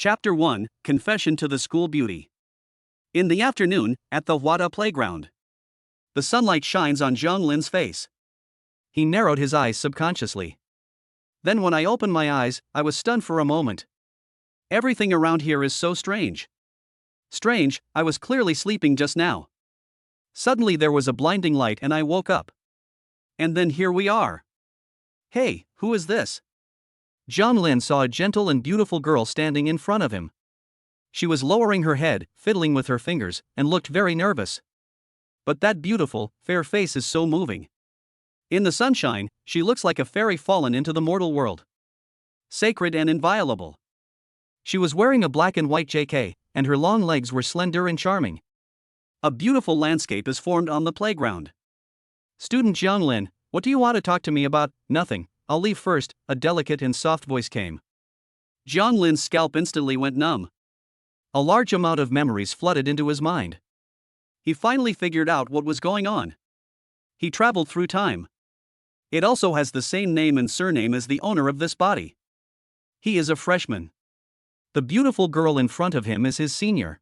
Chapter 1 Confession to the School Beauty. In the afternoon, at the Wada playground. The sunlight shines on Zhonglin's face. He narrowed his eyes subconsciously. Then, when I opened my eyes, I was stunned for a moment. Everything around here is so strange. Strange, I was clearly sleeping just now. Suddenly, there was a blinding light and I woke up. And then here we are. Hey, who is this? Zhonglin saw a gentle and beautiful girl standing in front of him. She was lowering her head, fiddling with her fingers, and looked very nervous. But that beautiful, fair face is so moving. In the sunshine, she looks like a fairy fallen into the mortal world. Sacred and inviolable. She was wearing a black and white JK, and her long legs were slender and charming. A beautiful landscape is formed on the playground. Student Zhonglin, what do you want to talk to me about? Nothing. I'll leave first, a delicate and soft voice came. Zhonglin's scalp instantly went numb. A large amount of memories flooded into his mind. He finally figured out what was going on. He traveled through time. It also has the same name and surname as the owner of this body. He is a freshman. The beautiful girl in front of him is his senior.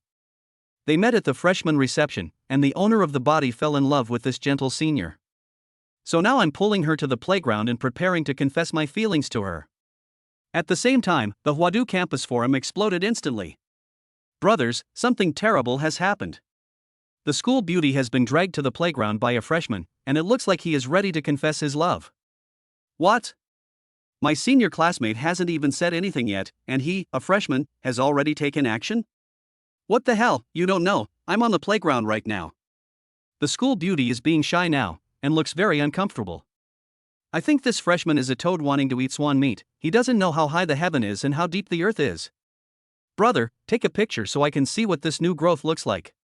They met at the freshman reception, and the owner of the body fell in love with this gentle senior. So now I'm pulling her to the playground and preparing to confess my feelings to her. At the same time, the Huadu campus forum exploded instantly. Brothers, something terrible has happened. The school beauty has been dragged to the playground by a freshman, and it looks like he is ready to confess his love. What? My senior classmate hasn't even said anything yet, and he, a freshman, has already taken action? What the hell, you don't know, I'm on the playground right now. The school beauty is being shy now, and looks very uncomfortable. I think this freshman is a toad wanting to eat swan meat. He doesn't know how high the heaven is and how deep the earth is. Brother, take a picture so I can see what this new growth looks like.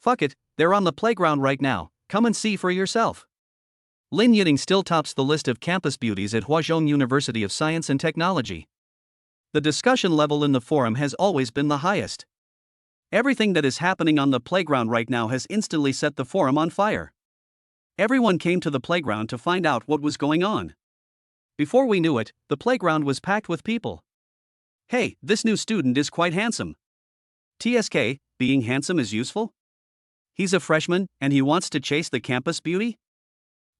Fuck it, they're on the playground right now, come and see for yourself. Lin Yiting still tops the list of campus beauties at Huazhong University of Science and Technology. The discussion level in the forum has always been the highest. Everything that is happening on the playground right now has instantly set the forum on fire. Everyone came to the playground to find out what was going on. Before we knew it, the playground was packed with people. Hey, this new student is quite handsome. TSK, being handsome is useful? He's a freshman, and he wants to chase the campus beauty?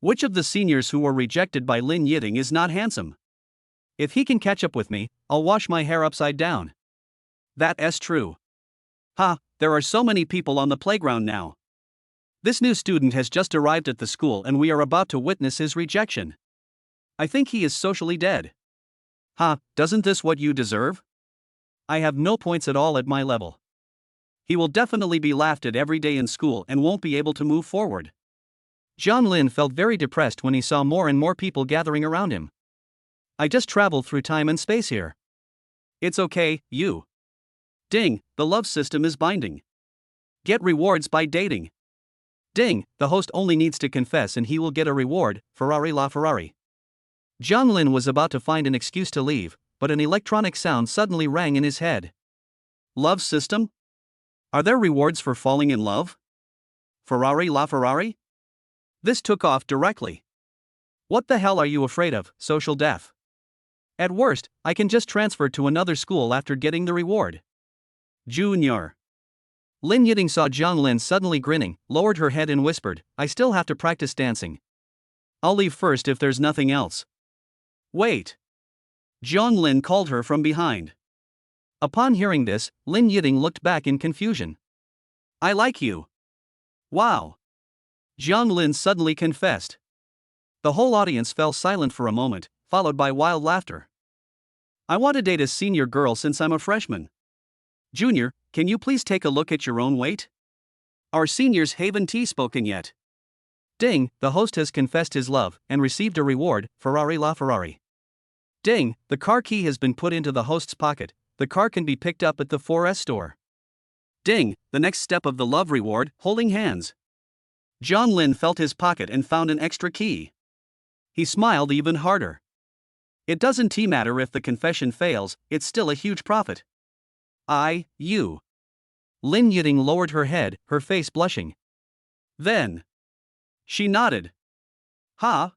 Which of the seniors who were rejected by Lin Yiting is not handsome? If he can catch up with me, I'll wash my hair upside down. That's true. Ha, there are so many people on the playground now. This new student has just arrived at the school and we are about to witness his rejection. I think he is socially dead. Ha, doesn't this what you deserve? I have no points at all at my level. He will definitely be laughed at every day in school and won't be able to move forward. Zhonglin felt very depressed when he saw more and more people gathering around him. I just traveled through time and space here. It's okay, you. Ding, the love system is binding. Get rewards by dating. Ding, the host only needs to confess and he will get a reward, Ferrari LaFerrari. Zhonglin was about to find an excuse to leave, but an electronic sound suddenly rang in his head. Love system? Are there rewards for falling in love? Ferrari LaFerrari? This took off directly. What the hell are you afraid of, social death? At worst, I can just transfer to another school after getting the reward. Junior. Lin Yiting saw Zhonglin suddenly grinning, lowered her head and whispered, I still have to practice dancing. I'll leave first if there's nothing else. Wait. Zhonglin called her from behind. Upon hearing this, Lin Yiting looked back in confusion. I like you. Wow. Zhonglin suddenly confessed. The whole audience fell silent for a moment, followed by wild laughter. I want to date a senior girl since I'm a freshman. Junior, can you please take a look at your own weight? Our seniors haven't spoken yet. Ding, the host has confessed his love and received a reward, Ferrari LaFerrari. Ding, the car key has been put into the host's pocket, the car can be picked up at the 4S store. Ding, the next step of the love reward, holding hands. Zhonglin felt his pocket and found an extra key. He smiled even harder. It doesn't matter if the confession fails, it's still a huge profit. You. Lin Yiting lowered her head, her face blushing. Then. She nodded. Huh?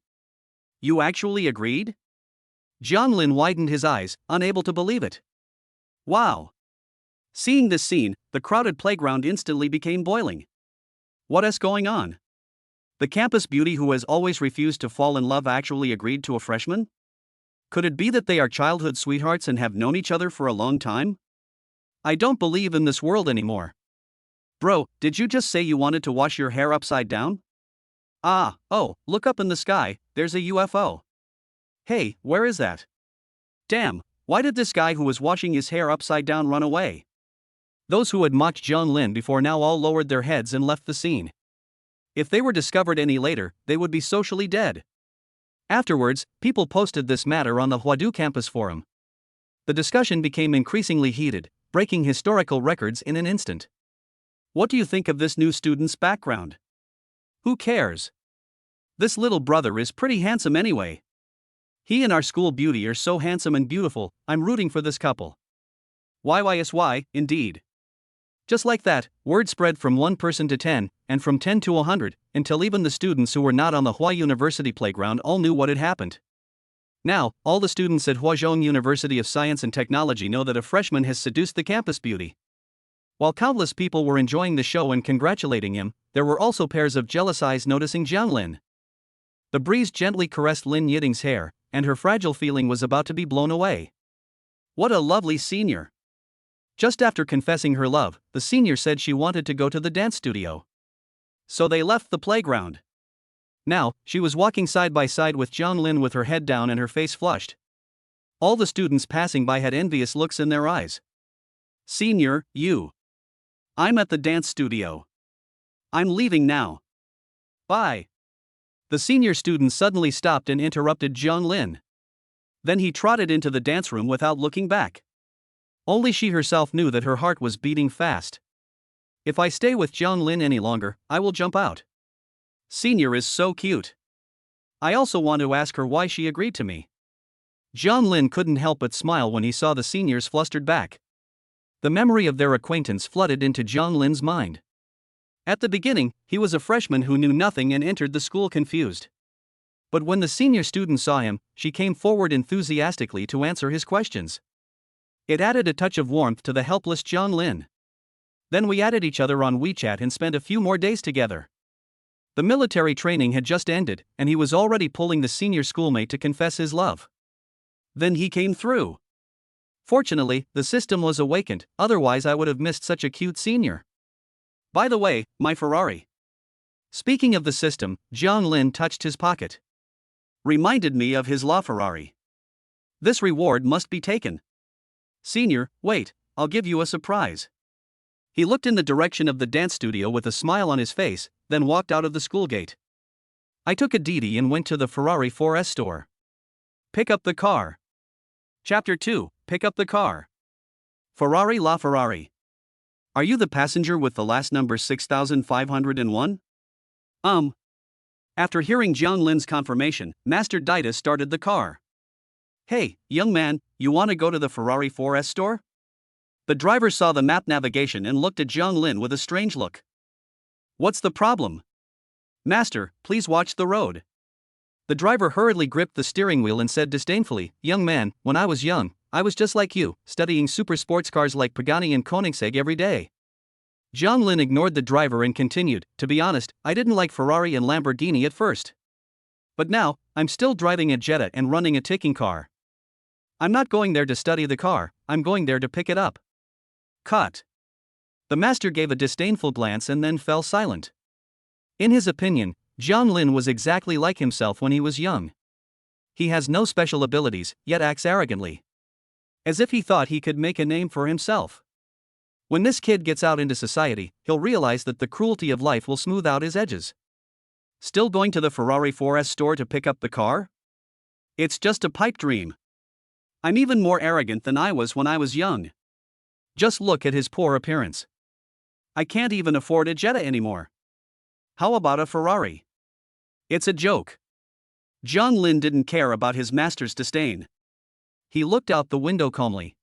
You actually agreed? Zhonglin widened his eyes, unable to believe it. Wow! Seeing this scene, the crowded playground instantly became boiling. What is going on? The campus beauty who has always refused to fall in love actually agreed to a freshman? Could it be that they are childhood sweethearts and have known each other for a long time? I don't believe in this world anymore. Bro, did you just say you wanted to wash your hair upside down? Oh, look up in the sky, there's a UFO. Hey, where is that? Damn, why did this guy who was washing his hair upside down run away? Those who had mocked Jiang Lin before now all lowered their heads and left the scene. If they were discovered any later, they would be socially dead. Afterwards, people posted this matter on the Huadu campus forum. The discussion became increasingly heated, breaking historical records in an instant. What do you think of this new student's background? Who cares? This little brother is pretty handsome anyway. He and our school beauty are so handsome and beautiful, I'm rooting for this couple. YYSY, indeed. Just like that, word spread from one person to 10, and from 10 to 100, until even the students who were not on the Hua University playground all knew what had happened. Now, all the students at Huazhong University of Science and Technology know that a freshman has seduced the campus beauty. While countless people were enjoying the show and congratulating him, there were also pairs of jealous eyes noticing Jiang Lin. The breeze gently caressed Lin Yiting's hair, and her fragile feeling was about to be blown away. What a lovely senior! Just after confessing her love, the senior said she wanted to go to the dance studio. So they left the playground. Now, she was walking side by side with Jiang Lin with her head down and her face flushed. All the students passing by had envious looks in their eyes. Senior, you. I'm at the dance studio. I'm leaving now. Bye. The senior student suddenly stopped and interrupted Jiang Lin. Then he trotted into the dance room without looking back. Only she herself knew that her heart was beating fast. If I stay with Jiang Lin any longer, I will jump out. Senior is so cute. I also want to ask her why she agreed to me. Jiang Lin couldn't help but smile when he saw the senior's flustered back. The memory of their acquaintance flooded into Jiang Lin's mind. At the beginning, he was a freshman who knew nothing and entered the school confused. But when the senior student saw him, she came forward enthusiastically to answer his questions. It added a touch of warmth to the helpless Jiang Lin. Then we added each other on WeChat and spent a few more days together. The military training had just ended, and he was already pulling the senior schoolmate to confess his love. Then he came through. Fortunately, the system was awakened, otherwise I would have missed such a cute senior. By the way, my Ferrari. Speaking of the system, Jiang Lin touched his pocket. Reminded me of his LaFerrari. This reward must be taken. Senior, wait, I'll give you a surprise. He looked in the direction of the dance studio with a smile on his face, then walked out of the school gate. I took a Didi and went to the Ferrari 4S store. Pick up the car. Chapter 2, Pick up the car. Ferrari LaFerrari. Are you the passenger with the last number 6501? After hearing Jiang Lin's confirmation, Master Dita started the car. Hey, young man, you want to go to the Ferrari 4S store? The driver saw the map navigation and looked at Jiang Lin with a strange look. What's the problem? Master, please watch the road. The driver hurriedly gripped the steering wheel and said disdainfully, Young man, when I was young, I was just like you, studying super sports cars like Pagani and Koenigsegg every day. Jiang Lin ignored the driver and continued, to be honest, I didn't like Ferrari and Lamborghini at first. But now, I'm still driving a Jetta and running a ticking car. I'm not going there to study the car, I'm going there to pick it up. Cut. The master gave a disdainful glance and then fell silent. In his opinion, Jiang Lin was exactly like himself when he was young. He has no special abilities, yet acts arrogantly. As if he thought he could make a name for himself. When this kid gets out into society, he'll realize that the cruelty of life will smooth out his edges. Still going to the Ferrari 4S store to pick up the car? It's just a pipe dream. I'm even more arrogant than I was when I was young. Just look at his poor appearance. I can't even afford a Jetta anymore. How about a Ferrari? It's a joke. Jiang Lin didn't care about his master's disdain. He looked out the window calmly.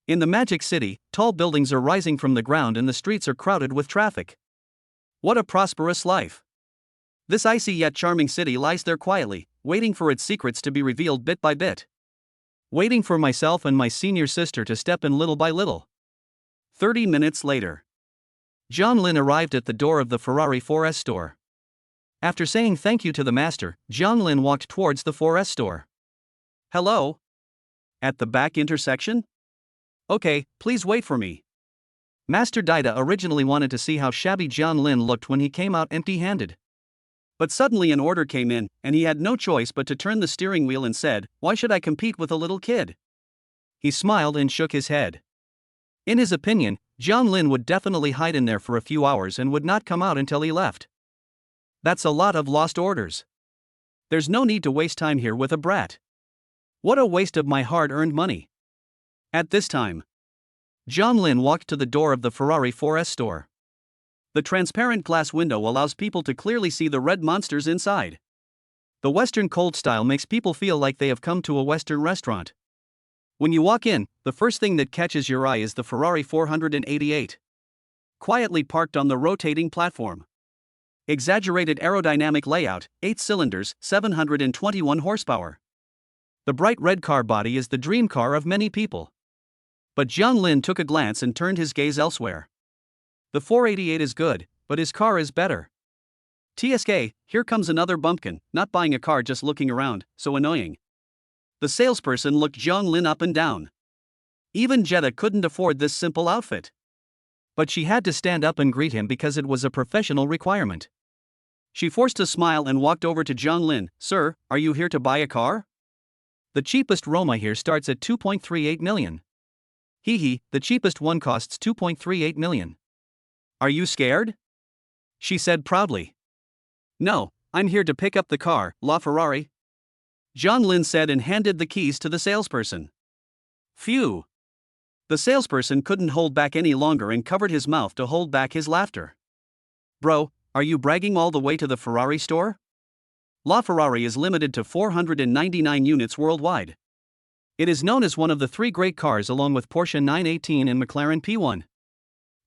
In the Magic City, tall buildings are rising from the ground and the streets are crowded with traffic. What a prosperous life. This icy yet charming city lies there quietly, waiting for its secrets to be revealed bit by bit. waiting for myself and my senior sister to step in little by little. 30 minutes later, John Lin arrived at the door of the Ferrari 4S store. After saying thank you to the master, John Lin walked towards the 4S store. Hello? At the back intersection? Okay, please wait for me. Master Dida originally wanted to see how shabby John Lin looked when he came out empty-handed. But suddenly an order came in, and he had no choice but to turn the steering wheel and said, "Why should I compete with a little kid?" He smiled and shook his head. In his opinion, John Lin would definitely hide in there for a few hours and would not come out until he left. That's a lot of lost orders. There's no need to waste time here with a brat. What a waste of my hard-earned money. At this time, John Lin walked to the door of the Ferrari 4S store. The transparent glass window allows people to clearly see the red monsters inside. The Western cold style makes people feel like they have come to a Western restaurant. When you walk in, the first thing that catches your eye is the Ferrari 488. Quietly parked on the rotating platform. Exaggerated aerodynamic layout, 8 cylinders, 721 horsepower. The bright red car body is the dream car of many people. But John Lin took a glance and turned his gaze elsewhere. The 488 is good, but his car is better. TSK, here comes another bumpkin, not buying a car, just looking around, so annoying. The salesperson looked John Lin up and down. Even Jetta couldn't afford this simple outfit. But she had to stand up and greet him because it was a professional requirement. She forced a smile and walked over to John Lin. "Sir, are you here to buy a car? The cheapest Roma here starts at 2.38 million. Hee, the cheapest one costs 2.38 million. Are you scared?" she said proudly. "No, I'm here to pick up the car, LaFerrari," John Lin said and handed the keys to the salesperson. Phew. The salesperson couldn't hold back any longer and covered his mouth to hold back his laughter. "Bro, are you bragging all the way to the Ferrari store? LaFerrari is limited to 499 units worldwide. It is known as one of the 3 great cars along with Porsche 918 and McLaren P1.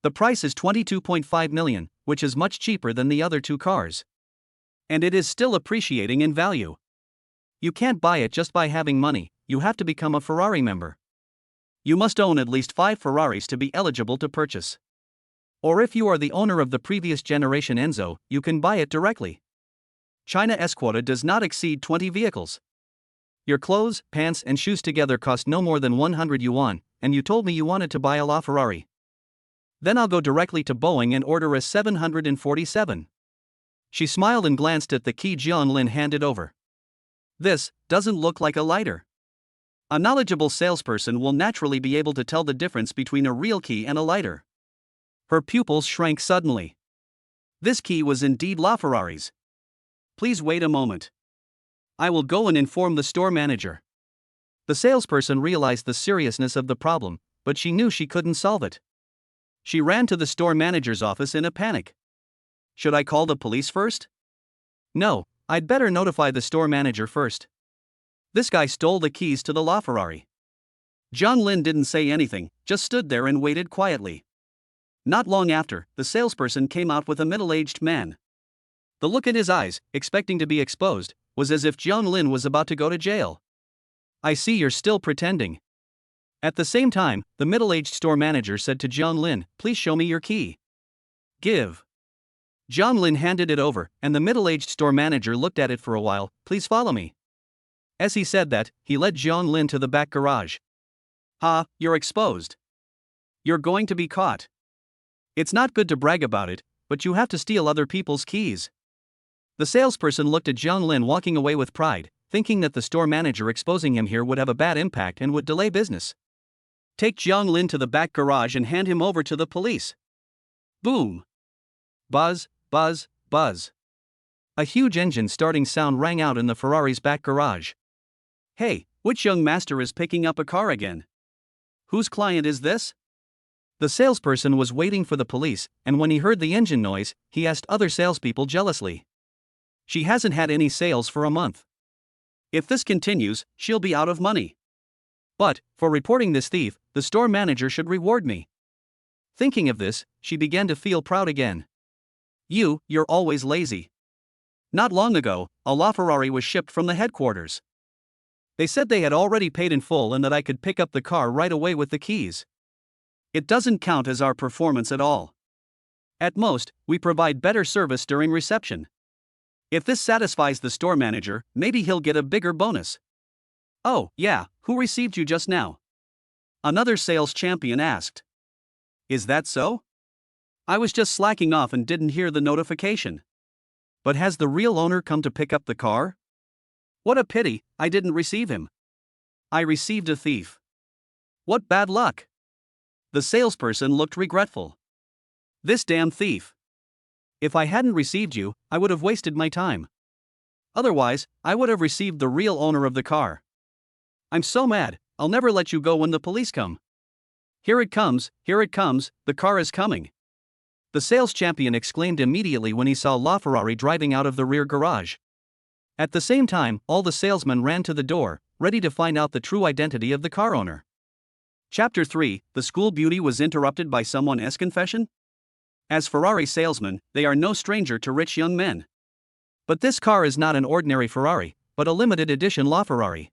The price is 22.5 million, which is much cheaper than the other 2 cars. And it is still appreciating in value. You can't buy it just by having money, you have to become a Ferrari member. You must own at least 5 Ferraris to be eligible to purchase. Or if you are the owner of the previous generation Enzo, you can buy it directly. China's quota does not exceed 20 vehicles. Your clothes, pants and shoes together cost no more than 100 yuan, and you told me you wanted to buy a LaFerrari. Then I'll go directly to Boeing and order a 747. She smiled and glanced at the key John Lin handed over. This doesn't look like a lighter. A knowledgeable salesperson will naturally be able to tell the difference between a real key and a lighter. Her pupils shrank suddenly. This key was indeed LaFerrari's. Please wait a moment. I will go and inform the store manager. The salesperson realized the seriousness of the problem, but she knew she couldn't solve it. She ran to the store manager's office in a panic. Should I call the police first? No, I'd better notify the store manager first. This guy stole the keys to the LaFerrari. John Lin didn't say anything, just stood there and waited quietly. Not long after, the salesperson came out with a middle-aged man. The look in his eyes, expecting to be exposed, was as if John Lin was about to go to jail. I see you're still pretending. At the same time, the middle-aged store manager said to John Lin, "Please show me your key." Give. John Lin handed it over, and the middle-aged store manager looked at it for a while. "Please follow me." As he said that, he led John Lin to the back garage. "Ha, you're exposed. You're going to be caught. It's not good to brag about it, but you have to steal other people's keys." The salesperson looked at John Lin walking away with pride, thinking that the store manager exposing him here would have a bad impact and would delay business. Take John Lin to the back garage and hand him over to the police. Boom. Buzz, buzz, buzz. A huge engine starting sound rang out in the Ferrari's back garage. Hey, which young master is picking up a car again? Whose client is this? The salesperson was waiting for the police, and when he heard the engine noise, he asked other salespeople jealously. She hasn't had any sales for a month. If this continues, she'll be out of money. But, for reporting this thief, the store manager should reward me. Thinking of this, she began to feel proud again. You're always lazy. Not long ago, a LaFerrari was shipped from the headquarters. They said they had already paid in full and that I could pick up the car right away with the keys. It doesn't count as our performance at all. At most, we provide better service during reception. If this satisfies the store manager, maybe he'll get a bigger bonus. Oh, yeah, who received you just now? Another sales champion asked. Is that so? I was just slacking off and didn't hear the notification. But has the real owner come to pick up the car? What a pity, I didn't receive him. I received a thief. What bad luck. The salesperson looked regretful. This damn thief. If I hadn't received you, I would have wasted my time. Otherwise, I would have received the real owner of the car. I'm so mad, I'll never let you go when the police come. Here it comes, the car is coming. The sales champion exclaimed immediately when he saw LaFerrari driving out of the rear garage. At the same time, all the salesmen ran to the door, ready to find out the true identity of the car owner. Chapter 3, The School Beauty was interrupted by someone's confession? As Ferrari salesmen, they are no stranger to rich young men. But this car is not an ordinary Ferrari, but a limited edition LaFerrari.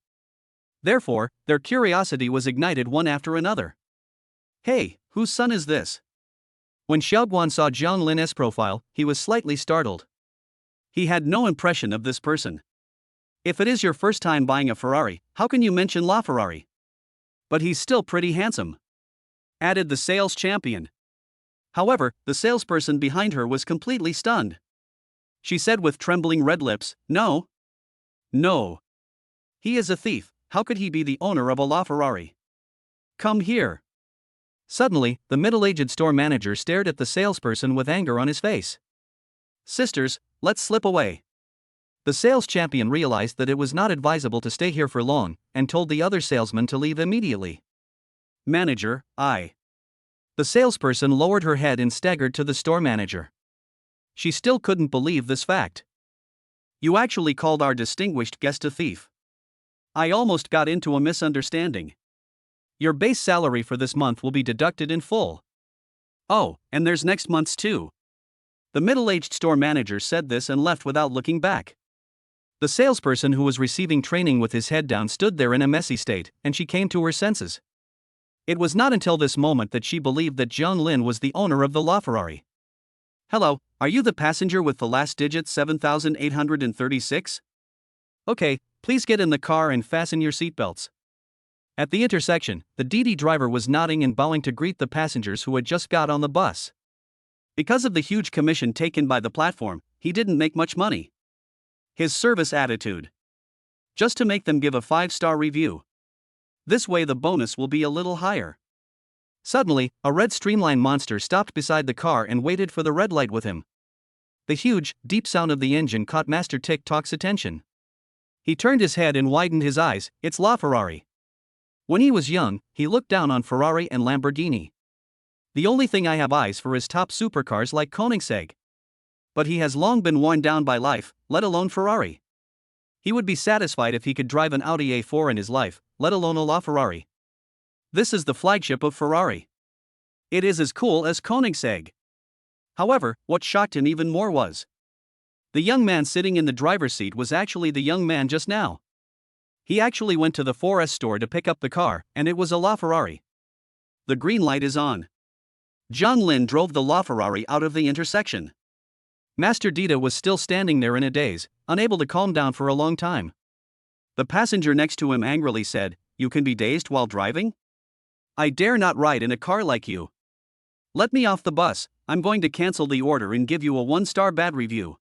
Therefore, their curiosity was ignited one after another. Hey, whose son is this? When Xiaoguan saw Zhang Lin's profile, he was slightly startled. He had no impression of this person. If it is your first time buying a Ferrari, how can you mention LaFerrari? But he's still pretty handsome, added the sales champion. However, the salesperson behind her was completely stunned. She said with trembling red lips, No. He is a thief. How could he be the owner of a LaFerrari? Come here. Suddenly, the middle-aged store manager stared at the salesperson with anger on his face. Sisters, let's slip away. The sales champion realized that it was not advisable to stay here for long, and told the other salesmen to leave immediately. Manager, I. The salesperson lowered her head and staggered to the store manager. She still couldn't believe this fact. You actually called our distinguished guest a thief. I almost got into a misunderstanding. Your base salary for this month will be deducted in full. Oh, and there's next month's too. The middle-aged store manager said this and left without looking back. The salesperson who was receiving training with his head down stood there in a messy state, and she came to her senses. It was not until this moment that she believed that Zhang Lin was the owner of the LaFerrari. Hello, are you the passenger with the last digit 7836? Okay, please get in the car and fasten your seatbelts. At the intersection, the DD driver was nodding and bowing to greet the passengers who had just got on the bus. Because of the huge commission taken by the platform, he didn't make much money. His service attitude. Just to make them give a 5-star review. This way the bonus will be a little higher. Suddenly, a red streamline monster stopped beside the car and waited for the red light with him. The huge, deep sound of the engine caught Master Tick-Tock's attention. He turned his head and widened his eyes. It's LaFerrari. When he was young, he looked down on Ferrari and Lamborghini. The only thing I have eyes for is top supercars like Koenigsegg. But he has long been worn down by life, let alone Ferrari. He would be satisfied if he could drive an Audi A4 in his life, let alone a LaFerrari. This is the flagship of Ferrari. It is as cool as Koenigsegg. However, what shocked him even more was the young man sitting in the driver's seat was actually the young man just now. He actually went to the 4S store to pick up the car, and it was a LaFerrari. The green light is on. Zhang Lin drove the LaFerrari out of the intersection. Master Dita was still standing there in a daze, unable to calm down for a long time. The passenger next to him angrily said, "You can be dazed while driving? I dare not ride in a car like you. Let me off the bus, I'm going to cancel the order and give you a 1-star bad review."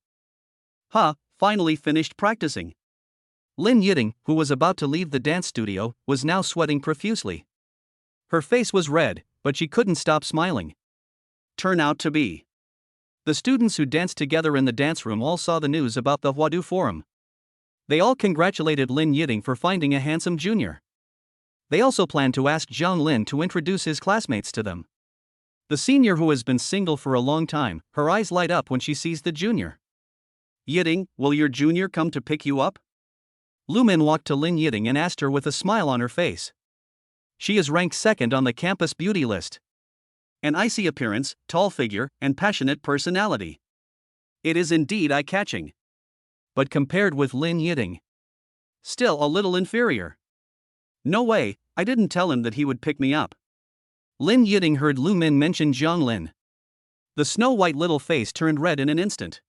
Finally finished practicing. Lin Yiting, who was about to leave the dance studio, was now sweating profusely. Her face was red, but she couldn't stop smiling. Turn out to be. The students who danced together in the dance room all saw the news about the Huadu Forum. They all congratulated Lin Yiting for finding a handsome junior. They also planned to ask Zhang Lin to introduce his classmates to them. The senior, who has been single for a long time, her eyes light up when she sees the junior. "Yiting, will your junior come to pick you up?" Lu Min walked to Lin Yiting and asked her with a smile on her face. She is ranked second on the campus beauty list. An icy appearance, tall figure, and passionate personality. It is indeed eye-catching. But compared with Lin Yiting, Still a little inferior. No way, I didn't tell him that he would pick me up. Lin Yiting heard Lu Min mention Jiang Lin. The snow-white little face turned red in an instant.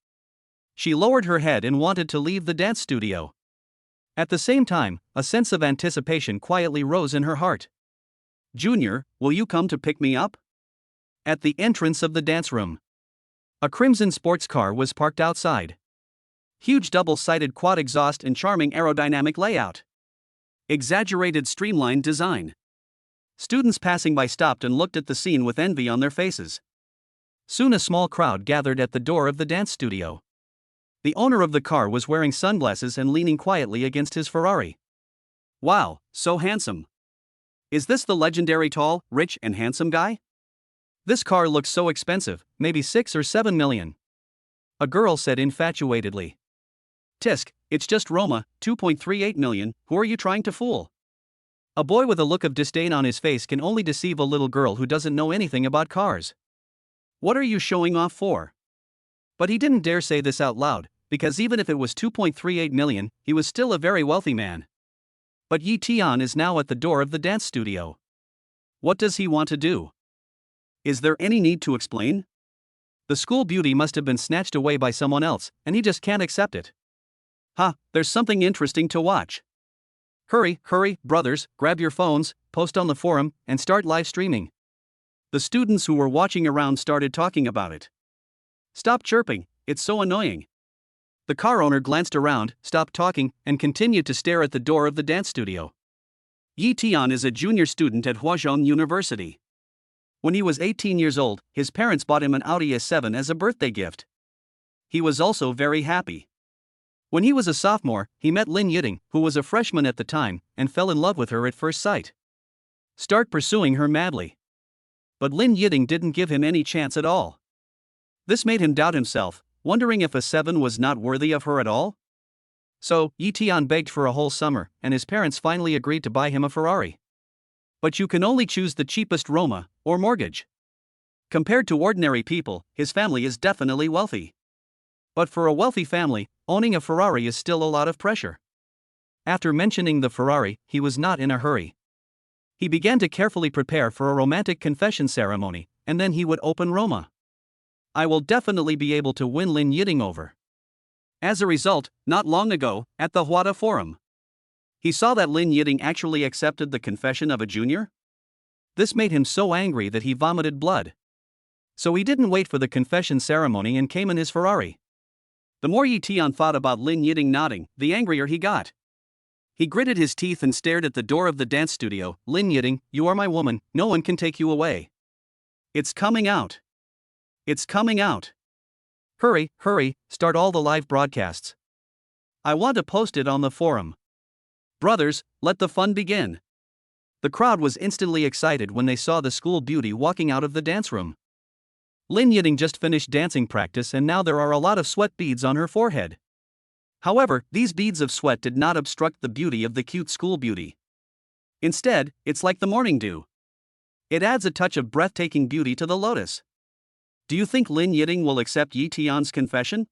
She lowered her head and wanted to leave the dance studio. At the same time, a sense of anticipation quietly rose in her heart. Junior, will you come to pick me up? At the entrance of the dance room, a crimson sports car was parked outside. Huge double-sided quad exhaust and charming aerodynamic layout. Exaggerated streamlined design. Students passing by stopped and looked at the scene with envy on their faces. Soon a small crowd gathered at the door of the dance studio. The owner of the car was wearing sunglasses and leaning quietly against his Ferrari. Wow, so handsome. Is this the legendary tall, rich and handsome guy? This car looks so expensive, maybe 6 or 7 million. A girl said infatuatedly. Tisk, it's just Roma, 2.38 million, who are you trying to fool? A boy with a look of disdain on his face can only deceive a little girl who doesn't know anything about cars. What are you showing off for? But he didn't dare say this out loud, because even if it was 2.38 million, he was still a very wealthy man. But Yi Tian is now at the door of the dance studio. What does he want to do? Is there any need to explain? The school beauty must have been snatched away by someone else, and he just can't accept it. There's something interesting to watch. Hurry, brothers, grab your phones, post on the forum, and start live streaming. The students who were watching around started talking about it. Stop chirping, it's so annoying. The car owner glanced around, stopped talking, and continued to stare at the door of the dance studio. Yi Tian is a junior student at Huazhong University. When he was 18 years old, his parents bought him an Audi S7 as a birthday gift. He was also very happy. When he was a sophomore, he met Lin Yiting, who was a freshman at the time, and fell in love with her at first sight. Start pursuing her madly. But Lin Yiting didn't give him any chance at all. This made him doubt himself, wondering if a 7 was not worthy of her at all. So, Yi Tian begged for a whole summer, and his parents finally agreed to buy him a Ferrari. But you can only choose the cheapest Roma, or mortgage. Compared to ordinary people, his family is definitely wealthy. But for a wealthy family, owning a Ferrari is still a lot of pressure. After mentioning the Ferrari, he was not in a hurry. He began to carefully prepare for a romantic confession ceremony, and then he would open Roma. I will definitely be able to win Lin Yiting over. As a result, not long ago, at the Huada Forum, he saw that Lin Yiting actually accepted the confession of a junior. This made him so angry that he vomited blood. So he didn't wait for the confession ceremony and came in his Ferrari. The more Yi Tian thought about Lin Yiting nodding, the angrier he got. He gritted his teeth and stared at the door of the dance studio. Lin Yiting, you are my woman, no one can take you away. It's coming out. It's coming out. Hurry, start all the live broadcasts. I want to post it on the forum. Brothers, let the fun begin. The crowd was instantly excited when they saw the school beauty walking out of the dance room. Lin Yiting just finished dancing practice and now there are a lot of sweat beads on her forehead. However, these beads of sweat did not obstruct the beauty of the cute school beauty. Instead, it's like the morning dew. It adds a touch of breathtaking beauty to the lotus. Do you think Lin Yiting will accept Yi Tian's confession?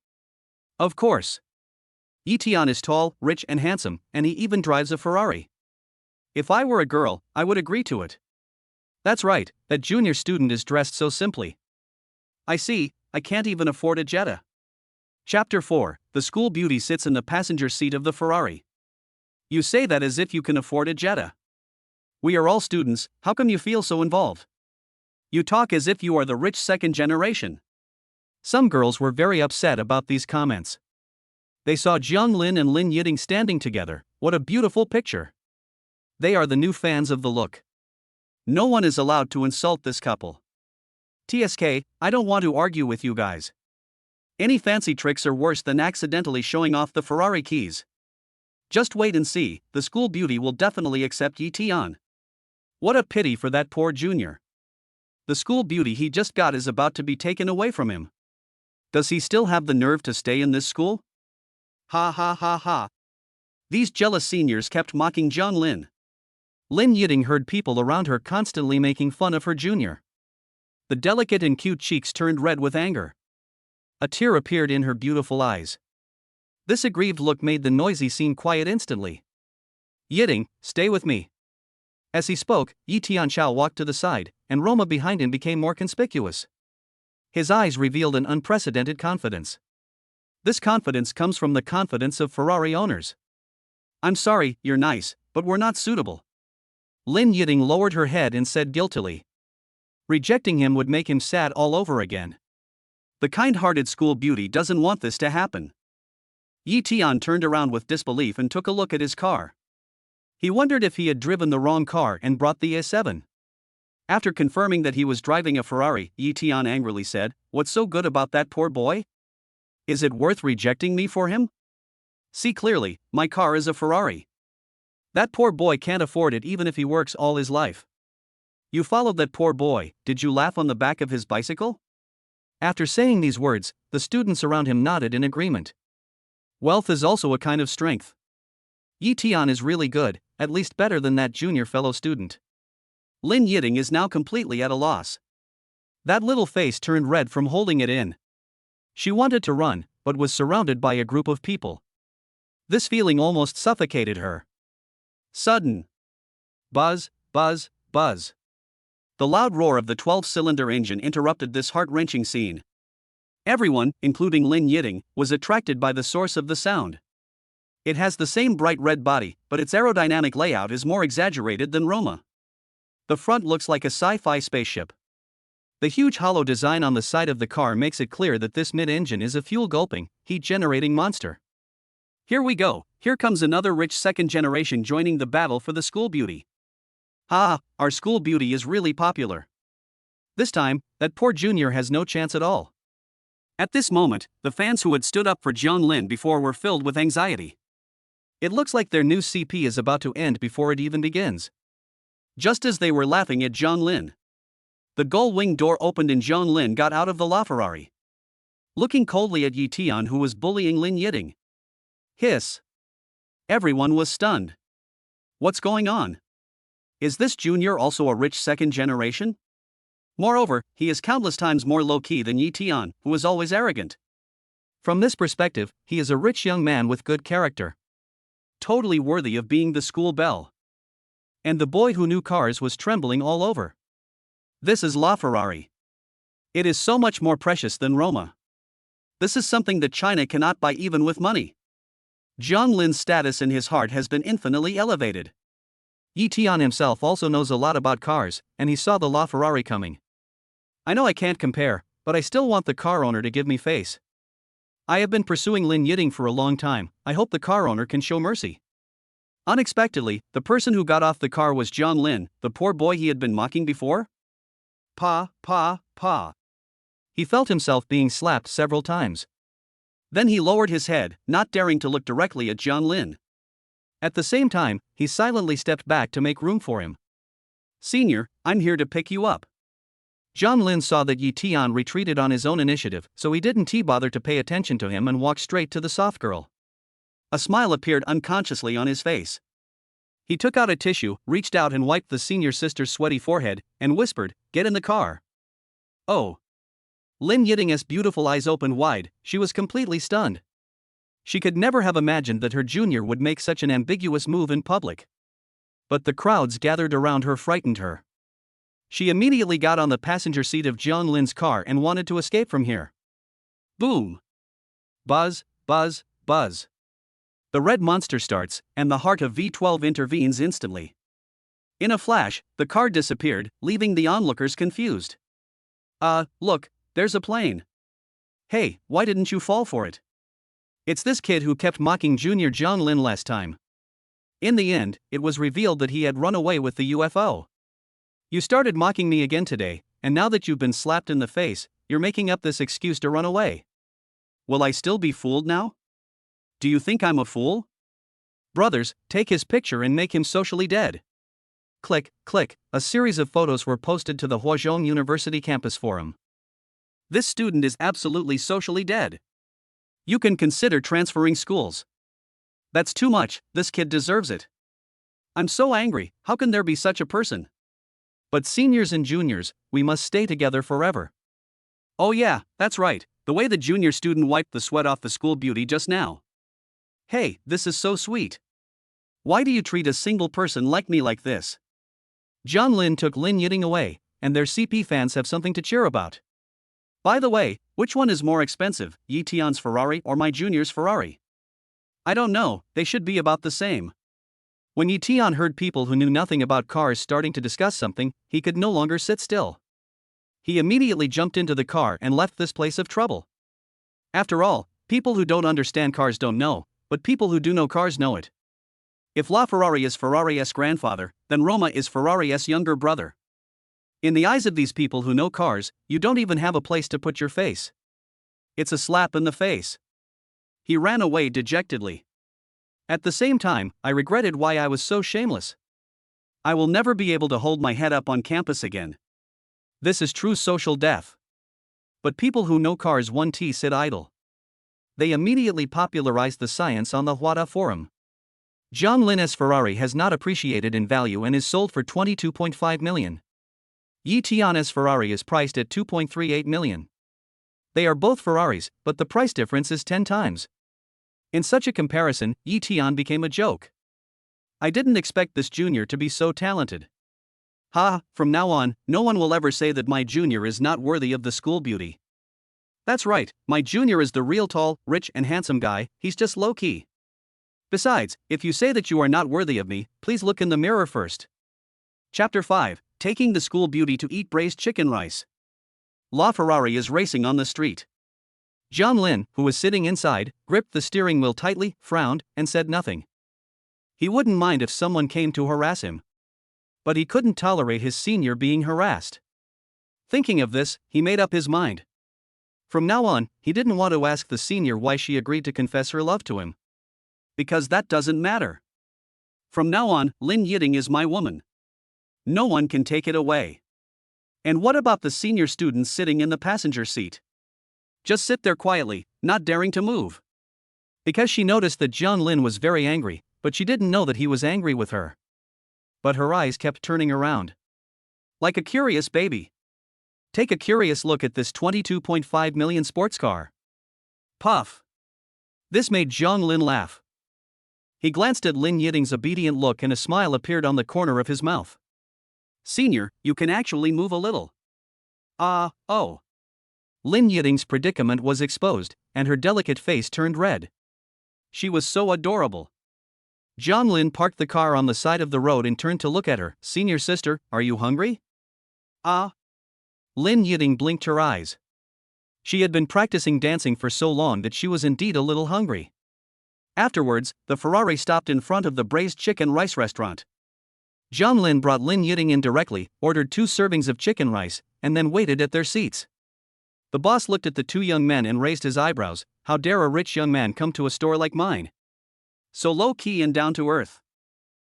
Of course. Yi Tian is tall, rich and handsome, and he even drives a Ferrari. If I were a girl, I would agree to it. That's right, that junior student is dressed so simply. I see, I can't even afford a Jetta. Chapter 4, the school beauty sits in the passenger seat of the Ferrari. You say that as if you can afford a Jetta. We are all students, how come you feel so involved? You talk as if you are the rich second generation. Some girls were very upset about these comments. They saw Jiang Lin and Lin Yiting standing together, what a beautiful picture. They are the new fans of the look. No one is allowed to insult this couple. TSK, I don't want to argue with you guys. Any fancy tricks are worse than accidentally showing off the Ferrari keys. Just wait and see, the school beauty will definitely accept Yi Tian. What a pity for that poor junior. The school beauty he just got is about to be taken away from him. Does he still have the nerve to stay in this school? Ha. These jealous seniors kept mocking Jiang Lin. Lin Yiting heard people around her constantly making fun of her junior. The delicate and cute cheeks turned red with anger. A tear appeared in her beautiful eyes. This aggrieved look made the noisy scene quiet instantly. Yiting, stay with me. As he spoke, Yi Tianchao walked to the side, and Roma behind him became more conspicuous. His eyes revealed an unprecedented confidence. This confidence comes from the confidence of Ferrari owners. I'm sorry, you're nice, but we're not suitable. Lin Yiting lowered her head and said guiltily. Rejecting him would make him sad all over again. The kind-hearted school beauty doesn't want this to happen. Yi Tian turned around with disbelief and took a look at his car. He wondered if he had driven the wrong car and brought the A7. After confirming that he was driving a Ferrari, Yi Tian angrily said, "What's so good about that poor boy? Is it worth rejecting me for him? See clearly, my car is a Ferrari. That poor boy can't afford it even if he works all his life." You followed that poor boy, did you laugh on the back of his bicycle? After saying these words, the students around him nodded in agreement. Wealth is also a kind of strength. Yi Tian is really good, at least better than that junior fellow student. Lin Yiting is now completely at a loss. That little face turned red from holding it in. She wanted to run, but was surrounded by a group of people. This feeling almost suffocated her. Sudden buzz, buzz, buzz. The loud roar of the 12-cylinder engine interrupted this heart-wrenching scene. Everyone, including Lin Yiting, was attracted by the source of the sound. It has the same bright red body, but its aerodynamic layout is more exaggerated than Roma. The front looks like a sci-fi spaceship. The huge hollow design on the side of the car makes it clear that this mid-engine is a fuel-gulping, heat-generating monster. Here we go, here comes another rich second generation joining the battle for the school beauty. Ha, our school beauty is really popular. This time, that poor junior has no chance at all. At this moment, the fans who had stood up for Jiang Lin before were filled with anxiety. It looks like their new CP is about to end before it even begins. Just as they were laughing at Jiang Lin, the gull-wing door opened and Jiang Lin got out of the LaFerrari. Looking coldly at Yi Tian, who was bullying Lin Yiting. Hiss. Everyone was stunned. What's going on? Is this junior also a rich second generation? Moreover, he is countless times more low-key than Yi Tian, who is always arrogant. From this perspective, he is a rich young man with good character. Totally worthy of being the school belle. And the boy who knew cars was trembling all over. This is LaFerrari. It is so much more precious than Roma. This is something that China cannot buy even with money. Jiang Lin's status in his heart has been infinitely elevated. Yi Tian himself also knows a lot about cars, and he saw the LaFerrari coming. I know I can't compare, but I still want the car owner to give me face. I have been pursuing Lin Yiting for a long time, I hope the car owner can show mercy. Unexpectedly, the person who got off the car was Jiang Lin, the poor boy he had been mocking before. Pa, pa, pa. He felt himself being slapped several times. Then he lowered his head, not daring to look directly at Jiang Lin. At the same time, he silently stepped back to make room for him. Senior, I'm here to pick you up. Jiang Lin saw that Yi Tian retreated on his own initiative, so he didn't bother to pay attention to him and walked straight to the soft girl. A smile appeared unconsciously on his face. He took out a tissue, reached out and wiped the senior sister's sweaty forehead, and whispered, "Get in the car." Oh. Lin Yiting's beautiful eyes opened wide, she was completely stunned. She could never have imagined that her junior would make such an ambiguous move in public. But the crowds gathered around her frightened her. She immediately got on the passenger seat of Jiang Lin's car and wanted to escape from here. Boom! Buzz, buzz, buzz. The red monster starts, and the heart of V12 intervenes instantly. In a flash, the car disappeared, leaving the onlookers confused. Look, there's a plane. Hey, why didn't you fall for it? It's this kid who kept mocking Junior Jiang Lin last time. In the end, it was revealed that he had run away with the UFO. You started mocking me again today, and now that you've been slapped in the face, you're making up this excuse to run away. Will I still be fooled now? Do you think I'm a fool? Brothers, take his picture and make him socially dead. Click, click, a series of photos were posted to the Huazhong University campus forum. This student is absolutely socially dead. You can consider transferring schools. That's too much, this kid deserves it. I'm so angry, how can there be such a person? But seniors and juniors, we must stay together forever. Oh yeah, that's right, the way the junior student wiped the sweat off the school beauty just now. Hey, this is so sweet. Why do you treat a single person like me like this? John Lin took Lin Yiting away, and their CP fans have something to cheer about. By the way, which one is more expensive, Yi Tian's Ferrari or my junior's Ferrari? I don't know, they should be about the same. When Yi Tian heard people who knew nothing about cars starting to discuss something, he could no longer sit still. He immediately jumped into the car and left this place of trouble. After all, people who don't understand cars don't know, but people who do know cars know it. If LaFerrari is Ferrari's grandfather, then Roma is Ferrari's younger brother. In the eyes of these people who know cars, you don't even have a place to put your face. It's a slap in the face. He ran away dejectedly. At the same time, I regretted why I was so shameless. I will never be able to hold my head up on campus again. This is true social death. But people who know cars won't sit idle. They immediately popularized the science on the Huada forum. John Lin's Ferrari has not appreciated in value and is sold for 22.5 million. Yi Tian's Ferrari is priced at 2.38 million. They are both Ferraris, but the price difference is 10 times. In such a comparison, Yi Tian became a joke. I didn't expect this junior to be so talented. From now on, no one will ever say that my junior is not worthy of the school beauty. That's right, my junior is the real tall, rich and handsome guy, he's just low-key. Besides, if you say that you are not worthy of me, please look in the mirror first. Chapter 5, Taking the School Beauty to Eat Braised Chicken Rice. LaFerrari is racing on the street. John Lin, who was sitting inside, gripped the steering wheel tightly, frowned, and said nothing. He wouldn't mind if someone came to harass him. But he couldn't tolerate his senior being harassed. Thinking of this, he made up his mind. From now on, he didn't want to ask the senior why she agreed to confess her love to him. Because that doesn't matter. From now on, Lin Yiting is my woman. No one can take it away. And what about the senior students sitting in the passenger seat? Just sit there quietly, not daring to move. Because she noticed that John Lin was very angry, but she didn't know that he was angry with her. But her eyes kept turning around. Like a curious baby. Take a curious look at this 22.5 million sports car. Puff. This made John Lin laugh. He glanced at Lin Yiting's obedient look and a smile appeared on the corner of his mouth. Senior, you can actually move a little. Oh. Lin Yiting's predicament was exposed, and her delicate face turned red. She was so adorable. John Lin parked the car on the side of the road and turned to look at her. Senior sister, are you hungry? Lin Yiting blinked her eyes. She had been practicing dancing for so long that she was indeed a little hungry. Afterwards, the Ferrari stopped in front of the braised chicken rice restaurant. John Lin brought Lin Yiting in directly, ordered 2 servings of chicken rice, and then waited at their seats. The boss looked at the 2 young men and raised his eyebrows. How dare a rich young man come to a store like mine? So low-key and down to earth.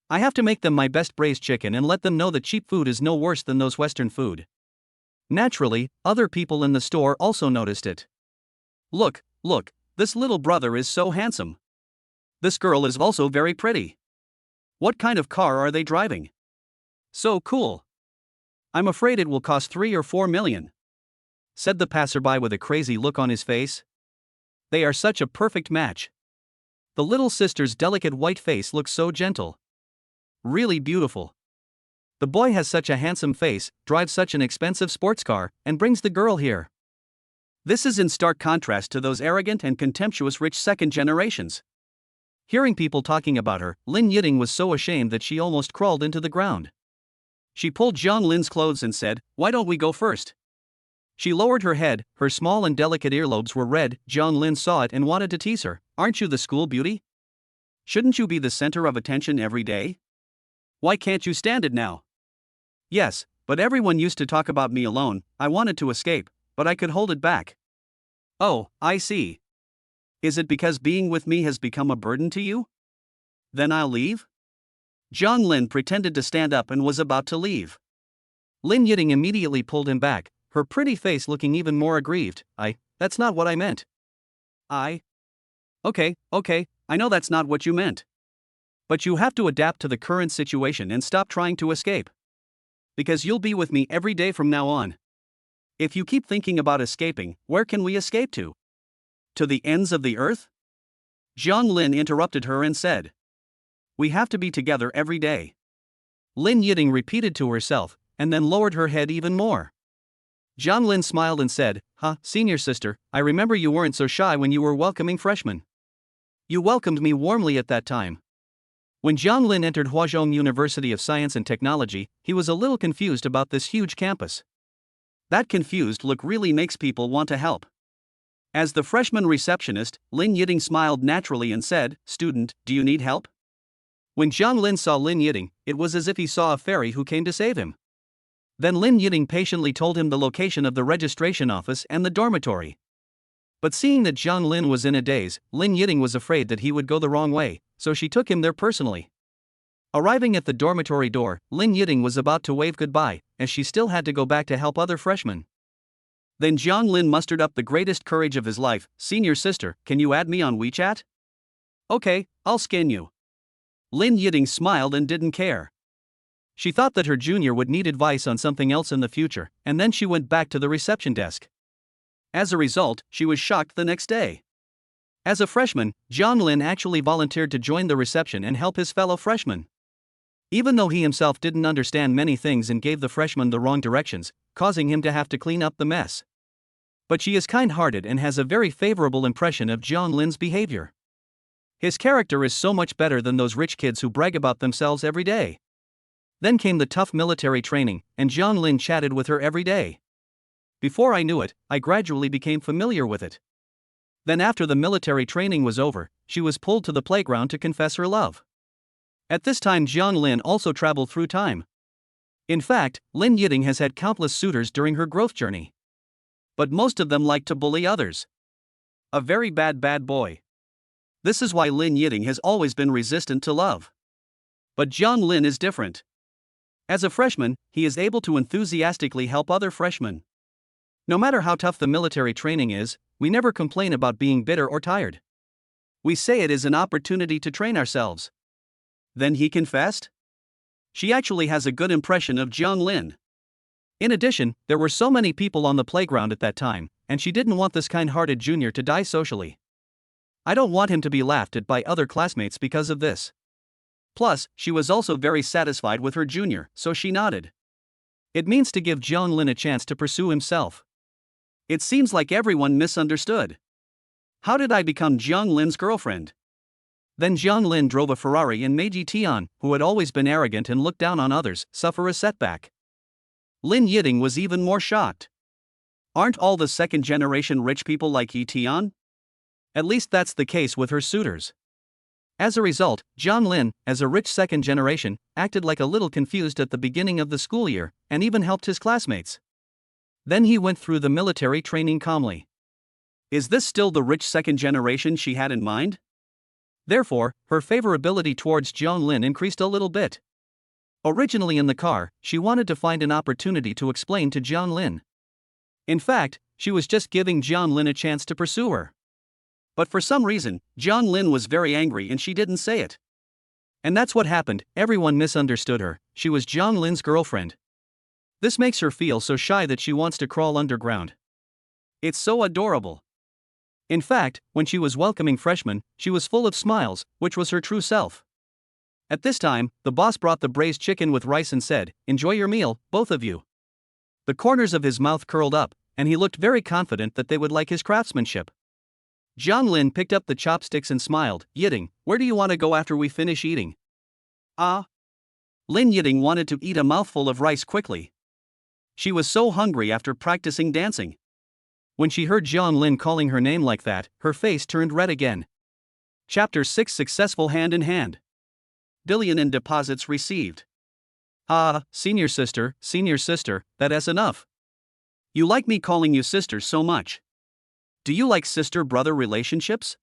I have to make them my best braised chicken and let them know that cheap food is no worse than those Western food. Naturally, other people in the store also noticed it. Look, this little brother is so handsome. This girl is also very pretty. What kind of car are they driving? So cool. I'm afraid it will cost 3 or 4 million. Said the passerby with a crazy look on his face. They are such a perfect match. The little sister's delicate white face looks so gentle. Really beautiful. The boy has such a handsome face, drives such an expensive sports car, and brings the girl here. This is in stark contrast to those arrogant and contemptuous rich second generations. Hearing people talking about her, Lin Yiting was so ashamed that she almost crawled into the ground. She pulled John Lin's clothes and said, "Why don't we go first?" She lowered her head, her small and delicate earlobes were red. John Lin saw it and wanted to tease her. Aren't you the school beauty? Shouldn't you be the center of attention every day? Why can't you stand it now? Yes, but everyone used to talk about me alone. I wanted to escape, but I could hold it back. Oh, I see. Is it because being with me has become a burden to you? Then I'll leave? John Lin pretended to stand up and was about to leave. Lin Yiting immediately pulled him back, her pretty face looking even more aggrieved. That's not what I meant. Okay, I know that's not what you meant. But you have to adapt to the current situation and stop trying to escape. Because you'll be with me every day from now on. If you keep thinking about escaping, where can we escape to? To the ends of the earth? John Lin interrupted her and said. We have to be together every day. Lin Yiting repeated to herself, and then lowered her head even more. Jiang Lin smiled and said, senior sister, I remember you weren't so shy when you were welcoming freshmen. You welcomed me warmly at that time. When Jiang Lin entered Huazhong University of Science and Technology, he was a little confused about this huge campus. That confused look really makes people want to help. As the freshman receptionist, Lin Yiting smiled naturally and said, Student, do you need help? When Jiang Lin saw Lin Yiting, it was as if he saw a fairy who came to save him. Then Lin Yiting patiently told him the location of the registration office and the dormitory. But seeing that Jiang Lin was in a daze, Lin Yiting was afraid that he would go the wrong way, so she took him there personally. Arriving at the dormitory door, Lin Yiting was about to wave goodbye, as she still had to go back to help other freshmen. Then Jiang Lin mustered up the greatest courage of his life. Senior sister, can you add me on WeChat? Okay, I'll scan you. Lin Yiting smiled and didn't care. She thought that her junior would need advice on something else in the future, and then she went back to the reception desk. As a result, she was shocked the next day. As a freshman, Jiang Lin actually volunteered to join the reception and help his fellow freshmen. Even though he himself didn't understand many things and gave the freshmen the wrong directions, causing him to have to clean up the mess. But she is kind-hearted and has a very favorable impression of Jiang Lin's behavior. His character is so much better than those rich kids who brag about themselves every day. Then came the tough military training, and Jiang Lin chatted with her every day. Before I knew it, I gradually became familiar with it. Then after the military training was over, she was pulled to the playground to confess her love. At this time Jiang Lin also traveled through time. In fact, Lin Yiting has had countless suitors during her growth journey. But most of them like to bully others. A very bad boy. This is why Lin Yiting has always been resistant to love. But Jiang Lin is different. As a freshman, he is able to enthusiastically help other freshmen. No matter how tough the military training is, we never complain about being bitter or tired. We say it is an opportunity to train ourselves. Then he confessed? She actually has a good impression of Jiang Lin. In addition, there were so many people on the playground at that time, and she didn't want this kind-hearted junior to die socially. I don't want him to be laughed at by other classmates because of this. Plus, she was also very satisfied with her junior, so she nodded. It means to give Jiang Lin a chance to pursue himself. It seems like everyone misunderstood. How did I become Jiang Lin's girlfriend? Then Jiang Lin drove a Ferrari and made Yi Tian, who had always been arrogant and looked down on others, suffer a setback. Lin Yiting was even more shocked. Aren't all the second-generation rich people like Yi Tian? At least that's the case with her suitors. As a result, Jiang Lin, as a rich second generation, acted like a little confused at the beginning of the school year, and even helped his classmates. Then he went through the military training calmly. Is this still the rich second generation she had in mind? Therefore, her favorability towards Jiang Lin increased a little bit. Originally in the car, she wanted to find an opportunity to explain to Jiang Lin. In fact, she was just giving Jiang Lin a chance to pursue her. But for some reason, Jiang Lin was very angry and she didn't say it. And that's what happened, everyone misunderstood her. She was Jiang Lin's girlfriend. This makes her feel so shy that she wants to crawl underground. It's so adorable. In fact, when she was welcoming freshmen, she was full of smiles, which was her true self. At this time, the boss brought the braised chicken with rice and said, "Enjoy your meal, both of you." The corners of his mouth curled up, and he looked very confident that they would like his craftsmanship. Jiang Lin picked up the chopsticks and smiled. Yiting, where do you want to go after we finish eating? Lin Yiting wanted to eat a mouthful of rice quickly. She was so hungry after practicing dancing. When she heard Jiang Lin calling her name like that, her face turned red again. Chapter 6: Successful Hand in Hand. Billion in deposits received. Senior sister, that is enough. You like me calling you sister so much. Do you like sister-brother relationships?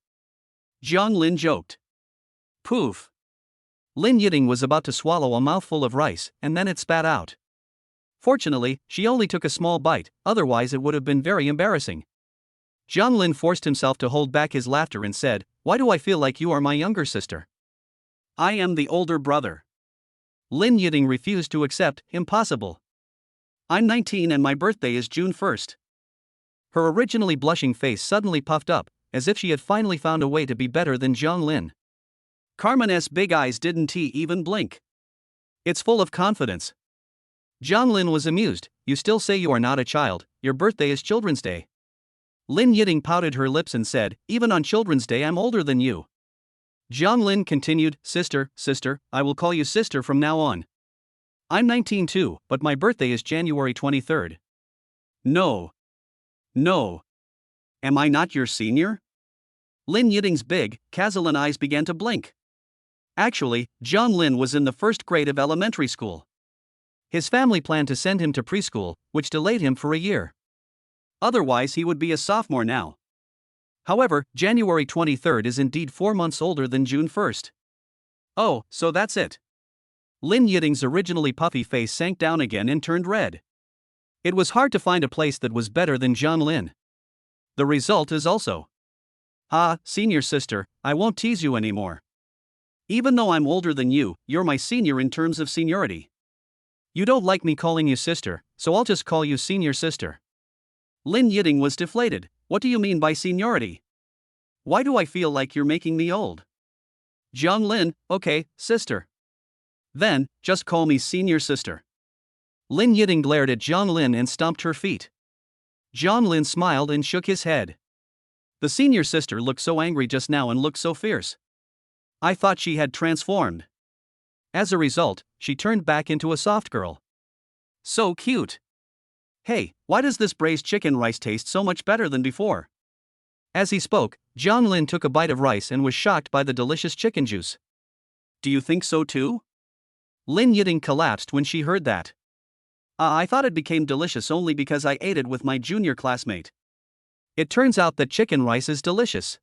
Jiang Lin joked. Poof. Lin Yiting was about to swallow a mouthful of rice, and then it spat out. Fortunately, she only took a small bite, otherwise it would have been very embarrassing. Jiang Lin forced himself to hold back his laughter and said, "Why do I feel like you are my younger sister?" "I am the older brother." Lin Yiting refused to accept. Impossible. "I'm 19 and my birthday is June 1st. Her originally blushing face suddenly puffed up, as if she had finally found a way to be better than Jiang Lin. Carmen's big eyes didn't even blink. It's full of confidence. Zhang Lin was amused. You still say you are not a child, your birthday is Children's Day. Lin Yiting pouted her lips and said, even on Children's Day I'm older than you. Zhang Lin continued, sister, I will call you sister from now on. I'm 19 too, but my birthday is January 23rd. No. Am I not your senior? Lin Yiting's big, Kazalan eyes began to blink. Actually, Zhang Lin was in the first grade of elementary school. His family planned to send him to preschool, which delayed him for a year. Otherwise he would be a sophomore now. However, January 23rd is indeed 4 months older than June 1st. Oh, so that's it. Lin Yiting's originally puffy face sank down again and turned red. It was hard to find a place that was better than Zhang Lin. The result is also. Senior sister, I won't tease you anymore. Even though I'm older than you, you're my senior in terms of seniority. You don't like me calling you sister, so I'll just call you senior sister. Lin Yiting was deflated. What do you mean by seniority? Why do I feel like you're making me old? Zhang Lin, okay, sister. Then, just call me senior sister. Lin Yiting glared at Zhang Lin and stomped her feet. Zhang Lin smiled and shook his head. The senior sister looked so angry just now and looked so fierce. I thought she had transformed. As a result, she turned back into a soft girl. So cute. Hey, why does this braised chicken rice taste so much better than before? As he spoke, Zhang Lin took a bite of rice and was shocked by the delicious chicken juice. Do you think so too? Lin Yiting collapsed when she heard that. I thought it became delicious only because I ate it with my junior classmate. It turns out that chicken rice is delicious.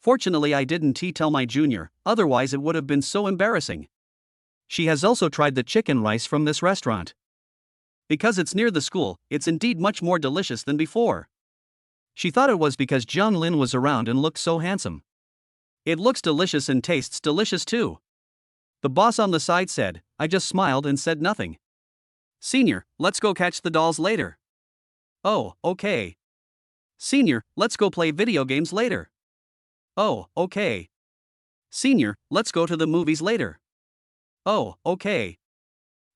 Fortunately I didn't tell my junior, otherwise it would have been so embarrassing. She has also tried the chicken rice from this restaurant. Because it's near the school, it's indeed much more delicious than before. She thought it was because Zhang Lin was around and looked so handsome. It looks delicious and tastes delicious too. The boss on the side said. I just smiled and said nothing. Senior, let's go catch the dolls later. Oh, okay. Senior, let's go play video games later. Oh, okay. Senior, let's go to the movies later. Oh, okay.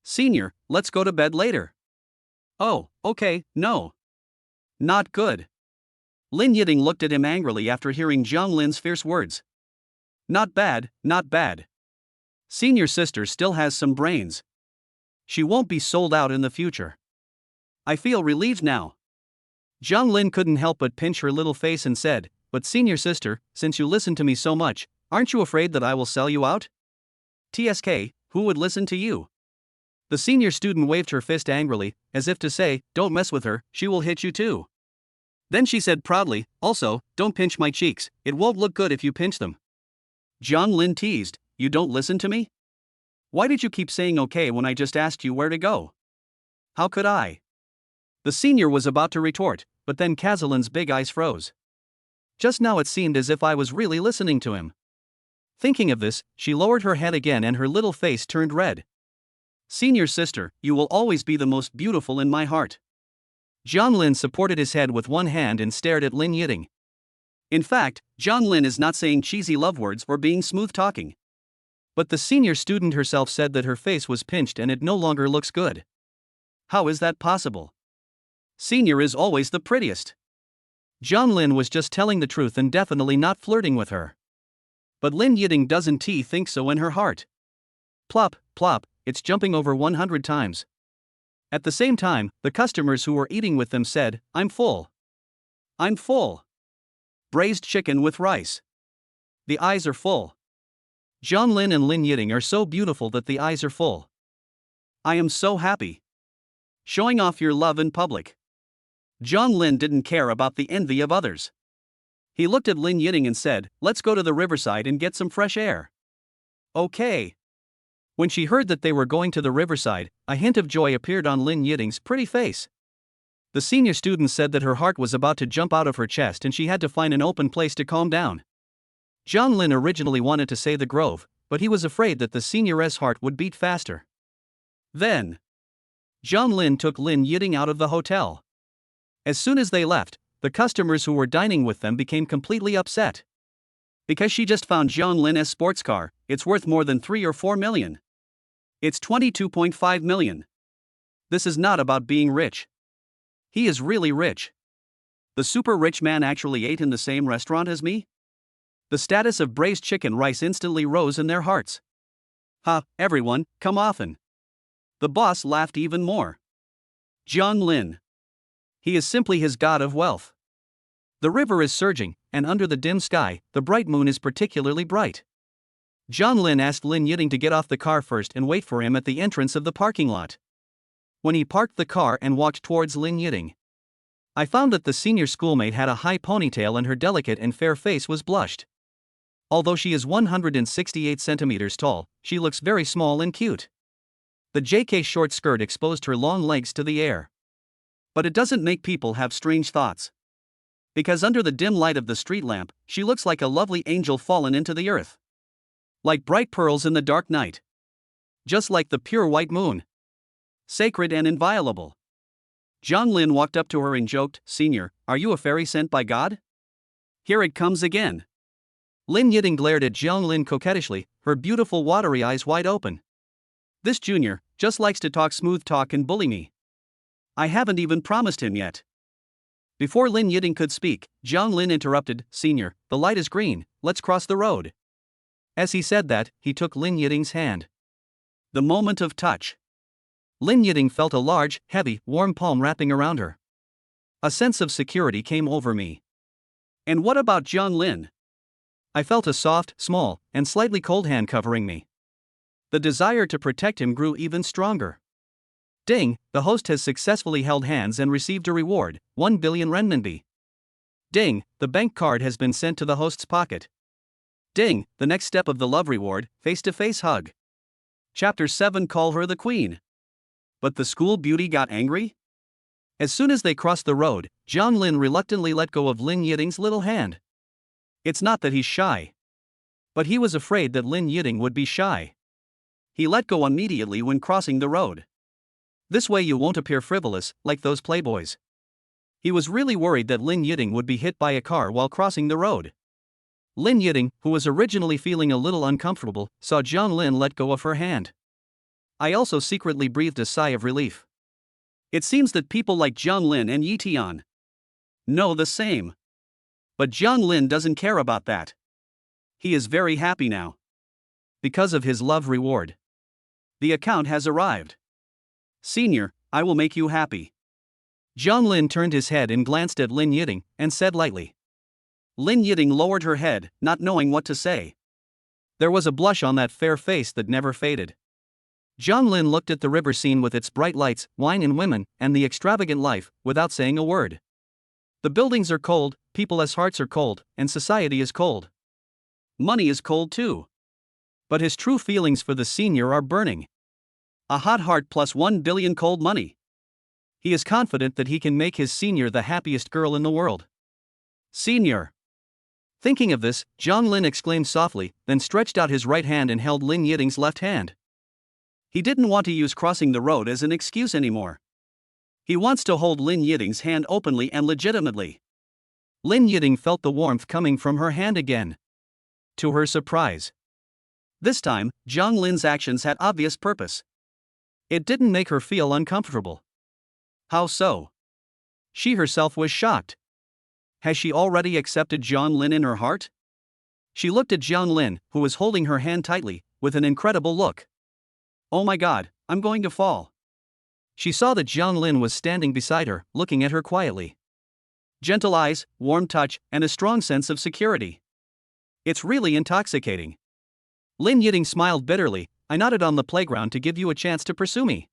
Senior, let's go to bed later. Oh, okay, no. Not good. Lin Yiting looked at him angrily after hearing Zhang Lin's fierce words. Not bad. Senior sister still has some brains. She won't be sold out in the future. I feel relieved now. Zhang Lin couldn't help but pinch her little face and said, but senior sister, since you listen to me so much, aren't you afraid that I will sell you out? TSK, who would listen to you? The senior student waved her fist angrily, as if to say, don't mess with her, she will hit you too. Then she said proudly, also, don't pinch my cheeks, it won't look good if you pinch them. Zhang Lin teased, you don't listen to me? Why did you keep saying okay when I just asked you where to go? How could I? The senior was about to retort, but then Kazalin's big eyes froze. Just now it seemed as if I was really listening to him. Thinking of this, she lowered her head again and her little face turned red. Senior sister, you will always be the most beautiful in my heart. Zhang Lin supported his head with one hand and stared at Lin Yiting. In fact, Zhang Lin is not saying cheesy love words or being smooth talking. But the senior student herself said that her face was pinched and it no longer looks good. How is that possible? Senior is always the prettiest. Zhang Lin was just telling the truth and definitely not flirting with her. But Lin Yiting doesn't think so in her heart. Plop, plop, it's jumping over 100 times. At the same time, the customers who were eating with them said, I'm full. I'm full. Braised chicken with rice. The eyes are full. Zhang Lin and Lin Yiting are so beautiful that the eyes are full. I am so happy. Showing off your love in public. Zhang Lin didn't care about the envy of others. He looked at Lin Yiting and said, let's go to the riverside and get some fresh air. Okay. When she heard that they were going to the riverside, a hint of joy appeared on Lin Yiting's pretty face. The senior student said that her heart was about to jump out of her chest and she had to find an open place to calm down. Zhang Lin originally wanted to say the grove, but he was afraid that the senior's heart would beat faster. Then, Zhang Lin took Lin Yiting out of the hotel. As soon as they left, the customers who were dining with them became completely upset. Because she just found Jiang Lin's sports car, it's worth more than 3 or 4 million. It's 22.5 million. This is not about being rich. He is really rich. The super rich man actually ate in the same restaurant as me? The status of braised chicken rice instantly rose in their hearts. Ha, everyone, come often. The boss laughed even more. Jiang Lin. He is simply his god of wealth. The river is surging, and under the dim sky, the bright moon is particularly bright. Jiang Lin asked Lin Yiting to get off the car first and wait for him at the entrance of the parking lot. When he parked the car and walked towards Lin Yiting, I found that the senior schoolmate had a high ponytail and her delicate and fair face was blushed. Although she is 168 centimeters tall, she looks very small and cute. The JK short skirt exposed her long legs to the air. But it doesn't make people have strange thoughts. Because under the dim light of the street lamp, she looks like a lovely angel fallen into the earth. Like bright pearls in the dark night. Just like the pure white moon. Sacred and inviolable. Jiang Lin walked up to her and joked, "Senior, are you a fairy sent by God?" Here it comes again. Lin Yiting glared at Jiang Lin coquettishly, her beautiful watery eyes wide open. This junior just likes to talk smooth talk and bully me. I haven't even promised him yet. Before Lin Yiting could speak, Jiang Lin interrupted, "Senior, the light is green, let's cross the road." As he said that, he took Lin Yiting's hand. The moment of touch. Lin Yiting felt a large, heavy, warm palm wrapping around her. A sense of security came over me. And what about Jiang Lin? I felt a soft, small, and slightly cold hand covering me. The desire to protect him grew even stronger. Ding, the host has successfully held hands and received a reward, 1 billion renminbi. Ding, the bank card has been sent to the host's pocket. Ding, the next step of the love reward, face-to-face hug. Chapter 7. Call her the queen. But the school beauty got angry? As soon as they crossed the road, Jiang Lin reluctantly let go of Lin Yiting's little hand. It's not that he's shy. But he was afraid that Lin Yiting would be shy. He let go immediately when crossing the road. This way you won't appear frivolous, like those playboys. He was really worried that Lin Yiting would be hit by a car while crossing the road. Lin Yiting, who was originally feeling a little uncomfortable, saw Jiang Lin let go of her hand. I also secretly breathed a sigh of relief. It seems that people like Jiang Lin and Yi Tian know the same. But Jiang Lin doesn't care about that. He is very happy now. Because of his love reward. The account has arrived. Senior, I will make you happy. Jiang Lin turned his head and glanced at Lin Yiting, and said lightly. Lin Yiting lowered her head, not knowing what to say. There was a blush on that fair face that never faded. Jiang Lin looked at the river scene with its bright lights, wine and women, and the extravagant life, without saying a word. The buildings are cold, people's hearts are cold, and society is cold. Money is cold too. But his true feelings for the senior are burning. A hot heart plus 1 billion cold money. He is confident that he can make his senior the happiest girl in the world. Senior. Thinking of this, Jiang Lin exclaimed softly, then stretched out his right hand and held Lin Yiting's left hand. He didn't want to use crossing the road as an excuse anymore. He wants to hold Lin Yiting's hand openly and legitimately. Lin Yiting felt the warmth coming from her hand again. To her surprise. This time, Jiang Lin's actions had obvious purpose. It didn't make her feel uncomfortable. How so? She herself was shocked. Has she already accepted Jiang Lin in her heart? She looked at Jiang Lin, who was holding her hand tightly, with an incredible look. Oh my God, I'm going to fall. She saw that Jiang Lin was standing beside her, looking at her quietly. Gentle eyes, warm touch, and a strong sense of security. It's really intoxicating. Lin Yiting smiled bitterly. I nodded on the playground to give you a chance to pursue me.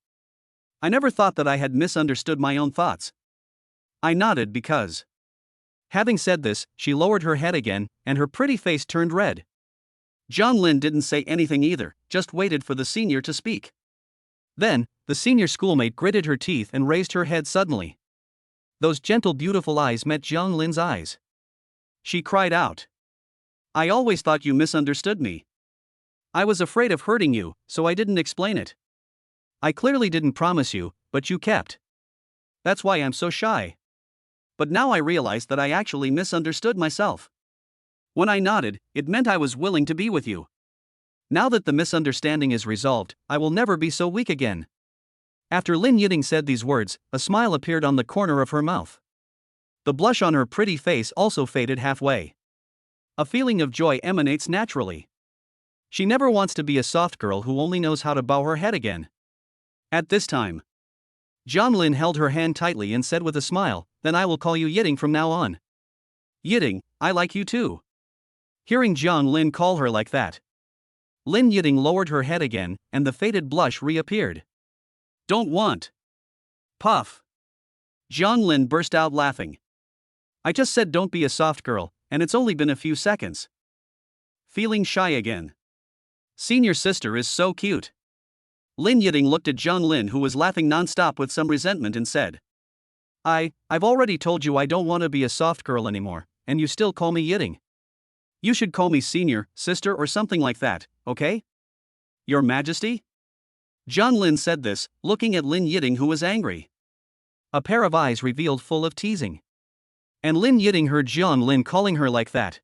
I never thought that I had misunderstood my own thoughts. I nodded because. Having said this, she lowered her head again, and her pretty face turned red. Jiang Lin didn't say anything either, just waited for the senior to speak. Then, the senior schoolmate gritted her teeth and raised her head suddenly. Those gentle beautiful eyes met Jiang Lin's eyes. She cried out. I always thought you misunderstood me. I was afraid of hurting you, so I didn't explain it. I clearly didn't promise you, but you kept. That's why I'm so shy. But now I realize that I actually misunderstood myself. When I nodded, it meant I was willing to be with you. Now that the misunderstanding is resolved, I will never be so weak again. After Lin Yiding said these words, a smile appeared on the corner of her mouth. The blush on her pretty face also faded halfway. A feeling of joy emanates naturally. She never wants to be a soft girl who only knows how to bow her head again. At this time, John Lin held her hand tightly and said with a smile, "Then I will call you Yiding from now on." "Yiding, I like you too." Hearing John Lin call her like that, Lin Yiding lowered her head again, and the faded blush reappeared. "Don't want." Puff. John Lin burst out laughing. "I just said don't be a soft girl, and it's only been a few seconds." Feeling shy again. Senior sister is so cute. Lin Yiding looked at John Lin, who was laughing non-stop with some resentment, and said, I've already told you I don't want to be a soft girl anymore, and you still call me Yiding. You should call me senior, sister or something like that, okay? Your Majesty?" John Lin said this, looking at Lin Yiding, who was angry. A pair of eyes revealed full of teasing. And Lin Yiding heard John Lin calling her like that.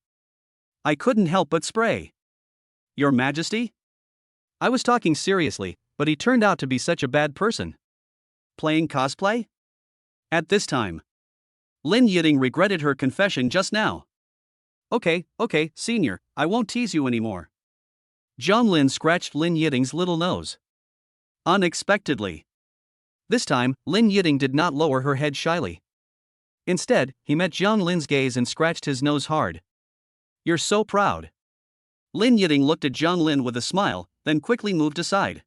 I couldn't help but spray. "Your Majesty?" I was talking seriously, but he turned out to be such a bad person. Playing cosplay? At this time, Lin Yiding regretted her confession just now. Okay, senior, I won't tease you anymore." John Lin scratched Lin Yiding's little nose. Unexpectedly. This time, Lin Yiding did not lower her head shyly. Instead, he met John Lin's gaze and scratched his nose hard. "You're so proud." Lin Yiding looked at John Lin with a smile, then quickly moved aside.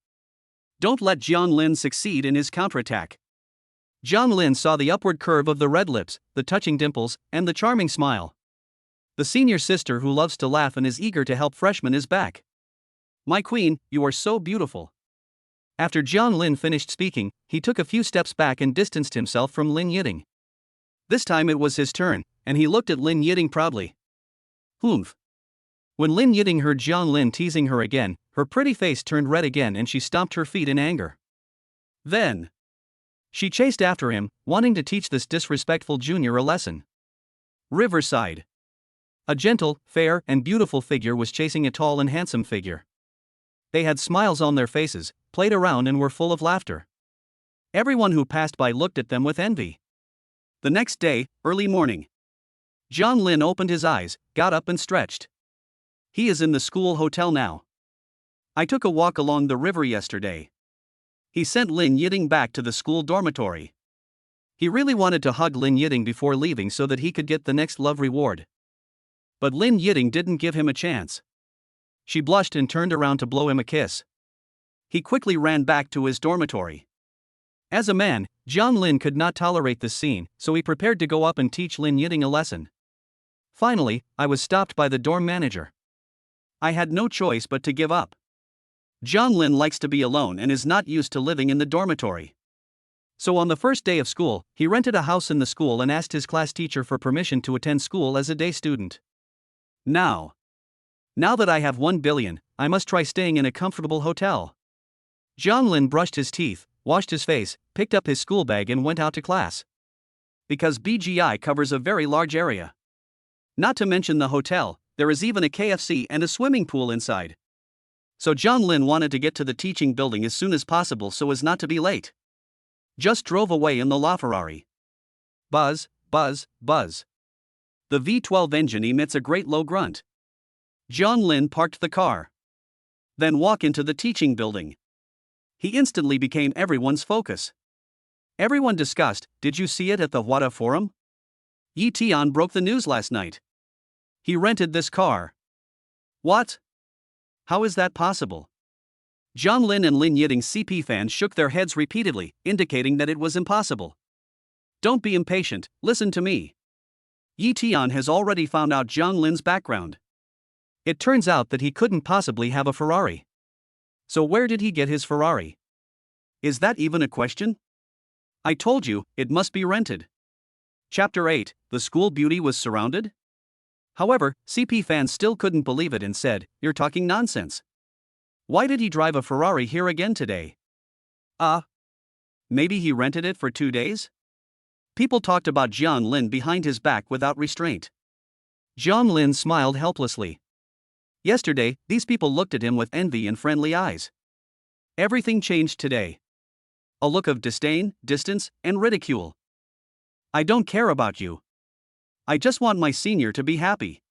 Don't let John Lin succeed in his counterattack. John Lin saw the upward curve of the red lips, the touching dimples, and the charming smile. The senior sister who loves to laugh and is eager to help freshmen is back. "My queen, you are so beautiful." After John Lin finished speaking, he took a few steps back and distanced himself from Lin Yiding. This time it was his turn, and he looked at Lin Yiding proudly. Humph. When Lin Yiding heard John Lin teasing her again, her pretty face turned red again and she stomped her feet in anger. Then she chased after him, wanting to teach this disrespectful junior a lesson. Riverside. A gentle, fair, and beautiful figure was chasing a tall and handsome figure. They had smiles on their faces, played around and were full of laughter. Everyone who passed by looked at them with envy. The next day, early morning, John Lin opened his eyes, got up and stretched. He is in the school hotel now. I took a walk along the river yesterday. He sent Lin Yiding back to the school dormitory. He really wanted to hug Lin Yiding before leaving so that he could get the next love reward. But Lin Yiding didn't give him a chance. She blushed and turned around to blow him a kiss. He quickly ran back to his dormitory. As a man, John Lin could not tolerate this scene, so he prepared to go up and teach Lin Yiding a lesson. Finally, I was stopped by the dorm manager. I had no choice but to give up. John Lin likes to be alone and is not used to living in the dormitory. So on the first day of school, he rented a house in the school and asked his class teacher for permission to attend school as a day student. Now that I have 1 billion, I must try staying in a comfortable hotel. John Lin brushed his teeth, washed his face, picked up his school bag and went out to class. Because BGI covers a very large area. Not to mention the hotel, there is even a KFC and a swimming pool inside. So John Lin wanted to get to the teaching building as soon as possible so as not to be late. Just drove away in the LaFerrari. Buzz, buzz, buzz. The V12 engine emits a great low grunt. John Lin parked the car. Then walked into the teaching building. He instantly became everyone's focus. Everyone discussed, "Did you see it at the Hwada Forum? Yi Tian broke the news last night. He rented this car." What? How is that possible? John Lin and Lin Yiding CP fans shook their heads repeatedly, indicating that it was impossible. Don't be impatient, listen to me. Yi Tian has already found out John Lin's background. It turns out that he couldn't possibly have a Ferrari. So where did he get his Ferrari? Is that even a question? I told you, it must be rented. Chapter 8, The School Beauty Was Surrounded? However, CP fans still couldn't believe it and said, "You're talking nonsense. Why did he drive a Ferrari here again today? Maybe he rented it for 2 days? People talked about John Lin behind his back without restraint. Zhang Lin smiled helplessly. Yesterday, these people looked at him with envy and friendly eyes. Everything changed today. A look of disdain, distance, and ridicule. I don't care about you. I just want my senior to be happy.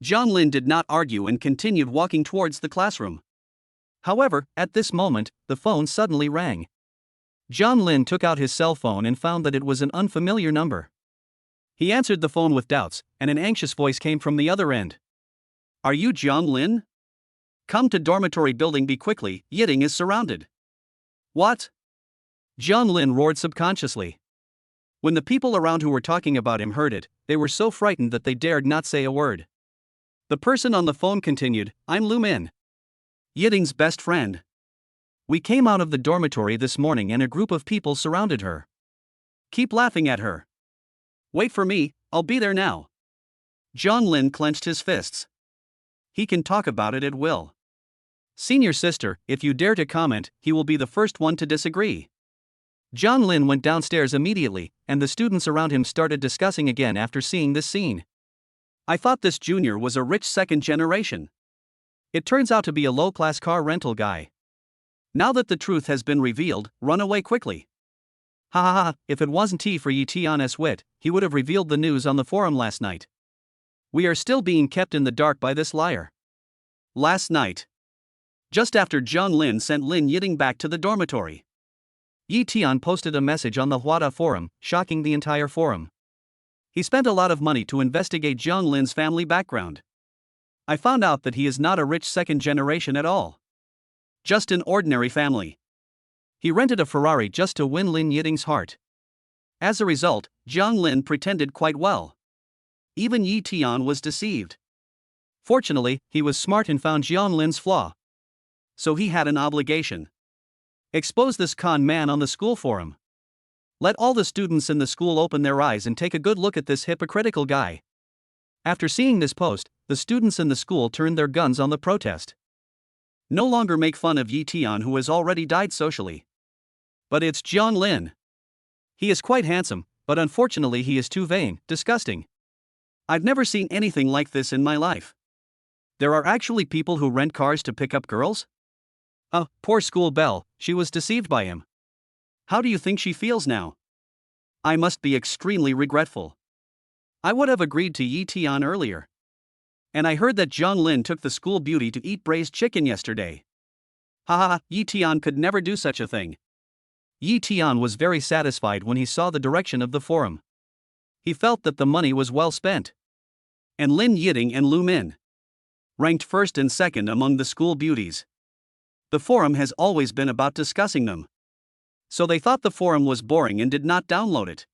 Zhang Lin did not argue and continued walking towards the classroom. However, at this moment, the phone suddenly rang. Zhang Lin took out his cell phone and found that it was an unfamiliar number. He answered the phone with doubts, and an anxious voice came from the other end. Are you Zhang Lin? Come to dormitory building B quickly, Yiting is surrounded. What? Zhang Lin roared subconsciously. When the people around who were talking about him heard it, they were so frightened that they dared not say a word. The person on the phone continued, I'm Lu Min, Yiting's best friend. We came out of the dormitory this morning and a group of people surrounded her. Keep laughing at her. Wait for me, I'll be there now. Zhang Lin clenched his fists. He can talk about it at will. Senior sister, if you dare to comment, he will be the first one to disagree. Zhang Lin went downstairs immediately, and the students around him started discussing again after seeing this scene. I thought this junior was a rich second generation. It turns out to be a low-class car rental guy. Now that the truth has been revealed, run away quickly. Ha ha ha, if it wasn't T for Yi Tian's wit, he would have revealed the news on the forum last night. We are still being kept in the dark by this liar. Last night, just after Zhang Lin sent Lin Yiting back to the dormitory, Yi Tian posted a message on the Huada forum, shocking the entire forum. He spent a lot of money to investigate Zhang Lin's family background. I found out that he is not a rich second generation at all. Just an ordinary family. He rented a Ferrari just to win Lin Yiting's heart. As a result, Zhang Lin pretended quite well. Even Yi Tian was deceived. Fortunately, he was smart and found Zhang Lin's flaw. So he had an obligation. Expose this con man on the school forum. Let all the students in the school open their eyes and take a good look at this hypocritical guy. After seeing this post, the students in the school turned their guns on the protest. No longer make fun of Yi Tian, who has already died socially. But it's Zhang Lin. He is quite handsome, but unfortunately he is too vain, disgusting. I've never seen anything like this in my life. There are actually people who rent cars to pick up girls? Oh, poor school belle, she was deceived by him. How do you think she feels now? I must be extremely regretful. I would have agreed to Yi Tian earlier. And I heard that Zhang Lin took the school beauty to eat braised chicken yesterday. Haha, Yi Tian could never do such a thing. Yi Tian was very satisfied when he saw the direction of the forum. He felt that the money was well spent. And Lin Yiting and Lu Min ranked first and second among the school beauties. The forum has always been about discussing them. So they thought the forum was boring and did not download it.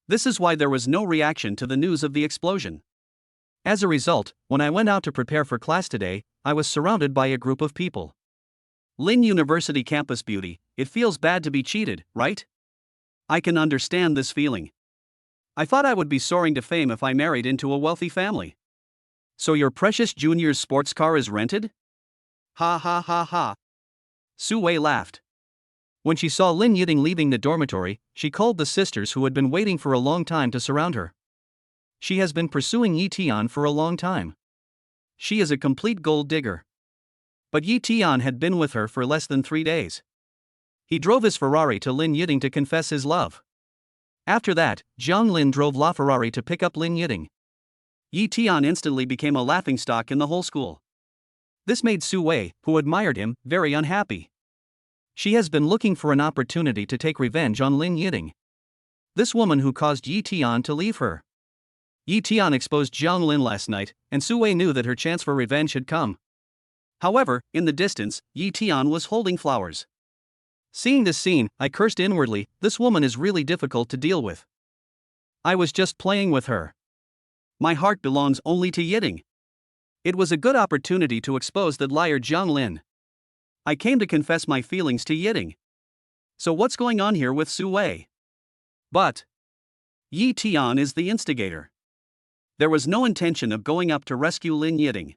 This is why there was no reaction to the news of the explosion. As a result, when I went out to prepare for class today, I was surrounded by a group of people. Lin University campus beauty, it feels bad to be cheated, right? I can understand this feeling. I thought I would be soaring to fame if I married into a wealthy family. So your precious junior's sports car is rented? Ha ha ha ha. Su Wei laughed. When she saw Lin Yiting leaving the dormitory, she called the sisters who had been waiting for a long time to surround her. She has been pursuing Yi Tian for a long time. She is a complete gold digger. But Yi Tian had been with her for less than 3 days. He drove his Ferrari to Lin Yiting to confess his love. After that, Zhang Lin drove LaFerrari to pick up Lin Yiting. Yi Tian instantly became a laughingstock in the whole school. This made Su Wei, who admired him, very unhappy. She has been looking for an opportunity to take revenge on Lin Yiting, this woman who caused Yi Tian to leave her. Yi Tian exposed Zhang Lin last night, and Su Wei knew that her chance for revenge had come. However, in the distance, Yi Tian was holding flowers. Seeing this scene, I cursed inwardly, this woman is really difficult to deal with. I was just playing with her. My heart belongs only to Yiting. It was a good opportunity to expose that liar Zhang Lin. I came to confess my feelings to Yiting. So what's going on here with Su Wei? But Yi Tian is the instigator. There was no intention of going up to rescue Lin Yiting.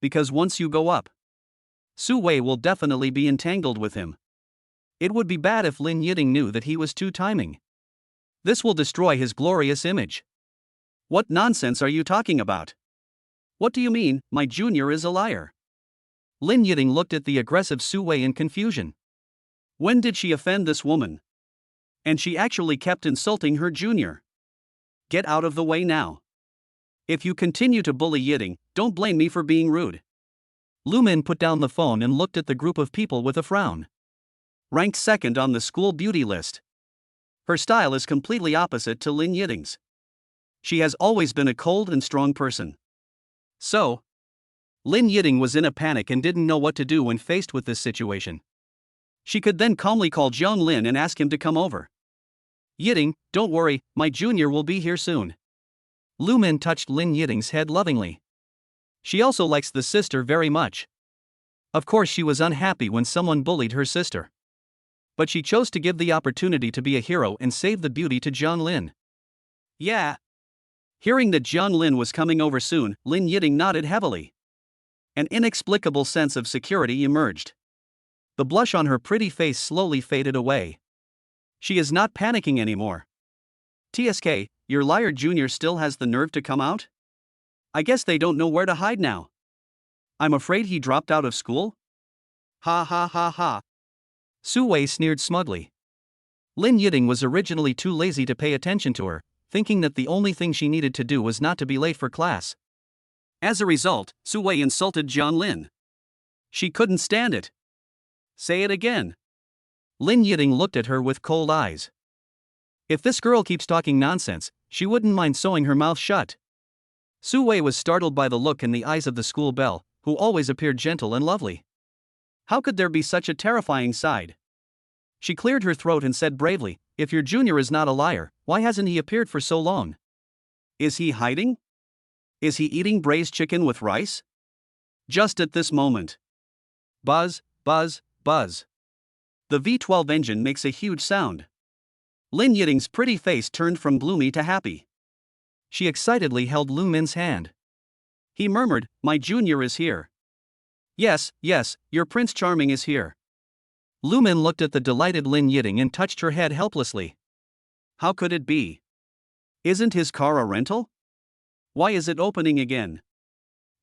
Because once you go up, Su Wei will definitely be entangled with him. It would be bad if Lin Yiting knew that he was two-timing. This will destroy his glorious image. What nonsense are you talking about? What do you mean, my junior is a liar? Lin Yiting looked at the aggressive Su Wei in confusion. When did she offend this woman? And she actually kept insulting her junior. Get out of the way now. If you continue to bully Yiting, don't blame me for being rude. Lu Min put down the phone and looked at the group of people with a frown. Ranked second on the school beauty list. Her style is completely opposite to Lin Yiting's. She has always been a cold and strong person. So, Lin Yiting was in a panic and didn't know what to do when faced with this situation. She could then calmly call Zhang Lin and ask him to come over. Yiting, don't worry, my junior will be here soon. Lu Min touched Lin Yiting's head lovingly. She also likes the sister very much. Of course, she was unhappy when someone bullied her sister. But she chose to give the opportunity to be a hero and save the beauty to Zhang Lin. Yeah. Hearing that Zhang Lin was coming over soon, Lin Yiting nodded heavily. An inexplicable sense of security emerged. The blush on her pretty face slowly faded away. She is not panicking anymore. TSK, your liar junior still has the nerve to come out? I guess they don't know where to hide now. I'm afraid he dropped out of school? Ha ha ha ha. Su Wei sneered smugly. Lin Yiting was originally too lazy to pay attention to her, thinking that the only thing she needed to do was not to be late for class. As a result, Su Wei insulted Zhang Lin. She couldn't stand it. Say it again. Lin Yiting looked at her with cold eyes. If this girl keeps talking nonsense, she wouldn't mind sewing her mouth shut. Su Wei was startled by the look in the eyes of the school belle, who always appeared gentle and lovely. How could there be such a terrifying side? She cleared her throat and said bravely, if your junior is not a liar, why hasn't he appeared for so long? Is he hiding? Is he eating braised chicken with rice? Just at this moment. Buzz, buzz, buzz. The V12 engine makes a huge sound. Lin Yiting's pretty face turned from gloomy to happy. She excitedly held Lu Min's hand. He murmured, my junior is here. Yes, yes, your Prince Charming is here. Lu Min looked at the delighted Lin Yiting and touched her head helplessly. How could it be? Isn't his car a rental? Why is it opening again?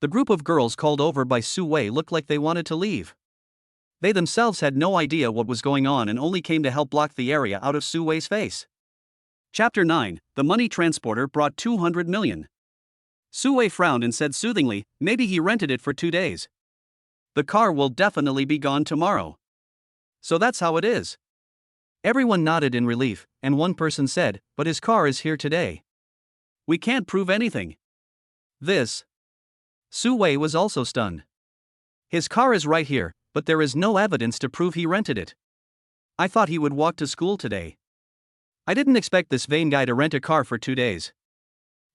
The group of girls called over by Su Wei looked like they wanted to leave. They themselves had no idea what was going on and only came to help block the area out of Su Wei's face. Chapter 9, The Money Transporter Brought 200 million. Su Wei frowned and said soothingly, maybe he rented it for 2 days. The car will definitely be gone tomorrow. So that's how it is. Everyone nodded in relief, and one person said, but his car is here today. We can't prove anything. This. Su Wei was also stunned. His car is right here, but there is no evidence to prove he rented it. I thought he would walk to school today. I didn't expect this vain guy to rent a car for 2 days.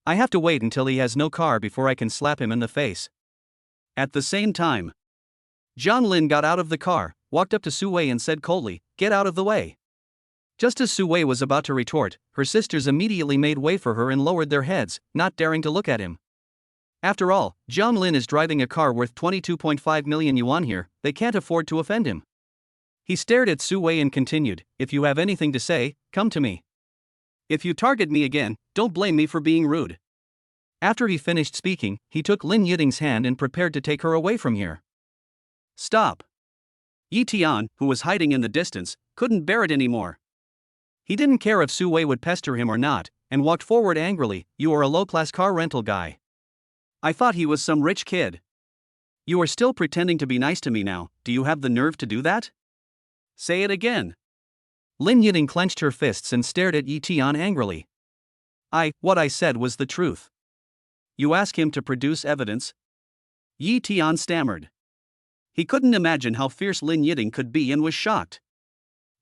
I have to wait until he has no car before I can slap him in the face. At the same time, Zhang Lin got out of the car, walked up to Su Wei and said coldly, get out of the way. Just as Su Wei was about to retort, her sisters immediately made way for her and lowered their heads, not daring to look at him. After all, Zhang Lin is driving a car worth 22.5 million yuan here, they can't afford to offend him. He stared at Su Wei and continued, if you have anything to say, come to me. If you target me again, don't blame me for being rude. After he finished speaking, he took Lin Yiting's hand and prepared to take her away from here. Stop. Yi Tian, who was hiding in the distance, couldn't bear it anymore. He didn't care if Su Wei would pester him or not, and walked forward angrily, you are a low-class car rental guy. I thought he was some rich kid. You are still pretending to be nice to me now, do you have the nerve to do that? Say it again. Lin Yiting clenched her fists and stared at Yi Tian angrily. What I said was the truth. You ask him to produce evidence? Yi Tian stammered. He couldn't imagine how fierce Lin Yiting could be and was shocked.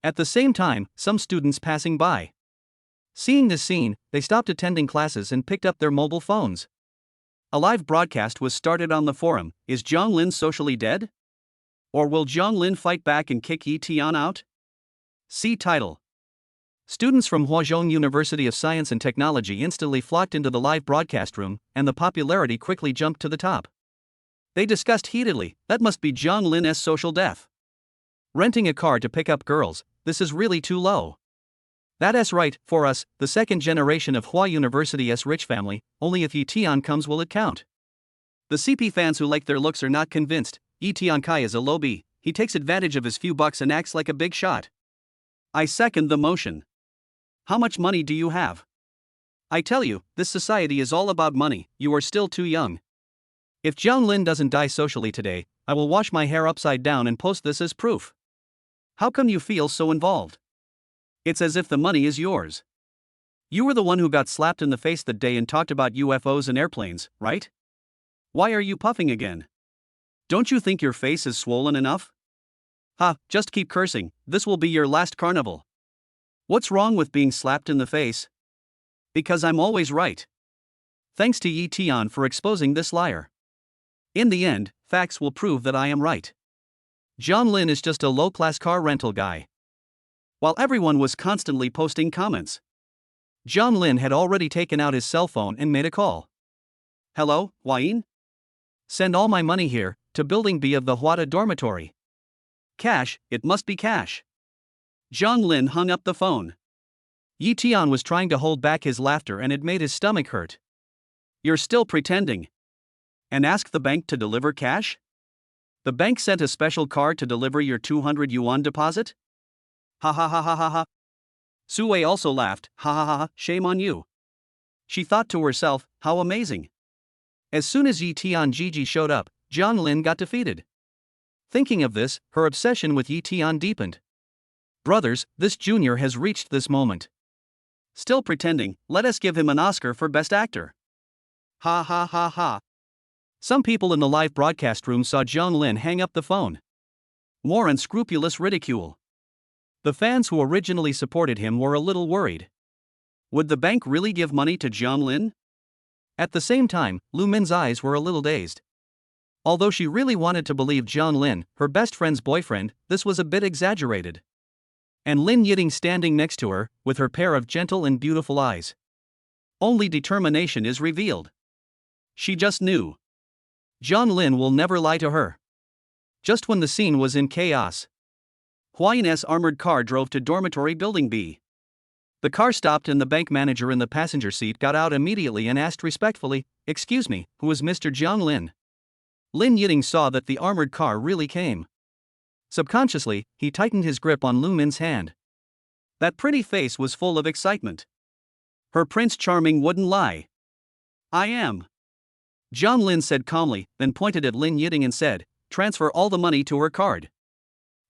At the same time, some students passing by. Seeing this scene, they stopped attending classes and picked up their mobile phones. A live broadcast was started on the forum, is Zhang Lin socially dead? Or will Zhang Lin fight back and kick Yi Tian out? See title. Students from Huazhong University of Science and Technology instantly flocked into the live broadcast room, and the popularity quickly jumped to the top. They discussed heatedly, that must be Zhang Lin's social death. Renting a car to pick up girls, this is really too low. That's right, for us, the second generation of Hua University's rich family, only if Yi Tian comes will it count. The CP fans who like their looks are not convinced. Yi Tian Kai is a low B, he takes advantage of his few bucks and acts like a big shot. I second the motion. How much money do you have? I tell you, this society is all about money, you are still too young. If Jiang Lin doesn't die socially today, I will wash my hair upside down and post this as proof. How come you feel so involved? It's as if the money is yours. You were the one who got slapped in the face that day and talked about UFOs and airplanes, right? Why are you puffing again? Don't you think your face is swollen enough? Ha, just keep cursing, this will be your last carnival. What's wrong with being slapped in the face? Because I'm always right. Thanks to Yi Tian for exposing this liar. In the end, facts will prove that I am right. Jiang Lin is just a low-class car rental guy. While everyone was constantly posting comments, Jiang Lin had already taken out his cell phone and made a call. Hello, Huayin? Send all my money here, to Building B of the Huada dormitory. Cash, it must be cash. Jiang Lin hung up the phone. Yi Tian was trying to hold back his laughter and it made his stomach hurt. You're still pretending. And ask the bank to deliver cash? The bank sent a special card to deliver your 200 yuan deposit? Ha ha ha ha ha ha. Su Wei also laughed, ha ha ha ha, shame on you. She thought to herself, how amazing. As soon as Yi Tian Gigi showed up, Jiang Lin got defeated. Thinking of this, her obsession with Yi Tian deepened. Brothers, this junior has reached this moment. Still pretending, let us give him an Oscar for Best Actor. Ha ha ha ha. Some people in the live broadcast room saw Jiang Lin hang up the phone. More unscrupulous ridicule. The fans who originally supported him were a little worried. Would the bank really give money to Jiang Lin? At the same time, Lu Min's eyes were a little dazed. Although she really wanted to believe Jiang Lin, her best friend's boyfriend, this was a bit exaggerated. And Lin Yiting standing next to her, with her pair of gentle and beautiful eyes. Only determination is revealed. She just knew. Jiang Lin will never lie to her. Just when the scene was in chaos, Huayin's armored car drove to dormitory building B. The car stopped and the bank manager in the passenger seat got out immediately and asked respectfully, "Excuse me, who is Mr. Jiang Lin?" Lin Yiting saw that the armored car really came. Subconsciously, he tightened his grip on Lu Min's hand. That pretty face was full of excitement. Her Prince Charming wouldn't lie. I am. Jiang Lin said calmly, then pointed at Lin Yiting and said, "Transfer all the money to her card."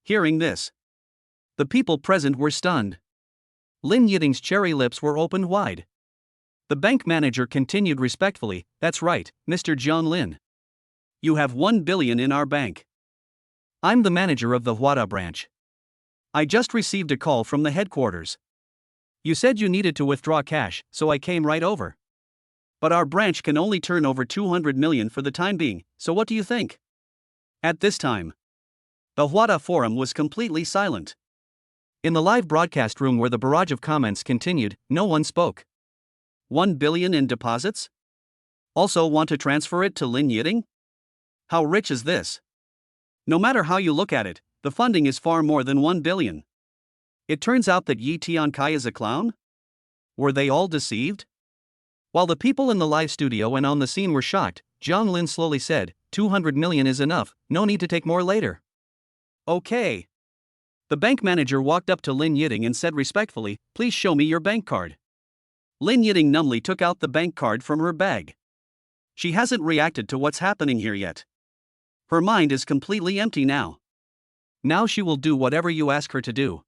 Hearing this, the people present were stunned. Lin Yiting's cherry lips were opened wide. The bank manager continued respectfully, "That's right, Mr. Jiang Lin. You have 1 billion in our bank. I'm the manager of the Huada branch. I just received a call from the headquarters. You said you needed to withdraw cash, so I came right over. But our branch can only turn over 200 million for the time being, so what do you think?" At this time, the Huada forum was completely silent. In the live broadcast room where the barrage of comments continued, no one spoke. 1 billion in deposits? Also want to transfer it to Lin Yiting? How rich is this? No matter how you look at it, the funding is far more than 1 billion. It turns out that Yi Tian Kai is a clown? Were they all deceived? While the people in the live studio and on the scene were shocked, Jiang Lin slowly said, 200 million is enough, no need to take more later. Okay. The bank manager walked up to Lin Yiting and said respectfully, "Please show me your bank card." Lin Yiting numbly took out the bank card from her bag. She hasn't reacted to what's happening here yet. Her mind is completely empty now. Now she will do whatever you ask her to do.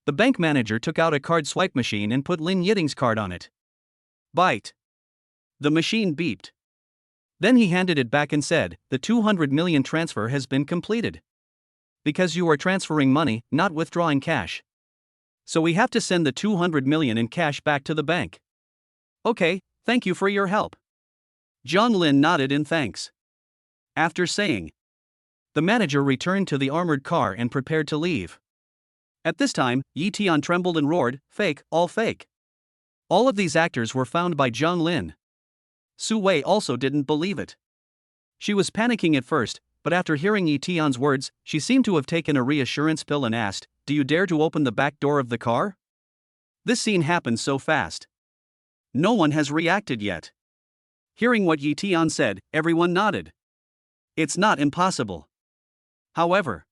The bank manager took out a card swipe machine and put Lin Yiting's card on it. Bite. The machine beeped. Then he handed it back and said, "The 200 million transfer has been completed. Because you are transferring money, not withdrawing cash. So we have to send the 200 million in cash back to the bank." "Okay, thank you for your help." Jiang Lin nodded in thanks. After saying, the manager returned to the armored car and prepared to leave. At this time, Yi Tian trembled and roared, "Fake, all fake." All of these actors were found by Jiang Lin. Su Wei also didn't believe it. She was panicking at first, but after hearing Yi Tian's words, she seemed to have taken a reassurance pill and asked, "Do you dare to open the back door of the car?" This scene happened so fast. No one has reacted yet. Hearing what Yi Tian said, everyone nodded. It's not impossible. However,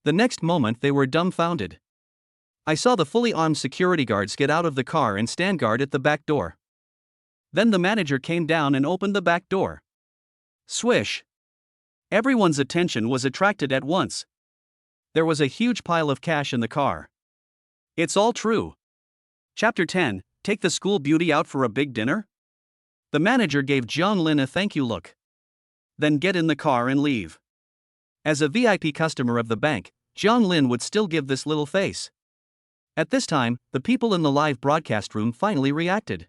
the next moment they were dumbfounded. I saw the fully armed security guards get out of the car and stand guard at the back door. Then the manager came down and opened the back door. Swish! Everyone's attention was attracted at once. There was a huge pile of cash in the car. It's all true. Chapter 10, Take the School Beauty Out for a Big Dinner? The manager gave Jiang Lin a thank you look. Then get in the car and leave. As a VIP customer of the bank, Jiang Lin would still give this little face. At this time, the people in the live broadcast room finally reacted.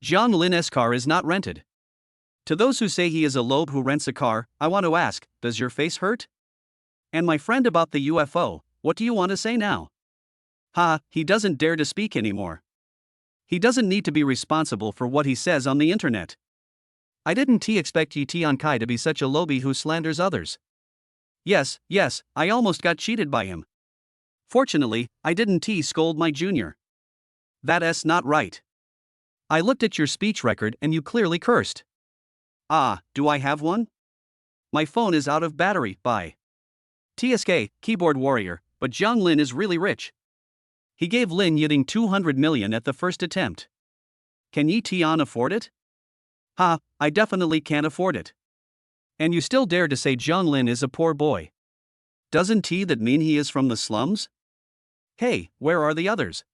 Jiang Lin's car is not rented. To those who say he is a lobe who rents a car, I want to ask, does your face hurt? And my friend about the UFO, what do you want to say now? Ha, he doesn't dare to speak anymore. He doesn't need to be responsible for what he says on the internet. I didn't expect Yi Tian Kai to be such a lobby who slanders others. Yes, I almost got cheated by him. Fortunately, I didn't scold my junior. That's not right. I looked at your speech record and you clearly cursed. Ah, do I have one? My phone is out of battery, bye. TSK, keyboard warrior, but Jiang Lin is really rich. He gave Lin Yiting 200 million at the first attempt. Can Yi Tian afford it? Ha, I definitely can't afford it. And you still dare to say Jiang Lin is a poor boy. Doesn't that mean he is from the slums? Hey, where are the others?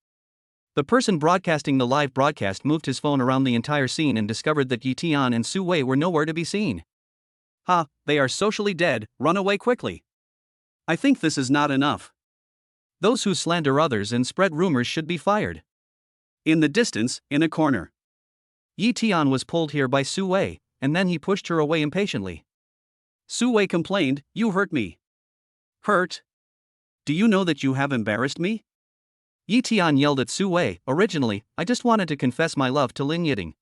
The person broadcasting the live broadcast moved his phone around the entire scene and discovered that Yi Tian and Su Wei were nowhere to be seen. Ha, they are socially dead, run away quickly. I think this is not enough. Those who slander others and spread rumors should be fired. In the distance, in a corner, Yi Tian was pulled here by Su Wei, and then he pushed her away impatiently. Su Wei complained, "You hurt me." Hurt? Do you know that you have embarrassed me? Yi Tian yelled at Su Wei, "Originally, I just wanted to confess my love to Lin Yiting."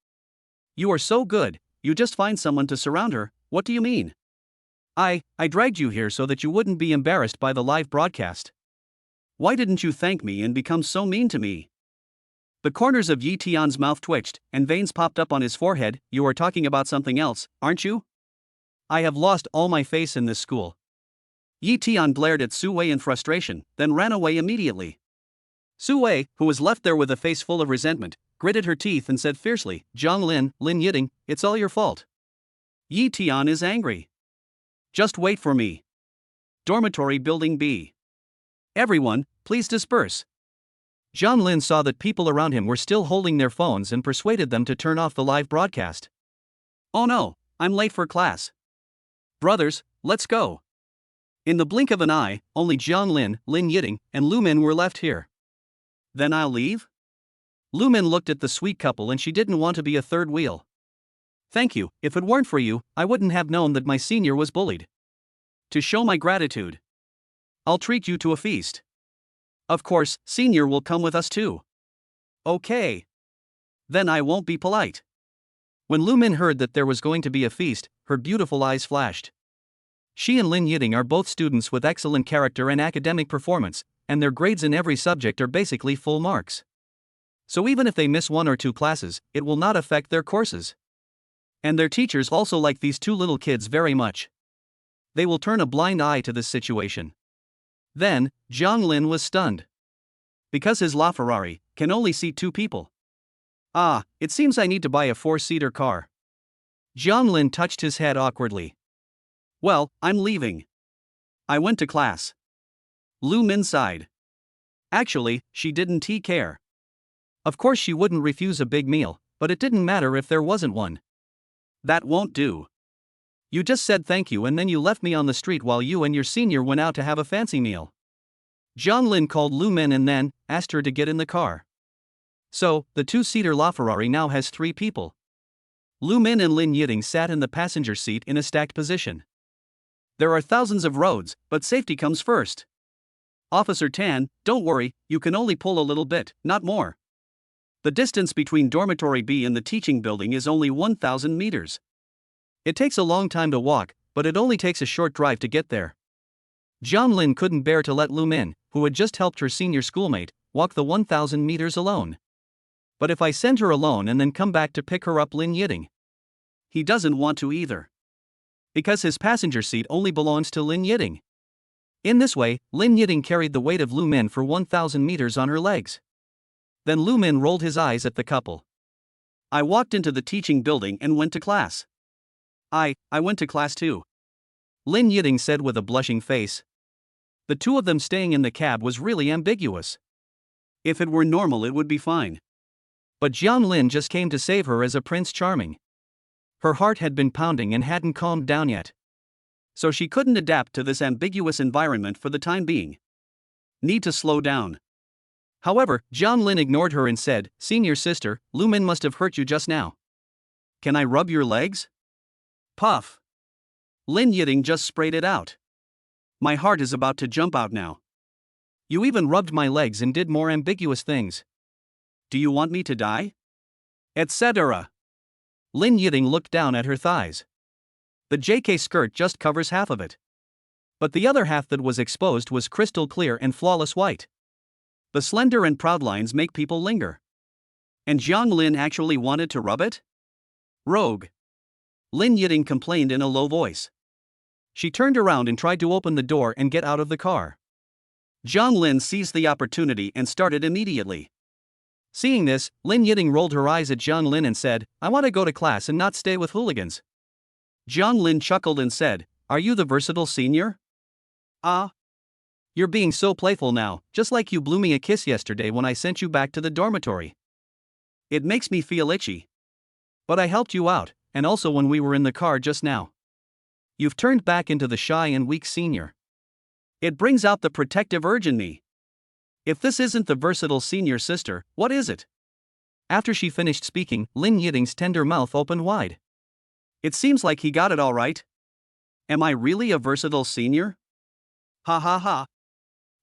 You are so good, you just find someone to surround her, what do you mean? I dragged you here so that you wouldn't be embarrassed by the live broadcast. Why didn't you thank me and become so mean to me? The corners of Yi Tian's mouth twitched, and veins popped up on his forehead. You are talking about something else, aren't you? I have lost all my face in this school. Yi Tian glared at Su Wei in frustration, then ran away immediately. Su Wei, who was left there with a face full of resentment, gritted her teeth and said fiercely, Jiang Lin, Lin Yiting, it's all your fault. Yi Tian is angry. Just wait for me. Dormitory Building B. Everyone, please disperse. Jiang Lin saw that people around him were still holding their phones and persuaded them to turn off the live broadcast. Oh no, I'm late for class. Brothers, let's go. In the blink of an eye, only Jiang Lin, Lin Yiting, and Lu Min were left here. Then I'll leave? Lu Min looked at the sweet couple and she didn't want to be a third wheel. Thank you, if it weren't for you, I wouldn't have known that my senior was bullied. To show my gratitude, I'll treat you to a feast. Of course, senior will come with us too. Okay. Then I won't be polite. When Lu Min heard that there was going to be a feast, her beautiful eyes flashed. She and Lin Yiting are both students with excellent character and academic performance, and their grades in every subject are basically full marks. So even if they miss 1 or 2 classes, it will not affect their courses. And their teachers also like these 2 little kids very much. They will turn a blind eye to this situation. Then, Jiang Lin was stunned. Because his LaFerrari can only seat 2 people. Ah, it seems I need to buy a 4-seater car. Jiang Lin touched his head awkwardly. Well, I'm leaving. I went to class. Lu Min sighed. Actually, she didn't care. Of course she wouldn't refuse a big meal, but it didn't matter if there wasn't one. That won't do. You just said thank you and then you left me on the street while you and your senior went out to have a fancy meal. Jiang Lin called Lu Min and then asked her to get in the car. So, the 2-seater LaFerrari now has 3 people. Lu Min and Lin Yiting sat in the passenger seat in a stacked position. There are thousands of roads, but safety comes first. Officer Tan, don't worry, you can only pull a little bit, not more. The distance between Dormitory B and the teaching building is only 1,000 meters. It takes a long time to walk, but it only takes a short drive to get there. Jiang Lin couldn't bear to let Lu Min, who had just helped her senior schoolmate, walk the 1,000 meters alone. But if I send her alone and then come back to pick her up, Lin Yiting. He doesn't want to either. Because his passenger seat only belongs to Lin Yiting. In this way, Lin Yiting carried the weight of Lu Min for 1,000 meters on her legs. Then Lu Min rolled his eyes at the couple. I walked into the teaching building and went to class. I went to class too. Lin Yiting said with a blushing face. The two of them staying in the cab was really ambiguous. If it were normal, it would be fine. But Jiang Lin just came to save her as a Prince Charming. Her heart had been pounding and hadn't calmed down yet. So she couldn't adapt to this ambiguous environment for the time being. Need to slow down. However, Jiang Lin ignored her and said, Senior sister, Lu Min must have hurt you just now. Can I rub your legs? Puff. Lin Yiting just sprayed it out. My heart is about to jump out now. You even rubbed my legs and did more ambiguous things. Do you want me to die? Etc. Lin Yiting looked down at her thighs. The JK skirt just covers half of it. But the other half that was exposed was crystal clear and flawless white. The slender and proud lines make people linger. And Jiang Lin actually wanted to rub it? Rogue. Lin Yiting complained in a low voice. She turned around and tried to open the door and get out of the car. Jiang Lin seized the opportunity and started immediately. Seeing this, Lin Yiting rolled her eyes at Jiang Lin and said, I want to go to class and not stay with hooligans. Jiang Lin chuckled and said, Are you the versatile senior? Ah. You're being so playful now, just like you blew me a kiss yesterday when I sent you back to the dormitory. It makes me feel itchy. But I helped you out, and also when we were in the car just now. You've turned back into the shy and weak senior. It brings out the protective urge in me. If this isn't the versatile senior sister, what is it? After she finished speaking, Lin Yiting's tender mouth opened wide. It seems like he got it all right. Am I really a versatile senior? Ha ha ha.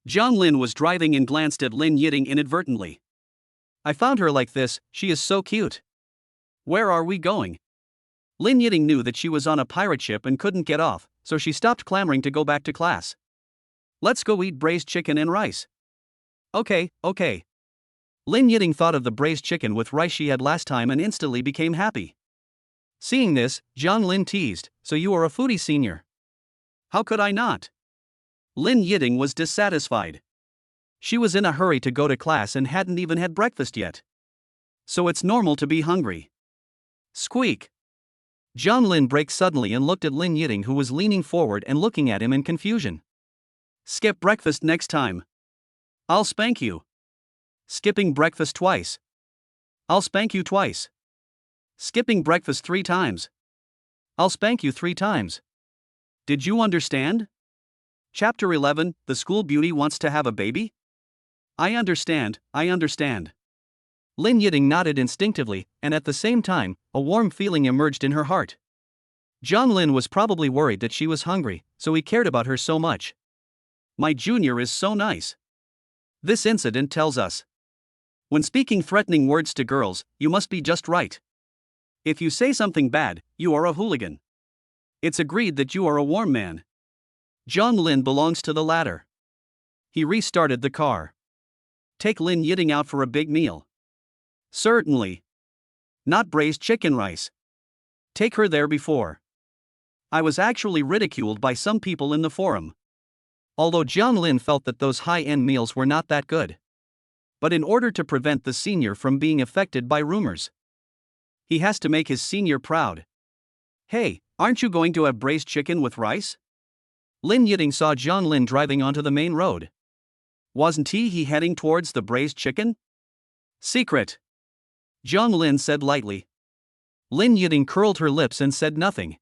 Jiang Lin was driving and glanced at Lin Yiting inadvertently. I found her like this, she is so cute. Where are we going? Lin Yiting knew that she was on a pirate ship and couldn't get off, so she stopped clamoring to go back to class. Let's go eat braised chicken and rice. Okay. Lin Yiting thought of the braised chicken with rice she had last time and instantly became happy. Seeing this, Jiang Lin teased, So you are a foodie senior? How could I not? Lin Yiting was dissatisfied. She was in a hurry to go to class and hadn't even had breakfast yet. So it's normal to be hungry. Squeak. Jiang Lin braked suddenly and looked at Lin Yiting, who was leaning forward and looking at him in confusion. Skip breakfast next time. I'll spank you. Skipping breakfast twice. I'll spank you twice. Skipping breakfast 3 times. I'll spank you 3 times. Did you understand? Chapter 11, The School Beauty Wants to Have a Baby? I understand. Lin Yiting nodded instinctively, and at the same time, a warm feeling emerged in her heart. Jiang Lin was probably worried that she was hungry, so he cared about her so much. My junior is so nice. This incident tells us. When speaking threatening words to girls, you must be just right. If you say something bad, you are a hooligan. It's agreed that you are a warm man. Jiang Lin belongs to the latter. He restarted the car. Take Lin Yiting out for a big meal. Certainly. Not braised chicken rice. Take her there before. I was actually ridiculed by some people in the forum. Although Jiang Lin felt that those high-end meals were not that good. But in order to prevent the senior from being affected by rumors, he has to make his senior proud. Hey, aren't you going to have braised chicken with rice? Lin Yiting saw Jiang Lin driving onto the main road. Wasn't he heading towards the braised chicken? Secret. Jiang Lin said lightly. Lin Yiting curled her lips and said nothing.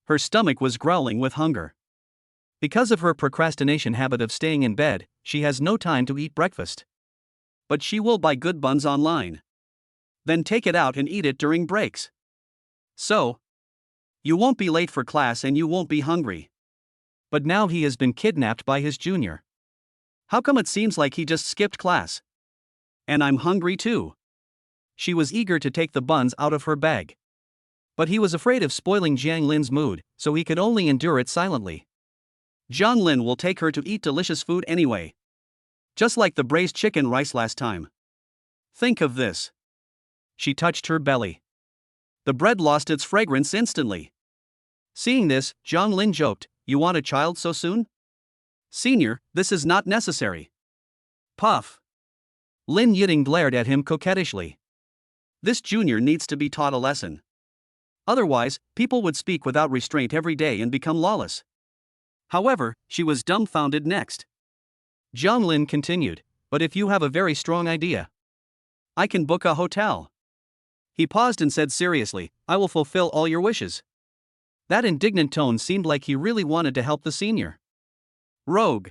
Her stomach was growling with hunger. Because of her procrastination habit of staying in bed, she has no time to eat breakfast. But she will buy good buns online. Then take it out and eat it during breaks. So, you won't be late for class and you won't be hungry. But now he has been kidnapped by his junior. How come it seems like he just skipped class? And I'm hungry too. She was eager to take the buns out of her bag. But he was afraid of spoiling Jiang Lin's mood, so he could only endure it silently. Jiang Lin will take her to eat delicious food anyway. Just like the braised chicken rice last time. Think of this. She touched her belly. The bread lost its fragrance instantly. Seeing this, Zhang Lin joked, "You want a child so soon? Senior, this is not necessary." Puff. Lin Yiting glared at him coquettishly. This junior needs to be taught a lesson. Otherwise, people would speak without restraint every day and become lawless. However, she was dumbfounded next. Zhang Lin continued, "But if you have a very strong idea, I can book a hotel." He paused and said seriously, "I will fulfill all your wishes." That indignant tone seemed like he really wanted to help the senior. Rogue.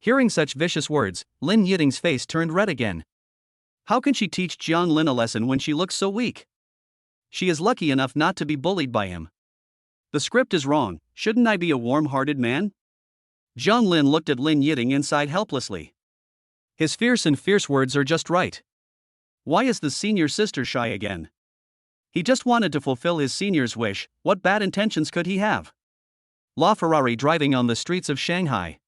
Hearing such vicious words, Lin Yiting's face turned red again. How can she teach Zhang Lin a lesson when she looks so weak? She is lucky enough not to be bullied by him. The script is wrong, shouldn't I be a warm-hearted man? Zhang Lin looked at Lin Yiting and sighed helplessly. His fierce words are just right. Why is the senior sister shy again? He just wanted to fulfill his senior's wish, what bad intentions could he have? LaFerrari driving on the streets of Shanghai.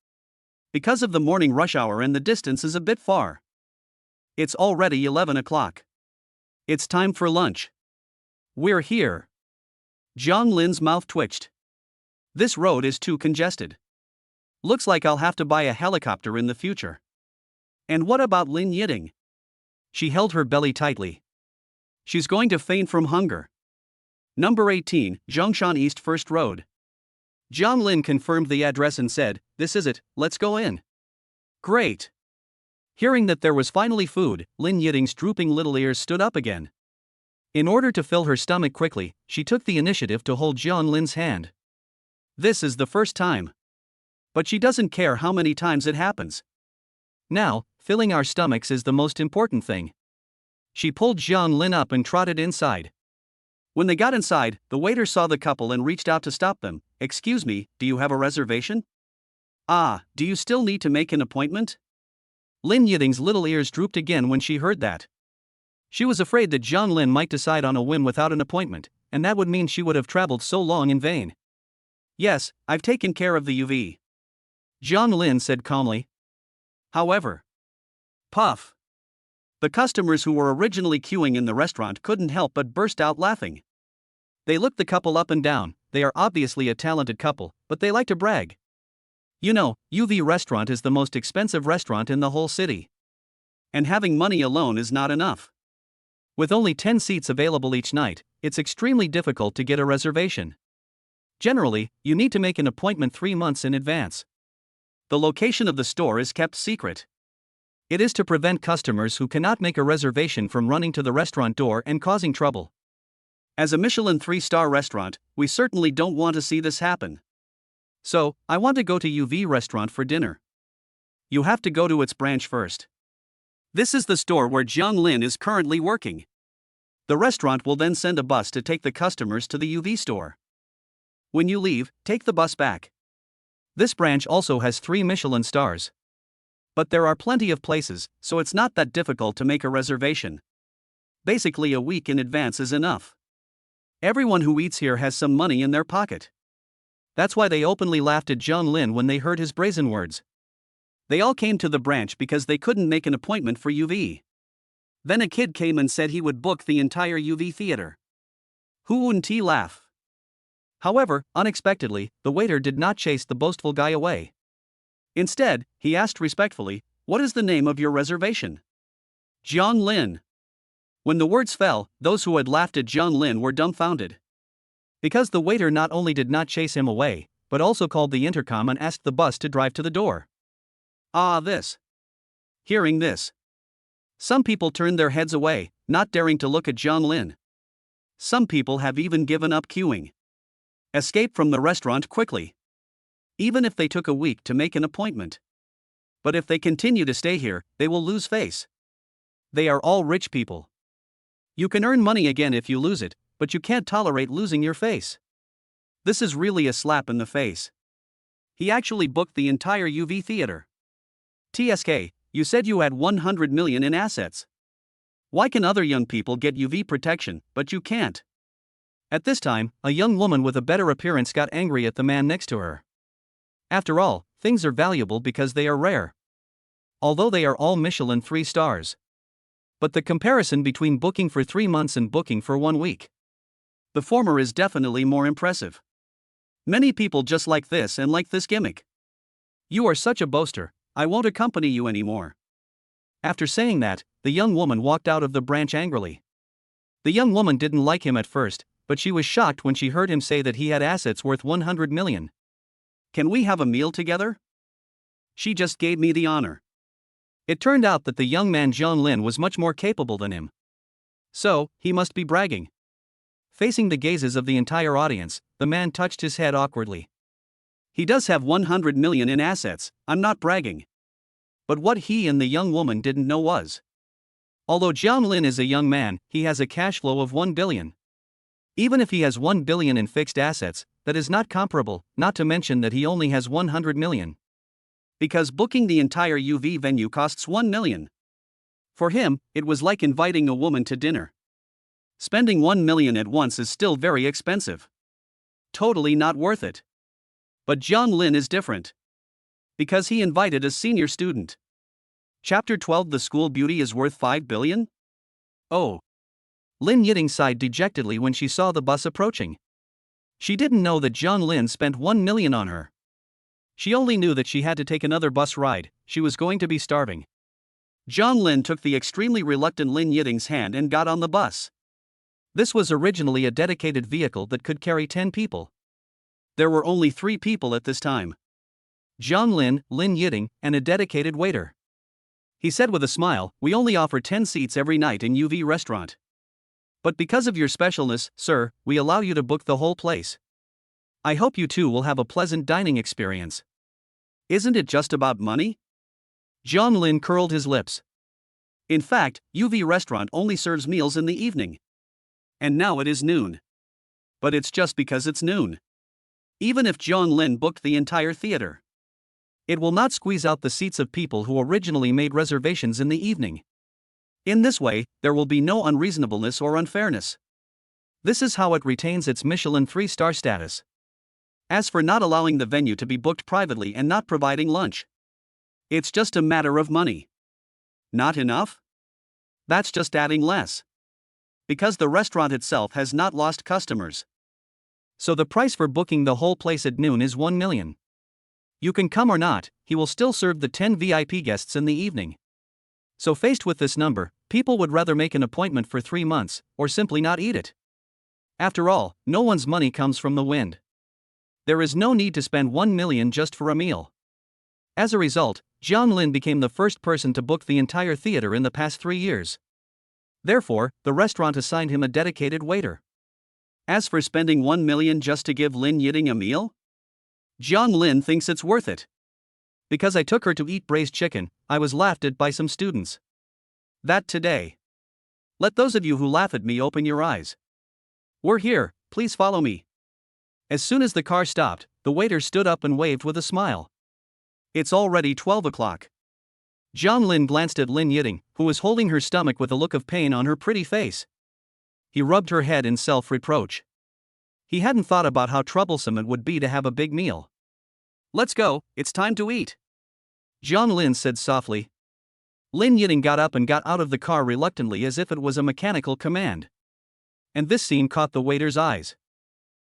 Because of the morning rush hour and the distance is a bit far. It's already 11 o'clock. It's time for lunch. We're here. Zhang Lin's mouth twitched. This road is too congested. Looks like I'll have to buy a helicopter in the future. And what about Lin Yiting? She held her belly tightly. She's going to faint from hunger. Number 18, Zhongshan East First Road. Zhang Lin confirmed the address and said, "This is it, let's go in." Great. Hearing that there was finally food, Lin Yiting's drooping little ears stood up again. In order to fill her stomach quickly, she took the initiative to hold Zhang Lin's hand. This is the first time. But she doesn't care how many times it happens. Now, filling our stomachs is the most important thing. She pulled Zhang Lin up and trotted inside. When they got inside, the waiter saw the couple and reached out to stop them. "Excuse me, do you have a reservation?" "Ah, do you still need to make an appointment?" Lin Yiting's little ears drooped again when she heard that. She was afraid that Zhang Lin might decide on a whim without an appointment, and that would mean she would have traveled so long in vain. "Yes, I've taken care of the UV," Zhang Lin said calmly. However, puff. The customers who were originally queuing in the restaurant couldn't help but burst out laughing. They looked the couple up and down. They are obviously a talented couple, but they like to brag. You know, UV restaurant is the most expensive restaurant in the whole city. And having money alone is not enough. With only 10 seats available each night, it's extremely difficult to get a reservation. Generally, you need to make an appointment 3 months in advance. The location of the store is kept secret. It is to prevent customers who cannot make a reservation from running to the restaurant door and causing trouble. As a Michelin 3-star restaurant, we certainly don't want to see this happen. So, I want to go to UV restaurant for dinner. You have to go to its branch first. This is the store where Zhang Lin is currently working. The restaurant will then send a bus to take the customers to the UV store. When you leave, take the bus back. This branch also has 3 Michelin stars. But there are plenty of places, so it's not that difficult to make a reservation. Basically, a week in advance is enough. Everyone who eats here has some money in their pocket. That's why they openly laughed at Zhang Lin when they heard his brazen words. They all came to the branch because they couldn't make an appointment for UV. Then a kid came and said he would book the entire UV theater. Who wouldn't he laugh? However, unexpectedly, the waiter did not chase the boastful guy away. Instead, he asked respectfully, "What is the name of your reservation?" Zhang Lin. When the words fell, those who had laughed at Zhang Lin were dumbfounded. Because the waiter not only did not chase him away, but also called the intercom and asked the bus to drive to the door. This. Hearing this, some people turned their heads away, not daring to look at Zhang Lin. Some people have even given up queuing. Escape from the restaurant quickly. Even if they took a week to make an appointment. But if they continue to stay here, they will lose face. They are all rich people. You can earn money again if you lose it, but you can't tolerate losing your face. This is really a slap in the face. He actually booked the entire UV theater. TSK, you said you had 100 million in assets. Why can other young people get UV protection, but you can't? At this time, a young woman with a better appearance got angry at the man next to her. After all, things are valuable because they are rare. although they are all Michelin 3 stars. But the comparison between booking for 3 months and booking for 1 week. The former is definitely more impressive. Many people just like this and like this gimmick. You are such a boaster, I won't accompany you anymore. After saying that, the young woman walked out of the branch angrily. The young woman didn't like him at first, but she was shocked when she heard him say that he had assets worth 100 million. Can we have a meal together? She just gave me the honor. It turned out that the young man John Lin was much more capable than him. So, he must be bragging. Facing the gazes of the entire audience, the man touched his head awkwardly. He does have 100 million in assets, I'm not bragging. But what he and the young woman didn't know was, although John Lin is a young man, he has a cash flow of 1 billion. Even if he has 1 billion in fixed assets, that is not comparable, not to mention that he only has 100 million. Because booking the entire UV venue costs 1 million. For him, it was like inviting a woman to dinner. Spending 1 million at once is still very expensive. Totally not worth it. But John Lin is different. Because he invited a senior student. Chapter 12 The School Beauty is worth 5 billion? Oh. Lin Yiting sighed dejectedly when she saw the bus approaching. She didn't know that John Lin spent 1 million on her. She only knew that she had to take another bus ride, she was going to be starving. John Lin took the extremely reluctant Lin Yiting's hand and got on the bus. This was originally a dedicated vehicle that could carry 10 people. There were only 3 people at this time. John Lin, Lin Yiting, and a dedicated waiter. He said with a smile, "We only offer 10 seats every night in UV restaurant. But because of your specialness, sir, we allow you to book the whole place. I hope you too will have a pleasant dining experience. Isn't it just about money?" John Lin curled his lips. In fact, UV restaurant only serves meals in the evening. And now it is noon. But it's just because it's noon. Even if John Lin booked the entire theater, it will not squeeze out the seats of people who originally made reservations in the evening. In this way, there will be no unreasonableness or unfairness. This is how it retains its Michelin 3-star status. As for not allowing the venue to be booked privately and not providing lunch, it's just a matter of money. Not enough? That's just adding less. Because the restaurant itself has not lost customers. So the price for booking the whole place at noon is 1 million. You can come or not, he will still serve the 10 VIP guests in the evening. So faced with this number, people would rather make an appointment for 3 months, or simply not eat it. After all, no one's money comes from the wind. There is no need to spend 1 million just for a meal. As a result, John Lin became the first person to book the entire theater in the past 3 years. Therefore, the restaurant assigned him a dedicated waiter. As for spending 1 million just to give Lin Yiting a meal, John Lin thinks it's worth it. Because I took her to eat braised chicken, I was laughed at by some students. That today. Let those of you who laugh at me open your eyes. We're here, please follow me. As soon as the car stopped, the waiter stood up and waved with a smile. It's already 12 o'clock. John Lin glanced at Lin Yiting, who was holding her stomach with a look of pain on her pretty face. He rubbed her head in self-reproach. He hadn't thought about how troublesome it would be to have a big meal. Let's go, it's time to eat. John Lin said softly. Lin Yiting got up and got out of the car reluctantly as if it was a mechanical command. And this scene caught the waiter's eyes.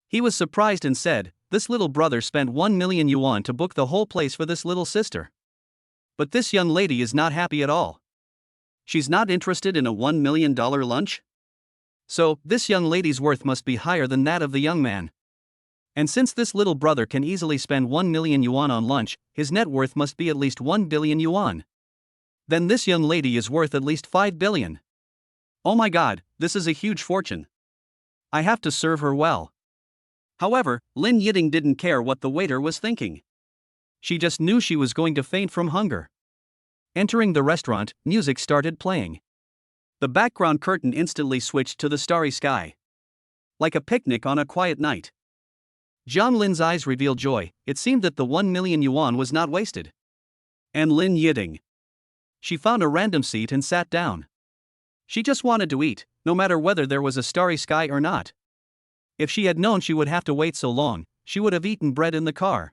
He was surprised and said, "This little brother spent 1 million yuan to book the whole place for this little sister. But this young lady is not happy at all. She's not interested in a $1 million lunch? So, this young lady's worth must be higher than that of the young man. And since this little brother can easily spend 1 million yuan on lunch, his net worth must be at least 1 billion yuan. Then this young lady is worth at least 5 billion. Oh my god, this is a huge fortune. I have to serve her well." However, Lin Yiting didn't care what the waiter was thinking. She just knew she was going to faint from hunger. Entering the restaurant, music started playing. The background curtain instantly switched to the starry sky. Like a picnic on a quiet night. John Lin's eyes revealed joy. It seemed that the 1 million yuan was not wasted. And Lin Yiting. She found a random seat and sat down. She just wanted to eat, no matter whether there was a starry sky or not. If she had known she would have to wait so long, she would have eaten bread in the car.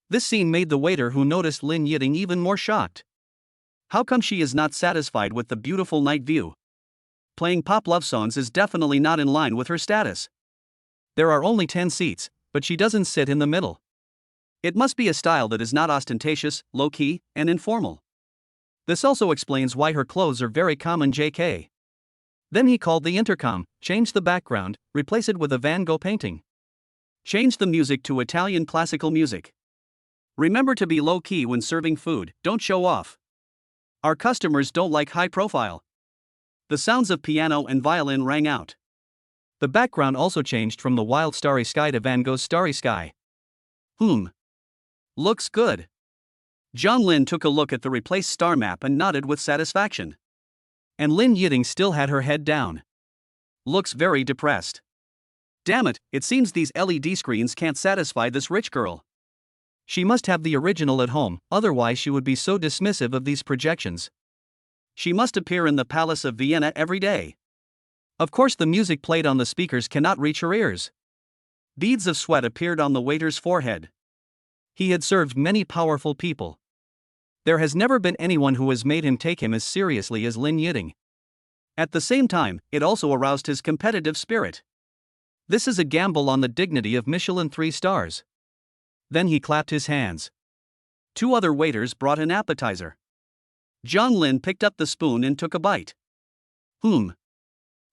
This scene made the waiter who noticed Lin Yiting even more shocked. How come she is not satisfied with the beautiful night view? Playing pop love songs is definitely not in line with her status. There are only 10 seats, but she doesn't sit in the middle. It must be a style that is not ostentatious, low-key, and informal. This also explains why her clothes are very common JK. Then he called the intercom, changed the background, replace it with a Van Gogh painting. Change the music to Italian classical music. Remember to be low-key when serving food, don't show off. Our customers don't like high profile. The sounds of piano and violin rang out. The background also changed from the wild starry sky to Van Gogh's starry sky. Looks good. Zhang Lin took a look at the replaced star map and nodded with satisfaction. And Lin Yiding still had her head down. Looks very depressed. Damn it, it seems these LED screens can't satisfy this rich girl. She must have the original at home, otherwise she would be so dismissive of these projections. She must appear in the Palace of Vienna every day. Of course the music played on the speakers cannot reach her ears. Beads of sweat appeared on the waiter's forehead. He had served many powerful people. There has never been anyone who has made him take him as seriously as Lin Yiding. At the same time, it also aroused his competitive spirit. This is a gamble on the dignity of Michelin 3 stars. Then he clapped his hands. 2 other waiters brought an appetizer. Zhang Lin picked up the spoon and took a bite.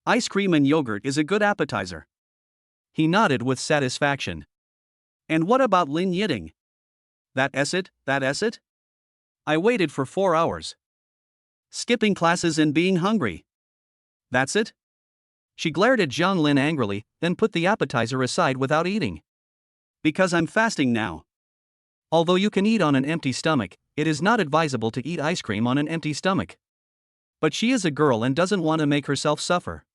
Ice cream and yogurt is a good appetizer. He nodded with satisfaction. And what about Lin Yiding? That's it? I waited for 4 hours. Skipping classes and being hungry. That's it? She glared at Zhang Lin angrily, then put the appetizer aside without eating. Because I'm fasting now. Although you can eat on an empty stomach, it is not advisable to eat ice cream on an empty stomach. But she is a girl and doesn't want to make herself suffer.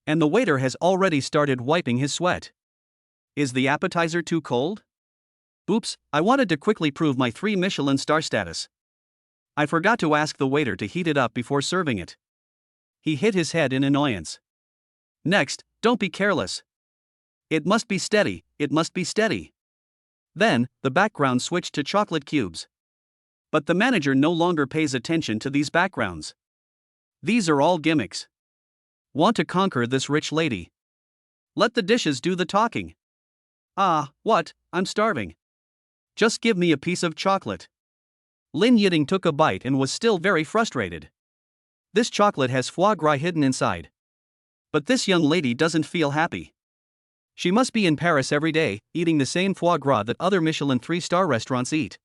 And the waiter has already started wiping his sweat. Is the appetizer too cold? Oops, I wanted to quickly prove my 3 Michelin star status. I forgot to ask the waiter to heat it up before serving it. He hit his head in annoyance. Next, don't be careless. It must be steady. Then, the background switched to chocolate cubes. But the manager no longer pays attention to these backgrounds. These are all gimmicks. Want to conquer this rich lady. Let the dishes do the talking. What, I'm starving. Just give me a piece of chocolate. Lin Yiding took a bite and was still very frustrated. This chocolate has foie gras hidden inside. But this young lady doesn't feel happy. She must be in Paris every day, eating the same foie gras that other Michelin 3-star restaurants eat.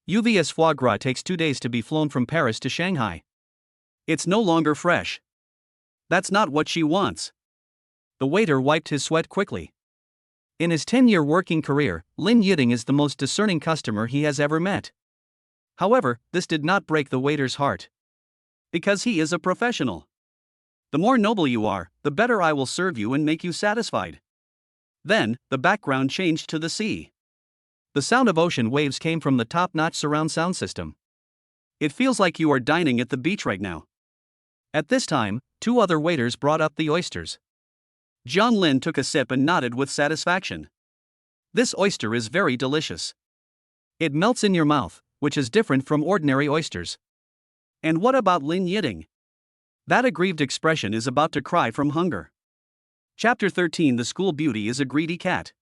UVS foie gras takes 2 days to be flown from Paris to Shanghai. It's no longer fresh. That's not what she wants. The waiter wiped his sweat quickly. In his 10-year working career, Lin Yiding is the most discerning customer he has ever met. However, this did not break the waiter's heart. Because he is a professional. The more noble you are, the better I will serve you and make you satisfied. Then, the background changed to the sea. The sound of ocean waves came from the top-notch surround sound system. It feels like you are dining at the beach right now. At this time, 2 other waiters brought up the oysters. Zhang Lin took a sip and nodded with satisfaction. This oyster is very delicious. It melts in your mouth, which is different from ordinary oysters. And what about Lin Yiding? That aggrieved expression is about to cry from hunger. Chapter 13. The School Beauty is a greedy cat.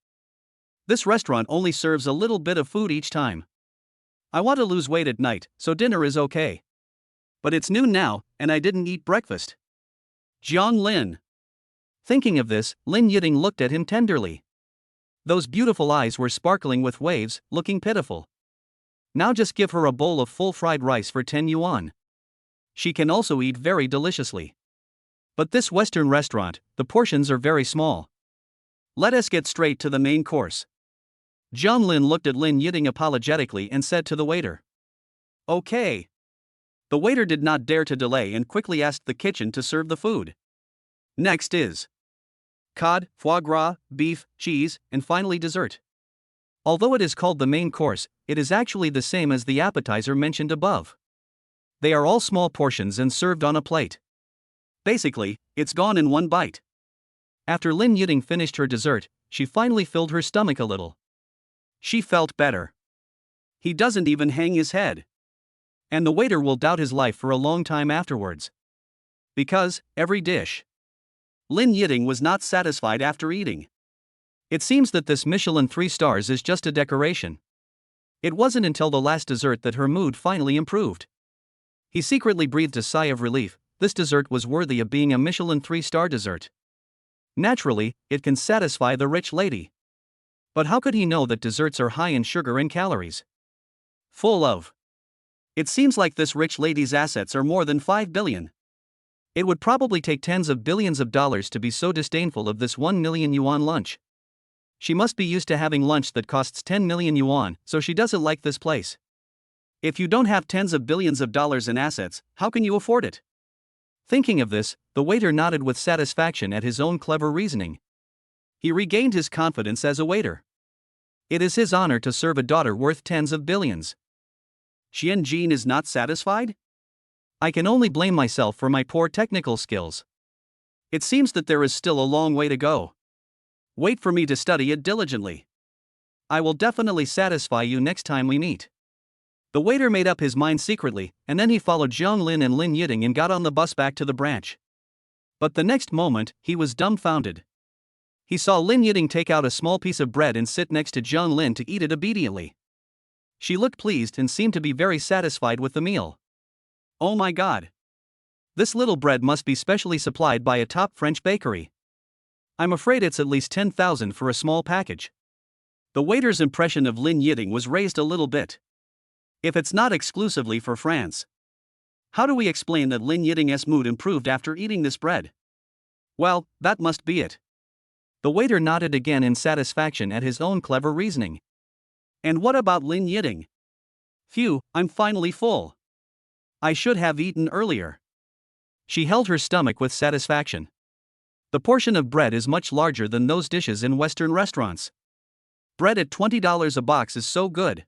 This restaurant only serves a little bit of food each time. I want to lose weight at night, so dinner is okay. But it's noon now, and I didn't eat breakfast. Zhang Lin. Thinking of this, Lin Yiding looked at him tenderly. Those beautiful eyes were sparkling with waves, looking pitiful. Now just give her a bowl of full fried rice for 10 yuan. She can also eat very deliciously. But this Western restaurant, the portions are very small. Let us get straight to the main course. Zhang Lin looked at Lin Yiding apologetically and said to the waiter. Okay. The waiter did not dare to delay and quickly asked the kitchen to serve the food. Next is cod, foie gras, beef, cheese, and finally dessert. Although it is called the main course, it is actually the same as the appetizer mentioned above. They are all small portions and served on a plate. Basically, it's gone in one bite. After Lin Yiding finished her dessert, she finally filled her stomach a little. She felt better. He doesn't even hang his head. And the waiter will doubt his life for a long time afterwards. Because, every dish. Lin Yiding was not satisfied after eating. It seems that this Michelin 3 stars is just a decoration. It wasn't until the last dessert that her mood finally improved. He secretly breathed a sigh of relief. This dessert was worthy of being a Michelin 3-star dessert. Naturally, it can satisfy the rich lady. But how could he know that desserts are high in sugar and calories? Full of. It seems like this rich lady's assets are more than 5 billion. It would probably take tens of billions of dollars to be so disdainful of this 1 million yuan lunch. She must be used to having lunch that costs 10 million yuan, so she doesn't like this place. If you don't have tens of billions of dollars in assets, how can you afford it? Thinking of this, the waiter nodded with satisfaction at his own clever reasoning. He regained his confidence as a waiter. It is his honor to serve a daughter worth tens of billions. Xian Jin is not satisfied? I can only blame myself for my poor technical skills. It seems that there is still a long way to go. Wait for me to study it diligently. I will definitely satisfy you next time we meet. The waiter made up his mind secretly, and then he followed Zhang Lin and Lin Yiding and got on the bus back to the branch. But the next moment, he was dumbfounded. He saw Lin Yiding take out a small piece of bread and sit next to Zhang Lin to eat it obediently. She looked pleased and seemed to be very satisfied with the meal. Oh my god! This little bread must be specially supplied by a top French bakery. I'm afraid it's at least 10,000 for a small package. The waiter's impression of Lin Yiding was raised a little bit. If it's not exclusively for France. How do we explain that Lin Yiding's mood improved after eating this bread? Well, that must be it. The waiter nodded again in satisfaction at his own clever reasoning. And what about Lin Yiding? Phew, I'm finally full. I should have eaten earlier. She held her stomach with satisfaction. The portion of bread is much larger than those dishes in Western restaurants. Bread at $20 a box is so good.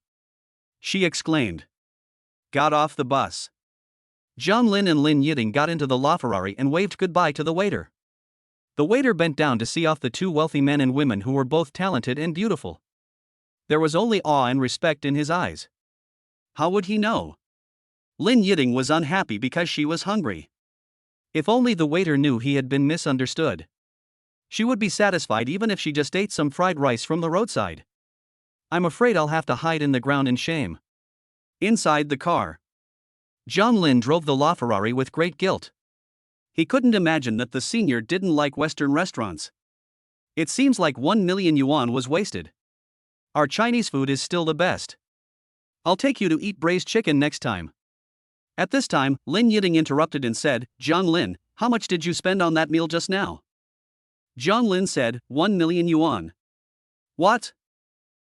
She exclaimed. Got off the bus. Zhang Lin and Lin Yiding got into the LaFerrari and waved goodbye to the waiter. The waiter bent down to see off the two wealthy men and women who were both talented and beautiful. There was only awe and respect in his eyes. How would he know? Lin Yiding was unhappy because she was hungry. If only the waiter knew he had been misunderstood. She would be satisfied even if she just ate some fried rice from the roadside. I'm afraid I'll have to hide in the ground in shame. Inside the car, Zhang Lin drove the LaFerrari with great guilt. He couldn't imagine that the senior didn't like Western restaurants. It seems like 1 million yuan was wasted. Our Chinese food is still the best. I'll take you to eat braised chicken next time. At this time, Lin Yiding interrupted and said, Zhang Lin, how much did you spend on that meal just now? Zhang Lin said, 1 million yuan. What?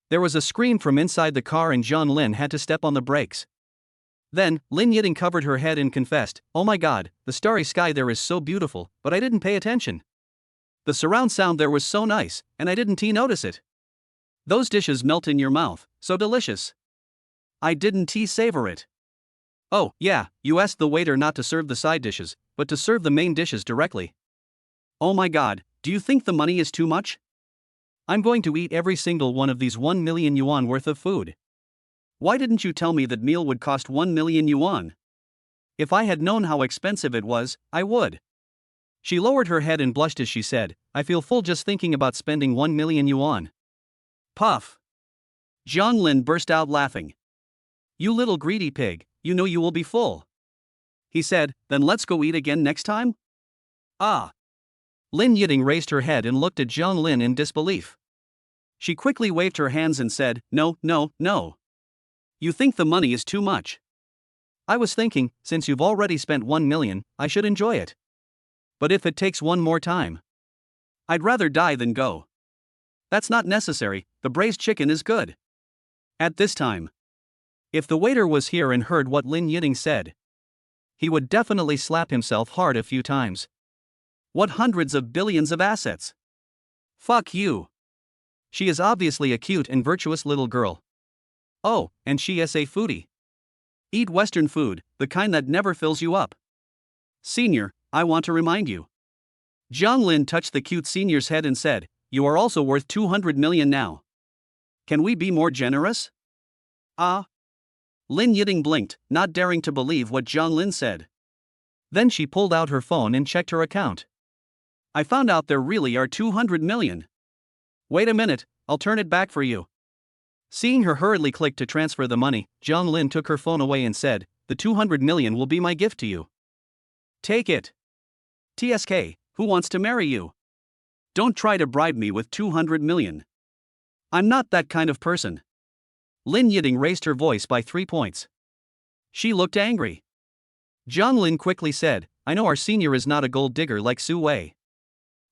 There was a scream from inside the car and Zhang Lin had to step on the brakes. Then, Lin Yiding covered her head and confessed, oh my god, the starry sky there is so beautiful, but I didn't pay attention. The surround sound there was so nice, and I didn't notice it. Those dishes melt in your mouth, so delicious. I didn't savor it. Oh, yeah, you asked the waiter not to serve the side dishes, but to serve the main dishes directly. Oh my god, do you think the money is too much? I'm going to eat every single one of these 1 million yuan worth of food. Why didn't you tell me that meal would cost 1 million yuan? If I had known how expensive it was, I would. She lowered her head and blushed as she said, I feel full just thinking about spending 1 million yuan. Puff. Zhang Lin burst out laughing. You little greedy pig, you know you will be full. He said, then let's go eat again next time? Ah. Lin Yiding raised her head and looked at Zhang Lin in disbelief. She quickly waved her hands and said, no, no, no. You think the money is too much. I was thinking, since you've already spent 1 million, I should enjoy it. But if it takes one more time, I'd rather die than go. That's not necessary, the braised chicken is good. At this time, if the waiter was here and heard what Lin Yiding said, he would definitely slap himself hard a few times. What hundreds of billions of assets? Fuck you. She is obviously a cute and virtuous little girl. Oh, and she is a foodie. Eat Western food, the kind that never fills you up. Senior, I want to remind you. Zhang Lin touched the cute senior's head and said, you are also worth 200 million now. Can we be more generous? Ah. Lin Yiding blinked, not daring to believe what Zhang Lin said. Then she pulled out her phone and checked her account. I found out there really are 200 million. Wait a minute, I'll turn it back for you. Seeing her hurriedly click to transfer the money, Zhang Lin took her phone away and said, the 200 million will be my gift to you. Take it. TSK, who wants to marry you? Don't try to bribe me with 200 million. I'm not that kind of person. Lin Yiding raised her voice by 3 points. She looked angry. Zhang Lin quickly said, I know our senior is not a gold digger like Su Wei.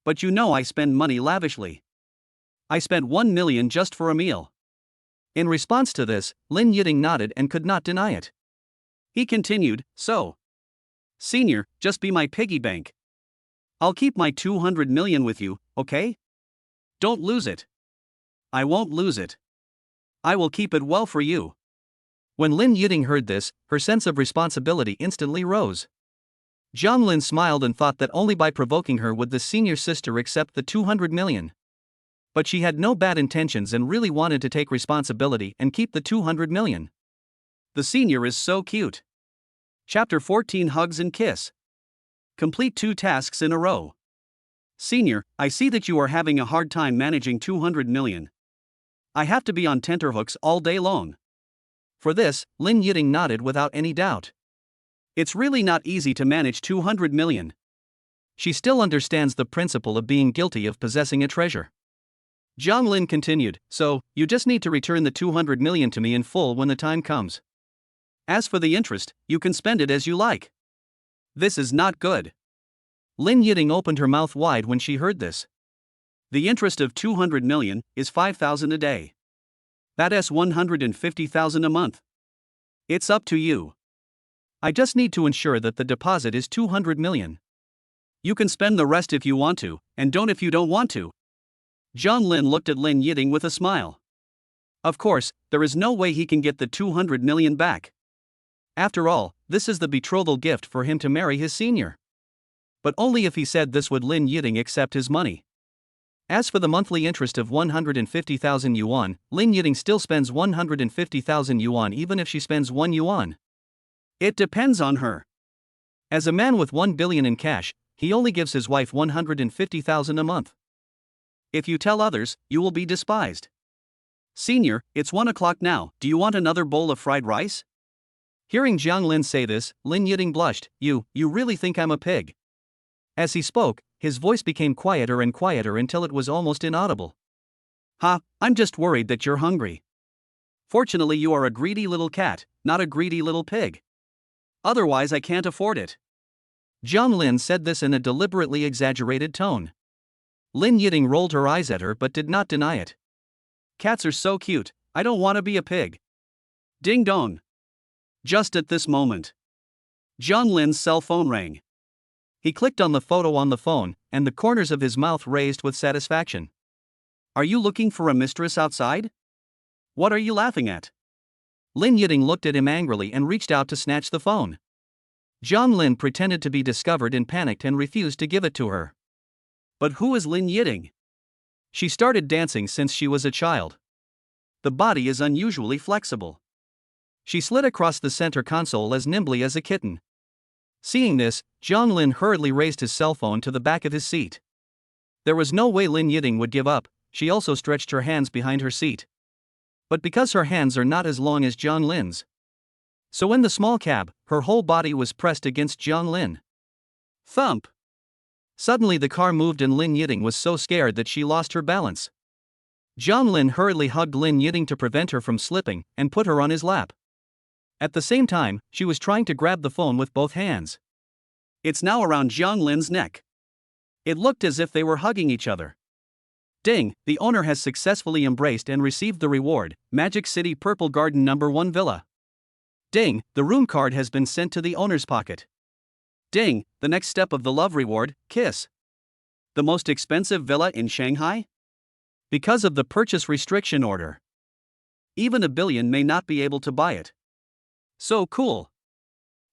But you know I spend money lavishly. I spent 1 million just for a meal. In response to this, Lin Yiding nodded and could not deny it. He continued, so. Senior, just be my piggy bank. I'll keep my 200 million with you, okay? Don't lose it. I won't lose it. I will keep it well for you. When Lin Yiding heard this, her sense of responsibility instantly rose. Zhang Lin smiled and thought that only by provoking her would the senior sister accept the 200 million. But she had no bad intentions and really wanted to take responsibility and keep the 200 million. The senior is so cute. Chapter 14 Hugs and Kiss. Complete 2 tasks in a row. Senior, I see that you are having a hard time managing 200 million. I have to be on tenterhooks all day long. For this, Lin Yiding nodded without any doubt. It's really not easy to manage 200 million. She still understands the principle of being guilty of possessing a treasure. Zhang Lin continued, so, you just need to return the 200 million to me in full when the time comes. As for the interest, you can spend it as you like. This is not good. Lin Yiding opened her mouth wide when she heard this. The interest of 200 million is 5,000 a day. That's 150,000 a month. It's up to you. I just need to ensure that the deposit is 200 million. You can spend the rest if you want to, and don't if you don't want to. Zhang Lin looked at Lin Yiding with a smile. Of course, there is no way he can get the 200 million back. After all, this is the betrothal gift for him to marry his senior. But only if he said this would Lin Yiding accept his money. As for the monthly interest of 150,000 yuan, Lin Yiding still spends 150,000 yuan even if she spends 1 yuan. It depends on her. As a man with 1 billion in cash, he only gives his wife 150,000 a month. If you tell others, you will be despised. Senior, it's 1 o'clock now, do you want another bowl of fried rice? Hearing Zhang Lin say this, Lin Yiding blushed, you really think I'm a pig? As he spoke, his voice became quieter and quieter until it was almost inaudible. Ha, I'm just worried that you're hungry. Fortunately you are a greedy little cat, not a greedy little pig. Otherwise I can't afford it. Zhang Lin said this in a deliberately exaggerated tone. Lin Yiding rolled her eyes at her but did not deny it. Cats are so cute, I don't want to be a pig. Ding dong. Just at this moment, Zhang Lin's cell phone rang. He clicked on the photo on the phone, and the corners of his mouth raised with satisfaction. Are you looking for a mistress outside? What are you laughing at? Lin Yiding looked at him angrily and reached out to snatch the phone. Zhang Lin pretended to be discovered and panicked and refused to give it to her. But who is Lin Yiding? She started dancing since she was a child. The body is unusually flexible. She slid across the center console as nimbly as a kitten. Seeing this, Zhang Lin hurriedly raised his cell phone to the back of his seat. There was no way Lin Yiding would give up. She also stretched her hands behind her seat. But because her hands are not as long as Zhang Lin's, so in the small cab, her whole body was pressed against Zhang Lin. Thump! Suddenly the car moved and Lin Yiding was so scared that she lost her balance. Zhang Lin hurriedly hugged Lin Yiding to prevent her from slipping and put her on his lap. At the same time, she was trying to grab the phone with both hands. It's now around Zhang Lin's neck. It looked as if they were hugging each other. Ding, the owner has successfully embraced and received the reward, Magic City Purple Garden No. 1 Villa. Ding, the room card has been sent to the owner's pocket. Ding, the next step of the love reward, kiss. The most expensive villa in Shanghai? Because of the purchase restriction order. Even a billion may not be able to buy it. So cool.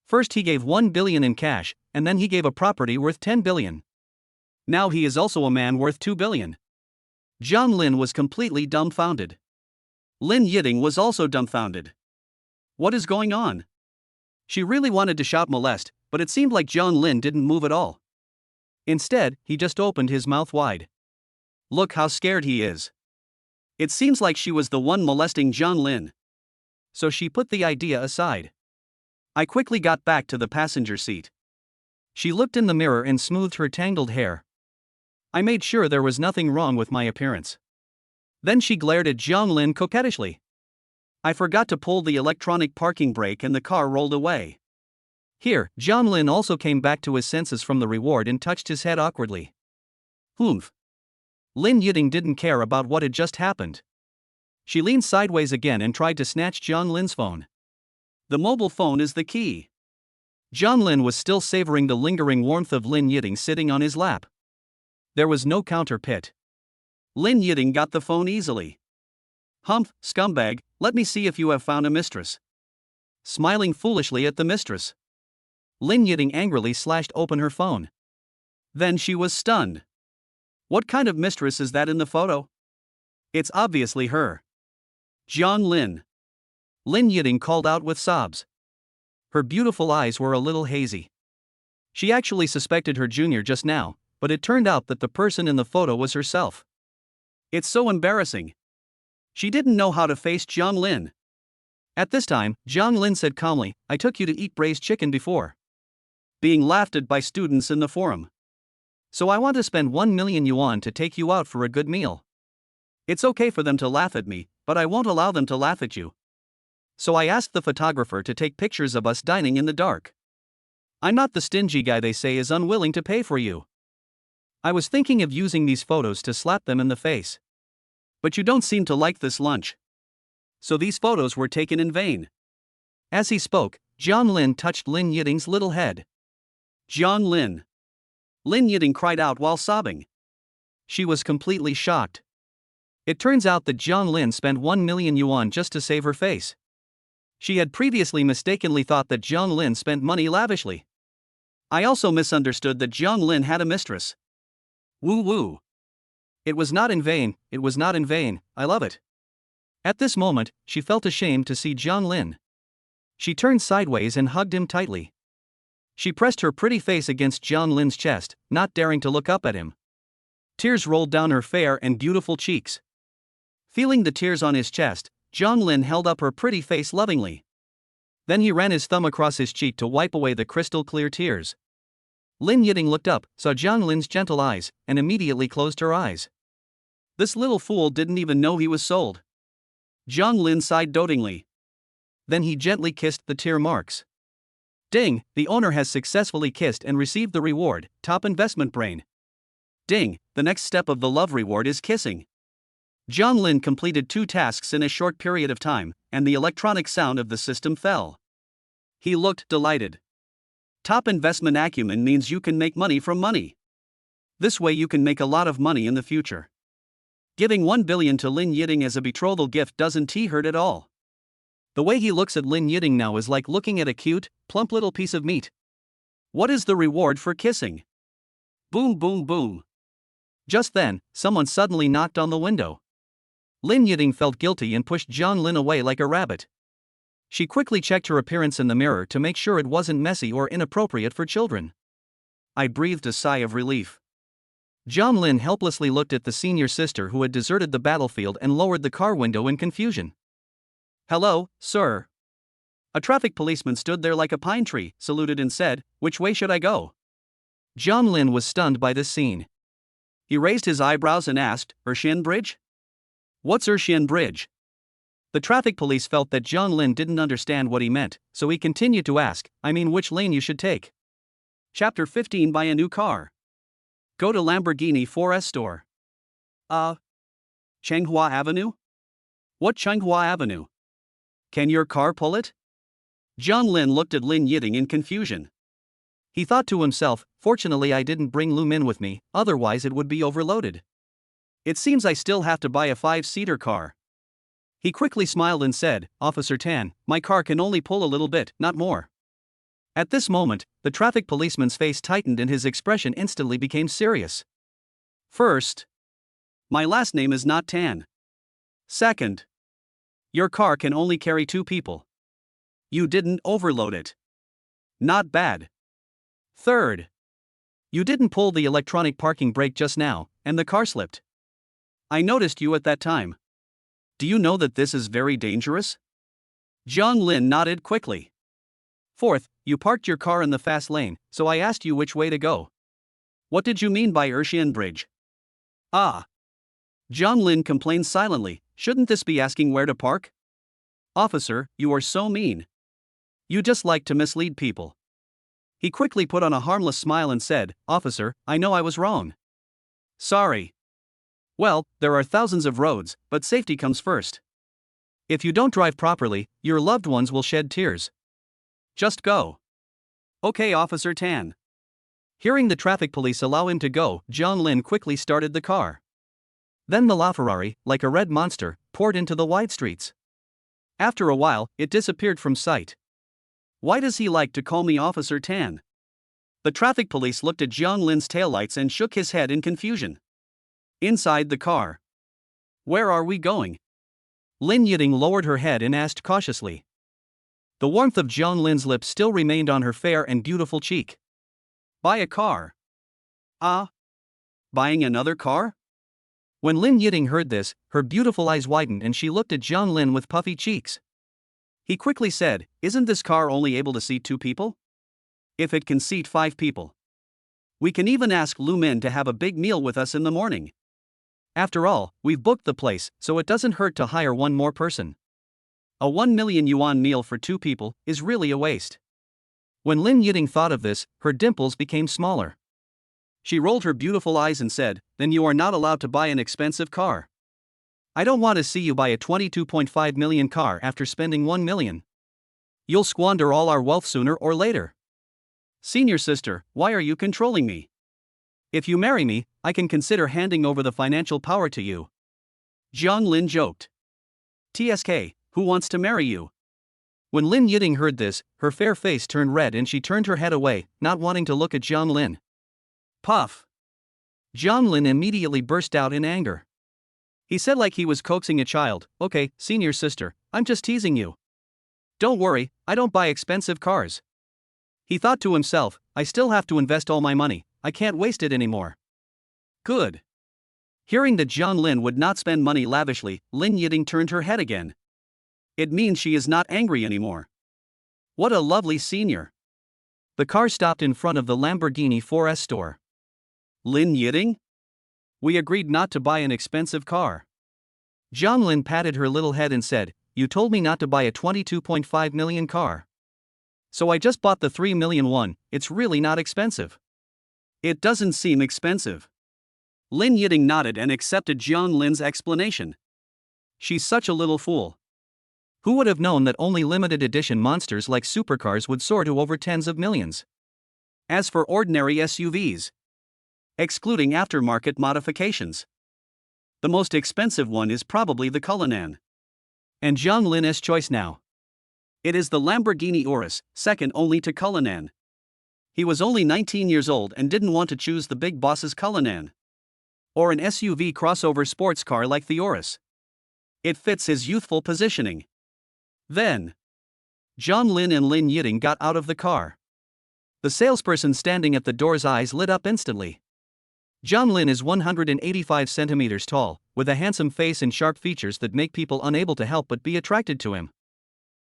First he gave 1 billion in cash, and then he gave a property worth 10 billion. Now he is also a man worth 2 billion. Zhang Lin was completely dumbfounded. Lin Yiding was also dumbfounded. What is going on? She really wanted to shout molest, but it seemed like John Lin didn't move at all. Instead, he just opened his mouth wide. Look how scared he is. It seems like she was the one molesting John Lin. So she put the idea aside. I quickly got back to the passenger seat. She looked in the mirror and smoothed her tangled hair. I made sure there was nothing wrong with my appearance. Then she glared at John Lin coquettishly. I forgot to pull the electronic parking brake and the car rolled away. Here, John Lin also came back to his senses from the reward and touched his head awkwardly. Humph. Lin Yiding didn't care about what had just happened. She leaned sideways again and tried to snatch John Lin's phone. The mobile phone is the key. John Lin was still savoring the lingering warmth of Lin Yiding sitting on his lap. There was no counter pit. Lin Yiding got the phone easily. Humph, scumbag, let me see if you have found a mistress. Smiling foolishly at the mistress, Lin Yiding angrily slashed open her phone. Then she was stunned. What kind of mistress is that in the photo? It's obviously her. John Lin. Lin Yiding called out with sobs. Her beautiful eyes were a little hazy. She actually suspected her junior just now, but it turned out that the person in the photo was herself. It's so embarrassing. She didn't know how to face John Lin. At this time, John Lin said calmly, I took you to eat braised chicken before. Being laughed at by students in the forum. So I want to spend 1 million yuan to take you out for a good meal. It's okay for them to laugh at me, but I won't allow them to laugh at you. So I asked the photographer to take pictures of us dining in the dark. I'm not the stingy guy they say is unwilling to pay for you. I was thinking of using these photos to slap them in the face. But you don't seem to like this lunch. So these photos were taken in vain. As he spoke, John Lin touched Lin Yiding's little head. John Lin. Lin Yiding cried out while sobbing. She was completely shocked. It turns out that John Lin spent 1 million yuan just to save her face. She had previously mistakenly thought that John Lin spent money lavishly. I also misunderstood that John Lin had a mistress. Woo woo. It was not in vain, it was not in vain, I love it. At this moment, she felt ashamed to see John Lin. She turned sideways and hugged him tightly. She pressed her pretty face against John Lin's chest, not daring to look up at him. Tears rolled down her fair and beautiful cheeks. Feeling the tears on his chest, John Lin held up her pretty face lovingly. Then he ran his thumb across his cheek to wipe away the crystal clear tears. Lin Yiding looked up, saw John Lin's gentle eyes, and immediately closed her eyes. This little fool didn't even know he was sold. John Lin sighed dotingly. Then he gently kissed the tear marks. Ding, the owner has successfully kissed and received the reward, top investment brain. Ding, the next step of the love reward is kissing. John Lin completed 2 tasks in a short period of time, and the electronic sound of the system fell. He looked delighted. Top investment acumen means you can make money from money. This way you can make a lot of money in the future. Giving 1 billion to Lin Yiding as a betrothal gift doesn't hurt at all. The way he looks at Lin Yiding now is like looking at a cute, plump little piece of meat. What is the reward for kissing? Boom boom boom. Just then, someone suddenly knocked on the window. Lin Yiding felt guilty and pushed John Lin away like a rabbit. She quickly checked her appearance in the mirror to make sure it wasn't messy or inappropriate for children. I breathed a sigh of relief. John Lin helplessly looked at the senior sister who had deserted the battlefield and lowered the car window in confusion. Hello, sir. A traffic policeman stood there like a pine tree, saluted and said, which way should I go? John Lin was stunned by this scene. He raised his eyebrows and asked, Urshan Bridge? What's Urshan Bridge? The traffic police felt that John Lin didn't understand what he meant, so he continued to ask, I mean which lane you should take. Chapter 15 Buy a new car. Go to Lamborghini 4S store. Changhua Avenue? What Changhua Avenue? Can your car pull it? John Lin looked at Lin Yiding in confusion. He thought to himself, fortunately I didn't bring Lu Min with me, otherwise it would be overloaded. It seems I still have to buy a 5-seater car. He quickly smiled and said, Officer Tan, my car can only pull a little bit, not more. At this moment, the traffic policeman's face tightened and his expression instantly became serious. First, my last name is not Tan. Second, your car can only carry 2 people. You didn't overload it. Not bad. Third. You didn't pull the electronic parking brake just now, and the car slipped. I noticed you at that time. Do you know that this is very dangerous? Jiang Lin nodded quickly. Fourth, you parked your car in the fast lane, so I asked you which way to go. What did you mean by Urshian Bridge? Ah. Jiang Lin complained silently, shouldn't this be asking where to park? Officer, you are so mean. You just like to mislead people. He quickly put on a harmless smile and said, Officer, I know I was wrong. Sorry. Well, there are thousands of roads, but safety comes first. If you don't drive properly, your loved ones will shed tears. Just go. Okay, Officer Tan. Hearing the traffic police allow him to go, Jiang Lin quickly started the car. Then the LaFerrari, like a red monster, poured into the wide streets. After a while, it disappeared from sight. Why does he like to call me Officer Tan? The traffic police looked at Jiang Lin's taillights and shook his head in confusion. Inside the car. Where are we going? Lin Yiting lowered her head and asked cautiously. The warmth of Jiang Lin's lips still remained on her fair and beautiful cheek. Buy a car. Ah? Buying another car? When Lin Yiting heard this, her beautiful eyes widened and she looked at Jiang Lin with puffy cheeks. He quickly said, Isn't this car only able to seat 2 people? If it can seat 5 people. We can even ask Lu Min to have a big meal with us in the morning. After all, we've booked the place, so it doesn't hurt to hire one more person. A 1 million yuan meal for 2 people is really a waste. When Lin Yiting thought of this, her dimples became smaller. She rolled her beautiful eyes and said, Then you are not allowed to buy an expensive car. I don't want to see you buy a 22.5 million car after spending 1 million. You'll squander all our wealth sooner or later. Senior sister, why are you controlling me? If you marry me, I can consider handing over the financial power to you. Jiang Lin joked. TSK, who wants to marry you? When Lin Yiting heard this, her fair face turned red and she turned her head away, not wanting to look at Jiang Lin. Puff. Jiang Lin immediately burst out in anger. He said like he was coaxing a child, Okay, senior sister, I'm just teasing you. Don't worry, I don't buy expensive cars. He thought to himself, I still have to invest all my money, I can't waste it anymore. Good. Hearing that Jiang Lin would not spend money lavishly, Lin Yiting turned her head again. It means she is not angry anymore. What a lovely senior. The car stopped in front of the Lamborghini 4S store. Lin Yiting? We agreed not to buy an expensive car. Jiang Lin patted her little head and said, You told me not to buy a 22.5 million car. So I just bought the 3 million one, it's really not expensive. It doesn't seem expensive. Lin Yiting nodded and accepted Jiang Lin's explanation. She's such a little fool. Who would have known that only limited edition monsters like supercars would soar to over tens of millions? As for ordinary SUVs, excluding aftermarket modifications, the most expensive one is probably the Cullinan. And Jiang Lin's choice now. It is the Lamborghini Urus, second only to Cullinan. He was only 19 years old and didn't want to choose the big boss's Cullinan. Or an SUV crossover sports car like the Urus. It fits his youthful positioning. Then, Jiang Lin and Lin Yiting got out of the car. The salesperson standing at the door's eyes lit up instantly. Jiang Lin is 185 centimeters tall, with a handsome face and sharp features that make people unable to help but be attracted to him.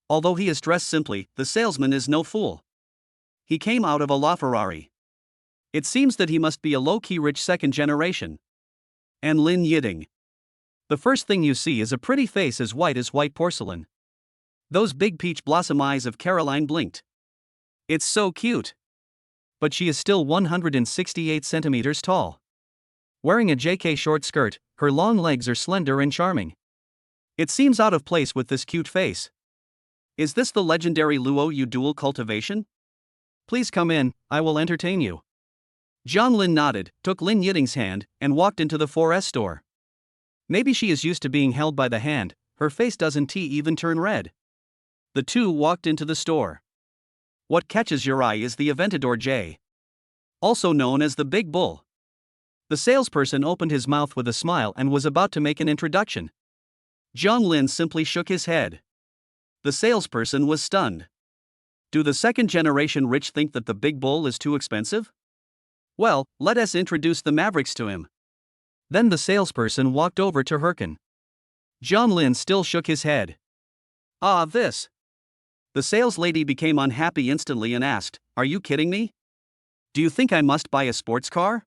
Although he is dressed simply, the salesman is no fool. He came out of a LaFerrari. It seems that he must be a low-key rich second generation. And Lin Yiting. The first thing you see is a pretty face as white porcelain. Those big peach blossom eyes of Caroline blinked. It's so cute. But she is still 168 centimeters tall. Wearing a JK short skirt, her long legs are slender and charming. It seems out of place with this cute face. Is this the legendary Luo Yu dual cultivation? Please come in, I will entertain you. Jiang Lin nodded, took Lin Yiting's hand, and walked into the 4S store. Maybe she is used to being held by the hand, her face doesn't even turn red. The two walked into the store. What catches your eye is the Aventador J, also known as the Big Bull. The salesperson opened his mouth with a smile and was about to make an introduction. Jiang Lin simply shook his head. The salesperson was stunned. Do the second-generation rich think that the big bowl is too expensive? Well, let us introduce the Mavericks to him. Then the salesperson walked over to Herkin. John Lin still shook his head. Ah, this. The sales lady became unhappy instantly and asked, "Are you kidding me? Do you think I must buy a sports car?"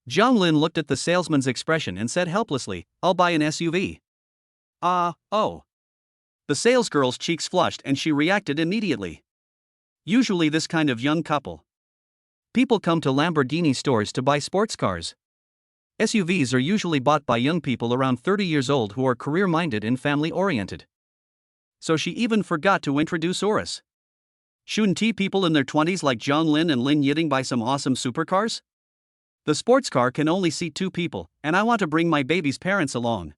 John Lin looked at the salesman's expression and said helplessly, "I'll buy an SUV. Oh. The salesgirl's cheeks flushed and she reacted immediately. Usually this kind of young couple. People come to Lamborghini stores to buy sports cars. SUVs are usually bought by young people around 30 years old who are career-minded and family-oriented. So she even forgot to introduce Oris. Shouldn't people in their 20s like John Lin and Lin Yiting buy some awesome supercars? The sports car can only seat 2 people, and I want to bring my baby's parents along."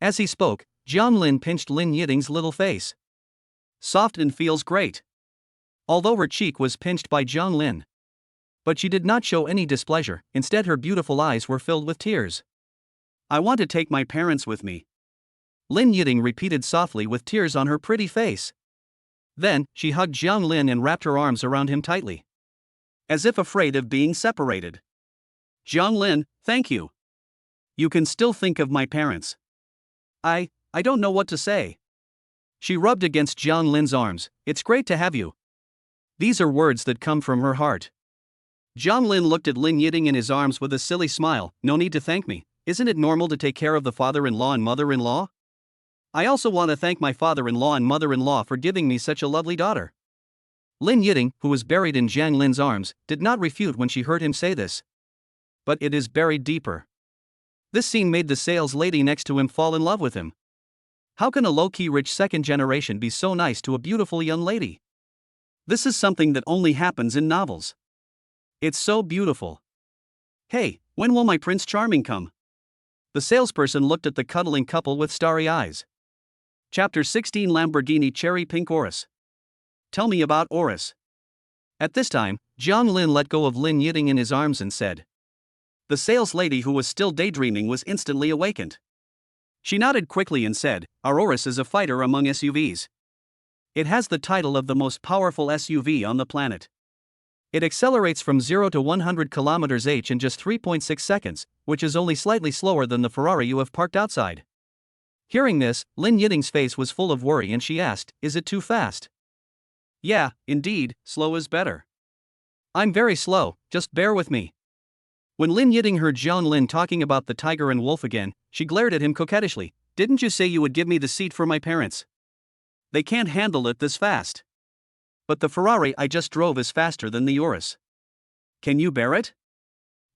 As he spoke, John Lin pinched Lin Yiting's little face. Soft and feels great. Although her cheek was pinched by John Lin. But she did not show any displeasure, instead her beautiful eyes were filled with tears. "I want to take my parents with me," Lin Yiting repeated softly with tears on her pretty face. Then, she hugged John Lin and wrapped her arms around him tightly. As if afraid of being separated. "John Lin, thank you. You can still think of my parents." I don't know what to say." She rubbed against John Lin's arms. "It's great to have you." These are words that come from her heart. John Lin looked at Lin Yiting in his arms with a silly smile. "No need to thank me. Isn't it normal to take care of the father-in-law and mother-in-law? I also want to thank my father-in-law and mother-in-law for giving me such a lovely daughter." Lin Yiting, who was buried in Jiang Lin's arms, did not refute when she heard him say this. But it is buried deeper. This scene made the sales lady next to him fall in love with him. How can a low-key rich second generation be so nice to a beautiful young lady? This is something that only happens in novels. It's so beautiful. "Hey, when will my Prince Charming come?" The salesperson looked at the cuddling couple with starry eyes. Chapter 16 Lamborghini Cherry Pink Oris. Tell me about Oris. At this time, John Lin let go of Lin Yiting in his arms and said. The sales lady, who was still daydreaming, was instantly awakened. She nodded quickly and said, "Our Oris is a fighter among SUVs. It has the title of the most powerful SUV on the planet. It accelerates from 0 to 100 km/h in just 3.6 seconds, which is only slightly slower than the Ferrari you have parked outside." Hearing this, Lin Yiting's face was full of worry and she asked, "Is it too fast?" "Yeah, indeed, slow is better." "I'm very slow, just bear with me." When Lin Yiting heard John Lin talking about the tiger and wolf again, she glared at him coquettishly. "Didn't you say you would give me the seat for my parents? They can't handle it this fast. But the Ferrari I just drove is faster than the Urus. Can you bear it?"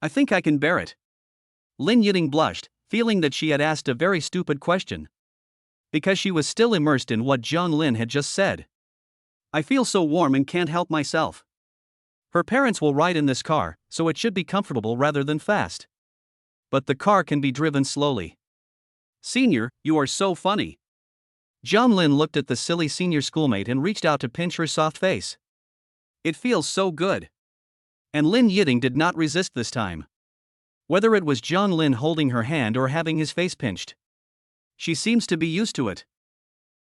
"I think I can bear it." Lin Yiting blushed, feeling that she had asked a very stupid question. Because she was still immersed in what John Lin had just said. "I feel so warm and can't help myself." Her parents will ride in this car, so it should be comfortable rather than fast. But the car can be driven slowly. "Senior, you are so funny." John Lin looked at the silly senior schoolmate and reached out to pinch her soft face. "It feels so good." And Lin Yiting did not resist this time. Whether it was John Lin holding her hand or having his face pinched. She seems to be used to it.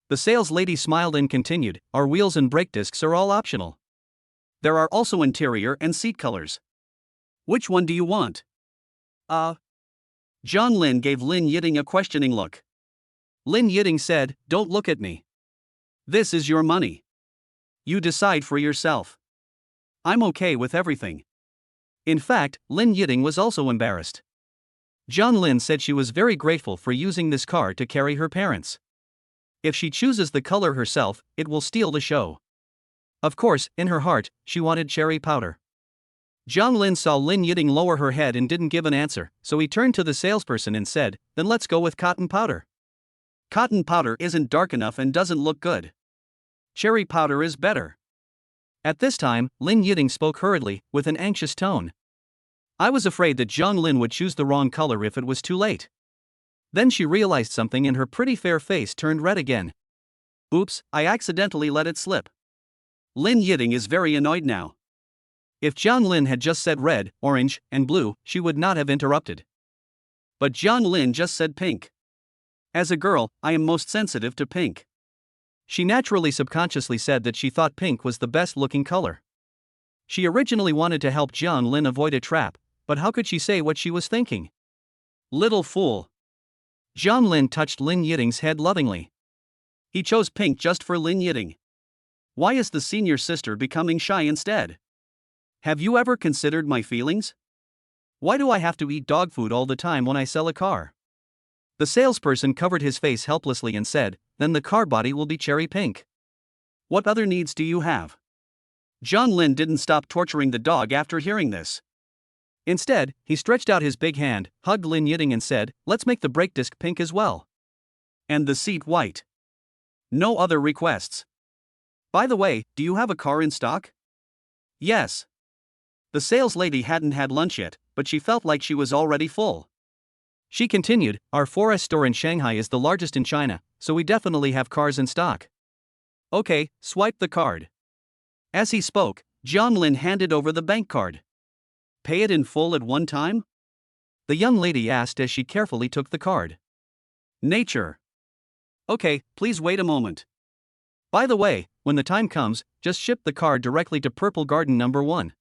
The sales lady smiled and continued, "Our wheels and brake discs are all optional. There are also interior and seat colors. Which one do you want?" John Lin gave Lin Yiting a questioning look. Lin Yiting said, "Don't look at me. This is your money. You decide for yourself. I'm okay with everything." In fact, Lin Yiting was also embarrassed. John Lin said she was very grateful for using this car to carry her parents. If she chooses the color herself, it will steal the show. Of course, in her heart, she wanted cherry powder. John Lin saw Lin Yiting lower her head and didn't give an answer, so he turned to the salesperson and said, "Then let's go with cotton powder." "Cotton powder isn't dark enough and doesn't look good. Cherry powder is better." At this time, Lin Yiting spoke hurriedly, with an anxious tone. "I was afraid that John Lin would choose the wrong color if it was too late." Then she realized something and her pretty fair face turned red again. "Oops, I accidentally let it slip." Lin Yiting is very annoyed now. If John Lin had just said red, orange, and blue, she would not have interrupted. But John Lin just said pink. As a girl, I am most sensitive to pink. She naturally subconsciously said that she thought pink was the best looking color. She originally wanted to help Jiang Lin avoid a trap, but how could she say what she was thinking? Little fool. Jiang Lin touched Lin Yiting's head lovingly. He chose pink just for Lin Yiting. Why is the senior sister becoming shy instead? Have you ever considered my feelings? Why do I have to eat dog food all the time when I sell a car? The salesperson covered his face helplessly and said, then the car body will be cherry pink. What other needs do you have? Jiang Lin didn't stop torturing the dog after hearing this. Instead, he stretched out his big hand, hugged Lin Yiting and said, let's make the brake disc pink as well. And the seat white. No other requests. By the way, do you have a car in stock? Yes. The sales lady hadn't had lunch yet, but she felt like she was already full. She continued, our 4S store in Shanghai is the largest in China, so we definitely have cars in stock. Okay, swipe the card. As he spoke, Jiang Lin handed over the bank card. Pay it in full at one time? The young lady asked as she carefully took the card. Nature. Okay, please wait a moment. By the way, when the time comes, just ship the card directly to Purple Garden number 1.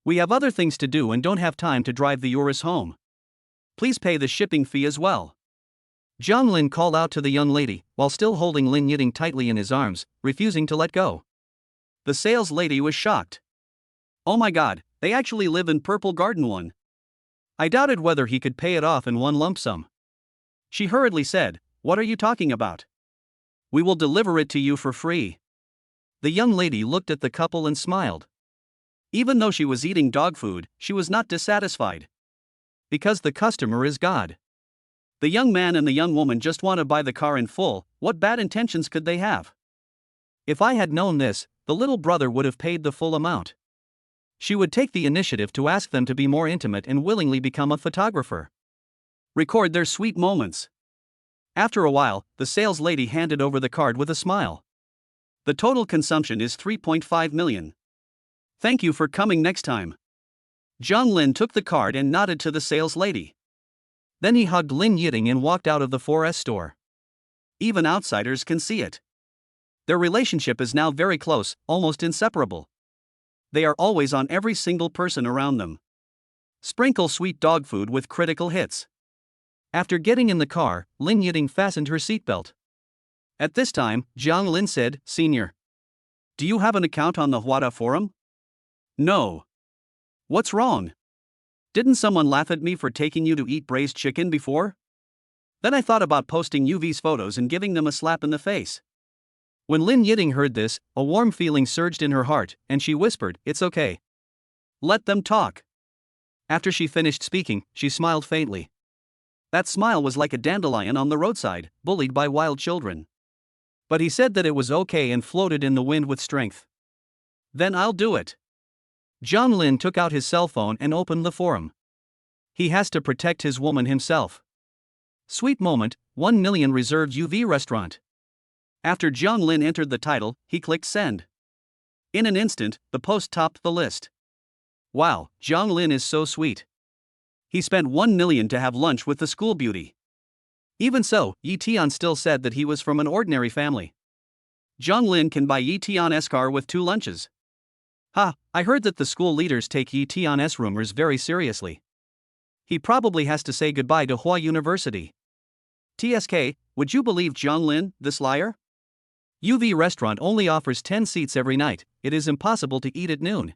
We have other things to do and don't have time to drive the Urus home. Please pay the shipping fee as well. Jiang Lin called out to the young lady, while still holding Lin Yiting tightly in his arms, refusing to let go. The sales lady was shocked. Oh my god, they actually live in Purple Garden 1. I doubted whether he could pay it off in one lump sum. She hurriedly said, what are you talking about? We will deliver it to you for free. The young lady looked at the couple and smiled. Even though she was eating dog food, she was not dissatisfied. Because the customer is God. The young man and the young woman just want to buy the car in full, what bad intentions could they have? If I had known this, the little brother would have paid the full amount. She would take the initiative to ask them to be more intimate and willingly become a photographer. Record their sweet moments. After a while, the sales lady handed over the card with a smile. The total consumption is 3.5 million. Thank you for coming next time. Jiang Lin took the card and nodded to the sales lady. Then he hugged Lin Yiting and walked out of the 4S store. Even outsiders can see it. Their relationship is now very close, almost inseparable. They are always on every single person around them. Sprinkle sweet dog food with critical hits. After getting in the car, Lin Yiting fastened her seatbelt. At this time, Jiang Lin said, Senior. Do you have an account on the Huada forum? No. What's wrong? Didn't someone laugh at me for taking you to eat braised chicken before? Then I thought about posting UV's photos and giving them a slap in the face. When Lin Yiting heard this, a warm feeling surged in her heart, and she whispered, it's okay. Let them talk. After she finished speaking, she smiled faintly. That smile was like a dandelion on the roadside, bullied by wild children. But he said that it was okay and floated in the wind with strength. Then I'll do it. Jiang Lin took out his cell phone and opened the forum. He has to protect his woman himself. Sweet moment, 1 million reserved UV restaurant. After Jiang Lin entered the title, he clicked send. In an instant, the post topped the list. Wow, Jiang Lin is so sweet. He spent 1 million to have lunch with the school beauty. Even so, Yi Tian still said that he was from an ordinary family. Jiang Lin can buy Yi Tian's car with 2 lunches. Ha, I heard that the school leaders take Yi Tian's rumors very seriously. He probably has to say goodbye to Hua University. TSK, would you believe Jiang Lin, this liar? UV restaurant only offers 10 seats every night, it is impossible to eat at noon.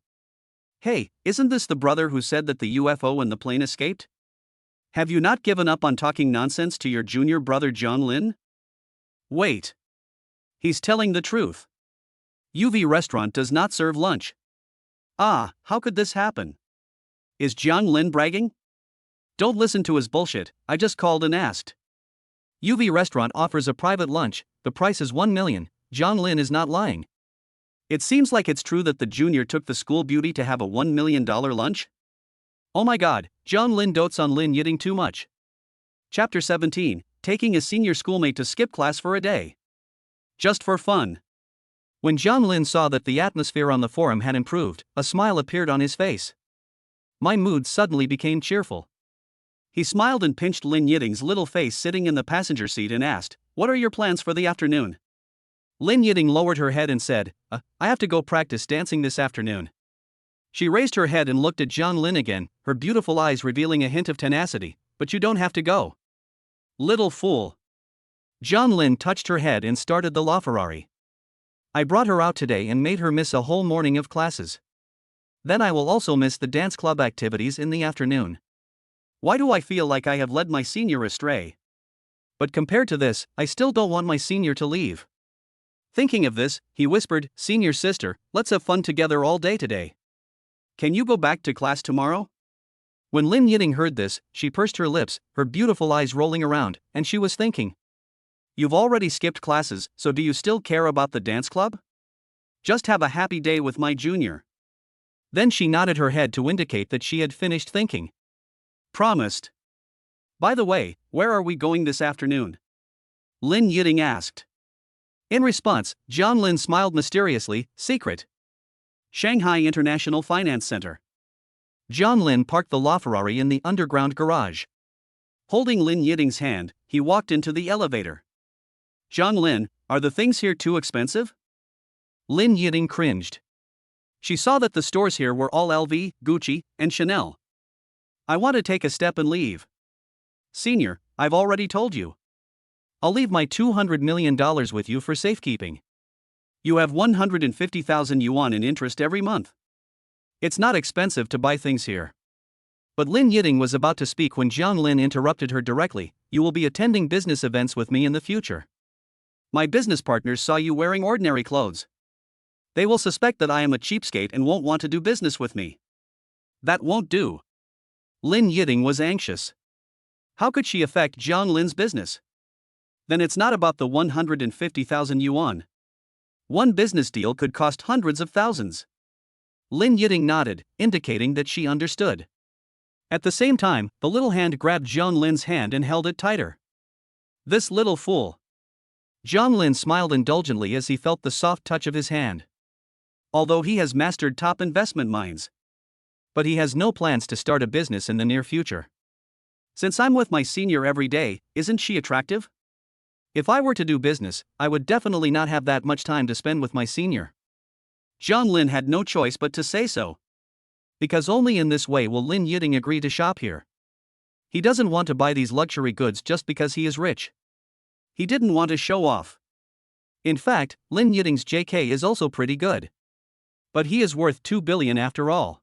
Hey, isn't this the brother who said that the UFO and the plane escaped? Have you not given up on talking nonsense to your junior brother Jiang Lin? Wait. He's telling the truth. UV restaurant does not serve lunch. Ah, how could this happen? Is Jiang Lin bragging? Don't listen to his bullshit, I just called and asked. UV restaurant offers a private lunch, the price is 1 million, Jiang Lin is not lying. It seems like it's true that the junior took the school beauty to have a $1 million lunch? Oh my god, Jiang Lin dotes on Lin Yiting too much. Chapter 17, taking a senior schoolmate to skip class for a day. Just for fun. When Jiang Lin saw that the atmosphere on the forum had improved, a smile appeared on his face. My mood suddenly became cheerful. He smiled and pinched Lin Yiting's little face sitting in the passenger seat and asked, what are your plans for the afternoon? Lin Yiting lowered her head and said, I have to go practice dancing this afternoon. She raised her head and looked at Zhang Lin again, her beautiful eyes revealing a hint of tenacity. But you don't have to go. Little fool. Zhang Lin touched her head and started the LaFerrari. I brought her out today and made her miss a whole morning of classes. Then I will also miss the dance club activities in the afternoon. Why do I feel like I have led my senior astray? But compared to this, I still don't want my senior to leave. Thinking of this, he whispered, Senior sister, let's have fun together all day today. Can you go back to class tomorrow? When Lin Yiting heard this, she pursed her lips, her beautiful eyes rolling around, and she was thinking. You've already skipped classes, so do you still care about the dance club? Just have a happy day with my junior. Then she nodded her head to indicate that she had finished thinking. Promised. By the way, where are we going this afternoon? Lin Yiting asked. In response, Zhang Lin smiled mysteriously, secret. Shanghai International Finance Center. Zhang Lin parked the LaFerrari in the underground garage. Holding Lin Yiting's hand, he walked into the elevator. Zhang Lin, are the things here too expensive? Lin Yiting cringed. She saw that the stores here were all LV, Gucci, and Chanel. I want to take a step and leave. Senior, I've already told you. I'll leave my $200 million with you for safekeeping. You have 150,000 yuan in interest every month. It's not expensive to buy things here. But Lin Yiting was about to speak when Zhang Lin interrupted her directly. You will be attending business events with me in the future. My business partners saw you wearing ordinary clothes. They will suspect that I am a cheapskate and won't want to do business with me. That won't do. Lin Yiting was anxious. How could she affect Zhang Lin's business? Then it's not about the 150,000 yuan. One business deal could cost hundreds of thousands. Lin Yiting nodded, indicating that she understood. At the same time, the little hand grabbed Zhang Lin's hand and held it tighter. This little fool. Zhang Lin smiled indulgently as he felt the soft touch of his hand. Although he has mastered top investment minds. But he has no plans to start a business in the near future. Since I'm with my senior every day, isn't she attractive? If I were to do business, I would definitely not have that much time to spend with my senior. Zhang Lin had no choice but to say so. Because only in this way will Lin Yiting agree to shop here. He doesn't want to buy these luxury goods just because he is rich. He didn't want to show off. In fact, Lin Yiting's JK is also pretty good. But he is worth 2 billion after all.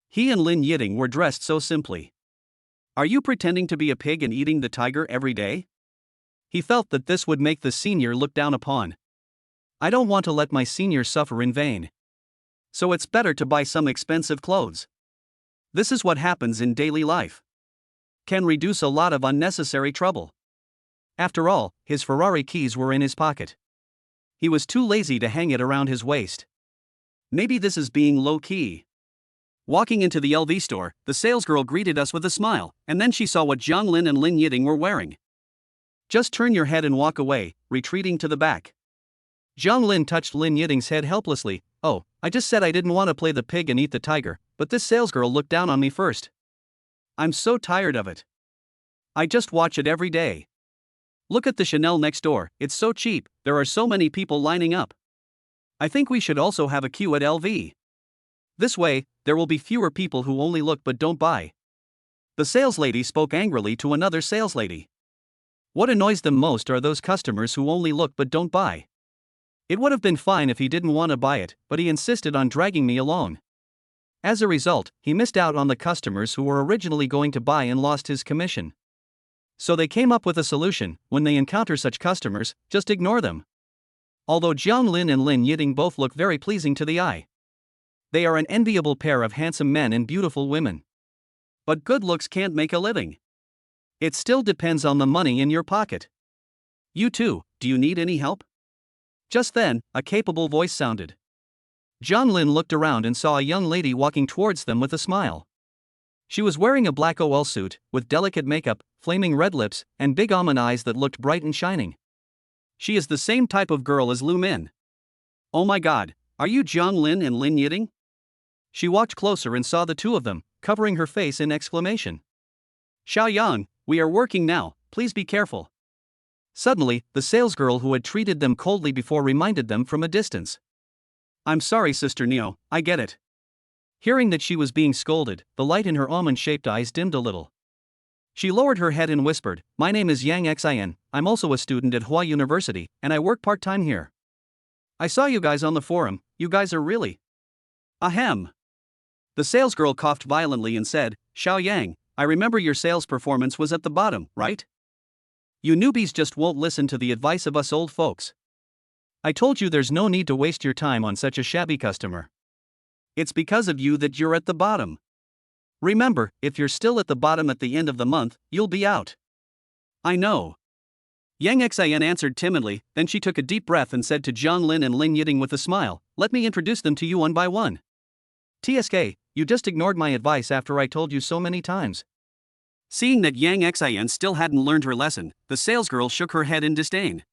He and Lin Yiting were dressed so simply. Are you pretending to be a pig and eating the tiger every day? He felt that this would make the senior look down upon. I don't want to let my senior suffer in vain. So it's better to buy some expensive clothes. This is what happens in daily life. Can reduce a lot of unnecessary trouble. After all, his Ferrari keys were in his pocket. He was too lazy to hang it around his waist. Maybe this is being low-key. Walking into the LV store, the salesgirl greeted us with a smile, and then she saw what Zhang Lin and Lin Yiting were wearing. Just turn your head and walk away, retreating to the back. Zhang Lin touched Lin Yiting's head helplessly. Oh, I just said I didn't want to play the pig and eat the tiger, but this salesgirl looked down on me first. I'm so tired of it. I just watch it every day. Look at the Chanel next door, it's so cheap, there are so many people lining up. I think we should also have a queue at LV. This way, there will be fewer people who only look but don't buy. The saleslady spoke angrily to another saleslady. What annoys them most are those customers who only look but don't buy. It would have been fine if he didn't want to buy it, but he insisted on dragging me along. As a result, he missed out on the customers who were originally going to buy and lost his commission. So they came up with a solution: when they encounter such customers, just ignore them. Although Zhang Lin and Lin Yiting both look very pleasing to the eye. They are an enviable pair of handsome men and beautiful women. But good looks can't make a living. It still depends on the money in your pocket. You too, do you need any help? Just then, a capable voice sounded. Zhang Lin looked around and saw a young lady walking towards them with a smile. She was wearing a black OL suit, with delicate makeup, flaming red lips, and big almond eyes that looked bright and shining. She is the same type of girl as Lu Min. Oh my god, are you Zhang Lin and Lin Yiting? She walked closer and saw the two of them, covering her face in exclamation. Xiao Yang, we are working now, please be careful. Suddenly, the salesgirl who had treated them coldly before reminded them from a distance. I'm sorry, Sister Neo, I get it. Hearing that she was being scolded, the light in her almond-shaped eyes dimmed a little. She lowered her head and whispered, My name is Yang Xin, I'm also a student at Hua University, and I work part-time here. I saw you guys on the forum, you guys are really. Ahem. The salesgirl coughed violently and said, Xiao Yang, I remember your sales performance was at the bottom, right? You newbies just won't listen to the advice of us old folks. I told you there's no need to waste your time on such a shabby customer. It's because of you that you're at the bottom. Remember, if you're still at the bottom at the end of the month, you'll be out. I know. Yang Xian answered timidly, then she took a deep breath and said to Zhang Lin and Lin Yiting with a smile, Let me introduce them to you one by one. TSK, you just ignored my advice after I told you so many times. Seeing that Yang Xian still hadn't learned her lesson, the salesgirl shook her head in disdain.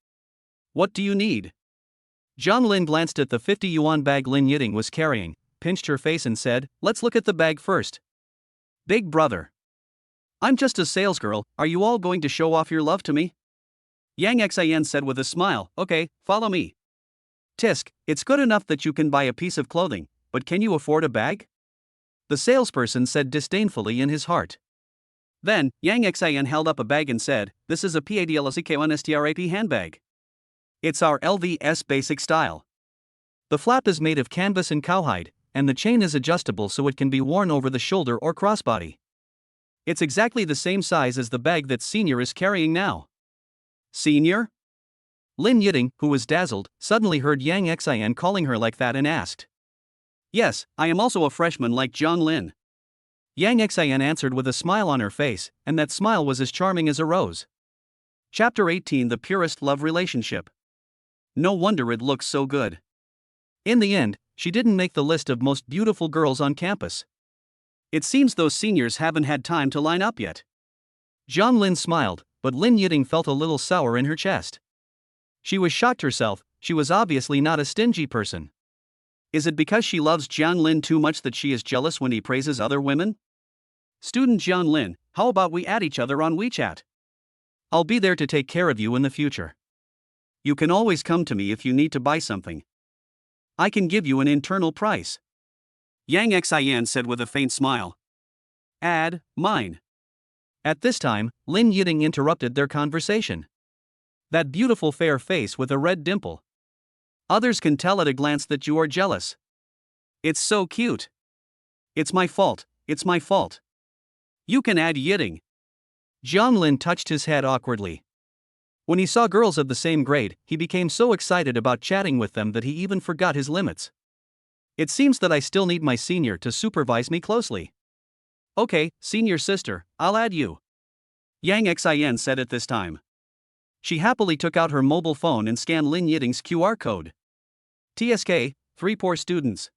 What do you need? Zhang Lin glanced at the 50 yuan bag Lin Yiting was carrying, pinched her face and said, Let's look at the bag first. Big brother. I'm just a salesgirl, are you all going to show off your love to me? Yang Xian said with a smile, Okay, follow me. Tisk, it's good enough that you can buy a piece of clothing, but can you afford a bag? The salesperson said disdainfully in his heart. Then, Yang Xian held up a bag and said, This is a PADLSK1STRAP handbag. It's our LVS basic style. The flap is made of canvas and cowhide, and the chain is adjustable so it can be worn over the shoulder or crossbody. It's exactly the same size as the bag that Senior is carrying now. Senior? Lin Yiting, who was dazzled, suddenly heard Yang Xian calling her like that and asked. Yes, I am also a freshman like Zhang Lin. Yang Xian answered with a smile on her face, and that smile was as charming as a rose. Chapter 18 The Purest Love Relationship. No wonder it looks so good. In the end, she didn't make the list of most beautiful girls on campus. It seems those seniors haven't had time to line up yet. Zhang Lin smiled, but Lin Yiting felt a little sour in her chest. She was shocked herself, she was obviously not a stingy person. Is it because she loves Zhang Lin too much that she is jealous when he praises other women? Student Zhang Lin, how about we add each other on WeChat? I'll be there to take care of you in the future. You can always come to me if you need to buy something. I can give you an internal price. Yang Xian said with a faint smile. Add mine. At this time, Lin Yiting interrupted their conversation. That beautiful fair face with a red dimple. Others can tell at a glance that you are jealous. It's so cute. It's my fault, it's my fault. You can add Yiting. Zhang Lin touched his head awkwardly. When he saw girls of the same grade, he became so excited about chatting with them that he even forgot his limits. It seems that I still need my senior to supervise me closely. Okay, senior sister, I'll add you. Yang Xian said at this time. She happily took out her mobile phone and scanned Lin Yiting's QR code. TSK, 3 poor students.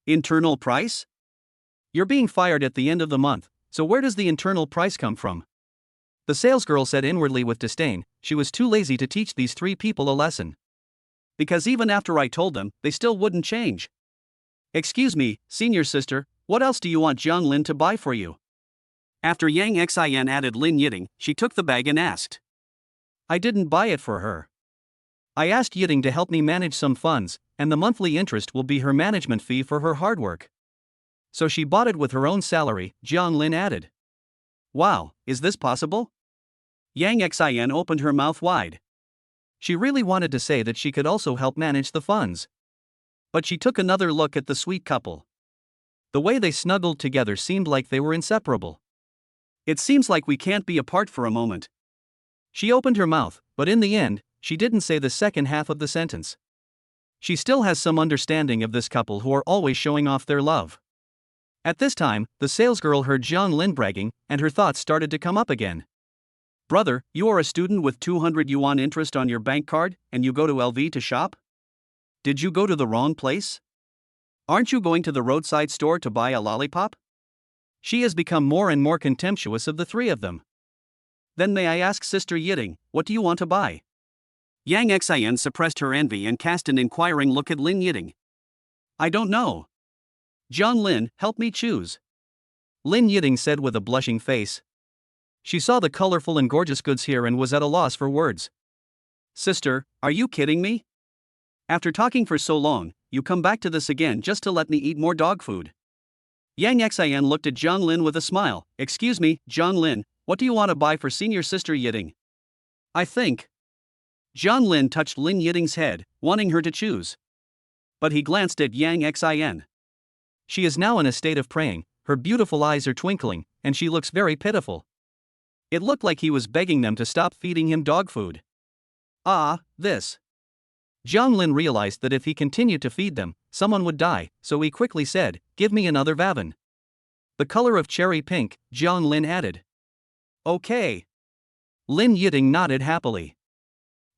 Internal price? You're being fired at the end of the month, so where does the internal price come from? The salesgirl said inwardly with disdain, she was too lazy to teach these 3 people a lesson. Because even after I told them, they still wouldn't change. Excuse me, senior sister, what else do you want Zhang Lin to buy for you? After Yang Xian added Lin Yiting, she took the bag and asked. I didn't buy it for her. I asked Yiting to help me manage some funds, and the monthly interest will be her management fee for her hard work. So she bought it with her own salary, Zhang Lin added. Wow, is this possible? Yang Xian opened her mouth wide. She really wanted to say that she could also help manage the funds. But she took another look at the sweet couple. The way they snuggled together seemed like they were inseparable. It seems like we can't be apart for a moment. She opened her mouth, but in the end, she didn't say the second half of the sentence. She still has some understanding of this couple who are always showing off their love. At this time, the salesgirl heard Zhang Lin bragging, and her thoughts started to come up again. Brother, you are a student with 200 yuan interest on your bank card, and you go to LV to shop? Did you go to the wrong place? Aren't you going to the roadside store to buy a lollipop? She has become more and more contemptuous of the 3 of them. Then may I ask Sister Yiting, what do you want to buy? Yang Xian suppressed her envy and cast an inquiring look at Lin Yiting. I don't know. Zhang Lin, help me choose. Lin Yiting said with a blushing face. She saw the colorful and gorgeous goods here and was at a loss for words. Sister, are you kidding me? After talking for so long, you come back to this again just to let me eat more dog food. Yang Xian looked at Zhang Lin with a smile. Excuse me, Zhang Lin, what do you want to buy for senior sister Yiting? I think. Zhang Lin touched Lin Yiting's head, wanting her to choose. But he glanced at Yang Xian. She is now in a state of praying, her beautiful eyes are twinkling, and she looks very pitiful. It looked like he was begging them to stop feeding him dog food. This. Zhang Lin realized that if he continued to feed them, someone would die, so he quickly said, "Give me another vavan." The color of cherry pink, Zhang Lin added. Okay. Lin Yiting nodded happily.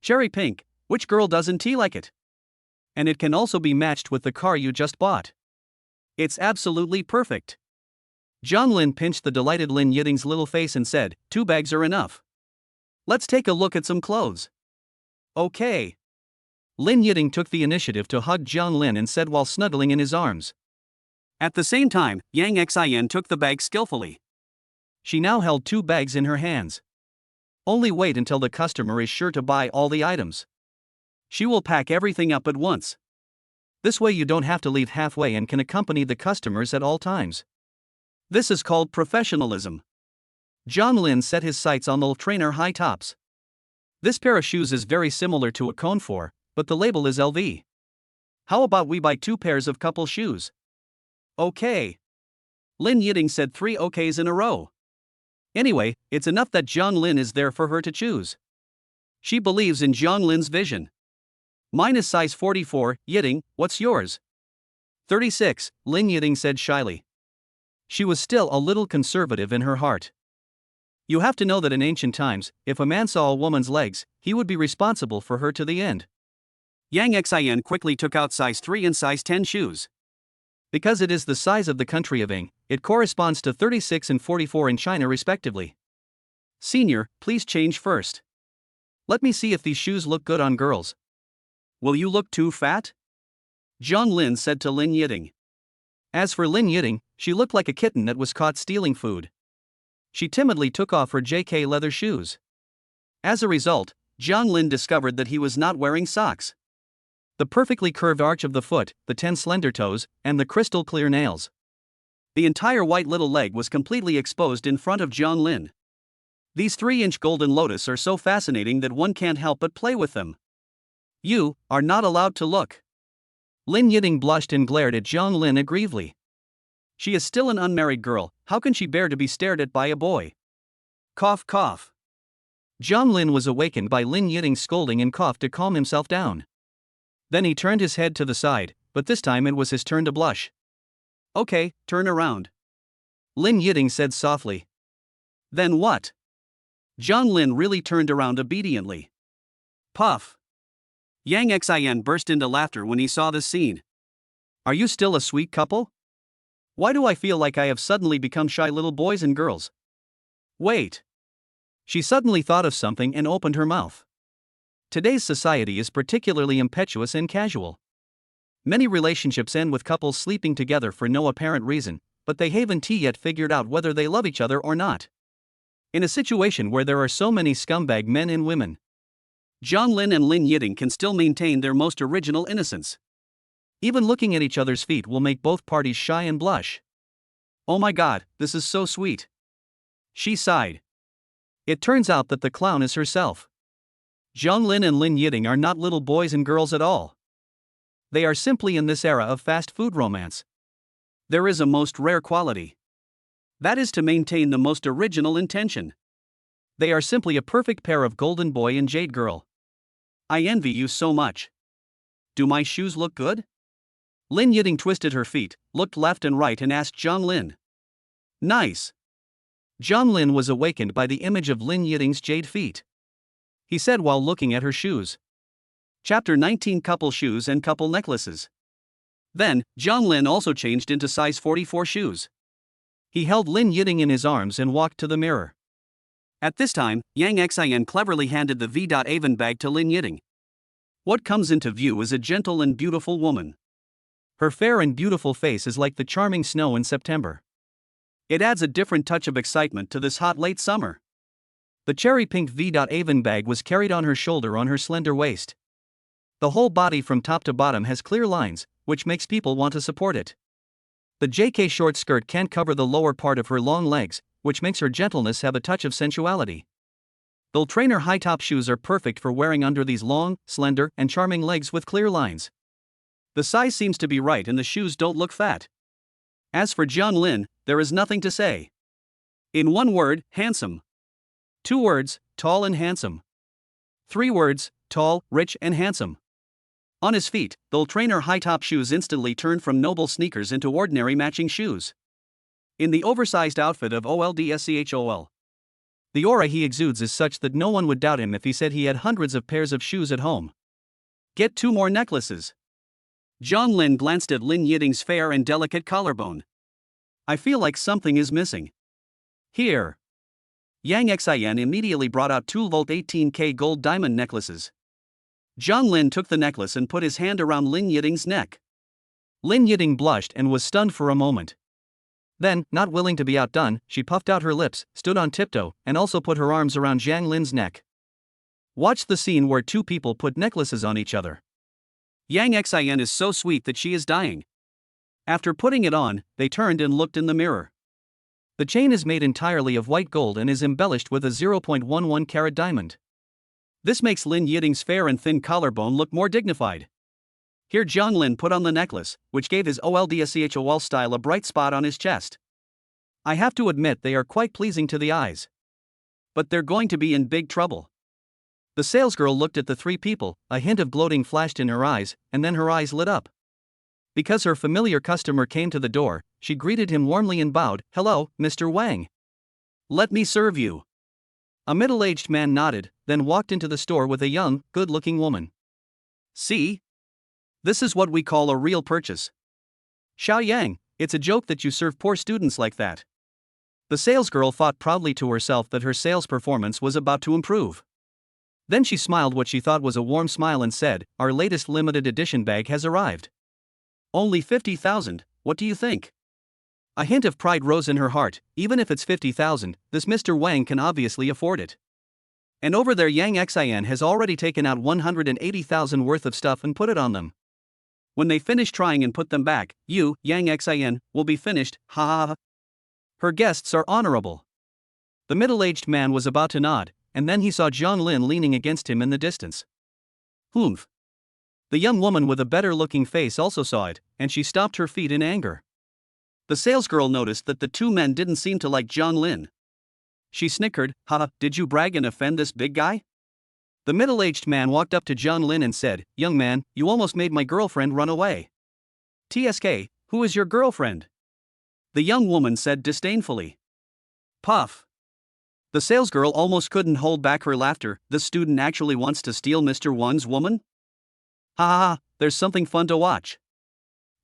Cherry pink, which girl doesn't like it? And it can also be matched with the car you just bought. It's absolutely perfect. Zhang Lin pinched the delighted Lin Yiting's little face and said, 2 bags are enough. Let's take a look at some clothes. Okay. Lin Yiting took the initiative to hug Zhang Lin and said while snuggling in his arms. At the same time, Yang Xian took the bag skillfully. She now held 2 bags in her hands. Only wait until the customer is sure to buy all the items. She will pack everything up at once. This way you don't have to leave halfway and can accompany the customers at all times. This is called professionalism. Zhang Lin set his sights on the trainer high tops. This pair of shoes is very similar to a cone 4, but the label is LV. How about we buy 2 pairs of couple shoes? Okay. Lin Yiting said 3 okays in a row. Anyway, it's enough that Zhang Lin is there for her to choose. She believes in Zhang Lin's vision. Mine is size 44, Yiting, what's yours? 36, Lin Yiting said shyly. She was still a little conservative in her heart. You have to know that in ancient times, if a man saw a woman's legs, he would be responsible for her to the end. Yang Xian quickly took out size 3 and size 10 shoes. Because it is the size of the country of Ing, it corresponds to 36 and 44 in China respectively. Senior, please change first. Let me see if these shoes look good on girls. Will you look too fat? Zhang Lin said to Lin Yiting. As for Lin Yiting, she looked like a kitten that was caught stealing food. She timidly took off her JK leather shoes. As a result, Zhang Lin discovered that he was not wearing socks. The perfectly curved arch of the foot, the 10 slender toes, and the crystal clear nails. The entire white little leg was completely exposed in front of Zhang Lin. These 3-inch golden lotus are so fascinating that one can't help but play with them. You are not allowed to look. Lin Yiting blushed and glared at Zhang Lin aggrievedly. She is still an unmarried girl, how can she bear to be stared at by a boy? Cough cough. Zhang Lin was awakened by Lin Yiting's scolding and coughed to calm himself down. Then he turned his head to the side, but this time it was his turn to blush. Okay, turn around. Lin Yiting said softly. Then what? Zhang Lin really turned around obediently. Puff. Yang Xian burst into laughter when he saw this scene. Are you still a sweet couple? Why do I feel like I have suddenly become shy little boys and girls? Wait. She suddenly thought of something and opened her mouth. Today's society is particularly impetuous and casual. Many relationships end with couples sleeping together for no apparent reason, but they haven't yet figured out whether they love each other or not. In a situation where there are so many scumbag men and women, Zhang Lin and Lin Yiting can still maintain their most original innocence. Even looking at each other's feet will make both parties shy and blush. Oh my god, this is so sweet. She sighed. It turns out that the clown is herself. Zhang Lin and Lin Yiting are not little boys and girls at all. They are simply in this era of fast food romance. There is a most rare quality. That is to maintain the most original intention. They are simply a perfect pair of golden boy and jade girl. I envy you so much. Do my shoes look good? Lin Yiting twisted her feet, looked left and right and asked Zhang Lin. Nice. Zhang Lin was awakened by the image of Lin Yiting's jade feet. He said while looking at her shoes. Chapter 19 Couple Shoes and Couple Necklaces. Then, Zhang Lin also changed into size 44 shoes. He held Lin Yiting in his arms and walked to the mirror. At this time, Yang Xian cleverly handed the V.Avon bag to Lin Yiting. What comes into view is a gentle and beautiful woman. Her fair and beautiful face is like the charming snow in September. It adds a different touch of excitement to this hot late summer. The cherry pink V.Avon bag was carried on her shoulder on her slender waist. The whole body from top to bottom has clear lines, which makes people want to support it. The JK short skirt can't cover the lower part of her long legs, which makes her gentleness have a touch of sensuality. The trainer high-top shoes are perfect for wearing under these long, slender, and charming legs with clear lines. The size seems to be right and the shoes don't look fat. As for John Lin, there is nothing to say. In one word, handsome. 2 words, tall and handsome. 3 words, tall, rich and handsome. On his feet, the trainer high-top shoes instantly turned from noble sneakers into ordinary matching shoes. In the oversized outfit of OLDSCHOL. The aura he exudes is such that no one would doubt him if he said he had hundreds of pairs of shoes at home. Get 2 more necklaces. John Lin glanced at Lin Yiting's fair and delicate collarbone. I feel like something is missing. Here. Yang Xian immediately brought out 2-volt 18K gold diamond necklaces. John Lin took the necklace and put his hand around Lin Yiting's neck. Lin Yiting blushed and was stunned for a moment. Then, not willing to be outdone, she puffed out her lips, stood on tiptoe, and also put her arms around Zhang Lin's neck. Watch the scene where 2 people put necklaces on each other. Yang Xian is so sweet that she is dying. After putting it on, they turned and looked in the mirror. The chain is made entirely of white gold and is embellished with a 0.11 carat diamond. This makes Lin Yiting's fair and thin collarbone look more dignified. Here Zhang Lin put on the necklace, which gave his OLDSCHOL style a bright spot on his chest. I have to admit they are quite pleasing to the eyes. But they're going to be in big trouble. The salesgirl looked at the 3 people, a hint of gloating flashed in her eyes, and then her eyes lit up. Because her familiar customer came to the door, she greeted him warmly and bowed, "Hello, Mr. Wang. Let me serve you." A middle-aged man nodded, then walked into the store with a young, good-looking woman. See? This is what we call a real purchase. Xiao Yang, it's a joke that you serve poor students like that. The salesgirl thought proudly to herself that her sales performance was about to improve. Then she smiled what she thought was a warm smile and said, "Our latest limited edition bag has arrived. Only 50,000, what do you think?" A hint of pride rose in her heart. Even if it's 50,000, this Mr. Wang can obviously afford it. And over there Yang Xian has already taken out 180,000 worth of stuff and put it on them. When they finish trying and put them back, you, Yang Xian, will be finished, ha ha ha. Her guests are honorable. The middle-aged man was about to nod, and then he saw Zhang Lin leaning against him in the distance. Humph. The young woman with a better-looking face also saw it, and she stopped her feet in anger. The salesgirl noticed that the 2 men didn't seem to like Zhang Lin. She snickered, "Haha, did you brag and offend this big guy?" The middle-aged man walked up to Zhang Lin and said, "Young man, you almost made my girlfriend run away." "TSK, who is your girlfriend?" The young woman said disdainfully. Puff. The salesgirl almost couldn't hold back her laughter. "This student actually wants to steal Mr. Wang's woman? Ha ha ha, there's something fun to watch."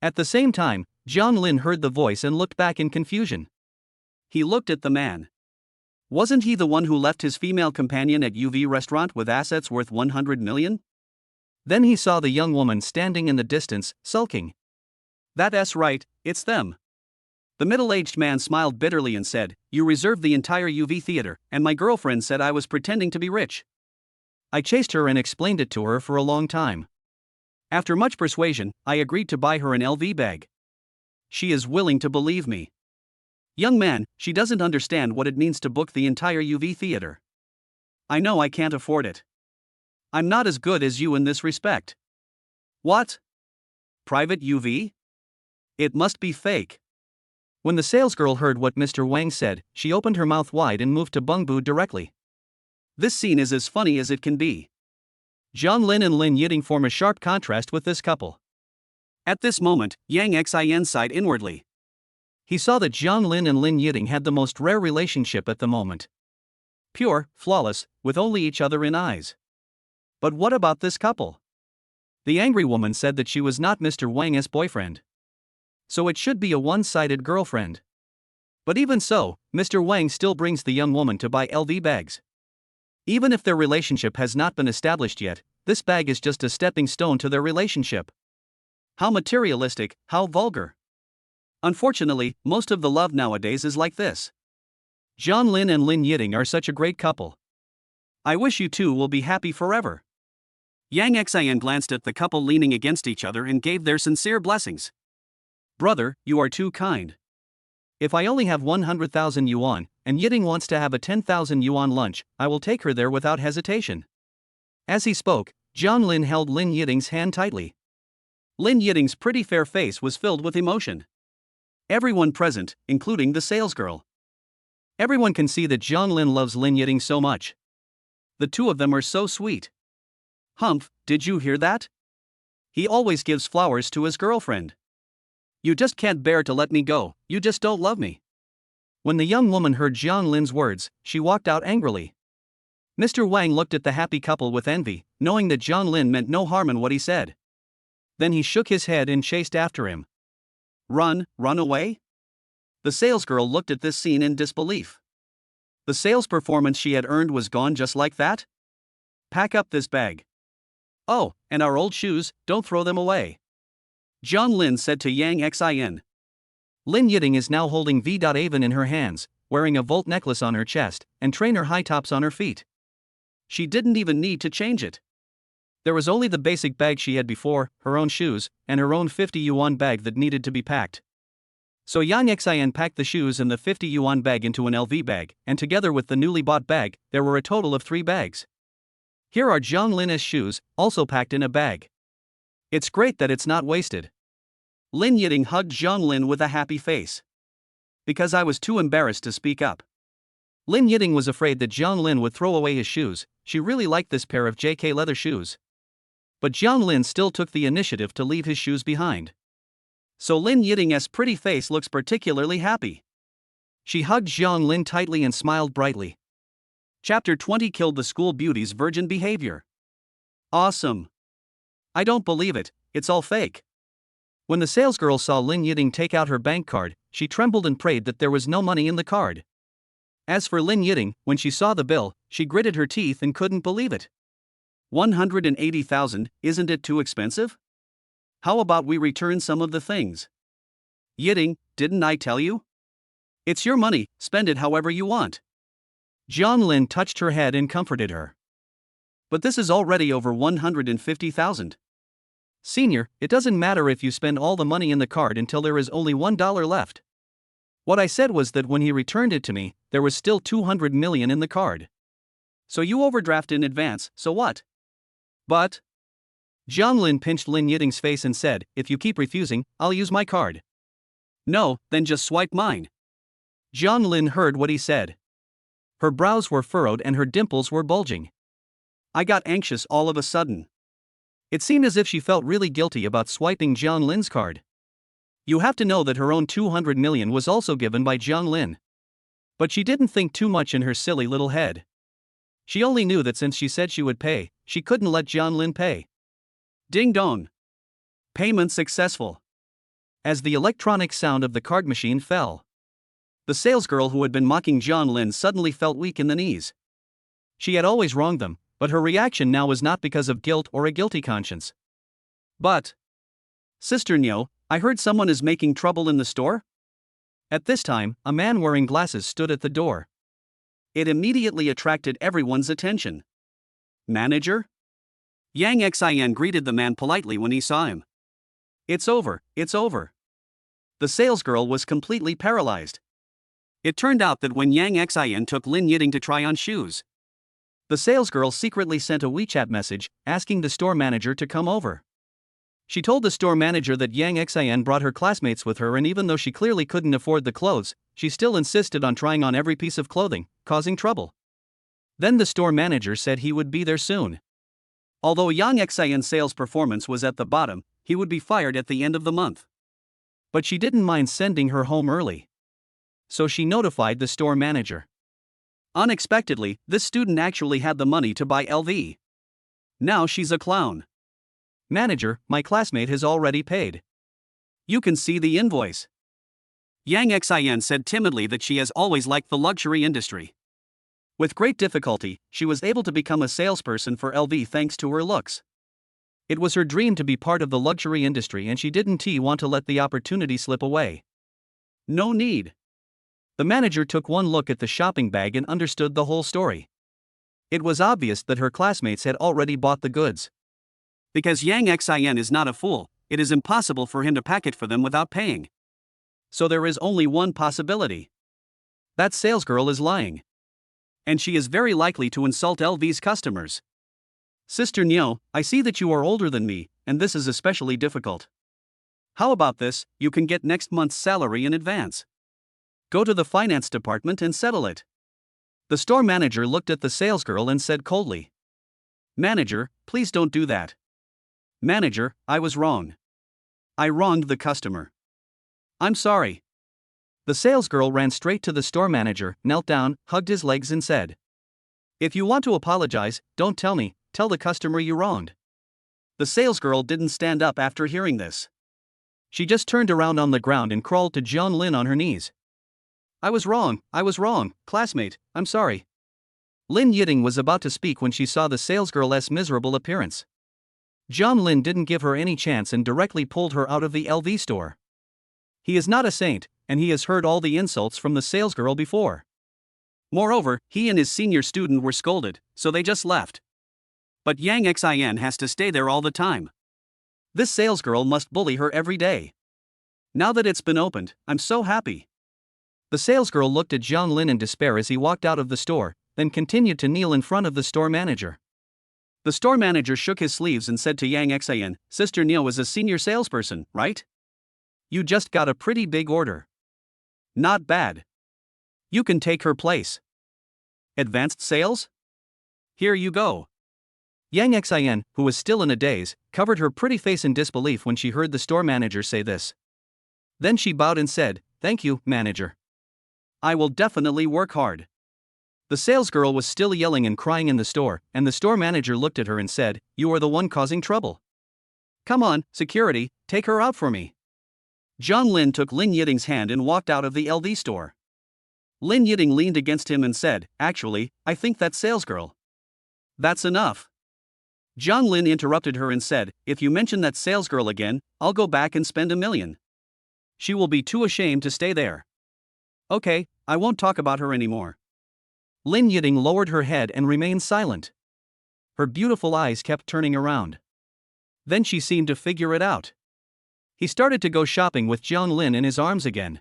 At the same time, Zhang Lin heard the voice and looked back in confusion. He looked at the man. Wasn't he the one who left his female companion at UV restaurant with assets worth 100 million? Then he saw the young woman standing in the distance, sulking. That's right, it's them. The middle-aged man smiled bitterly and said, "You reserved the entire UV theater, and my girlfriend said I was pretending to be rich. I chased her and explained it to her for a long time. After much persuasion, I agreed to buy her an LV bag. She is willing to believe me. Young man, she doesn't understand what it means to book the entire UV theater. I know I can't afford it. I'm not as good as you in this respect." "What? Private UV? It must be fake." When the salesgirl heard what Mr. Wang said, she opened her mouth wide and moved to Bungbu directly. This scene is as funny as it can be. Zhang Lin and Lin Yiting form a sharp contrast with this couple. At this moment, Yang Xian sighed inwardly. He saw that Zhang Lin and Lin Yiting had the most rare relationship at the moment. Pure, flawless, with only each other in eyes. But what about this couple? The angry woman said that she was not Mr. Wang's boyfriend. So it should be a one-sided girlfriend. But even so, Mr. Wang still brings the young woman to buy LV bags. Even if their relationship has not been established yet, this bag is just a stepping stone to their relationship. How materialistic, how vulgar. Unfortunately, most of the love nowadays is like this. Zhang Lin and Lin Yiting are such a great couple. I wish you two will be happy forever. Yang Xian glanced at the couple leaning against each other and gave their sincere blessings. Brother, you are too kind. If I only have 100,000 yuan, and Yiting wants to have a 10,000 yuan lunch, I will take her there without hesitation. As he spoke, Jiang Lin held Lin Yiting's hand tightly. Lin Yiting's pretty fair face was filled with emotion. Everyone present, including the salesgirl. Everyone can see that Jiang Lin loves Lin Yiting so much. The two of them are so sweet. Humph, did you hear that? He always gives flowers to his girlfriend. You just can't bear to let me go, you just don't love me. When the young woman heard Jiang Lin's words, she walked out angrily. Mr. Wang looked at the happy couple with envy, knowing that Jiang Lin meant no harm in what he said. Then he shook his head and chased after him. Run away? The salesgirl looked at this scene in disbelief. The sales performance she had earned was gone just like that? Pack up this bag. Oh, and our old shoes, don't throw them away. Jiang Lin said to Yang Xian. Lin Yiting is now holding V.Avon in her hands, wearing a volt necklace on her chest, and trainer high tops on her feet. She didn't even need to change it. There was only the basic bag she had before, her own shoes, and her own 50 yuan bag that needed to be packed. So Yang Xian packed the shoes and the 50 yuan bag into an LV bag, and together with the newly bought bag, there were a total of 3 bags. Here are Jiang Lin's shoes, also packed in a bag. It's great that it's not wasted. Lin Yiting hugged Jiang Lin with a happy face. Because I was too embarrassed to speak up. Lin Yiting was afraid that Jiang Lin would throw away his shoes. She really liked this pair of JK leather shoes. But Jiang Lin still took the initiative to leave his shoes behind. So Lin Yiting's pretty face looks particularly happy. She hugged Jiang Lin tightly and smiled brightly. Chapter 20 Killed the School Beauty's Virgin Behavior. Awesome. I don't believe it, it's all fake. When the salesgirl saw Lin Yiting take out her bank card, she trembled and prayed that there was no money in the card. As for Lin Yiting, when she saw the bill, she gritted her teeth and couldn't believe it. 180,000, isn't it too expensive? How about we return some of the things? Yiting, didn't I tell you? It's your money, spend it however you want. Jiang Lin touched her head and comforted her. But this is already over 150,000. Senior, it doesn't matter if you spend all the money in the card until there is only $1 left. What I said was that when he returned it to me, there was still 200 million in the card. So you overdraft in advance, so what? But Jiang Lin pinched Lin Yiting's face and said, if you keep refusing, I'll use my card. No, then just swipe mine. Jiang Lin heard what he said. Her brows were furrowed and her dimples were bulging. I got anxious all of a sudden. It seemed as if she felt really guilty about swiping Jiang Lin's card. You have to know that her own 200 million was also given by Jiang Lin. But she didn't think too much in her silly little head. She only knew that since she said she would pay, she couldn't let Jiang Lin pay. Ding dong. Payment successful. As the electronic sound of the card machine fell, the salesgirl who had been mocking Jiang Lin suddenly felt weak in the knees. She had always wronged them, but her reaction now was not because of guilt or a guilty conscience. But, Sister Nyo, I heard someone is making trouble in the store? At this time, a man wearing glasses stood at the door. It immediately attracted everyone's attention. Manager? Yang Xian greeted the man politely when he saw him. It's over, it's over. The salesgirl was completely paralyzed. It turned out that when Yang Xian took Lin Yiting to try on shoes, the salesgirl secretly sent a WeChat message asking the store manager to come over. She told the store manager that Yang Xian brought her classmates with her, and even though she clearly couldn't afford the clothes, she still insisted on trying on every piece of clothing, causing trouble. Then the store manager said he would be there soon. Although Yang Xian's sales performance was at the bottom, he would be fired at the end of the month. But she didn't mind sending her home early. So she notified the store manager. Unexpectedly, this student actually had the money to buy LV. Now she's a clown. Manager, my classmate has already paid. You can see the invoice. Yang Xian said timidly that she has always liked the luxury industry. With great difficulty, she was able to become a salesperson for LV thanks to her looks. It was her dream to be part of the luxury industry, and she didn't want to let the opportunity slip away. No need. The manager took one look at the shopping bag and understood the whole story. It was obvious that her classmates had already bought the goods. Because Yang Xin is not a fool, it is impossible for him to pack it for them without paying. So there is only one possibility. That salesgirl is lying. And she is very likely to insult LV's customers. Sister Nyo, I see that you are older than me, and this is especially difficult. How about this, you can get next month's salary in advance. Go to the finance department and settle it. The store manager looked at the salesgirl and said coldly. Manager, please don't do that. Manager, I was wrong. I wronged the customer. I'm sorry. The salesgirl ran straight to the store manager, knelt down, hugged his legs and said, if you want to apologize, don't tell me, tell the customer you wronged. The salesgirl didn't stand up after hearing this. She just turned around on the ground and crawled to John Lin on her knees. I was wrong, classmate, I'm sorry. Lin Yiding was about to speak when she saw the salesgirl's miserable appearance. John Lin didn't give her any chance and directly pulled her out of the LV store. He is not a saint, and he has heard all the insults from the salesgirl before. Moreover, he and his senior student were scolded, so they just left. But Yang Xin has to stay there all the time. This salesgirl must bully her every day. Now that it's been opened, I'm so happy. The salesgirl looked at Zhang Lin in despair as he walked out of the store, then continued to kneel in front of the store manager. The store manager shook his sleeves and said to Yang Xin, Sister Neo is a senior salesperson, right? You just got a pretty big order. Not bad. You can take her place. Advanced sales? Here you go. Yang Xin, who was still in a daze, covered her pretty face in disbelief when she heard the store manager say this. Then she bowed and said, Thank you, manager. I will definitely work hard. The salesgirl was still yelling and crying in the store, and the store manager looked at her and said, You are the one causing trouble. Come on, security, take her out for me. Zhang Lin took Lin Yiding's hand and walked out of the LV store. Lin Yiding leaned against him and said, Actually, I think that salesgirl. That's enough. Zhang Lin interrupted her and said, If you mention that salesgirl again, I'll go back and spend $1 million. She will be too ashamed to stay there. Okay, I won't talk about her anymore. Lin Yiding lowered her head and remained silent. Her beautiful eyes kept turning around. Then she seemed to figure it out. He started to go shopping with Zhang Lin in his arms again.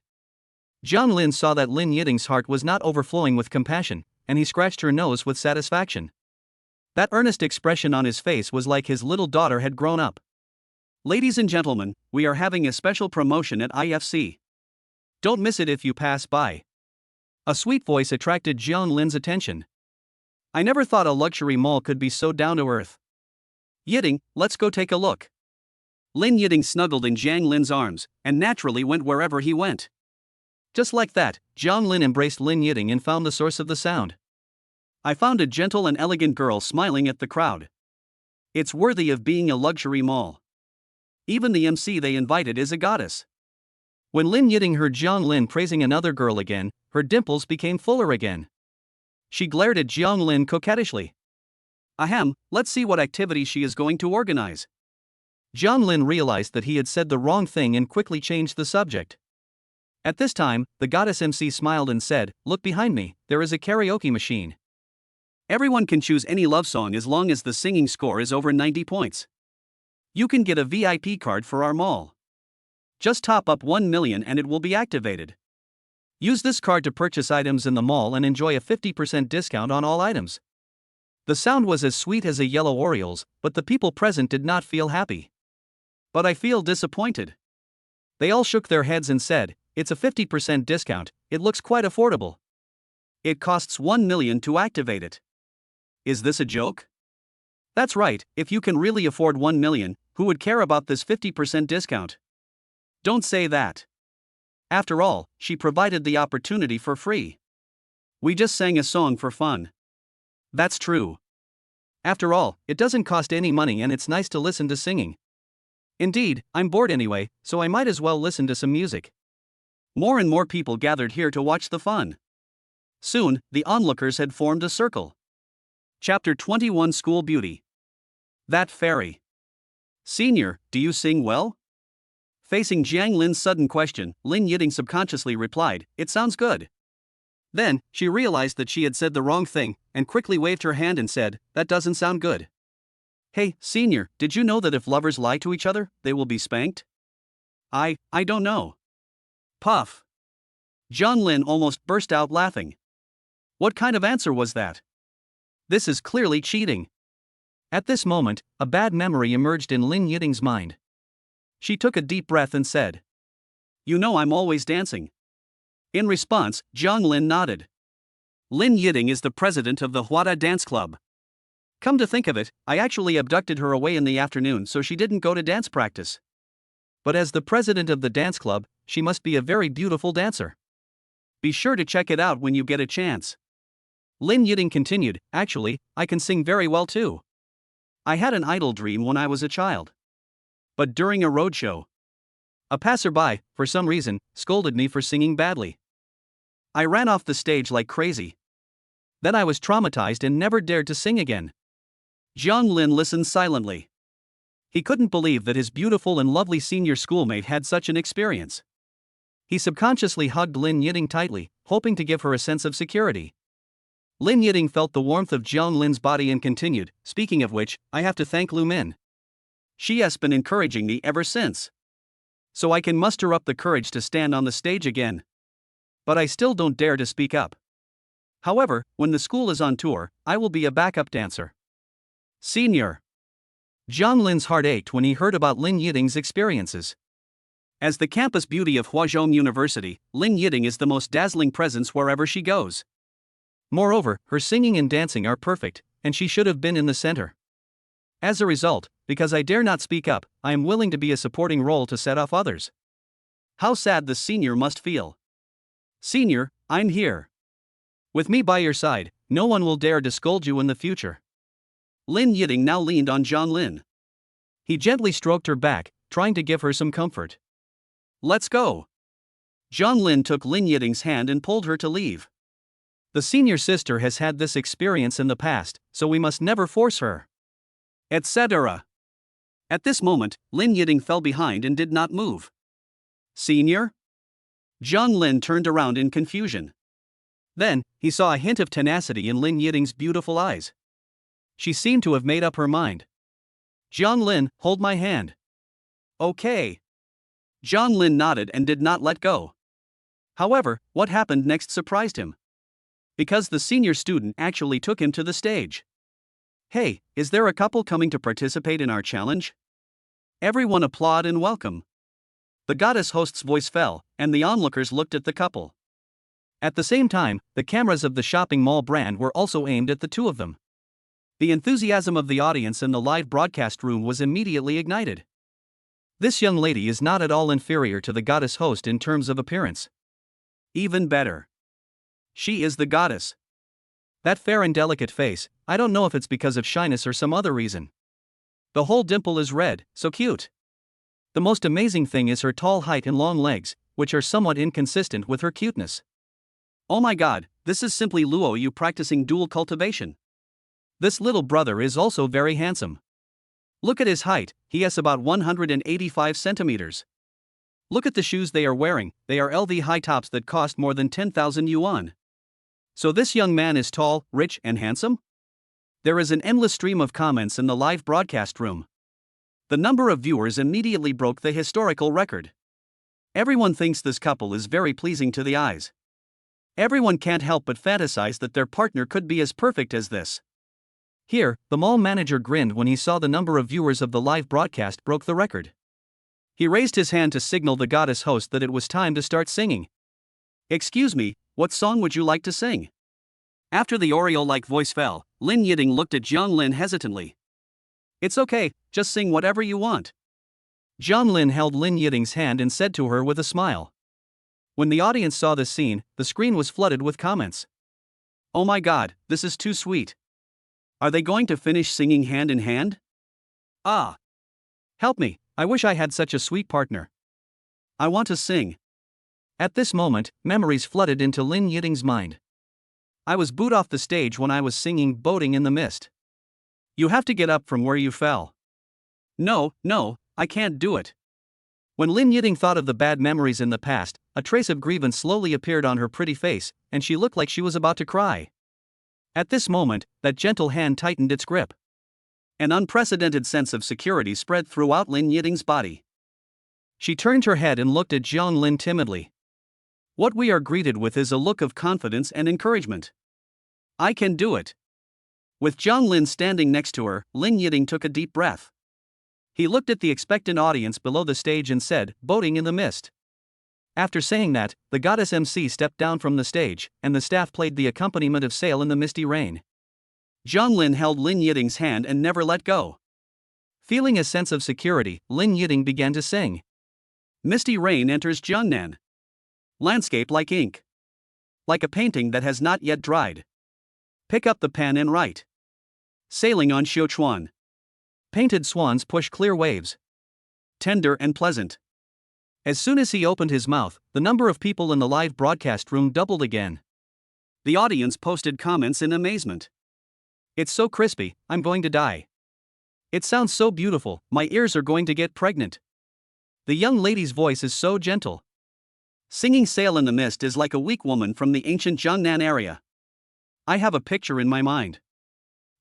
Zhang Lin saw that Lin Yiding's heart was not overflowing with compassion, and he scratched her nose with satisfaction. That earnest expression on his face was like his little daughter had grown up. Ladies and gentlemen, we are having a special promotion at IFC. Don't miss it if you pass by. A sweet voice attracted Zhang Lin's attention. I never thought a luxury mall could be so down to earth. Yiding, let's go take a look. Lin Yiding snuggled in Zhang Lin's arms, and naturally went wherever he went. Just like that, Zhang Lin embraced Lin Yiding and found the source of the sound. I found a gentle and elegant girl smiling at the crowd. It's worthy of being a luxury mall. Even the MC they invited is a goddess. When Lin Yiding heard Zhang Lin praising another girl again, her dimples became fuller again. She glared at Zhang Lin coquettishly. Ahem, let's see what activity she is going to organize. Zhang Lin realized that he had said the wrong thing and quickly changed the subject. At this time, the goddess MC smiled and said, Look behind me, there is a karaoke machine. Everyone can choose any love song as long as the singing score is over 90 points. You can get a VIP card for our mall. Just top up 1 million and it will be activated. Use this card to purchase items in the mall and enjoy a 50% discount on all items. The sound was as sweet as a yellow Orioles, but the people present did not feel happy. But I feel disappointed. They all shook their heads and said, It's a 50% discount, it looks quite affordable. It costs 1 million to activate it. Is this a joke? That's right, if you can really afford 1 million, who would care about this 50% discount? Don't say that. After all, she provided the opportunity for free. We just sang a song for fun. That's true. After all, it doesn't cost any money and it's nice to listen to singing. Indeed, I'm bored anyway, so I might as well listen to some music. More and more people gathered here to watch the fun. Soon, the onlookers had formed a circle. Chapter 21 School Beauty. That fairy. Senior, do you sing well? Facing Zhang Lin's sudden question, Lin Yiding subconsciously replied, It sounds good. Then, she realized that she had said the wrong thing, and quickly waved her hand and said, "That doesn't sound good." "Hey, senior, did you know that if lovers lie to each other, they will be spanked?" I don't know." Puff. John Lin almost burst out laughing. What kind of answer was that? This is clearly cheating. At this moment, a bad memory emerged in Lin Yiting's mind. She took a deep breath and said, "You know I'm always dancing." In response, Jiang Lin nodded. Lin Yiting is the president of the Huada Dance Club. Come to think of it, I actually abducted her away in the afternoon so she didn't go to dance practice. But as the president of the dance club, she must be a very beautiful dancer. Be sure to check it out when you get a chance. Lin Yiting continued, "Actually, I can sing very well too. I had an idol dream when I was a child. But during a roadshow, a passerby, for some reason, scolded me for singing badly. I ran off the stage like crazy. Then I was traumatized and never dared to sing again." Jiang Lin listened silently. He couldn't believe that his beautiful and lovely senior schoolmate had such an experience. He subconsciously hugged Lin Yiting tightly, hoping to give her a sense of security. Lin Yiting felt the warmth of Jiang Lin's body and continued, "Speaking of which, I have to thank Lu Min. She has been encouraging me ever since. So I can muster up the courage to stand on the stage again. But I still don't dare to speak up. However, when the school is on tour, I will be a backup dancer." Senior. Jiang Lin's heart ached when he heard about Lin Yiting's experiences. As the campus beauty of Huazhong University, Lin Yiting is the most dazzling presence wherever she goes. Moreover, her singing and dancing are perfect, and she should have been in the center. As a result, because I dare not speak up, I am willing to be a supporting role to set off others. How sad the senior must feel. Senior, I'm here. With me by your side, no one will dare to scold you in the future. Lin Yiting now leaned on Jiang Lin. He gently stroked her back, trying to give her some comfort. "Let's go." Jiang Lin took Lin Yiting's hand and pulled her to leave. The senior sister has had this experience in the past, so we must never force her. Etc. At this moment, Lin Yiting fell behind and did not move. "Senior?" Jiang Lin turned around in confusion. Then, he saw a hint of tenacity in Lin Yiting's beautiful eyes. She seemed to have made up her mind. "Jiang Lin, hold my hand." "Okay." Jiang Lin nodded and did not let go. However, what happened next surprised him. Because the senior student actually took him to the stage. "Hey, is there a couple coming to participate in our challenge?" Everyone applaud and welcome. The goddess host's voice fell, and the onlookers looked at the couple. At the same time, the cameras of the shopping mall brand were also aimed at the two of them. The enthusiasm of the audience in the live broadcast room was immediately ignited. This young lady is not at all inferior to the goddess host in terms of appearance. Even better. She is the goddess. That fair and delicate face, I don't know if it's because of shyness or some other reason. The whole dimple is red, so cute. The most amazing thing is her tall height and long legs, which are somewhat inconsistent with her cuteness. Oh my god, this is simply Luo Yu practicing dual cultivation. This little brother is also very handsome. Look at his height, he has about 185 centimeters. Look at the shoes they are wearing, they are LV high tops that cost more than 10,000 yuan. So this young man is tall, rich, and handsome? There is an endless stream of comments in the live broadcast room. The number of viewers immediately broke the historical record. Everyone thinks this couple is very pleasing to the eyes. Everyone can't help but fantasize that their partner could be as perfect as this. Here, the mall manager grinned when he saw the number of viewers of the live broadcast broke the record. He raised his hand to signal the goddess host that it was time to start singing. "Excuse me, what song would you like to sing?" After the Oreo-like voice fell, Lin Yiting looked at Jiang Lin hesitantly. "It's okay, just sing whatever you want." Jiang Lin held Lin Yiting's hand and said to her with a smile. When the audience saw this scene, the screen was flooded with comments. "Oh my god, this is too sweet. Are they going to finish singing hand in hand? Ah! Help me, I wish I had such a sweet partner. I want to sing." At this moment, memories flooded into Lin Yiting's mind. "I was booed off the stage when I was singing Boating in the Mist. You have to get up from where you fell." "No, I can't do it." When Lin Yiting thought of the bad memories in the past, a trace of grievance slowly appeared on her pretty face, and she looked like she was about to cry. At this moment, that gentle hand tightened its grip. An unprecedented sense of security spread throughout Lin Yiting's body. She turned her head and looked at Jiang Lin timidly. What we are greeted with is a look of confidence and encouragement. I can do it. With Jiang Lin standing next to her, Lin Yiting took a deep breath. He looked at the expectant audience below the stage and said, "Boating in the mist." After saying that, the goddess MC stepped down from the stage, and the staff played the accompaniment of Sail in the Misty Rain. Jiang Lin held Lin Yiting's hand and never let go. Feeling a sense of security, Lin Yiting began to sing. Misty rain enters Jiangnan. Landscape like ink. Like a painting that has not yet dried. Pick up the pen and write. Sailing on Xiuchuan. Painted swans push clear waves. Tender and pleasant. As soon as he opened his mouth, the number of people in the live broadcast room doubled again. The audience posted comments in amazement. It's so crispy, I'm going to die. It sounds so beautiful, my ears are going to get pregnant. The young lady's voice is so gentle. Singing Sail in the Mist is like a weak woman from the ancient Jiangnan area. I have a picture in my mind.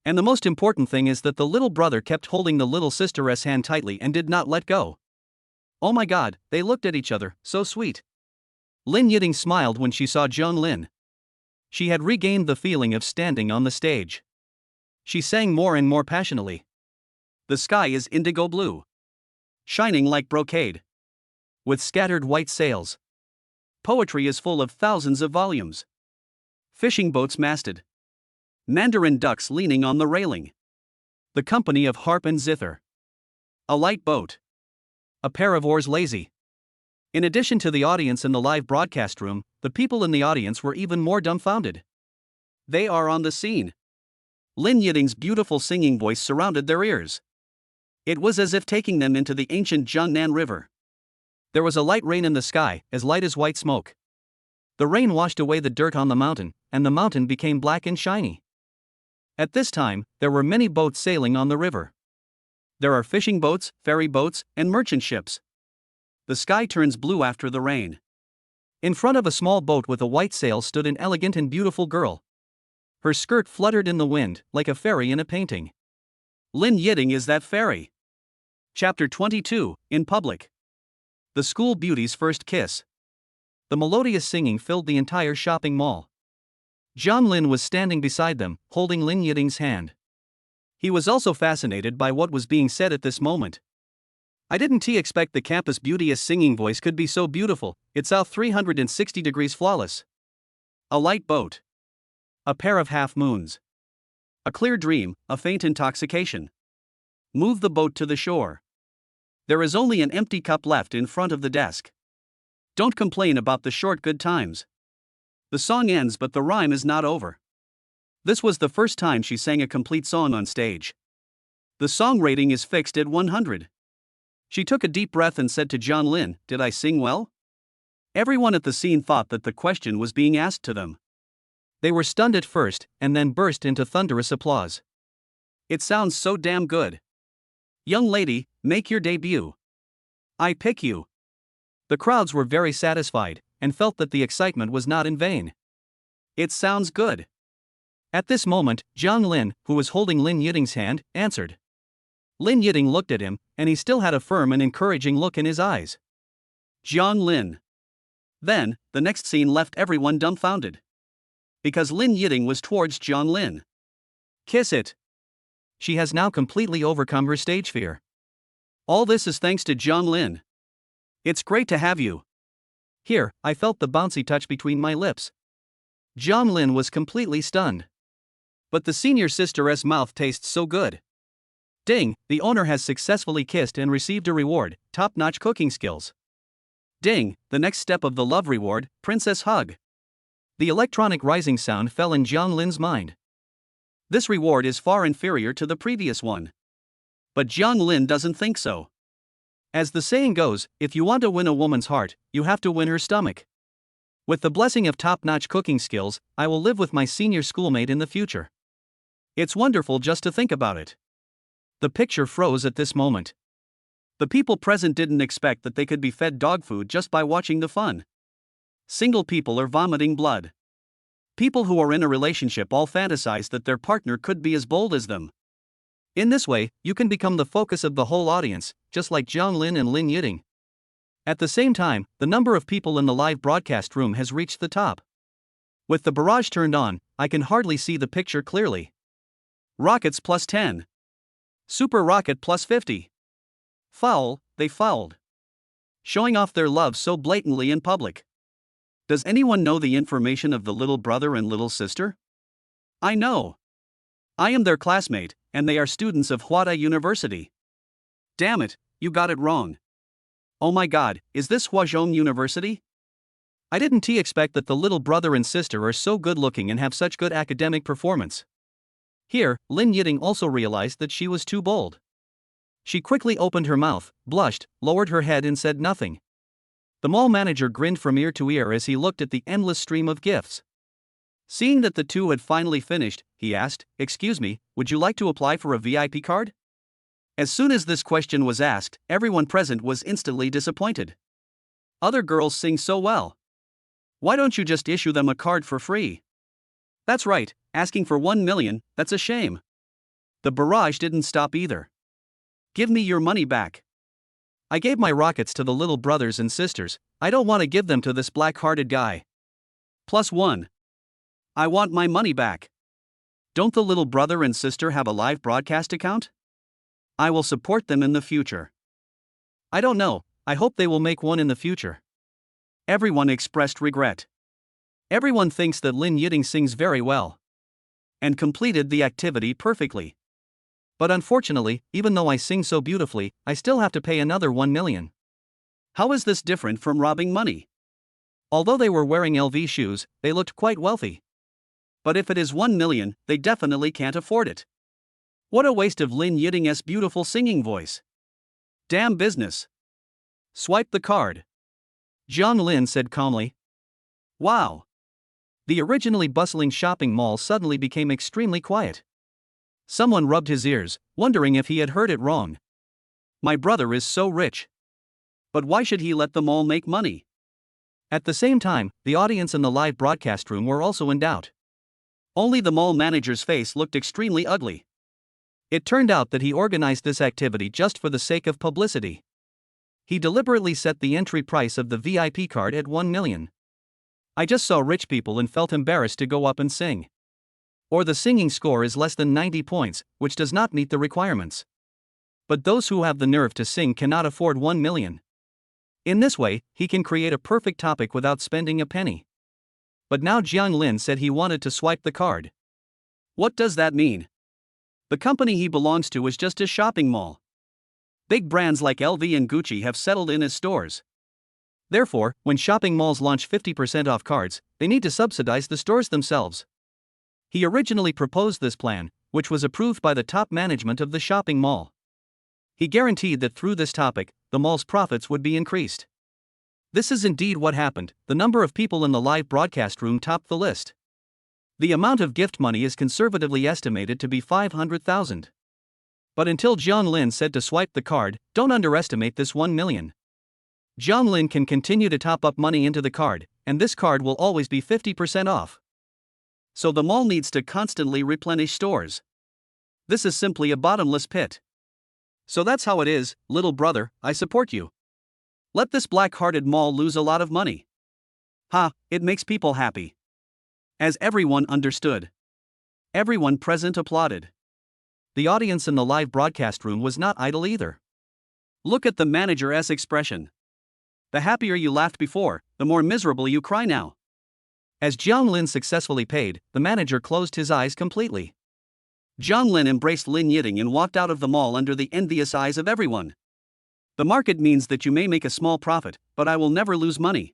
And the most important thing is that the little brother kept holding the little sister's hand tightly and did not let go. Oh my God, they looked at each other, so sweet. Lin Yiting smiled when she saw Jiang Lin. She had regained the feeling of standing on the stage. She sang more and more passionately. The sky is indigo blue. Shining like brocade. With scattered white sails. Poetry is full of thousands of volumes. Fishing boats masted. Mandarin ducks leaning on the railing. The company of harp and zither. A light boat. A pair of oars lazy. In addition to the audience in the live broadcast room, the people in the audience were even more dumbfounded. They are on the scene. Lin Yiting's beautiful singing voice surrounded their ears. It was as if taking them into the ancient Jiangnan River. There was a light rain in the sky, as light as white smoke. The rain washed away the dirt on the mountain, and the mountain became black and shiny. At this time, there were many boats sailing on the river. There are fishing boats, ferry boats, and merchant ships. The sky turns blue after the rain. In front of a small boat with a white sail stood an elegant and beautiful girl. Her skirt fluttered in the wind, like a fairy in a painting. Lin Yiting is that fairy. Chapter 22, In Public. The school beauty's first kiss. The melodious singing filled the entire shopping mall. Jiang Lin was standing beside them, holding Lin Yiting's hand. He was also fascinated by what was being said at this moment. I didn't expect the campus beauty's singing voice could be so beautiful, it's out 360 degrees flawless. A light boat. A pair of half moons. A clear dream, a faint intoxication. Move the boat to the shore. There is only an empty cup left in front of the desk. Don't complain about the short good times. The song ends but the rhyme is not over. This was the first time she sang a complete song on stage. The song rating is fixed at 100. She took a deep breath and said to Jiang Lin, "Did I sing well?" Everyone at the scene thought that the question was being asked to them. They were stunned at first, and then burst into thunderous applause. It sounds so damn good. Young lady, make your debut. I pick you. The crowds were very satisfied, and felt that the excitement was not in vain. It sounds good. At this moment, Jiang Lin, who was holding Lin Yiting's hand, answered. Lin Yiting looked at him, and he still had a firm and encouraging look in his eyes. Jiang Lin. Then, the next scene left everyone dumbfounded. Because Lin Yiting was towards Jiang Lin. Kiss it. She has now completely overcome her stage fear. All this is thanks to Jiang Lin. It's great to have you. Here, I felt the bouncy touch between my lips. Jiang Lin was completely stunned. But the senior sister's mouth tastes so good. Ding, the owner has successfully kissed and received a reward, top-notch cooking skills. Ding, the next step of the love reward, princess hug. The electronic rising sound fell in Jiang Lin's mind. This reward is far inferior to the previous one. But Jiang Lin doesn't think so. As the saying goes, if you want to win a woman's heart, you have to win her stomach. With the blessing of top-notch cooking skills, I will live with my senior schoolmate in the future. It's wonderful just to think about it. The picture froze at this moment. The people present didn't expect that they could be fed dog food just by watching the fun. Single people are vomiting blood. People who are in a relationship all fantasize that their partner could be as bold as them. In this way, you can become the focus of the whole audience, just like Jiang Lin and Lin Yiting. At the same time, the number of people in the live broadcast room has reached the top. With the barrage turned on, I can hardly see the picture clearly. Rockets plus 10. Super Rocket plus 50. Foul, they fouled. Showing off their love so blatantly in public. Does anyone know the information of the little brother and little sister? I know. I am their classmate, and they are students of Hwada University. Damn it, you got it wrong. Oh my god, is this Huazhong University? I didn't expect that the little brother and sister are so good looking and have such good academic performance. Here, Lin Yiting also realized that she was too bold. She quickly opened her mouth, blushed, lowered her head and said nothing. The mall manager grinned from ear to ear as he looked at the endless stream of gifts. Seeing that the two had finally finished, he asked, "Excuse me, would you like to apply for a VIP card?" As soon as this question was asked, everyone present was instantly disappointed. Other girls sing so well. Why don't you just issue them a card for free? That's right, asking for 1 million, that's a shame. The barrage didn't stop either. Give me your money back. I gave my rockets to the little brothers and sisters, I don't want to give them to this black-hearted guy. +1. I want my money back. Don't the little brother and sister have a live broadcast account? I will support them in the future. I don't know, I hope they will make one in the future. Everyone expressed regret. Everyone thinks that Lin Yiting sings very well. And completed the activity perfectly. But unfortunately, even though I sing so beautifully, I still have to pay another 1 million. How is this different from robbing money? Although they were wearing LV shoes, they looked quite wealthy. But if it is 1 million, they definitely can't afford it. What a waste of Lin Yiting's beautiful singing voice. Damn business. Swipe the card. Jiang Lin said calmly. Wow. The originally bustling shopping mall suddenly became extremely quiet. Someone rubbed his ears, wondering if he had heard it wrong. My brother is so rich. But why should he let the mall make money? At the same time, the audience in the live broadcast room were also in doubt. Only the mall manager's face looked extremely ugly. It turned out that he organized this activity just for the sake of publicity. He deliberately set the entry price of the VIP card at 1 million. I just saw rich people and felt embarrassed to go up and sing. Or the singing score is less than 90 points, which does not meet the requirements. But those who have the nerve to sing cannot afford 1 million. In this way, he can create a perfect topic without spending a penny. But now Jiang Lin said he wanted to swipe the card. What does that mean? The company he belongs to is just a shopping mall. Big brands like LV and Gucci have settled in as stores. Therefore, when shopping malls launch 50% off cards, they need to subsidize the stores themselves. He originally proposed this plan, which was approved by the top management of the shopping mall. He guaranteed that through this topic, the mall's profits would be increased. This is indeed what happened. The number of people in the live broadcast room topped the list. The amount of gift money is conservatively estimated to be 500,000. But until Jiang Lin said to swipe the card, don't underestimate this 1 million. Jiang Lin can continue to top up money into the card, and this card will always be 50% off. So the mall needs to constantly replenish stores. This is simply a bottomless pit. So that's how it is, little brother, I support you. Let this black-hearted mall lose a lot of money. Ha, it makes people happy. As everyone understood. Everyone present applauded. The audience in the live broadcast room was not idle either. Look at the manager's expression. The happier you laughed before, the more miserable you cry now. As Jiang Lin successfully paid, the manager closed his eyes completely. Jiang Lin embraced Lin Yiting and walked out of the mall under the envious eyes of everyone. The market means that you may make a small profit, but I will never lose money.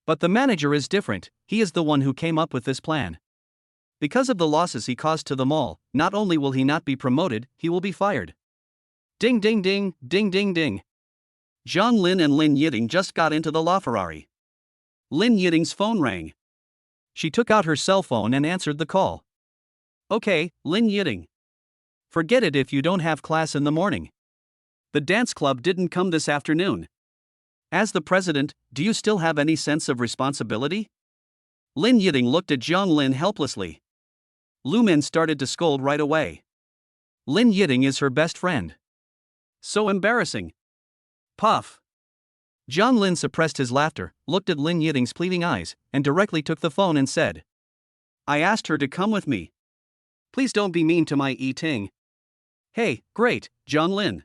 But the manager is different, he is the one who came up with this plan. Because of the losses he caused to the mall, not only will he not be promoted, he will be fired. Ding ding ding, ding ding ding. Jiang Lin and Lin Yiting just got into the LaFerrari. Lin Yiting's phone rang. She took out her cell phone and answered the call. Okay, Lin Yiting. Forget it if you don't have class in the morning. The dance club didn't come this afternoon. As the president, do you still have any sense of responsibility? Lin Yiting looked at Jiang Lin helplessly. Lu Min started to scold right away. Lin Yiting is her best friend. So embarrassing. Puff. Jiang Lin suppressed his laughter, looked at Lin Yiting's pleading eyes, and directly took the phone and said, I asked her to come with me. Please don't be mean to my Yi-Ting. Hey, great, Jiang Lin.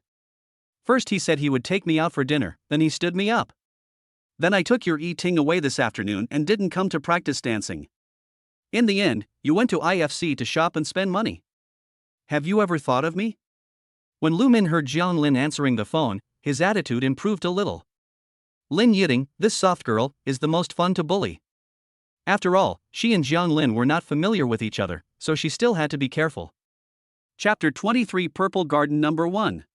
First he said he would take me out for dinner, then he stood me up. Then I took your Yi-Ting away this afternoon and didn't come to practice dancing. In the end, you went to IFC to shop and spend money. Have you ever thought of me? When Lu Min heard Jiang Lin answering the phone, his attitude improved a little. Lin Yiting, this soft girl, is the most fun to bully. After all, she and Jiang Lin were not familiar with each other, so she still had to be careful. Chapter 23 Purple Garden Number 1.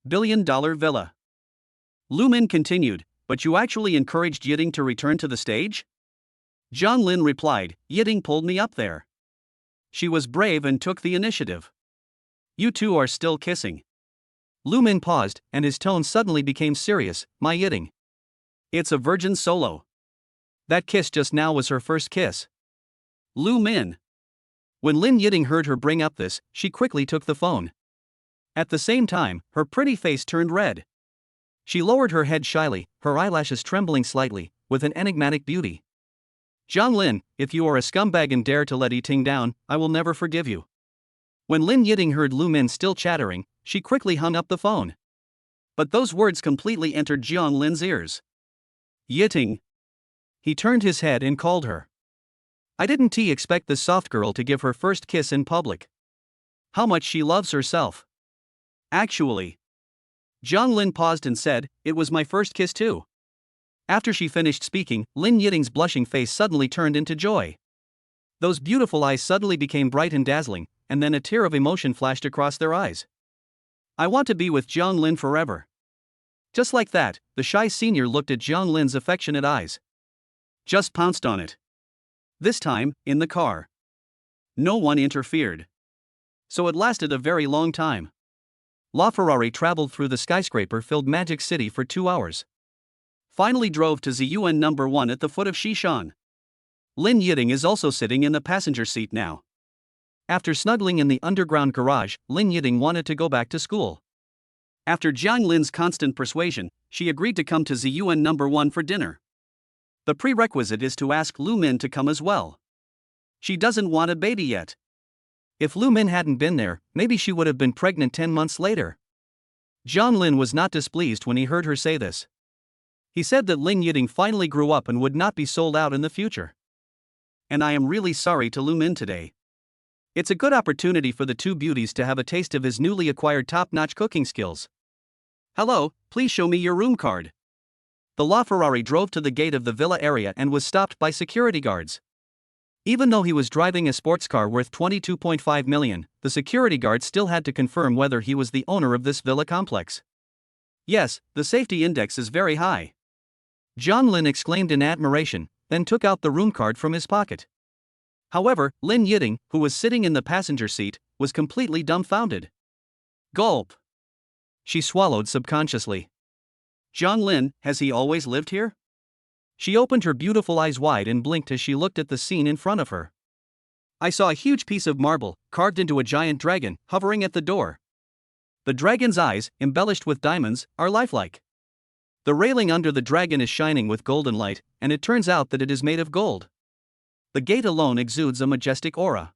Billion-Dollar Villa. Lu Min continued, but you actually encouraged Yiting to return to the stage? Jiang Lin replied, Yiting pulled me up there. She was brave and took the initiative. You two are still kissing. Lu Min paused, and his tone suddenly became serious, my Yiting. It's a virgin solo. That kiss just now was her first kiss. Lu Min. When Lin Yiting heard her bring up this, she quickly took the phone. At the same time, her pretty face turned red. She lowered her head shyly, her eyelashes trembling slightly, with an enigmatic beauty. Jiang Lin, if you are a scumbag and dare to let Yi-Ting down, I will never forgive you. When Lin Yiting heard Lu Min still chattering, she quickly hung up the phone. But those words completely entered Jiang Lin's ears. Yiting. He turned his head and called her. I didn't expect this soft girl to give her first kiss in public. How much she loves herself. Actually. Jiang Lin paused and said, it was my first kiss too. After she finished speaking, Lin Yiting's blushing face suddenly turned into joy. Those beautiful eyes suddenly became bright and dazzling, and then a tear of emotion flashed across their eyes. I want to be with Jiang Lin forever. Just like that, the shy senior looked at Jiang Lin's affectionate eyes. Just pounced on it. This time, in the car. No one interfered. So it lasted a very long time. LaFerrari traveled through the skyscraper-filled Magic City for 2 hours. Finally drove to Ziyuan number 1 at the foot of Shishan. Lin Yiting is also sitting in the passenger seat now. After snuggling in the underground garage, Lin Yiting wanted to go back to school. After Jiang Lin's constant persuasion, she agreed to come to Ziyuan number 1 for dinner. The prerequisite is to ask Lu Min to come as well. She doesn't want a baby yet. If Lu Min hadn't been there, maybe she would have been pregnant 10 months later. Jiang Lin was not displeased when he heard her say this. He said that Lin Yiting finally grew up and would not be sold out in the future. And I am really sorry to Lu Min today. It's a good opportunity for the two beauties to have a taste of his newly acquired top-notch cooking skills. Hello, please show me your room card. The LaFerrari drove to the gate of the villa area and was stopped by security guards. Even though he was driving a sports car worth 22.5 million, the security guard still had to confirm whether he was the owner of this villa complex. Yes, the safety index is very high. Jiang Lin exclaimed in admiration, then took out the room card from his pocket. However, Lin Yiting, who was sitting in the passenger seat, was completely dumbfounded. Gulp. She swallowed subconsciously. Jiang Lin, has he always lived here? She opened her beautiful eyes wide and blinked as she looked at the scene in front of her. I saw a huge piece of marble, carved into a giant dragon, hovering at the door. The dragon's eyes, embellished with diamonds, are lifelike. The railing under the dragon is shining with golden light, and it turns out that it is made of gold. The gate alone exudes a majestic aura.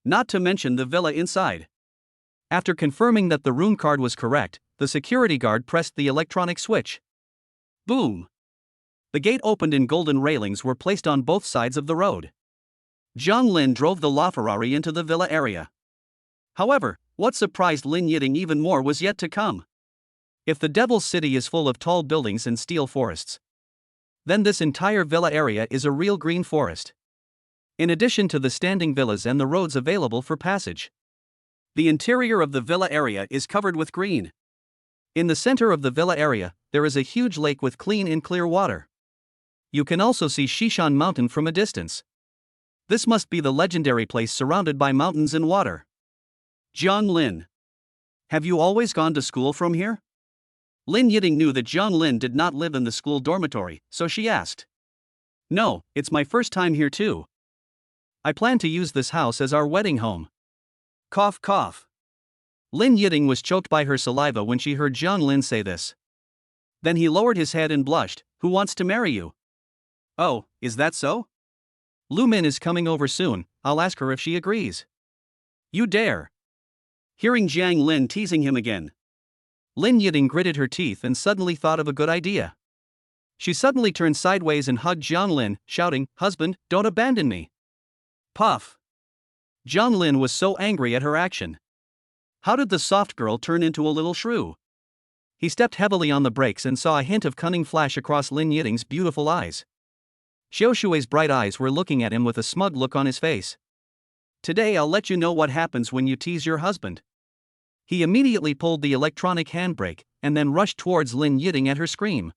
Not to mention the villa inside. After confirming that the room card was correct, the security guard pressed the electronic switch. Boom! The gate opened and golden railings were placed on both sides of the road. Jiang Lin drove the LaFerrari into the villa area. However, what surprised Lin Yiting even more was yet to come. If the Devil's City is full of tall buildings and steel forests, then this entire villa area is a real green forest. In addition to the standing villas and the roads available for passage, the interior of the villa area is covered with green. In the center of the villa area, there is a huge lake with clean and clear water. You can also see Shishan Mountain from a distance. This must be the legendary place surrounded by mountains and water. Jiang Lin. Have you always gone to school from here? Lin Yiting knew that Jiang Lin did not live in the school dormitory, so she asked. No, it's my first time here too. I plan to use this house as our wedding home. Cough cough. Lin Yiting was choked by her saliva when she heard Jiang Lin say this. Then he lowered his head and blushed. Who wants to marry you? Oh, is that so? Lu Min is coming over soon, I'll ask her if she agrees. You dare. Hearing Jiang Lin teasing him again, Lin Yiting gritted her teeth and suddenly thought of a good idea. She suddenly turned sideways and hugged Jiang Lin, shouting, Husband, don't abandon me. Puff. Jiang Lin was so angry at her action. How did the soft girl turn into a little shrew? He stepped heavily on the brakes and saw a hint of cunning flash across Lin Yiting's beautiful eyes. Xiao Shui's bright eyes were looking at him with a smug look on his face. Today I'll let you know what happens when you tease your husband. He immediately pulled the electronic handbrake, and then rushed towards Lin Yiting at her scream.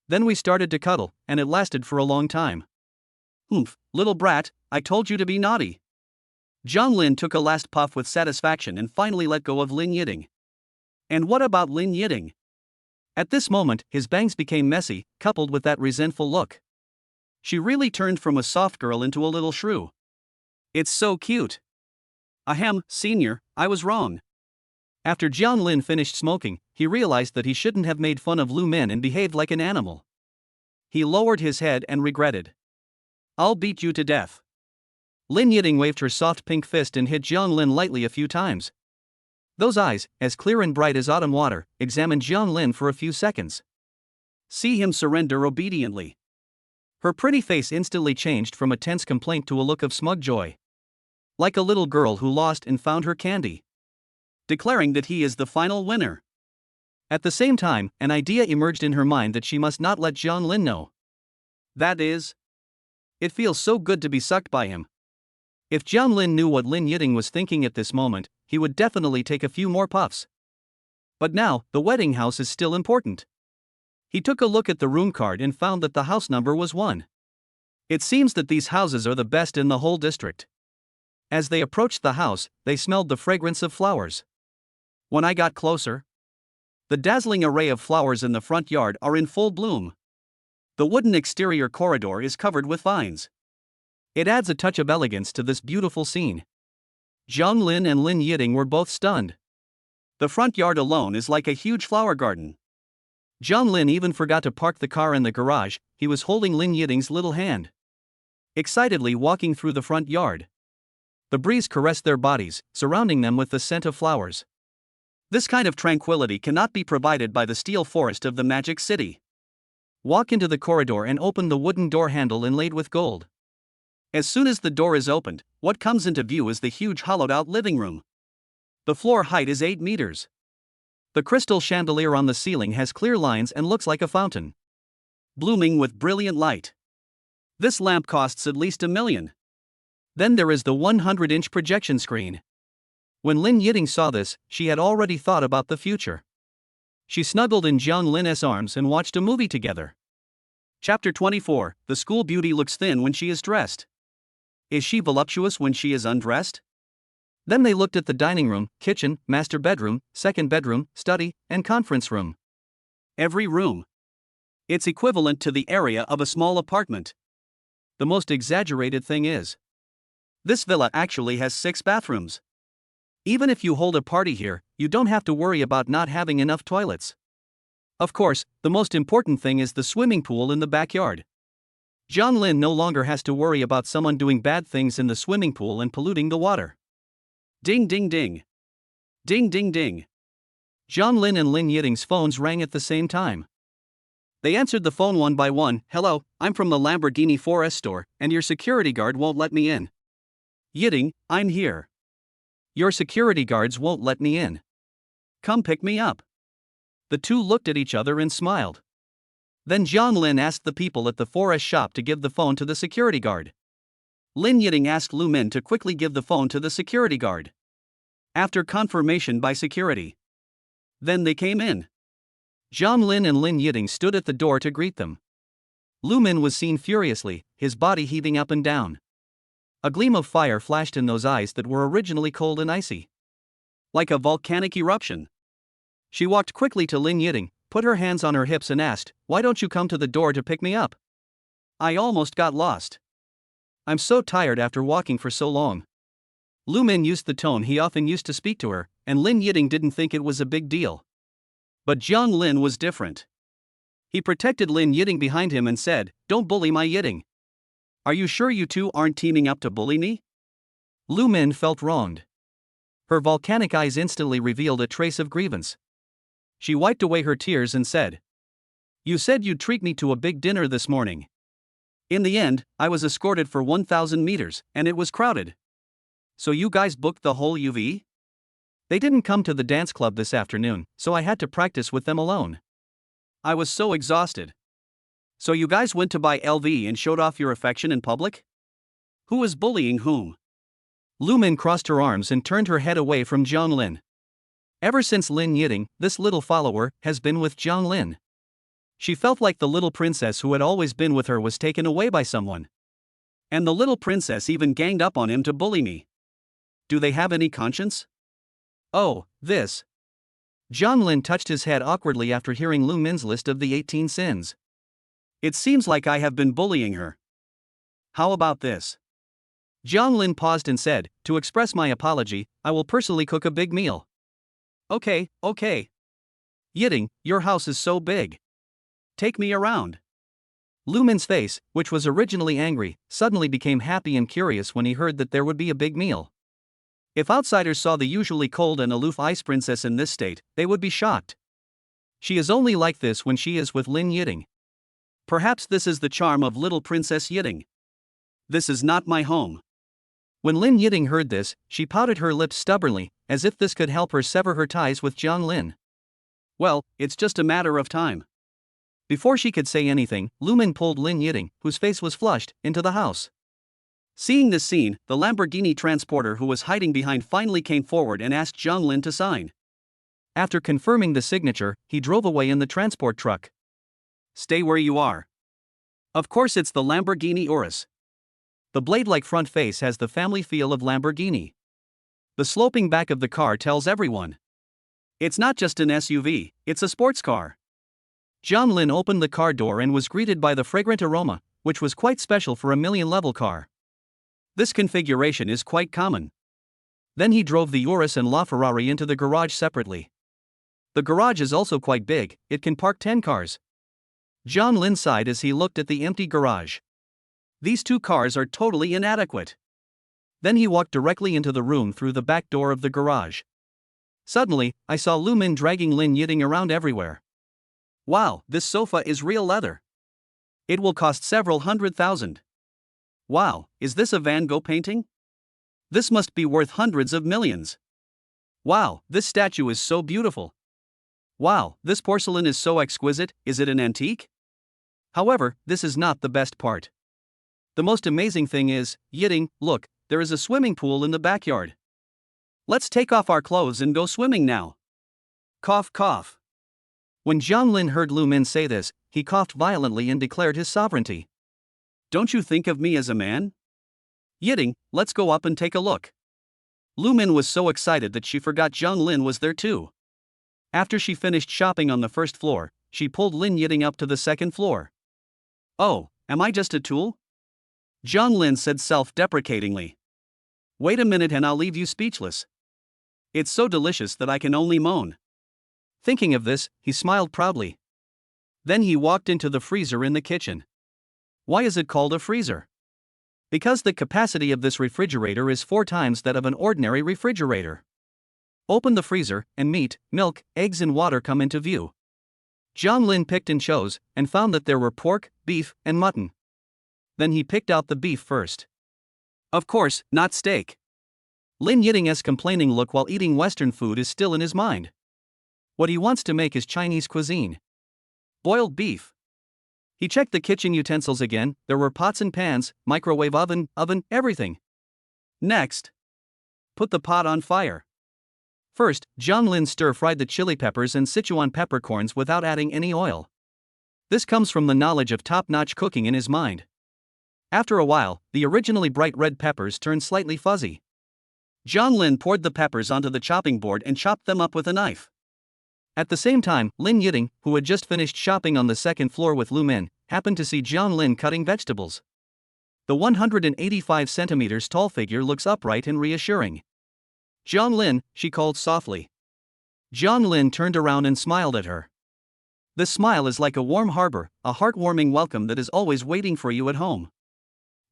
Then we started to cuddle, and it lasted for a long time. Oomph, little brat, I told you to be naughty. Jiang Lin took a last puff with satisfaction and finally let go of Lin Yiting. And what about Lin Yiting? At this moment, his bangs became messy, coupled with that resentful look. She really turned from a soft girl into a little shrew. It's so cute. Ahem, senior, I was wrong. After Jiang Lin finished smoking, he realized that he shouldn't have made fun of Lu Min and behaved like an animal. He lowered his head and regretted. I'll beat you to death. Lin Yiting waved her soft pink fist and hit Jiang Lin lightly a few times. Those eyes, as clear and bright as autumn water, examined Jiang Lin for a few seconds. See him surrender obediently. Her pretty face instantly changed from a tense complaint to a look of smug joy. Like a little girl who lost and found her candy. Declaring that he is the final winner. At the same time, an idea emerged in her mind that she must not let Jiang Lin know. That is, it feels so good to be sucked by him. If Jiang Lin knew what Lin Yiting was thinking at this moment, he would definitely take a few more puffs. But now, the wedding house is still important. He took a look at the room card and found that the house number was 1. It seems that these houses are the best in the whole district. As they approached the house, they smelled the fragrance of flowers. When I got closer, the dazzling array of flowers in the front yard are in full bloom. The wooden exterior corridor is covered with vines. It adds a touch of elegance to this beautiful scene. Jiang Lin and Lin Yiting were both stunned. The front yard alone is like a huge flower garden. Jiang Lin even forgot to park the car in the garage, he was holding Lin Yiting's little hand. Excitedly walking through the front yard. The breeze caressed their bodies, surrounding them with the scent of flowers. This kind of tranquility cannot be provided by the steel forest of the Magic City. Walk into the corridor and open the wooden door handle inlaid with gold. As soon as the door is opened, what comes into view is the huge hollowed-out living room. The floor height is 8 meters. The crystal chandelier on the ceiling has clear lines and looks like a fountain. Blooming with brilliant light. This lamp costs at least $1 million. Then there is the 100-inch projection screen. When Lin Yiting saw this, she had already thought about the future. She snuggled in Jiang Lin's arms and watched a movie together. Chapter 24, The School Beauty Looks Thin When She Is Dressed. Is she voluptuous when she is undressed? Then they looked at the dining room, kitchen, master bedroom, second bedroom, study, and conference room. Every room. It's equivalent to the area of a small apartment. The most exaggerated thing is, this villa actually has 6 bathrooms. Even if you hold a party here, you don't have to worry about not having enough toilets. Of course, the most important thing is the swimming pool in the backyard. Jiang Lin no longer has to worry about someone doing bad things in the swimming pool and polluting the water. Ding ding ding. Ding ding ding. Jiang Lin and Lin Yiting's phones rang at the same time. They answered the phone one by one. Hello, I'm from the Lamborghini Forest store, and your security guard won't let me in. Yiting, I'm here. Your security guards won't let me in. Come pick me up. The two looked at each other and smiled. Then Jiang Lin asked the people at the forest shop to give the phone to the security guard. Lin Yiting asked Lu Min to quickly give the phone to the security guard. After confirmation by security. Then they came in. Jiang Lin and Lin Yiting stood at the door to greet them. Lu Min was seen furiously, his body heaving up and down. A gleam of fire flashed in those eyes that were originally cold and icy. Like a volcanic eruption. She walked quickly to Lin Yiting, put her hands on her hips and asked, "Why don't you come to the door to pick me up? I almost got lost. I'm so tired after walking for so long." Lu Min used the tone he often used to speak to her, and Lin Yiting didn't think it was a big deal. But Jiang Lin was different. He protected Lin Yiting behind him and said, "Don't bully my Yiting. Are you sure you two aren't teaming up to bully me?" Lu Min felt wronged. Her volcanic eyes instantly revealed a trace of grievance. She wiped away her tears and said, "You said you'd treat me to a big dinner this morning. In the end, I was escorted for 1,000 meters, and it was crowded. So you guys booked the whole UV? They didn't come to the dance club this afternoon, so I had to practice with them alone. I was so exhausted. So you guys went to buy LV and showed off your affection in public? Who is bullying whom?" Lu Min crossed her arms and turned her head away from Jiang Lin. Ever since Lin Yiting, this little follower, has been with Jiang Lin. She felt like the little princess who had always been with her was taken away by someone. And the little princess even ganged up on him to bully me. Do they have any conscience? Oh, this. Jiang Lin touched his head awkwardly after hearing Lu Min's list of the 18 sins. It seems like I have been bullying her. How about this? Jiang Lin paused and said, "To express my apology, I will personally cook a big meal." Okay. Yiting, your house is so big. Take me around. Lu Min's face, which was originally angry, suddenly became happy and curious when he heard that there would be a big meal. If outsiders saw the usually cold and aloof ice princess in this state, they would be shocked. She is only like this when she is with Lin Yiting. Perhaps this is the charm of little Princess Yiting. This is not my home. When Lin Yiting heard this, she pouted her lips stubbornly, as if this could help her sever her ties with Jiang Lin. Well, it's just a matter of time. Before she could say anything, Lu Min pulled Lin Yiting, whose face was flushed, into the house. Seeing this scene, the Lamborghini transporter who was hiding behind finally came forward and asked Jiang Lin to sign. After confirming the signature, he drove away in the transport truck. Stay where you are. Of course it's the Lamborghini Urus. The blade-like front face has the family feel of Lamborghini. The sloping back of the car tells everyone. It's not just an SUV, it's a sports car. Jiang Lin opened the car door and was greeted by the fragrant aroma, which was quite special for a million-level car. This configuration is quite common. Then he drove the Urus and LaFerrari into the garage separately. The garage is also quite big, it can park 10 cars. Jiang Lin sighed as he looked at the empty garage. These two cars are totally inadequate. Then he walked directly into the room through the back door of the garage. Suddenly, I saw Lu Min dragging Lin Yiting around everywhere. Wow, this sofa is real leather. It will cost several $100,000. Wow, is this a Van Gogh painting? This must be worth hundreds of millions. Wow, this statue is so beautiful. Wow, this porcelain is so exquisite, is it an antique? However, this is not the best part. The most amazing thing is, Yiting, look, there is a swimming pool in the backyard. Let's take off our clothes and go swimming now. Cough, cough. When Jiang Lin heard Lu Min say this, he coughed violently and declared his sovereignty. Don't you think of me as a man? Yiting, let's go up and take a look. Lu Min was so excited that she forgot Jiang Lin was there too. After she finished shopping on the first floor, she pulled Lin Yiting up to the second floor. Oh, am I just a tool? Jiang Lin said self-deprecatingly. Wait a minute and I'll leave you speechless. It's so delicious that I can only moan. Thinking of this, he smiled proudly. Then he walked into the freezer in the kitchen. Why is it called a freezer? Because the capacity of this refrigerator is 4 times that of an ordinary refrigerator. Open the freezer, and meat, milk, eggs and water come into view. Jiang Lin picked and chose, and found that there were pork, beef, and mutton. Then he picked out the beef first. Of course, not steak. Lin Yiting's complaining look while eating Western food is still in his mind. What he wants to make is Chinese cuisine. Boiled beef. He checked the kitchen utensils again, there were pots and pans, microwave oven, everything. Next. Put the pot on fire. First, Jiang Lin stir-fried the chili peppers and Sichuan peppercorns without adding any oil. This comes from the knowledge of top-notch cooking in his mind. After a while, the originally bright red peppers turned slightly fuzzy. Jiang Lin poured the peppers onto the chopping board and chopped them up with a knife. At the same time, Lin Yiting, who had just finished shopping on the second floor with Lu Min, happened to see Jiang Lin cutting vegetables. The 185 centimeters tall figure looks upright and reassuring. "Jiang Lin," she called softly. Jiang Lin turned around and smiled at her. This smile is like a warm harbor, a heartwarming welcome that is always waiting for you at home.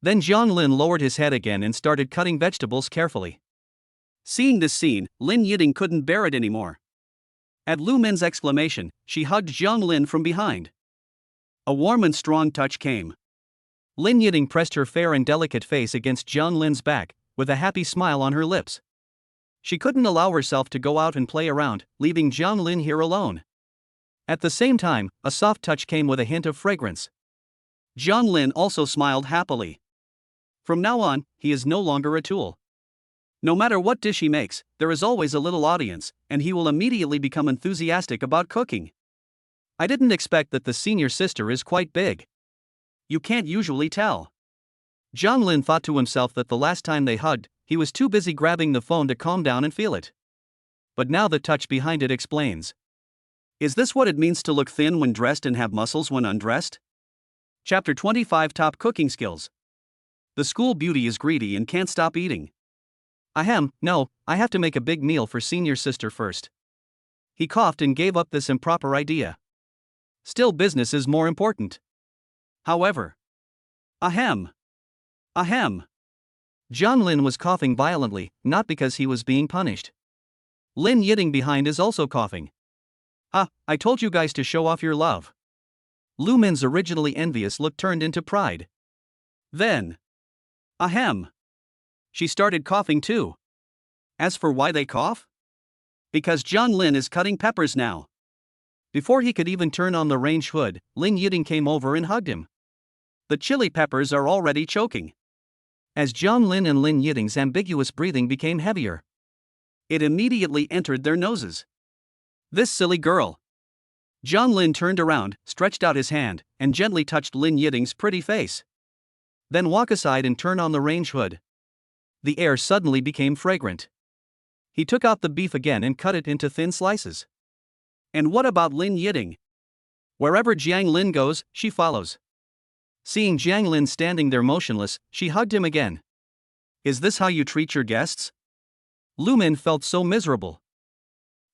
Then Jiang Lin lowered his head again and started cutting vegetables carefully. Seeing this scene, Lin Yiting couldn't bear it anymore. At Lu Min's exclamation, she hugged Jiang Lin from behind. A warm and strong touch came. Lin Yiting pressed her fair and delicate face against Jiang Lin's back, with a happy smile on her lips. She couldn't allow herself to go out and play around, leaving Jiang Lin here alone. At the same time, a soft touch came with a hint of fragrance. Jiang Lin also smiled happily. From now on, he is no longer a tool. No matter what dish he makes, there is always a little audience, and he will immediately become enthusiastic about cooking. I didn't expect that the senior sister is quite big. You can't usually tell. Jiang Lin thought to himself that the last time they hugged, he was too busy grabbing the phone to calm down and feel it. But now the touch behind it explains. Is this what it means to look thin when dressed and have muscles when undressed? Chapter 25 Top Cooking Skills. The school beauty is greedy and can't stop eating. No, I have to make a big meal for senior sister first. He coughed and gave up this improper idea. Still, business is more important. However. Ahem. Jiang Lin was coughing violently, not because he was being punished. Lin Yiting behind is also coughing. I told you guys to show off your love. Lu Min's originally envious look turned into pride. Then. Ahem. She started coughing too. As for why they cough? Because Jiang Lin is cutting peppers now. Before he could even turn on the range hood, Lin Yiting came over and hugged him. The chili peppers are already choking. As Jiang Lin and Lin Yiting's ambiguous breathing became heavier, it immediately entered their noses. This silly girl. Jiang Lin turned around, stretched out his hand, and gently touched Lin Yiting's pretty face. Then walk aside and turn on the range hood. The air suddenly became fragrant. He took out the beef again and cut it into thin slices. And what about Lin Yiting? Wherever Jiang Lin goes, she follows. Seeing Jiang Lin standing there motionless, she hugged him again. Is this how you treat your guests? Lu Min felt so miserable.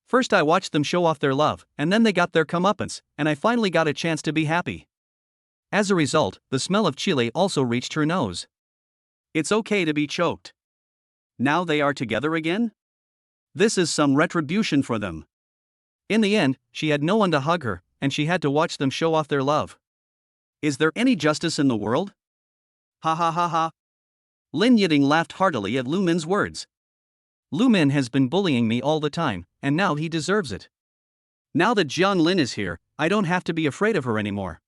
First I watched them show off their love, and then they got their comeuppance, and I finally got a chance to be happy. As a result, the smell of chili also reached her nose. It's okay to be choked. Now they are together again? This is some retribution for them. In the end, she had no one to hug her, and she had to watch them show off their love. Is there any justice in the world? Ha ha ha ha. Lin Yiting laughed heartily at Lu Min's words. Lu Min has been bullying me all the time, and now he deserves it. Now that Jiang Lin is here, I don't have to be afraid of her anymore.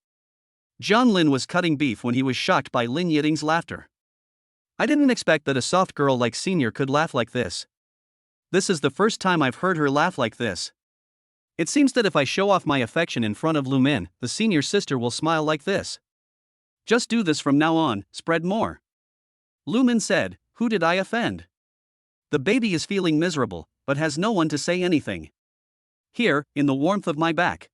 Jiang Lin was cutting beef when he was shocked by Lin Yiting's laughter. I didn't expect that a soft girl like Senior could laugh like this. This is the first time I've heard her laugh like this. It seems that if I show off my affection in front of Lu Min, the senior sister will smile like this. Just do this from now on, spread more. Lu Min said, who did I offend? The baby is feeling miserable, but has no one to say anything. Here, in the warmth of my back.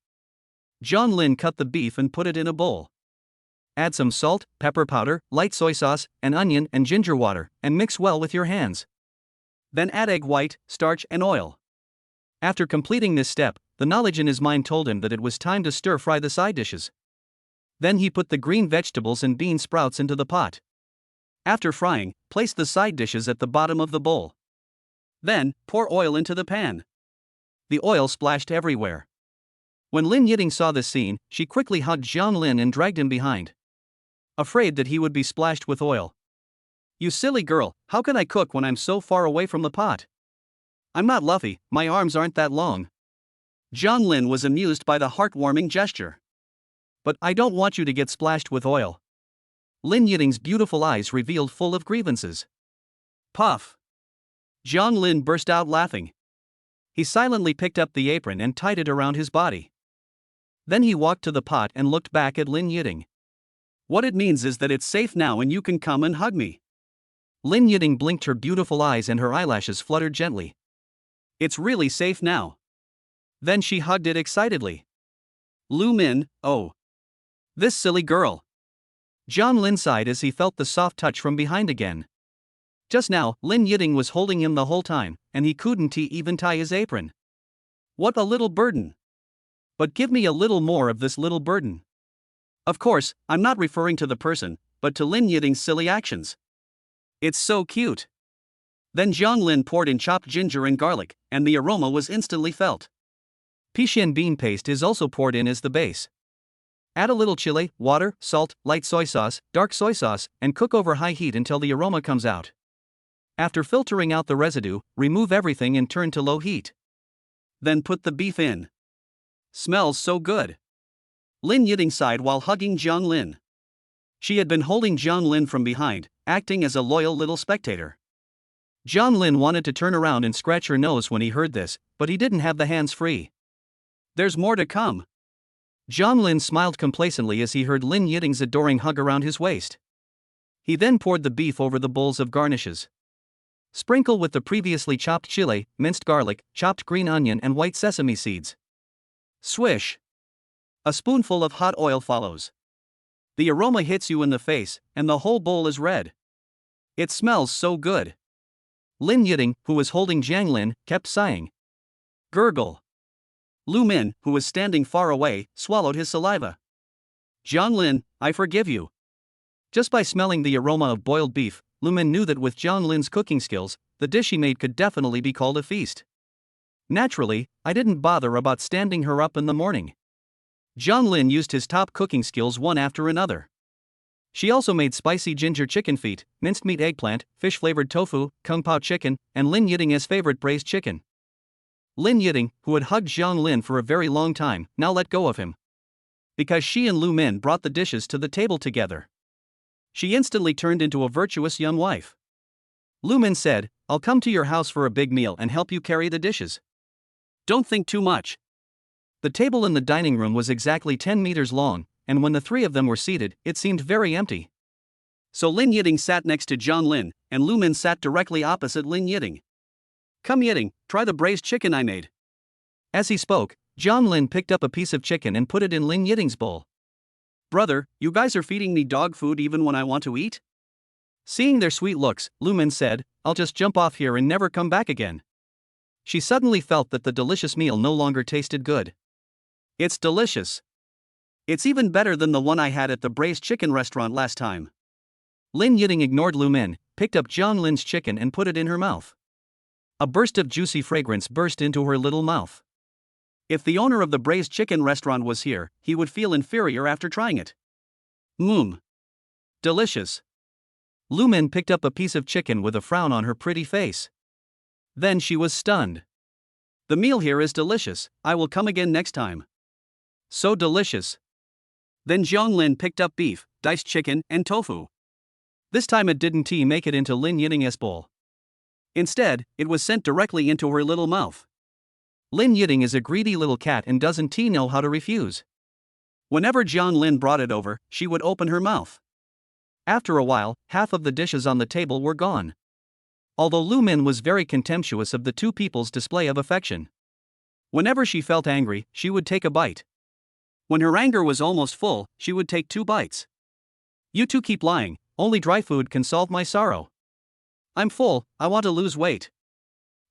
Jiang Lin cut the beef and put it in a bowl. Add some salt, pepper powder, light soy sauce, and onion and ginger water, and mix well with your hands. Then add egg white, starch and oil. After completing this step, the knowledge in his mind told him that it was time to stir-fry the side dishes. Then he put the green vegetables and bean sprouts into the pot. After frying, place the side dishes at the bottom of the bowl. Then, pour oil into the pan. The oil splashed everywhere. When Lin Yiting saw this scene, she quickly hugged Jiang Lin and dragged him behind, afraid that he would be splashed with oil. You silly girl, how can I cook when I'm so far away from the pot? I'm not Luffy, my arms aren't that long. Jiang Lin was amused by the heartwarming gesture. But I don't want you to get splashed with oil. Lin Yiting's beautiful eyes revealed full of grievances. Puff! Jiang Lin burst out laughing. He silently picked up the apron and tied it around his body. Then he walked to the pot and looked back at Lin Yiting. What it means is that it's safe now and you can come and hug me. Lin Yiting blinked her beautiful eyes and her eyelashes fluttered gently. It's really safe now. Then she hugged it excitedly. Lu Min, oh. This silly girl. Jiang Lin sighed as he felt the soft touch from behind again. Just now, Lin Yiting was holding him the whole time, and he couldn't even tie his apron. What a little burden. But give me a little more of this little burden. Of course, I'm not referring to the person, but to Lin Yiting's silly actions. It's so cute. Then Jiang Lin poured in chopped ginger and garlic, and the aroma was instantly felt. Pixian bean paste is also poured in as the base. Add a little chili, water, salt, light soy sauce, dark soy sauce, and cook over high heat until the aroma comes out. After filtering out the residue, remove everything and turn to low heat. Then put the beef in. Smells so good. Lin Yiting sighed while hugging Jiang Lin. She had been holding Jiang Lin from behind, acting as a loyal little spectator. Jiang Lin wanted to turn around and scratch her nose when he heard this, but he didn't have the hands free. There's more to come. Jiang Lin smiled complacently as he heard Lin Yiting's adoring hug around his waist. He then poured the beef over the bowls of garnishes. Sprinkle with the previously chopped chili, minced garlic, chopped green onion and white sesame seeds. Swish. A spoonful of hot oil follows. The aroma hits you in the face, and the whole bowl is red. It smells so good. Lin Yiting, who was holding Jiang Lin, kept sighing. Gurgle. Lu Min, who was standing far away, swallowed his saliva. Jiang Lin, I forgive you. Just by smelling the aroma of boiled beef, Lu Min knew that with Jiang Lin's cooking skills, the dish he made could definitely be called a feast. Naturally, I didn't bother about standing her up in the morning. Jiang Lin used his top cooking skills one after another. She also made spicy ginger chicken feet, minced meat eggplant, fish-flavored tofu, kung pao chicken, and Lin Yiting's favorite braised chicken. Lin Yiting, who had hugged Jiang Lin for a very long time, now let go of him. Because she and Lu Min brought the dishes to the table together. She instantly turned into a virtuous young wife. Lu Min said, I'll come to your house for a big meal and help you carry the dishes. Don't think too much. The table in the dining room was exactly 10 meters long, and when the three of them were seated, it seemed very empty. So Lin Yiting sat next to Jiang Lin, and Lu Min sat directly opposite Lin Yiting. Come Yiting, try the braised chicken I made. As he spoke, Jiang Lin picked up a piece of chicken and put it in Lin Yiting's bowl. Brother, you guys are feeding me dog food even when I want to eat? Seeing their sweet looks, Lu Min said, I'll just jump off here and never come back again. She suddenly felt that the delicious meal no longer tasted good. It's delicious. It's even better than the one I had at the braised chicken restaurant last time. Lin Yiting ignored Lu Min, picked up Jiang Lin's chicken and put it in her mouth. A burst of juicy fragrance burst into her little mouth. If the owner of the braised chicken restaurant was here, he would feel inferior after trying it. Delicious. Lu Min picked up a piece of chicken with a frown on her pretty face. Then she was stunned. The meal here is delicious, I will come again next time. So delicious. Then Jiang Lin picked up beef, diced chicken, and tofu. This time it didn't make it into Lin Yiting's bowl. Instead, it was sent directly into her little mouth. Lin Yiting is a greedy little cat and doesn't know how to refuse. Whenever Jiang Lin brought it over, she would open her mouth. After a while, half of the dishes on the table were gone. Although Lu Min was very contemptuous of the two people's display of affection. Whenever she felt angry, she would take a bite. When her anger was almost full, she would take 2 bites. You two keep lying, only dry food can solve my sorrow. I'm full, I want to lose weight.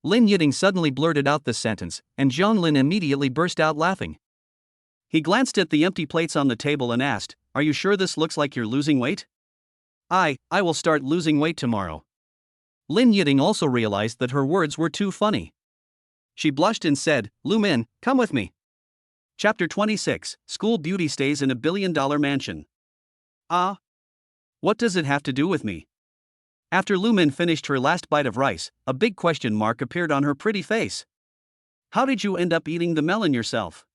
Lin Yiting suddenly blurted out this sentence, and Jiang Lin immediately burst out laughing. He glanced at the empty plates on the table and asked, Are you sure this looks like you're losing weight? I will start losing weight tomorrow. Lin Yiting also realized that her words were too funny. She blushed and said, Lu Min, come with me. Chapter 26, School Beauty Stays in a $1 Billion Mansion. What does it have to do with me? After Lu Min finished her last bite of rice, a big question mark appeared on her pretty face. How did you end up eating the melon yourself?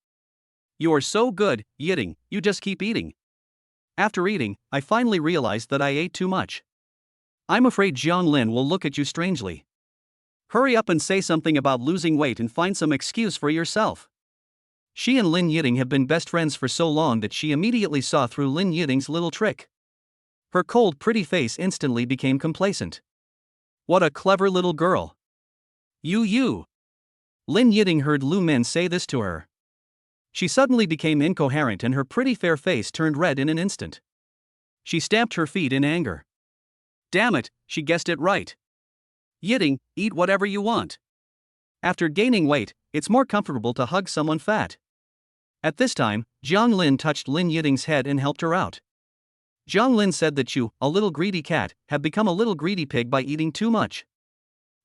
You are so good, Yiting, you just keep eating. After eating, I finally realized that I ate too much. I'm afraid Jiang Lin will look at you strangely. Hurry up and say something about losing weight and find some excuse for yourself. She and Lin Yiting have been best friends for so long that she immediately saw through Lin Yiting's little trick. Her cold, pretty face instantly became complacent. What a clever little girl. You. Lin Yiting heard Lu Min say this to her. She suddenly became incoherent and her pretty fair face turned red in an instant. She stamped her feet in anger. Damn it, she guessed it right. Yiting, eat whatever you want. After gaining weight, it's more comfortable to hug someone fat. At this time, Jiang Lin touched Lin Yiting's head and helped her out. Jiang Lin said that you, a little greedy cat, have become a little greedy pig by eating too much.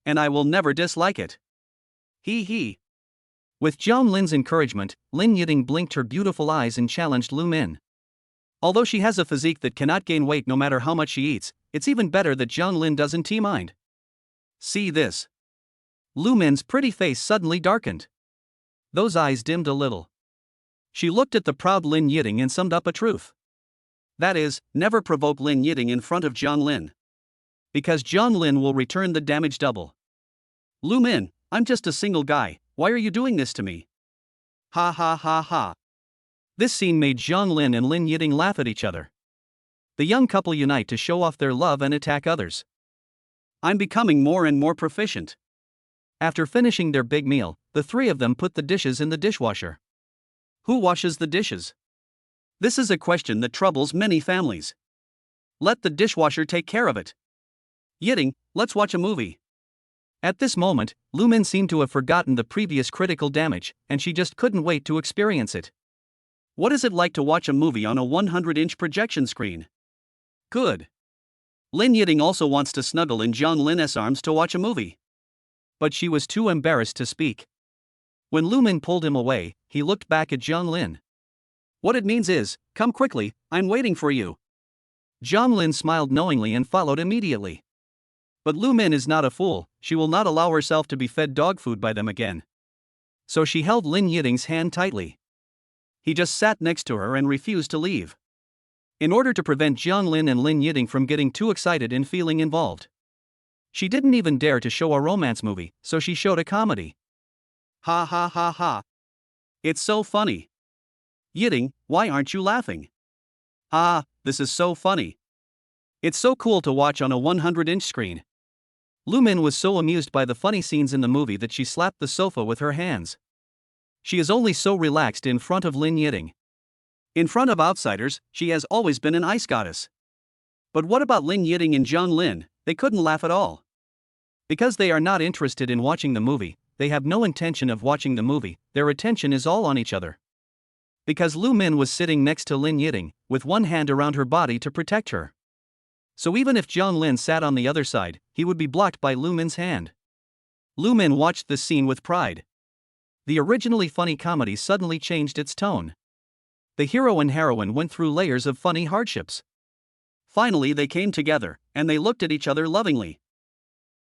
And I will never dislike it. Hee hee. With Jiang Lin's encouragement, Lin Yiting blinked her beautiful eyes and challenged Lu Min. Although she has a physique that cannot gain weight no matter how much she eats, it's even better that Jiang Lin doesn't mind. See this. Lu Min's pretty face suddenly darkened. Those eyes dimmed a little. She looked at the proud Lin Yiting and summed up a truth. That is, never provoke Lin Yiting in front of Jiang Lin. Because Jiang Lin will return the damage double. Lu Min, I'm just a single guy, why are you doing this to me? Ha ha ha ha. This scene made Jiang Lin and Lin Yiting laugh at each other. The young couple unite to show off their love and attack others. I'm becoming more and more proficient. After finishing their big meal, the three of them put the dishes in the dishwasher. Who washes the dishes? This is a question that troubles many families. Let the dishwasher take care of it. Yiting, let's watch a movie. At this moment, Lu Min seemed to have forgotten the previous critical damage, and she just couldn't wait to experience it. What is it like to watch a movie on a 100-inch projection screen? Good. Lin Yiting also wants to snuggle in Jiang Lin's arms to watch a movie. But she was too embarrassed to speak. When Lu Min pulled him away, he looked back at Jiang Lin. What it means is, come quickly, I'm waiting for you. Jiang Lin smiled knowingly and followed immediately. But Lu Min is not a fool, she will not allow herself to be fed dog food by them again. So she held Lin Yiting's hand tightly. He just sat next to her and refused to leave. In order to prevent Jiang Lin and Lin Yiting from getting too excited and feeling involved. She didn't even dare to show a romance movie, so she showed a comedy. Ha ha ha ha. It's so funny. Yiting, why aren't you laughing? Ah, this is so funny. It's so cool to watch on a 100-inch screen. Lu Min was so amused by the funny scenes in the movie that she slapped the sofa with her hands. She is only so relaxed in front of Lin Yiting. In front of outsiders, she has always been an ice goddess. But what about Lin Yiting and Jiang Lin? They couldn't laugh at all. Because they are not interested in watching the movie, they have no intention of watching the movie, their attention is all on each other. Because Lu Min was sitting next to Lin Yiting, with one hand around her body to protect her. So even if Jiang Lin sat on the other side, he would be blocked by Lu Min's hand. Lu Min watched this scene with pride. The originally funny comedy suddenly changed its tone. The hero and heroine went through layers of funny hardships. Finally they came together, and they looked at each other lovingly.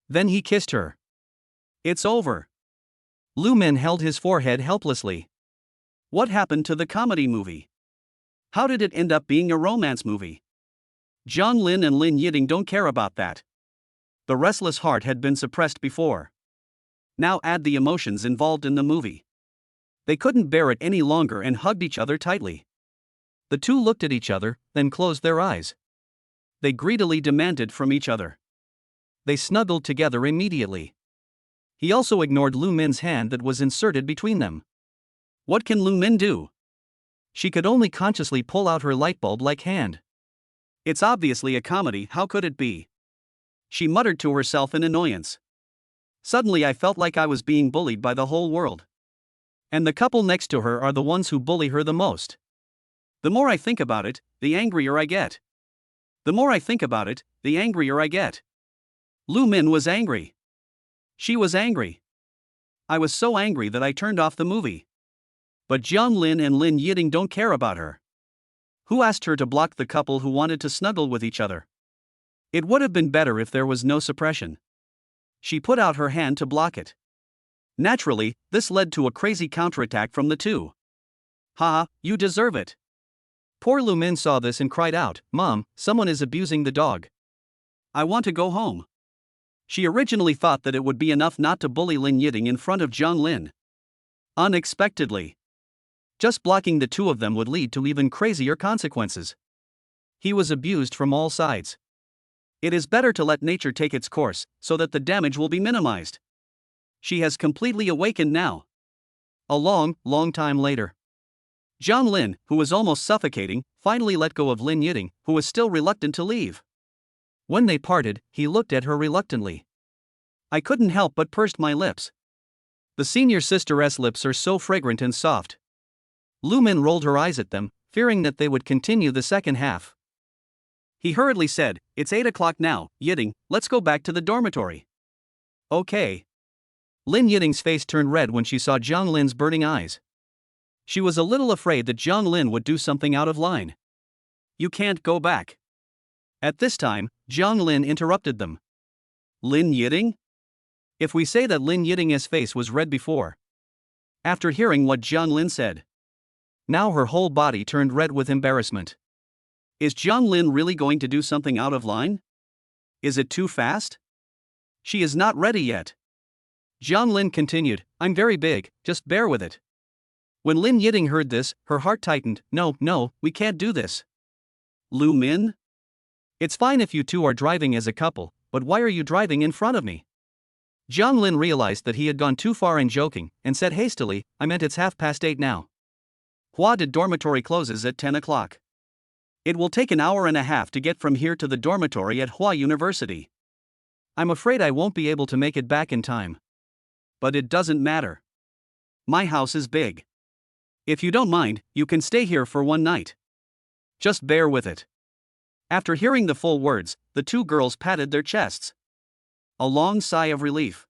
Then he kissed her. It's over. Lu Min held his forehead helplessly. What happened to the comedy movie? How did it end up being a romance movie? Jiang Lin and Lin Yiting don't care about that. The restless heart had been suppressed before. Now add the emotions involved in the movie. They couldn't bear it any longer and hugged each other tightly. The two looked at each other, then closed their eyes. They greedily demanded from each other. They snuggled together immediately. He also ignored Lu Min's hand that was inserted between them. What can Lu Min do? She could only consciously pull out her light bulb-like hand. It's obviously a comedy, how could it be? She muttered to herself in annoyance. Suddenly I felt like I was being bullied by the whole world. And the couple next to her are the ones who bully her the most. The more I think about it, the angrier I get. The more I think about it, the angrier I get. Lu Min was angry. She was angry. I was so angry that I turned off the movie. But Jiang Lin and Lin Yiting don't care about her. Who asked her to block the couple who wanted to snuggle with each other? It would have been better if there was no suppression. She put out her hand to block it. Naturally, this led to a crazy counterattack from the two. Ha, you deserve it. Poor Lu Min saw this and cried out, Mom, someone is abusing the dog. I want to go home. She originally thought that it would be enough not to bully Lin Yiting in front of Jiang Lin. Unexpectedly. Just blocking the two of them would lead to even crazier consequences. He was abused from all sides. It is better to let nature take its course, so that the damage will be minimized. She has completely awakened now. A long, long time later. Zhang Lin, who was almost suffocating, finally let go of Lin Yiting, who was still reluctant to leave. When they parted, he looked at her reluctantly. I couldn't help but pursed my lips. The senior sister's lips are so fragrant and soft. Lu Min rolled her eyes at them, fearing that they would continue the second half. He hurriedly said, "It's 8 o'clock now, Yiting, let's go back to the dormitory." Okay. Lin Yiting's face turned red when she saw Zhang Lin's burning eyes. She was a little afraid that Zhang Lin would do something out of line. You can't go back. At this time, Zhang Lin interrupted them. Lin Yiting? If we say that Lin Yiting's face was red before. After hearing what Zhang Lin said. Now her whole body turned red with embarrassment. Is Zhang Lin really going to do something out of line? Is it too fast? She is not ready yet. Zhang Lin continued, I'm very big, just bear with it. When Lin Yiting heard this, her heart tightened. No, we can't do this. Lu Min? It's fine if you two are driving as a couple, but why are you driving in front of me? Zhang Lin realized that he had gone too far in joking, and said hastily, I meant it's 8:30 now. Hua De dormitory closes at 10 o'clock. It will take an hour and a half to get from here to the dormitory at Hua University. I'm afraid I won't be able to make it back in time. But it doesn't matter. My house is big. If you don't mind, you can stay here for one night. Just bear with it. After hearing the full words, the two girls patted their chests. A long sigh of relief.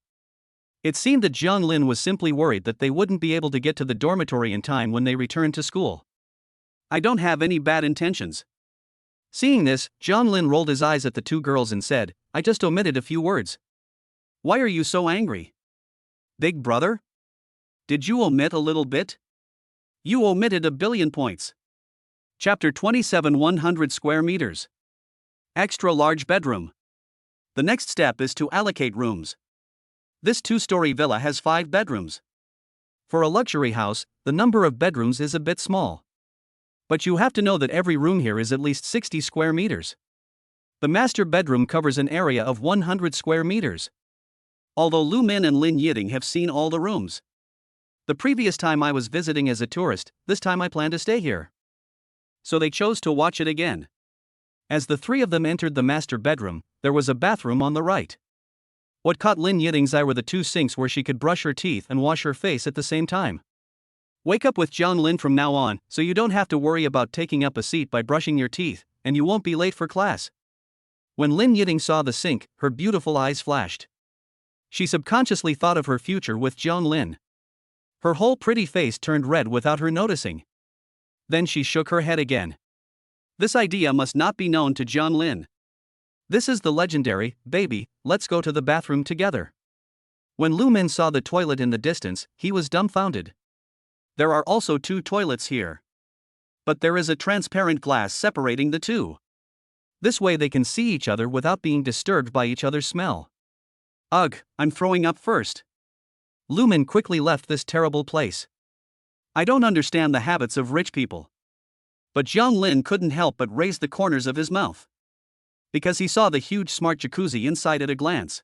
It seemed that Zhang Lin was simply worried that they wouldn't be able to get to the dormitory in time when they returned to school. I don't have any bad intentions. Seeing this, Zhang Lin rolled his eyes at the two girls and said, I just omitted a few words. Why are you so angry? Big brother? Did you omit a little bit? You omitted 1 billion points. Chapter 27 100 square meters. Extra large bedroom. The next step is to allocate rooms. This 2-story villa has 5 bedrooms. For a luxury house, the number of bedrooms is a bit small. But you have to know that every room here is at least 60 square meters. The master bedroom covers an area of 100 square meters. Although Lu Min and Lin Yiting have seen all the rooms. The previous time I was visiting as a tourist, this time I plan to stay here. So they chose to watch it again. As the three of them entered the master bedroom, there was a bathroom on the right. What caught Lin Yiting's eye were the 2 sinks where she could brush her teeth and wash her face at the same time. Wake up with Zhang Lin from now on, so you don't have to worry about taking up a seat by brushing your teeth, and you won't be late for class. When Lin Yiting saw the sink, her beautiful eyes flashed. She subconsciously thought of her future with Zhang Lin. Her whole pretty face turned red without her noticing. Then she shook her head again. This idea must not be known to Zhang Lin. This is the legendary, baby, let's go to the bathroom together. When Lu Min saw the toilet in the distance, he was dumbfounded. There are also 2 toilets here. But there is a transparent glass separating the 2. This way they can see each other without being disturbed by each other's smell. Ugh, I'm throwing up first. Lu Min quickly left this terrible place. I don't understand the habits of rich people. But Zhang Lin couldn't help but raise the corners of his mouth. Because he saw the huge smart jacuzzi inside at a glance.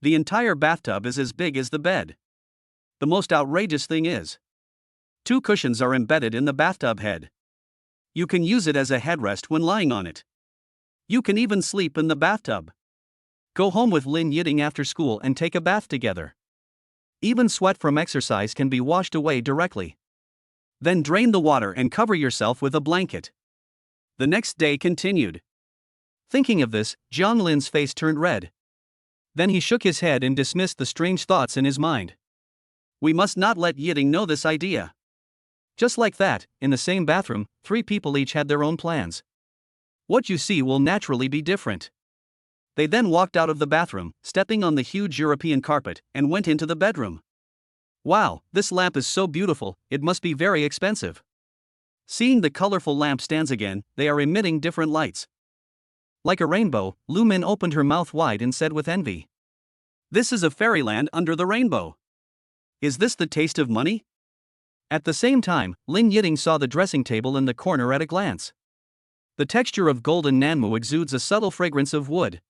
The entire bathtub is as big as the bed. The most outrageous thing is, 2 cushions are embedded in the bathtub head. You can use it as a headrest when lying on it. You can even sleep in the bathtub. Go home with Lin Yiting after school and take a bath together. Even sweat from exercise can be washed away directly. Then drain the water and cover yourself with a blanket. The next day continued. Thinking of this, Zhang Lin's face turned red. Then he shook his head and dismissed the strange thoughts in his mind. We must not let Yiting know this idea. Just like that, in the same bathroom, 3 people each had their own plans. What you see will naturally be different. They then walked out of the bathroom, stepping on the huge European carpet, and went into the bedroom. Wow, this lamp is so beautiful, it must be very expensive. Seeing the colorful lamp stands again, they are emitting different lights. Like a rainbow, Lu Min opened her mouth wide and said with envy. This is a fairyland under the rainbow. Is this the taste of money? At the same time, Lin Yiting saw the dressing table in the corner at a glance. The texture of golden manhwa exudes a subtle fragrance of wood.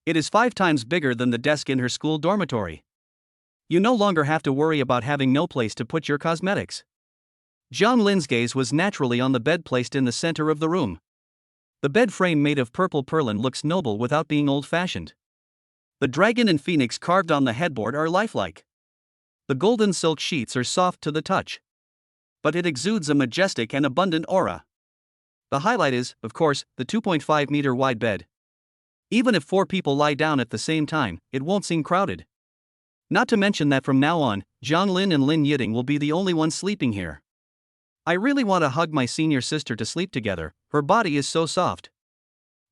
It is 5 times bigger than the desk in her school dormitory. You no longer have to worry about having no place to put your cosmetics. Jiang Lin's gaze was naturally on the bed placed in the center of the room. The bed frame made of purple purlin looks noble without being old-fashioned. The dragon and phoenix carved on the headboard are lifelike. The golden silk sheets are soft to the touch. But it exudes a majestic and abundant aura. The highlight is, of course, the 2.5-meter wide bed. Even if 4 people lie down at the same time, it won't seem crowded. Not to mention that from now on, Jiang Lin and Lin Yiting will be the only ones sleeping here. I really want to hug my senior sister to sleep together, her body is so soft.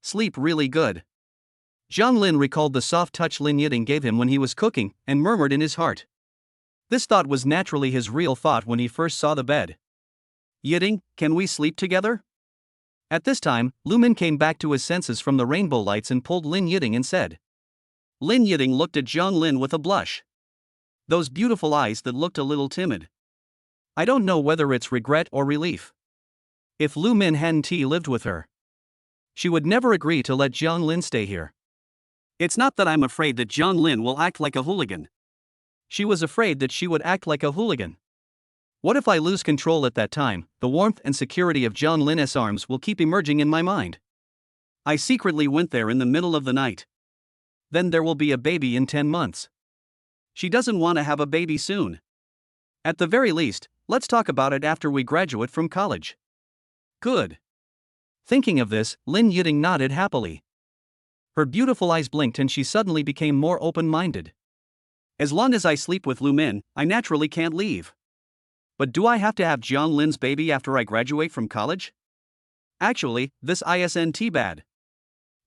Sleep really good. Jiang Lin recalled the soft touch Lin Yiting gave him when he was cooking, and murmured in his heart. This thought was naturally his real thought when he first saw the bed. Yiting, can we sleep together? At this time, Lu Min came back to his senses from the rainbow lights and pulled Lin Yiting and said. Lin Yiting looked at Jiang Lin with a blush. Those beautiful eyes that looked a little timid. I don't know whether it's regret or relief. If Lu Min hadn't lived with her, she would never agree to let Jiang Lin stay here. It's not that I'm afraid that Jiang Lin will act like a hooligan. She was afraid that she would act like a hooligan. What if I lose control at that time? The warmth and security of Jiang Lin's arms will keep emerging in my mind. I secretly went there in the middle of the night. Then there will be a baby in 10 months. She doesn't want to have a baby soon. At the very least, let's talk about it after we graduate from college. Good. Thinking of this, Lin Yiting nodded happily. Her beautiful eyes blinked and she suddenly became more open-minded. As long as I sleep with Lu Min, I naturally can't leave. But do I have to have Jiang Lin's baby after I graduate from college? Actually, this isn't bad.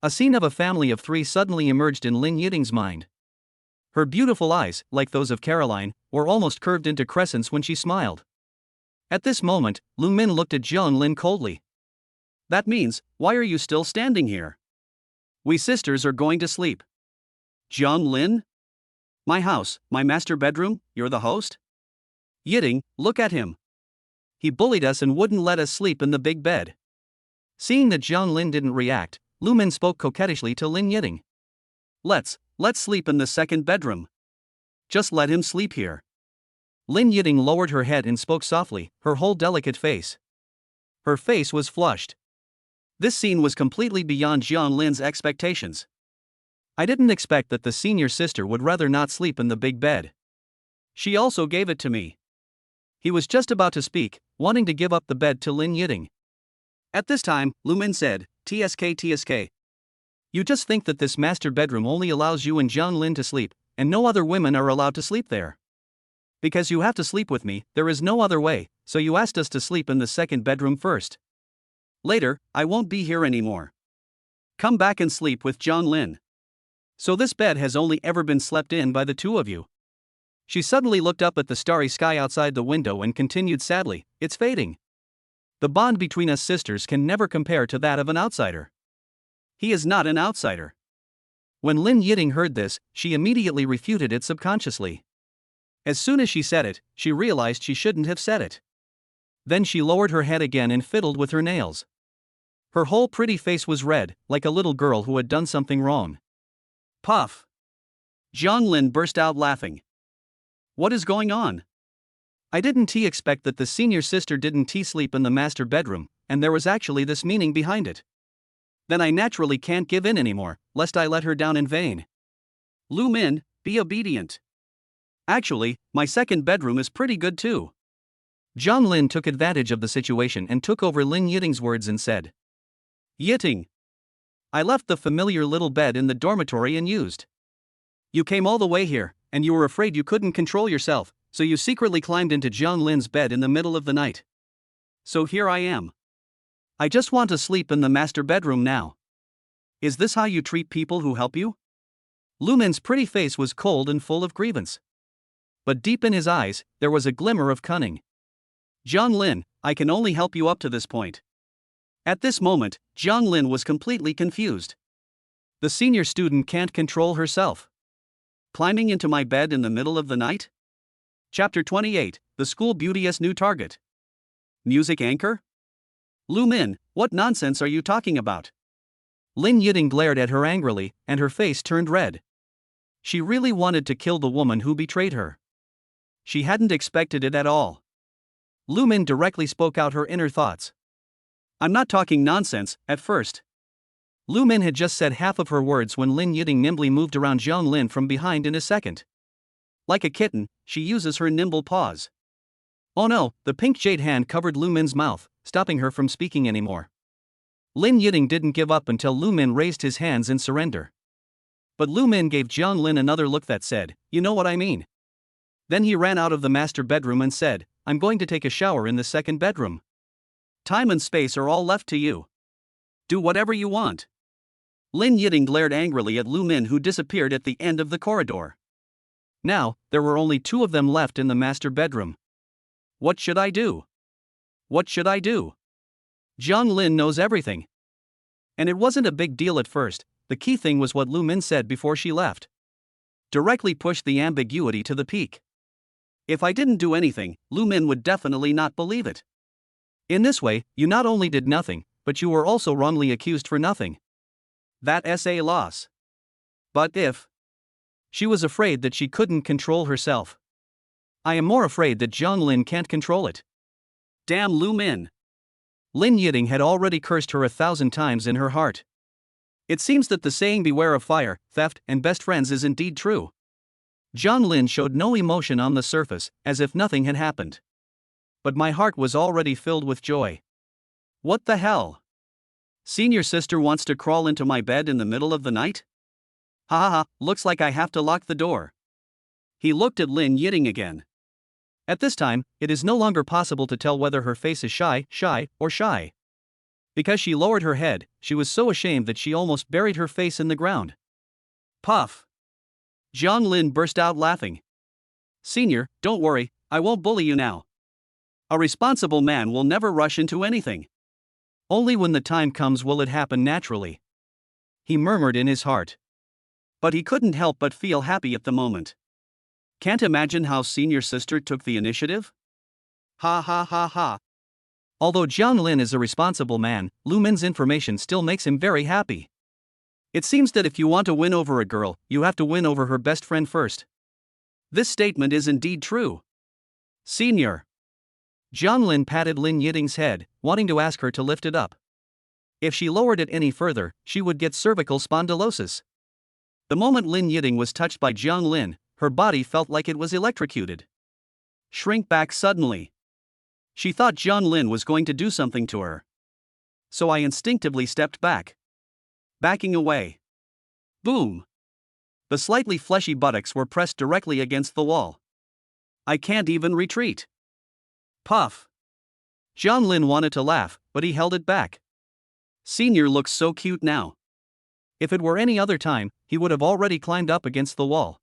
A scene of a family of 3 suddenly emerged in Lin Yiting's mind. Her beautiful eyes, like those of Caroline, were almost curved into crescents when she smiled. At this moment, Lu Min looked at Jiang Lin coldly. That means, why are you still standing here? We sisters are going to sleep. Jiang Lin? My house, my master bedroom, you're the host? Yiting, look at him. He bullied us and wouldn't let us sleep in the big bed. Seeing that Jiang Lin didn't react, Lu Min spoke coquettishly to Lin Yiting. Let's sleep in the second bedroom. Just let him sleep here. Lin Yiting lowered her head and spoke softly, her whole delicate face. Her face was flushed. This scene was completely beyond Jiang Lin's expectations. I didn't expect that the senior sister would rather not sleep in the big bed. She also gave it to me. He was just about to speak, wanting to give up the bed to Lin Yiting. At this time, Lu Min said, TSK. You just think that this master bedroom only allows you and Jiang Lin to sleep, and no other women are allowed to sleep there. Because you have to sleep with me, there is no other way, so you asked us to sleep in the second bedroom first. Later, I won't be here anymore. Come back and sleep with Jiang Lin. So this bed has only ever been slept in by the 2 of you. She suddenly looked up at the starry sky outside the window and continued sadly, it's fading. The bond between us sisters can never compare to that of an outsider. He is not an outsider. When Lin Yiting heard this, she immediately refuted it subconsciously. As soon as she said it, she realized she shouldn't have said it. Then she lowered her head again and fiddled with her nails. Her whole pretty face was red, like a little girl who had done something wrong. Puff! Jiang Lin burst out laughing. What is going on? I didn't expect that the senior sister didn't sleep in the master bedroom, and there was actually this meaning behind it. Then I naturally can't give in anymore, lest I let her down in vain. Lu Min, be obedient. Actually, my second bedroom is pretty good too. Jiang Lin took advantage of the situation and took over Lin Yiting's words and said. Yiting. I left the familiar little bed in the dormitory and used. You came all the way here, and you were afraid you couldn't control yourself, so you secretly climbed into Jiang Lin's bed in the middle of the night. So here I am. I just want to sleep in the master bedroom now. Is this how you treat people who help you? Lu Min's pretty face was cold and full of grievance. But deep in his eyes, there was a glimmer of cunning. Jiang Lin, I can only help you up to this point. At this moment, Jiang Lin was completely confused. The senior student can't control herself. Climbing into my bed in the middle of the night? Chapter 28, The School Beauty's New Target. Music anchor? Lu Min, what nonsense are you talking about? Lin Yiting glared at her angrily, and her face turned red. She really wanted to kill the woman who betrayed her. She hadn't expected it at all. Lu Min directly spoke out her inner thoughts. I'm not talking nonsense, at first. Lu Min had just said half of her words when Lin Yiding nimbly moved around Zhang Lin from behind in a second. Like a kitten, she uses her nimble paws. Oh no, the pink jade hand covered Lu Min's mouth, stopping her from speaking anymore. Lin Yiding didn't give up until Lu Min raised his hands in surrender. But Lu Min gave Zhang Lin another look that said, you know what I mean. Then he ran out of the master bedroom and said, I'm going to take a shower in the second bedroom. Time and space are all left to you. Do whatever you want. Lin Yiding glared angrily at Lu Min, who disappeared at the end of the corridor. Now, there were only two of them left in the master bedroom. What should I do? What should I do? Zhang Lin knows everything. And it wasn't a big deal at first, the key thing was what Lu Min said before she left. Directly pushed the ambiguity to the peak. If I didn't do anything, Lu Min would definitely not believe it. In this way, you not only did nothing, but you were also wrongly accused for nothing. That's a loss. But if... She was afraid that she couldn't control herself. I am more afraid that Zhang Lin can't control it. Damn Lu Min. Lin Yiding had already cursed her 1,000 times in her heart. It seems that the saying beware of fire, theft, and best friends is indeed true. Zhang Lin showed no emotion on the surface, as if nothing had happened. But my heart was already filled with joy. What the hell? Senior sister wants to crawl into my bed in the middle of the night? Ha ha ha, looks like I have to lock the door. He looked at Lin Yiding again. At this time, it is no longer possible to tell whether her face is shy, or shy. Because she lowered her head, she was so ashamed that she almost buried her face in the ground. Puff! Zhang Lin burst out laughing. Senior, don't worry, I won't bully you now. A responsible man will never rush into anything. Only when the time comes will it happen naturally. He murmured in his heart. But he couldn't help but feel happy at the moment. Can't imagine how senior sister took the initiative? Ha ha ha ha. Although Zhang Lin is a responsible man, Lu Min's information still makes him very happy. It seems that if you want to win over a girl, you have to win over her best friend first. This statement is indeed true. Senior. Zhang Lin patted Lin Yiding's head, wanting to ask her to lift it up. If she lowered it any further, she would get cervical spondylosis. The moment Lin Yiding was touched by Zhang Lin, her body felt like it was electrocuted. Shrink back suddenly. She thought Zhang Lin was going to do something to her. So I instinctively stepped back. Backing away. Boom. The slightly fleshy buttocks were pressed directly against the wall. I can't even retreat. Puff. Zhang Lin wanted to laugh, but he held it back. Senior looks so cute now. If it were any other time, he would have already climbed up against the wall.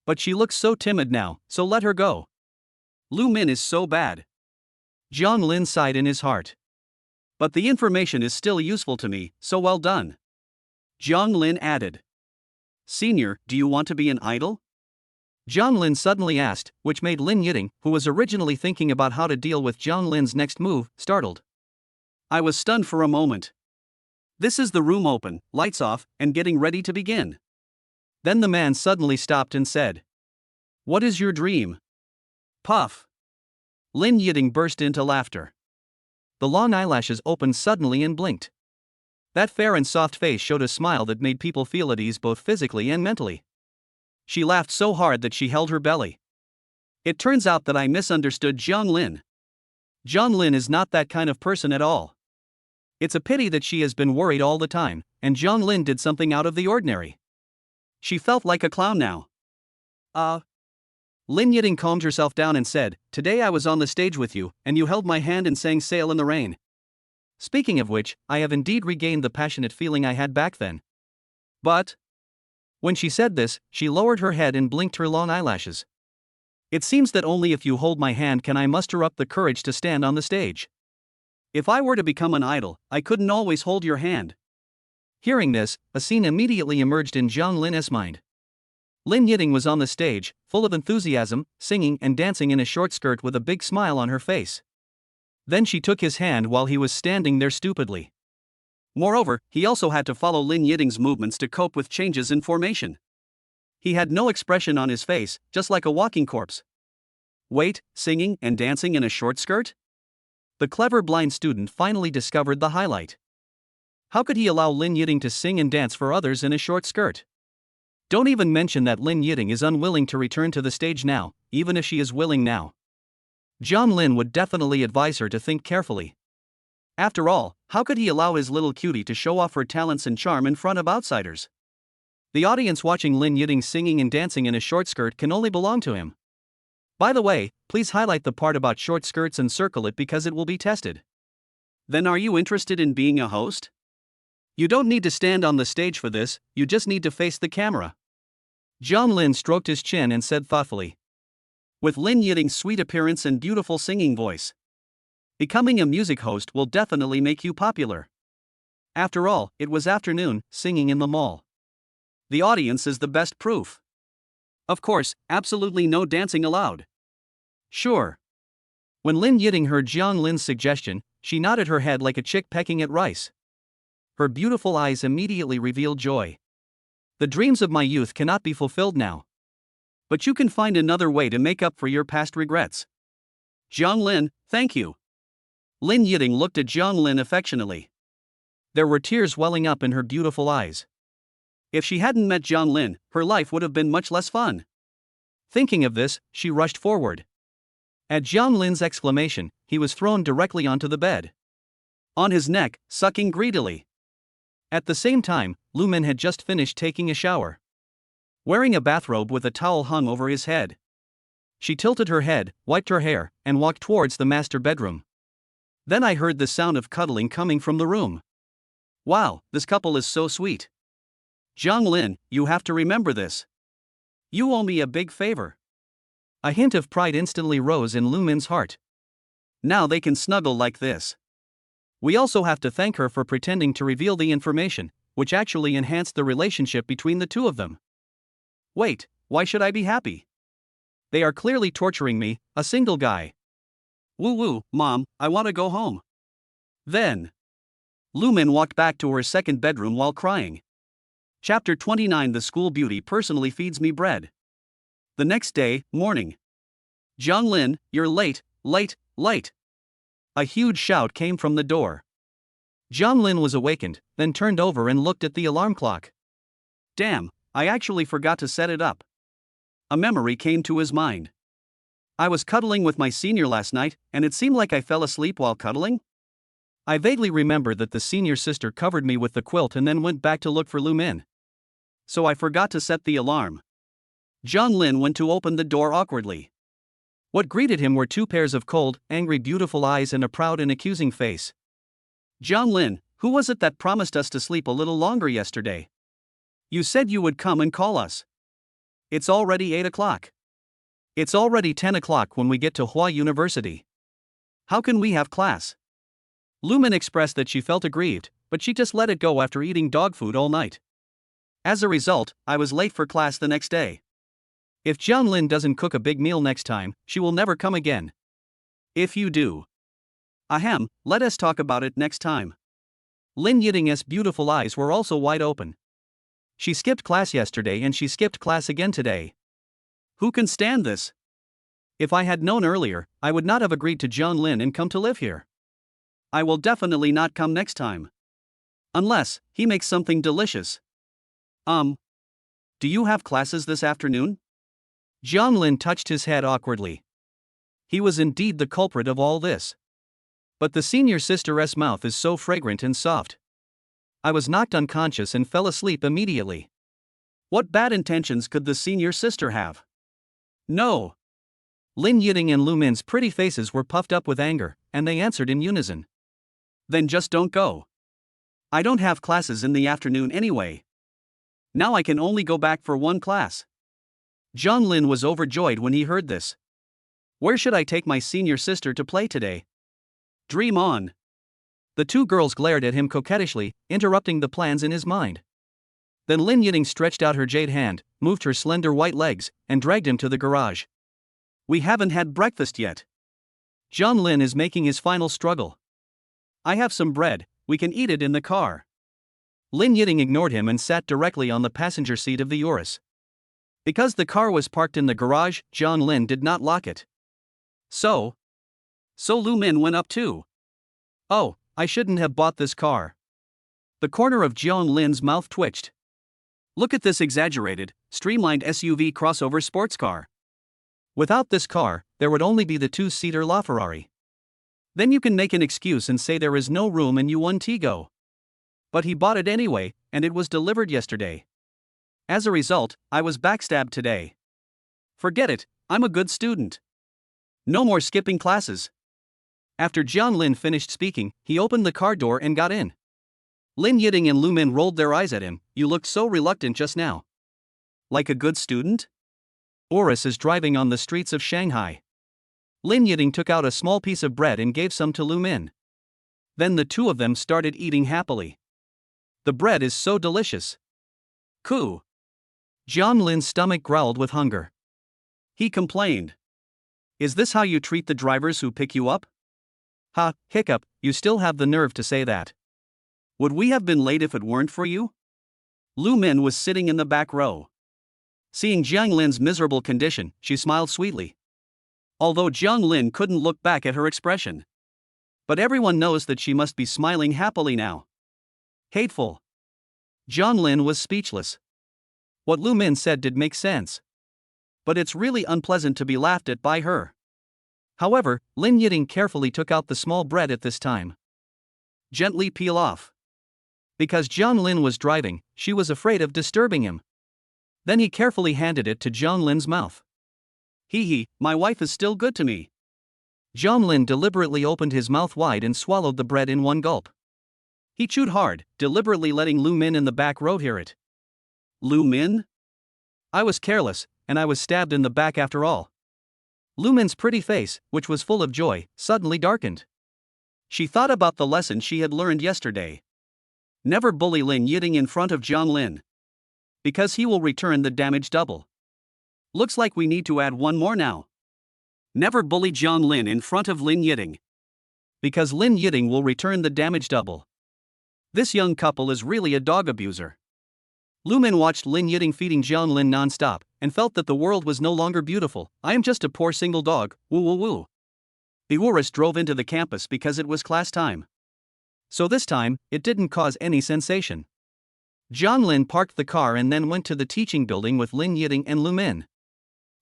But she looks so timid now, so let her go. Lu Min is so bad. Zhang Lin sighed in his heart. But the information is still useful to me, so well done. Zhang Lin added. Senior, do you want to be an idol? Zhang Lin suddenly asked, which made Lin Yiding, who was originally thinking about how to deal with Zhang Lin's next move, startled. I was stunned for a moment. This is the room open, lights off, and getting ready to begin. Then the man suddenly stopped and said. What is your dream? Puff. Lin Yiding burst into laughter. The long eyelashes opened suddenly and blinked. That fair and soft face showed a smile that made people feel at ease both physically and mentally. She laughed so hard that she held her belly. It turns out that I misunderstood Zhang Lin. Zhang Lin is not that kind of person at all. It's a pity that she has been worried all the time, and Zhang Lin did something out of the ordinary. She felt like a clown now. Lin Yiding calmed herself down and said, Today I was on the stage with you, and you held my hand and sang Sail in the Rain. Speaking of which, I have indeed regained the passionate feeling I had back then. But... When she said this, she lowered her head and blinked her long eyelashes. It seems that only if you hold my hand can I muster up the courage to stand on the stage. If I were to become an idol, I couldn't always hold your hand. Hearing this, a scene immediately emerged in Zhang Lin's mind. Lin Yiding was on the stage, full of enthusiasm, singing and dancing in a short skirt with a big smile on her face. Then she took his hand while he was standing there stupidly. Moreover, he also had to follow Lin Yiding's movements to cope with changes in formation. He had no expression on his face, just like a walking corpse. Wait, singing and dancing in a short skirt? The clever blind student finally discovered the highlight. How could he allow Lin Yiting to sing and dance for others in a short skirt? Don't even mention that Lin Yiting is unwilling to return to the stage now, even if she is willing now. Jiang Lin would definitely advise her to think carefully. After all, how could he allow his little cutie to show off her talents and charm in front of outsiders? The audience watching Lin Yiting singing and dancing in a short skirt can only belong to him. By the way, please highlight the part about short skirts and circle it because it will be tested. Then are you interested in being a host? You don't need to stand on the stage for this, you just need to face the camera. Jiang Lin stroked his chin and said thoughtfully. With Lin Yiting's sweet appearance and beautiful singing voice, becoming a music host will definitely make you popular. After all, it was afternoon, singing in the mall. The audience is the best proof. Of course, absolutely no dancing allowed. Sure. When Lin Yiting heard Jiang Lin's suggestion, she nodded her head like a chick pecking at rice. Her beautiful eyes immediately revealed joy. The dreams of my youth cannot be fulfilled now. But you can find another way to make up for your past regrets. Jiang Lin, thank you. Lin Yiting looked at Jiang Lin affectionately. There were tears welling up in her beautiful eyes. If she hadn't met Jiang Lin, her life would have been much less fun. Thinking of this, she rushed forward. At Jiang Lin's exclamation, he was thrown directly onto the bed. On his neck, sucking greedily. At the same time, Lu Min had just finished taking a shower. Wearing a bathrobe with a towel hung over his head. She tilted her head, wiped her hair, and walked towards the master bedroom. Then I heard the sound of cuddling coming from the room. Wow, this couple is so sweet. Jiang Lin, you have to remember this. You owe me a big favor. A hint of pride instantly rose in Lu Min's heart. Now they can snuggle like this. We also have to thank her for pretending to reveal the information, which actually enhanced the relationship between the two of them. Wait, why should I be happy? They are clearly torturing me, a single guy. Woo woo, Mom, I want to go home. Then, Lu Min walked back to her second bedroom while crying. Chapter 29. The school beauty personally feeds me bread. The next day, morning. Jiang Lin, you're late, late, late. A huge shout came from the door. Jiang Lin was awakened, then turned over and looked at the alarm clock. Damn, I actually forgot to set it up. A memory came to his mind. I was cuddling with my senior last night, and it seemed like I fell asleep while cuddling. I vaguely remember that the senior sister covered me with the quilt and then went back to look for Lu Min. So I forgot to set the alarm. Jiang Lin went to open the door awkwardly. What greeted him were two pairs of cold, angry beautiful eyes and a proud and accusing face. Jiang Lin, who was it that promised us to sleep a little longer yesterday? You said you would come and call us. It's already 8 o'clock. It's already 10 o'clock when we get to Hua University. How can we have class? Lu Min expressed that she felt aggrieved, but she just let it go after eating dog food all night. As a result, I was late for class the next day. If Jiang Lin doesn't cook a big meal next time, she will never come again. If you do. Ahem, let us talk about it next time. Lin Yiting's beautiful eyes were also wide open. She skipped class yesterday and she skipped class again today. Who can stand this? If I had known earlier, I would not have agreed to Jiang Lin and come to live here. I will definitely not come next time. Unless he makes something delicious. Do you have classes this afternoon? Jiang Lin touched his head awkwardly. He was indeed the culprit of all this. But the senior sister's mouth is so fragrant and soft. I was knocked unconscious and fell asleep immediately. What bad intentions could the senior sister have? No. Lin Yiting and Lu Min's pretty faces were puffed up with anger, and they answered in unison. Then just don't go. I don't have classes in the afternoon anyway. Now I can only go back for one class. Jiang Lin was overjoyed when he heard this. Where should I take my senior sister to play today? Dream on. The two girls glared at him coquettishly, interrupting the plans in his mind. Then Lin Yiting stretched out her jade hand, moved her slender white legs, and dragged him to the garage. We haven't had breakfast yet. Jiang Lin is making his final struggle. I have some bread, we can eat it in the car. Lin Yiting ignored him and sat directly on the passenger seat of the Urus. Because the car was parked in the garage, Jiang Lin did not lock it. So? So Lu Min went up too. Oh, I shouldn't have bought this car. The corner of Jiang Lin's mouth twitched. Look at this exaggerated, streamlined SUV crossover sports car. Without this car, there would only be the two-seater LaFerrari. Then you can make an excuse and say there is no room in U1 Tigo. But he bought it anyway, and it was delivered yesterday. As a result, I was backstabbed today. Forget it, I'm a good student. No more skipping classes. After Jiang Lin finished speaking, he opened the car door and got in. Lin Yiding and Lu Min rolled their eyes at him. You looked so reluctant just now. Like a good student? Oris is driving on the streets of Shanghai. Lin Yiding took out a small piece of bread and gave some to Lu Min. Then the two of them started eating happily. The bread is so delicious. Coo. Jiang Lin's stomach growled with hunger. He complained. Is this how you treat the drivers who pick you up? Ha, hiccup, you still have the nerve to say that. Would we have been late if it weren't for you? Lu Min was sitting in the back row. Seeing Jiang Lin's miserable condition, she smiled sweetly. Although Jiang Lin couldn't look back at her expression. But everyone knows that she must be smiling happily now. Hateful. Jiang Lin was speechless. What Lu Min said did make sense. But it's really unpleasant to be laughed at by her. However, Lin Yiding carefully took out the small bread at this time. Gently peel off. Because Jiang Lin was driving, she was afraid of disturbing him. Then he carefully handed it to Jiang Lin's mouth. Hee, my wife is still good to me. Jiang Lin deliberately opened his mouth wide and swallowed the bread in one gulp. He chewed hard, deliberately letting Lu Min in the back row hear it. Lu Min? I was careless, and I was stabbed in the back after all. Lu Min's pretty face, which was full of joy, suddenly darkened. She thought about the lesson she had learned yesterday. Never bully Lin Yiding in front of Jiang Lin. Because he will return the damage double. Looks like we need to add one more now. Never bully Jiang Lin in front of Lin Yiding. Because Lin Yiding will return the damage double. This young couple is really a dog abuser. Lu Min watched Lin Yiding feeding Jiang Lin non-stop, and felt that the world was no longer beautiful. I am just a poor single dog, woo woo woo. The Urus drove into the campus because it was class time. So this time, it didn't cause any sensation. Jiang Lin parked the car and then went to the teaching building with Lin Yiding and Lu Min.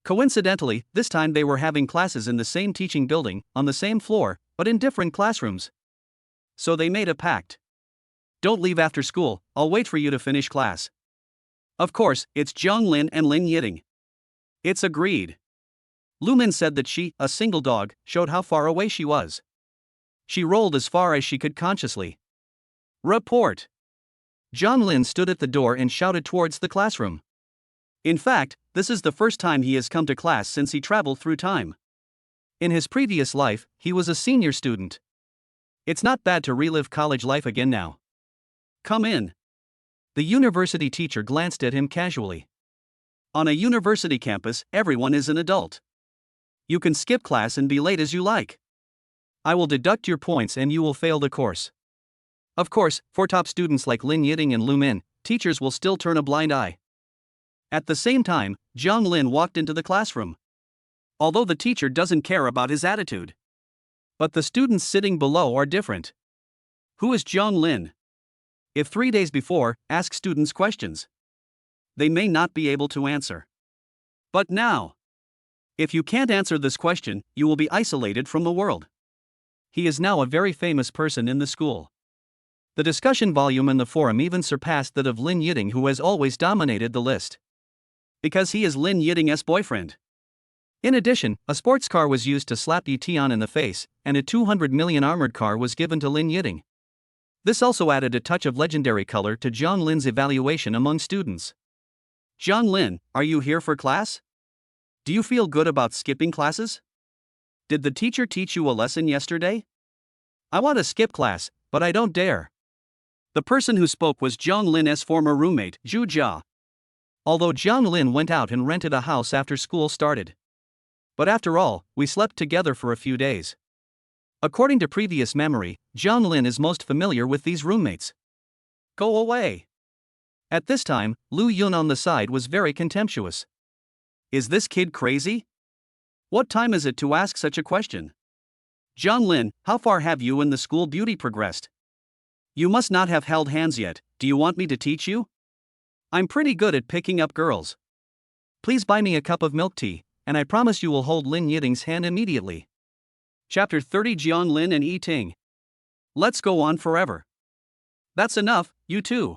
Coincidentally, this time they were having classes in the same teaching building, on the same floor, but in different classrooms. So they made a pact. Don't leave after school, I'll wait for you to finish class. Of course, it's Jiang Lin and Lin Yiding. It's agreed. Lu Min said that she, a single dog, showed how far away she was. She rolled as far as she could consciously. Report. Jiang Lin stood at the door and shouted towards the classroom. In fact, this is the first time he has come to class since he traveled through time. In his previous life, he was a senior student. It's not bad to relive college life again now. Come in. The university teacher glanced at him casually. On a university campus, everyone is an adult. You can skip class and be late as you like. I will deduct your points and you will fail the course. Of course, for top students like Lin Yiding and Lu Min, teachers will still turn a blind eye. At the same time, Jiang Lin walked into the classroom. Although the teacher doesn't care about his attitude. But the students sitting below are different. Who is Jiang Lin? If 3 days before, ask students questions. They may not be able to answer. But now, if you can't answer this question, you will be isolated from the world. He is now a very famous person in the school. The discussion volume in the forum even surpassed that of Lin Yiding, who has always dominated the list. Because he is Lin Yiding's boyfriend. In addition, a sports car was used to slap Yi Tian in the face, and a 200 million armored car was given to Lin Yiding. This also added a touch of legendary color to Jiang Lin's evaluation among students. Jiang Lin, are you here for class? Do you feel good about skipping classes? Did the teacher teach you a lesson yesterday? I want to skip class, but I don't dare. The person who spoke was Jiang Lin's former roommate, Zhu Jia. Although Jiang Lin went out and rented a house after school started. But after all, we slept together for a few days. According to previous memory, Jiang Lin is most familiar with these roommates. Go away. At this time, Lu Yun on the side was very contemptuous. Is this kid crazy? What time is it to ask such a question? Jiang Lin, how far have you and the school beauty progressed? You must not have held hands yet, do you want me to teach you? I'm pretty good at picking up girls. Please buy me a cup of milk tea, and I promise you will hold Lin Yiting's hand immediately. Chapter 30 Jiang Lin and Yi Ting. Let's go on forever. That's enough, you two.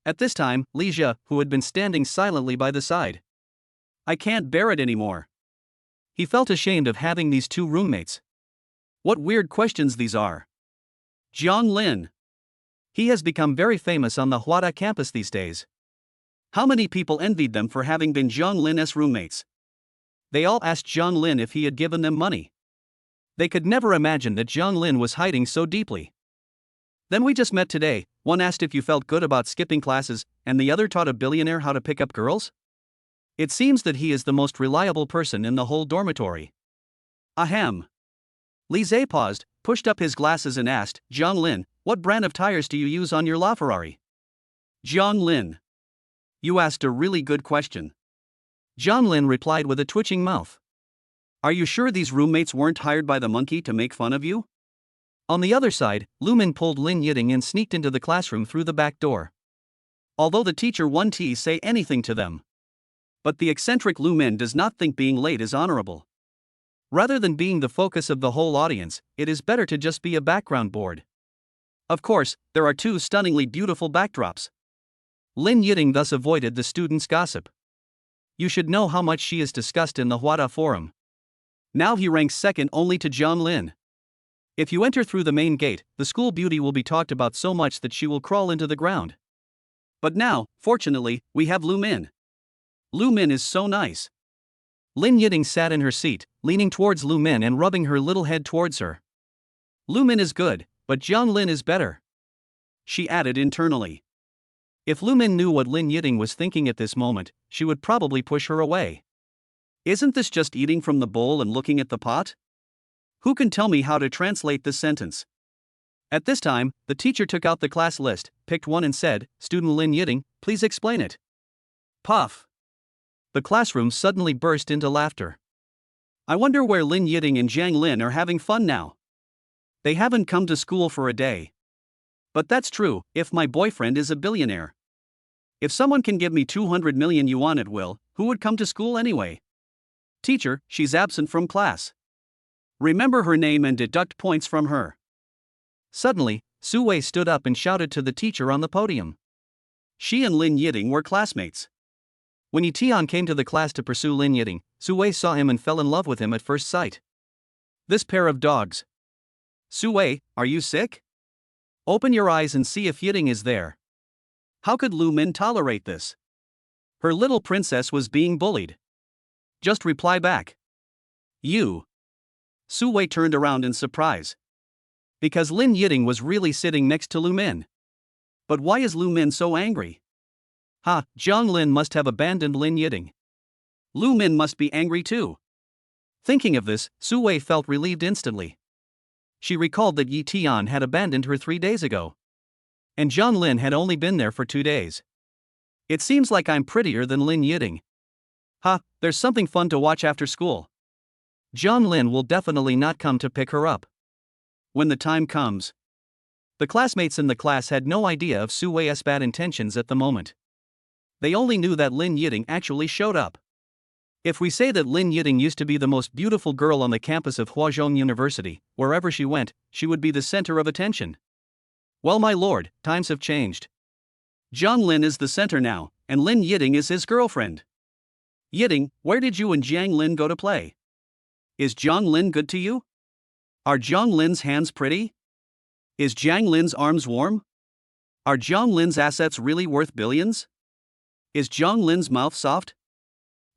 At this time, Li Jia, who had been standing silently by the side. I can't bear it anymore. He felt ashamed of having these two roommates. What weird questions these are. Jiang Lin. He has become very famous on the Huada campus these days. How many people envied them for having been Jiang Lin's roommates? They all asked Jiang Lin if he had given them money. They could never imagine that Jiang Lin was hiding so deeply. Then we just met today, one asked if you felt good about skipping classes, and the other taught a billionaire how to pick up girls? It seems that he is the most reliable person in the whole dormitory. Ahem. Li Zhe paused, pushed up his glasses and asked, Jiang Lin, what brand of tires do you use on your LaFerrari? Jiang Lin. You asked a really good question. Jiang Lin replied with a twitching mouth. Are you sure these roommates weren't hired by the monkey to make fun of you? On the other side, Lu Min pulled Lin Yiting and sneaked into the classroom through the back door. Although the teacher wouldn't say anything to them. But the eccentric Lu Min does not think being late is honorable. Rather than being the focus of the whole audience, it is better to just be a background board. Of course, there are two stunningly beautiful backdrops. Lin Yiting thus avoided the students' gossip. You should know how much she is discussed in the Huada forum. Now he ranks second only to Jiang Lin. If you enter through the main gate, the school beauty will be talked about so much that she will crawl into the ground. But now, fortunately, we have Lu Min. Lu Min is so nice. Lin Yiting sat in her seat, leaning towards Lu Min and rubbing her little head towards her. Lu Min is good, but Jiang Lin is better. She added internally. If Lu Min knew what Lin Yiting was thinking at this moment, she would probably push her away. Isn't this just eating from the bowl and looking at the pot? Who can tell me how to translate this sentence? At this time, the teacher took out the class list, picked one and said, Student Lin Yiting, please explain it. Puff. The classroom suddenly burst into laughter. I wonder where Lin Yiting and Jiang Lin are having fun now. They haven't come to school for a day. But that's true, if my boyfriend is a billionaire. If someone can give me 200 million yuan at will, who would come to school anyway? Teacher, she's absent from class. Remember her name and deduct points from her. Suddenly, Su Wei stood up and shouted to the teacher on the podium. She and Lin Yiting were classmates. When Yi Tian came to the class to pursue Lin Yiting, Su Wei saw him and fell in love with him at first sight. This pair of dogs. Su Wei, are you sick? Open your eyes and see if Yiting is there. How could Lu Min tolerate this? Her little princess was being bullied. Just reply back. You. Su Wei turned around in surprise. Because Lin Yiting was really sitting next to Lu Min. But why is Lu Min so angry? Jiang Lin must have abandoned Lin Yiting. Lu Min must be angry too. Thinking of this, Su Wei felt relieved instantly. She recalled that Yi Tian had abandoned her 3 days ago. And Jiang Lin had only been there for 2 days. It seems like I'm prettier than Lin Yiting. There's something fun to watch after school. Jiang Lin will definitely not come to pick her up. When the time comes. The classmates in the class had no idea of Su Wei's bad intentions at the moment. They only knew that Lin Yiting actually showed up. If we say that Lin Yiting used to be the most beautiful girl on the campus of Huazhong University, wherever she went, she would be the center of attention. Well, my lord, times have changed. Jiang Lin is the center now, and Lin Yiting is his girlfriend. Yiting, where did you and Jiang Lin go to play? Is Jiang Lin good to you? Are Jiang Lin's hands pretty? Is Jiang Lin's arms warm? Are Jiang Lin's assets really worth billions? Is Jiang Lin's mouth soft?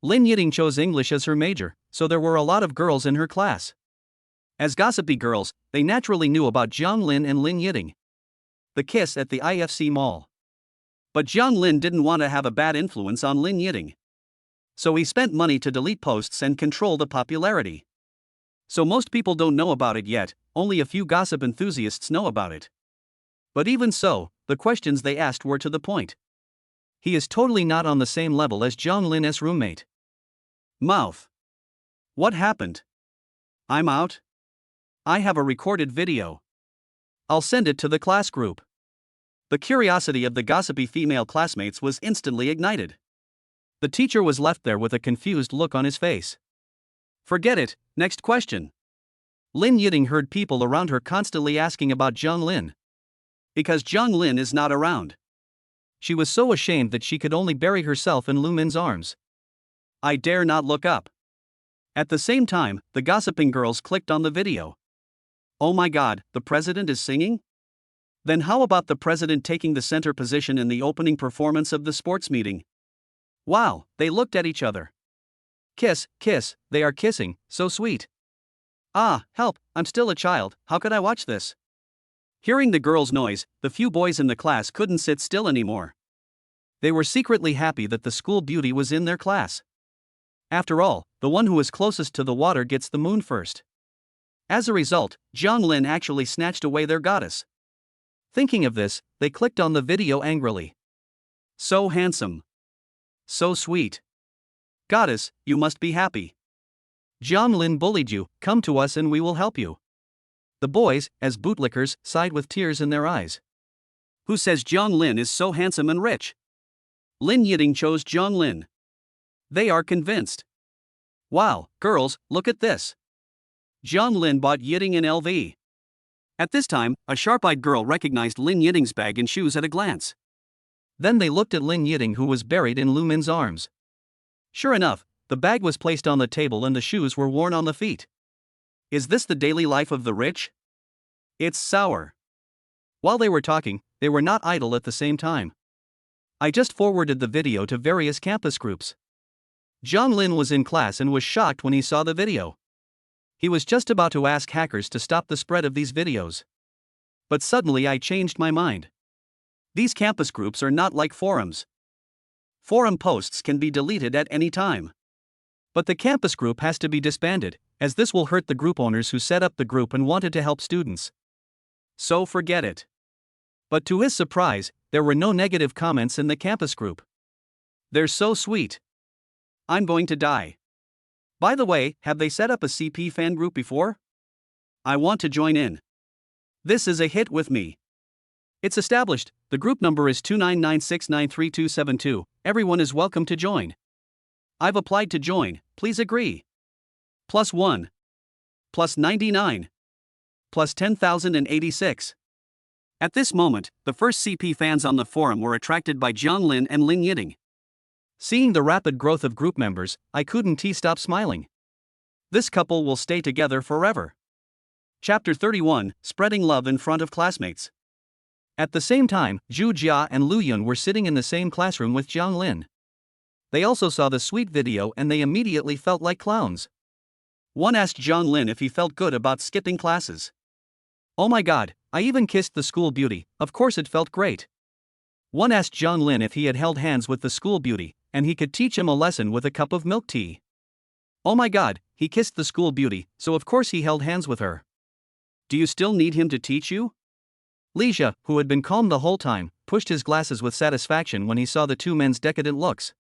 Lin Yiting chose English as her major, so there were a lot of girls in her class. As gossipy girls, they naturally knew about Jiang Lin and Lin Yiting. The kiss at the IFC mall. But Jiang Lin didn't want to have a bad influence on Lin Yiting. So he spent money to delete posts and control the popularity. So most people don't know about it yet, only a few gossip enthusiasts know about it. But even so, the questions they asked were to the point. He is totally not on the same level as Jiang Lin's roommate. Mouth. What happened? I'm out. I have a recorded video. I'll send it to the class group. The curiosity of the gossipy female classmates was instantly ignited. The teacher was left there with a confused look on his face. Forget it, next question. Lin Yiting heard people around her constantly asking about Zhang Lin. Because Zhang Lin is not around. She was so ashamed that she could only bury herself in Lu Min's arms. I dare not look up. At the same time, the gossiping girls clicked on the video. Oh my god, the president is singing? Then how about the president taking the center position in the opening performance of the sports meeting? Wow, they looked at each other. Kiss, kiss, they are kissing, so sweet. Ah, help, I'm still a child, how could I watch this? Hearing the girls' noise, the few boys in the class couldn't sit still anymore. They were secretly happy that the school beauty was in their class. After all, the one who is closest to the water gets the moon first. As a result, Zhang Lin actually snatched away their goddess. Thinking of this, they clicked on the video angrily. So handsome. So sweet. Goddess, you must be happy. Zhang Lin bullied you, come to us and we will help you. The boys, as bootlickers, sighed with tears in their eyes. Who says Zhang Lin is so handsome and rich? Lin Yiting chose Zhang Lin. They are convinced. Wow, girls, look at this. Zhang Lin bought Yiting an LV. At this time, a sharp-eyed girl recognized Lin Yiting's bag and shoes at a glance. Then they looked at Lin Yiting, who was buried in Lu Min's arms. Sure enough, the bag was placed on the table and the shoes were worn on the feet. Is this the daily life of the rich? It's sour. While they were talking, they were not idle at the same time. I just forwarded the video to various campus groups. Zhang Lin was in class and was shocked when he saw the video. He was just about to ask hackers to stop the spread of these videos. But suddenly I changed my mind. These campus groups are not like forums. Forum posts can be deleted at any time. But the campus group has to be disbanded, as this will hurt the group owners who set up the group and wanted to help students. So forget it. But to his surprise, there were no negative comments in the campus group. They're so sweet. I'm going to die. By the way, have they set up a CP fan group before? I want to join in. This is a hit with me. It's established, the group number is 29969322, everyone is welcome to join. I've applied to join, please agree. +1. +99. +10,086. At this moment, the first CP fans on the forum were attracted by Zhang Lin and Lin Yiting. Seeing the rapid growth of group members, I couldn't stop smiling. This couple will stay together forever. Chapter 31, Spreading Love in Front of Classmates. At the same time, Zhu Jia and Lu Yun were sitting in the same classroom with Zhang Lin. They also saw the sweet video and they immediately felt like clowns. One asked Zhang Lin if he felt good about skipping classes. Oh my god, I even kissed the school beauty, of course it felt great. One asked Zhang Lin if he had held hands with the school beauty, and he could teach him a lesson with a cup of milk tea. Oh my god, he kissed the school beauty, so of course he held hands with her. Do you still need him to teach you? Lixia, who had been calm the whole time, pushed his glasses with satisfaction when he saw the two men's decadent looks.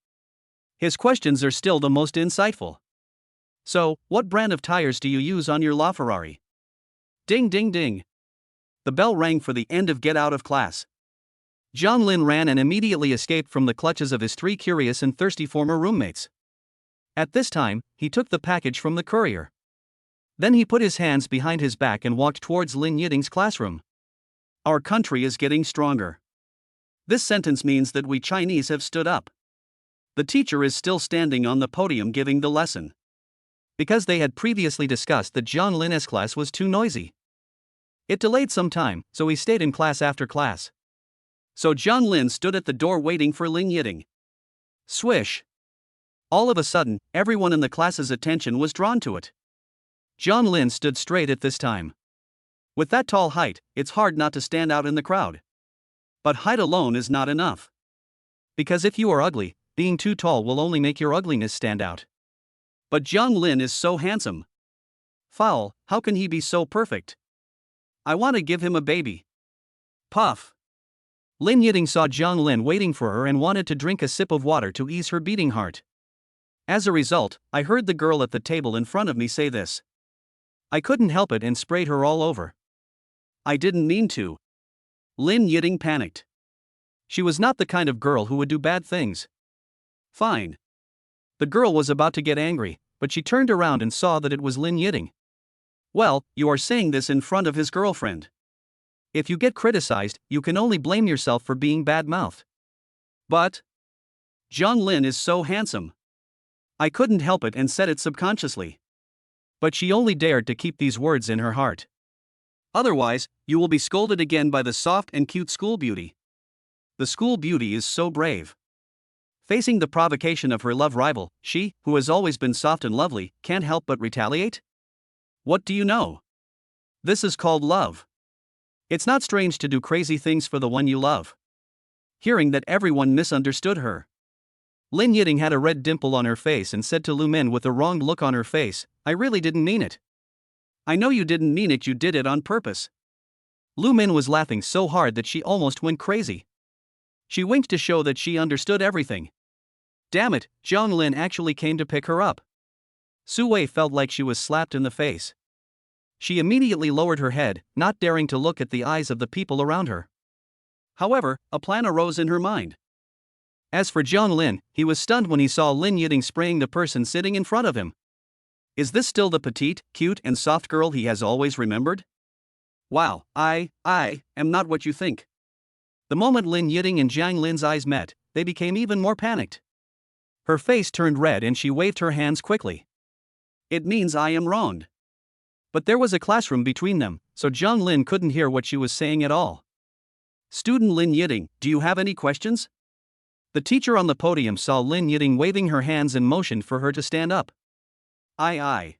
His questions are still the most insightful. So, what brand of tires do you use on your LaFerrari? Ding ding ding. The bell rang for the end of get out of class. Zhang Lin ran and immediately escaped from the clutches of his three curious and thirsty former roommates. At this time, he took the package from the courier. Then he put his hands behind his back and walked towards Lin Yiting's classroom. Our country is getting stronger. This sentence means that we Chinese have stood up. The teacher is still standing on the podium giving the lesson. Because they had previously discussed that Zhang Lin's class was too noisy. It delayed some time, so he stayed in class after class. So Zhang Lin stood at the door waiting for Lin Yiting. Swish. All of a sudden, everyone in the class's attention was drawn to it. Zhang Lin stood straight at this time. With that tall height, it's hard not to stand out in the crowd. But height alone is not enough. Because if you are ugly, being too tall will only make your ugliness stand out. But Zhang Lin is so handsome. Foul, how can he be so perfect? I want to give him a baby. Puff. Lin Yiting saw Zhang Lin waiting for her and wanted to drink a sip of water to ease her beating heart. As a result, I heard the girl at the table in front of me say this. I couldn't help it and sprayed her all over. I didn't mean to. Lin Yiding panicked. She was not the kind of girl who would do bad things. Fine. The girl was about to get angry, but she turned around and saw that it was Lin Yiding. Well, you are saying this in front of his girlfriend. If you get criticized, you can only blame yourself for being bad-mouthed. But Zhang Lin is so handsome. I couldn't help it and said it subconsciously. But she only dared to keep these words in her heart. Otherwise, you will be scolded again by the soft and cute school beauty. The school beauty is so brave. Facing the provocation of her love rival, she, who has always been soft and lovely, can't help but retaliate? What do you know? This is called love. It's not strange to do crazy things for the one you love. Hearing that everyone misunderstood her, Lin Yiding had a red dimple on her face and said to Lu Min with a wronged look on her face, I really didn't mean it. I know you didn't mean it, you did it on purpose. Lu Min was laughing so hard that she almost went crazy. She winked to show that she understood everything. Damn it, Zhang Lin actually came to pick her up. Su Wei felt like she was slapped in the face. She immediately lowered her head, not daring to look at the eyes of the people around her. However, a plan arose in her mind. As for Zhang Lin, he was stunned when he saw Lin Yiding spraying the person sitting in front of him. Is this still the petite, cute and soft girl he has always remembered? Wow, I am not what you think. The moment Lin Yiding and Zhang Lin's eyes met, they became even more panicked. Her face turned red and she waved her hands quickly. It means I am wronged. But there was a classroom between them, so Zhang Lin couldn't hear what she was saying at all. Student Lin Yiding, do you have any questions? The teacher on the podium saw Lin Yiding waving her hands and motioned for her to stand up. Aye.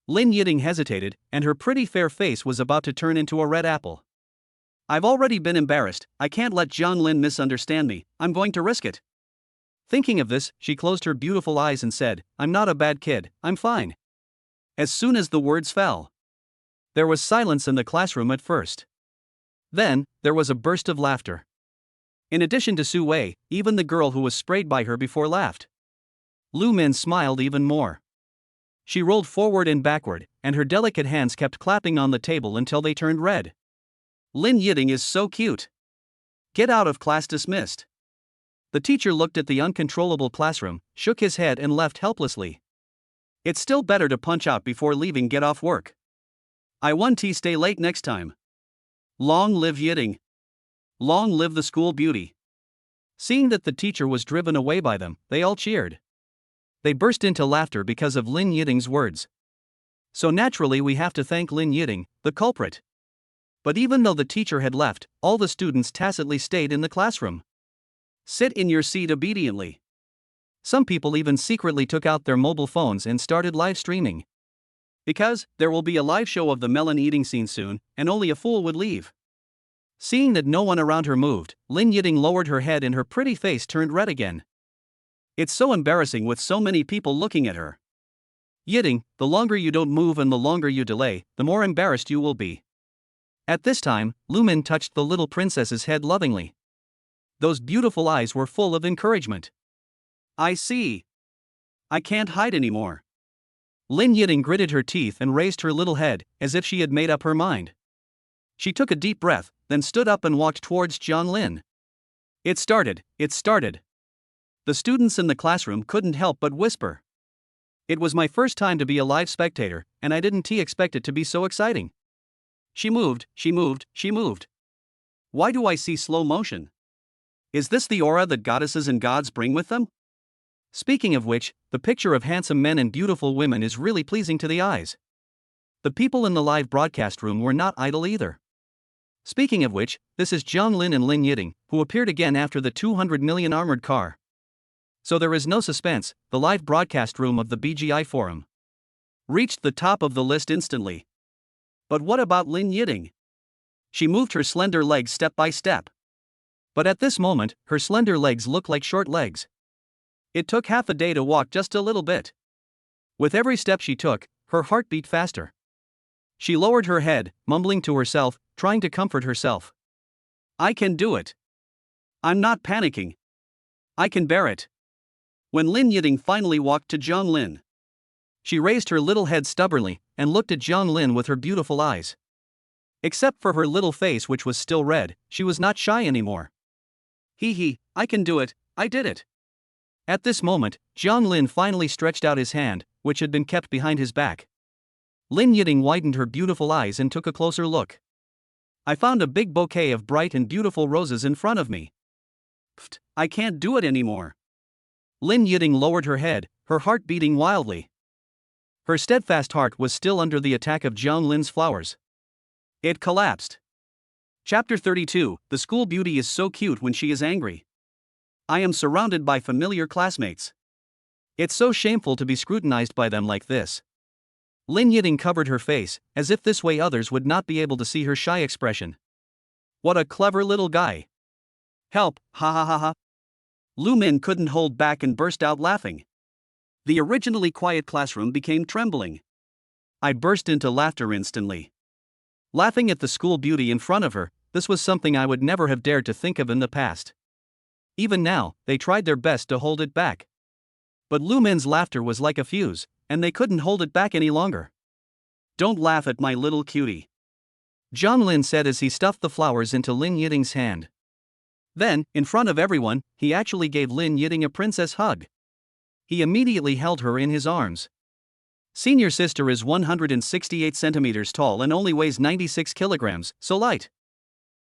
Lin Yiding hesitated, and her pretty fair face was about to turn into a red apple. I've already been embarrassed, I can't let Zhang Lin misunderstand me, I'm going to risk it. Thinking of this, she closed her beautiful eyes and said, I'm not a bad kid, I'm fine. As soon as the words fell, there was silence in the classroom at first. Then, there was a burst of laughter. In addition to Su Wei, even the girl who was sprayed by her before laughed. Lu Min smiled even more. She rolled forward and backward, and her delicate hands kept clapping on the table until they turned red. Lin Yiding is so cute. Get out of class, dismissed. The teacher looked at the uncontrollable classroom, shook his head and left helplessly. It's still better to punch out before leaving, get off work. I want to stay late next time. Long live Yiding. Long live the school beauty. Seeing that the teacher was driven away by them, they all cheered. They burst into laughter because of Lin Yiding's words. So naturally we have to thank Lin Yiding, the culprit. But even though the teacher had left, all the students tacitly stayed in the classroom. Sit in your seat obediently. Some people even secretly took out their mobile phones and started live streaming. Because there will be a live show of the melon eating scene soon, and only a fool would leave. Seeing that no one around her moved, Lin Yiding lowered her head and her pretty face turned red again. It's so embarrassing with so many people looking at her. Yiding, the longer you don't move and the longer you delay, the more embarrassed you will be. At this time, Lu Min touched the little princess's head lovingly. Those beautiful eyes were full of encouragement. I see. I can't hide anymore. Lin Yiding gritted her teeth and raised her little head, as if she had made up her mind. She took a deep breath, then stood up and walked towards Zhang Lin. It started. The students in the classroom couldn't help but whisper. It was my first time to be a live spectator, and I didn't expect it to be so exciting. She moved. Why do I see slow motion? Is this the aura that goddesses and gods bring with them? Speaking of which, the picture of handsome men and beautiful women is really pleasing to the eyes. The people in the live broadcast room were not idle either. Speaking of which, this is Zhang Lin and Lin Yiding, who appeared again after the 200 million armored car. So there is no suspense, the live broadcast room of the BGI forum reached the top of the list instantly. But what about Lin Yiding? She moved her slender legs step by step. But at this moment, her slender legs look like short legs. It took half a day to walk just a little bit. With every step she took, her heart beat faster. She lowered her head, mumbling to herself, trying to comfort herself. I can do it. I'm not panicking. I can bear it. When Lin Yiting finally walked to Zhang Lin, she raised her little head stubbornly and looked at Zhang Lin with her beautiful eyes. Except for her little face, which was still red, she was not shy anymore. Hee, I can do it, I did it. At this moment, Zhang Lin finally stretched out his hand, which had been kept behind his back. Lin Yiting widened her beautiful eyes and took a closer look. I found a big bouquet of bright and beautiful roses in front of me. Pfft, I can't do it anymore. Lin Yiting lowered her head, her heart beating wildly. Her steadfast heart was still under the attack of Zhang Lin's flowers. It collapsed. Chapter 32, The School Beauty is so cute when she is angry. I am surrounded by familiar classmates. It's so shameful to be scrutinized by them like this. Lin Yiting covered her face, as if this way others would not be able to see her shy expression. What a clever little guy. Help, ha ha ha ha. Lu Min couldn't hold back and burst out laughing. The originally quiet classroom became trembling. I burst into laughter instantly. Laughing at the school beauty in front of her, this was something I would never have dared to think of in the past. Even now, they tried their best to hold it back. But Lu Min's laughter was like a fuse, and they couldn't hold it back any longer. Don't laugh at my little cutie, Zhang Lin said as he stuffed the flowers into Lin Yiting's hand. Then, in front of everyone, he actually gave Lin Yiting a princess hug. He immediately held her in his arms. Senior sister is 168 centimeters tall and only weighs 96 kilograms, so light.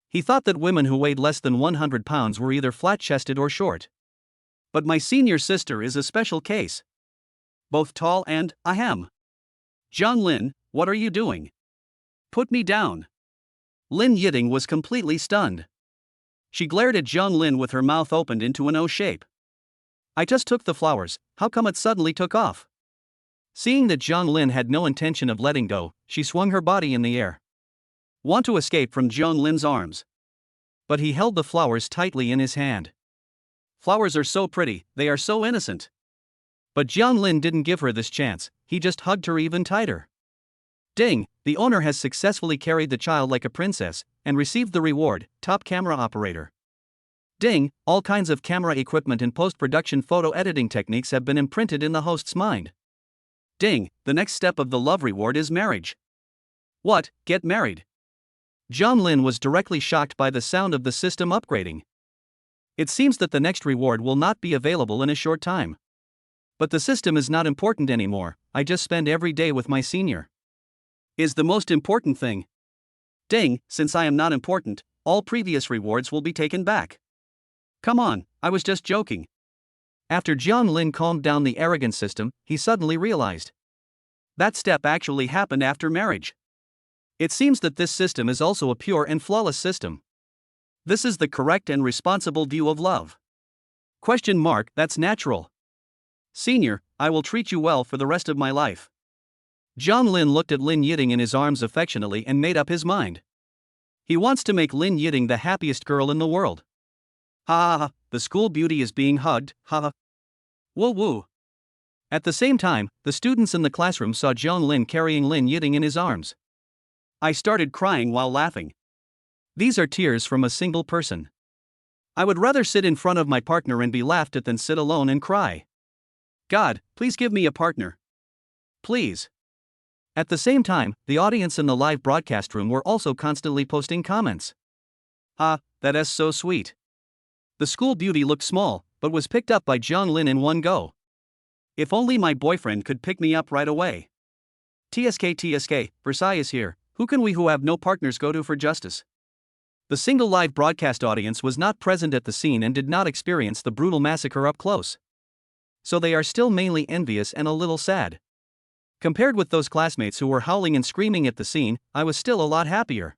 He thought that women who weighed less than 100 pounds were either flat-chested or short. But my senior sister is a special case. Both tall and, ahem. Zhang Lin, what are you doing? Put me down. Lin Yiting was completely stunned. She glared at Zhang Lin with her mouth opened into an O shape. I just took the flowers, how come it suddenly took off? Seeing that Zhang Lin had no intention of letting go, she swung her body in the air. Want to escape from Zhang Lin's arms. But he held the flowers tightly in his hand. Flowers are so pretty, they are so innocent. But Zhang Lin didn't give her this chance, he just hugged her even tighter. Ding, the owner has successfully carried the child like a princess, and received the reward, top camera operator. Ding, all kinds of camera equipment and post-production photo editing techniques have been imprinted in the host's mind. Ding, the next step of the love reward is marriage. What, get married? Zhang Lin was directly shocked by the sound of the system upgrading. It seems that the next reward will not be available in a short time. But the system is not important anymore, I just spend every day with my senior. Is the most important thing. Ding, since I am not important, all previous rewards will be taken back. Come on, I was just joking. After Zhang Lin calmed down the arrogant system, he suddenly realized. That step actually happened after marriage. It seems that this system is also a pure and flawless system. This is the correct and responsible view of love. That's natural. Senior, I will treat you well for the rest of my life. Zhang Lin looked at Lin Yiting in his arms affectionately and made up his mind. He wants to make Lin Yiting the happiest girl in the world. Ha ha ha, the school beauty is being hugged, ha ha. Woo woo. At the same time, the students in the classroom saw Zhang Lin carrying Lin Yiting in his arms. I started crying while laughing. These are tears from a single person. I would rather sit in front of my partner and be laughed at than sit alone and cry. God, please give me a partner. Please. At the same time, the audience in the live broadcast room were also constantly posting comments. That is so sweet. The school beauty looked small, but was picked up by Zhang Lin in one go. If only my boyfriend could pick me up right away. TSK, Versailles is here, who have no partners go to for justice? The single live broadcast audience was not present at the scene and did not experience the brutal massacre up close. So they are still mainly envious and a little sad. Compared with those classmates who were howling and screaming at the scene, I was still a lot happier.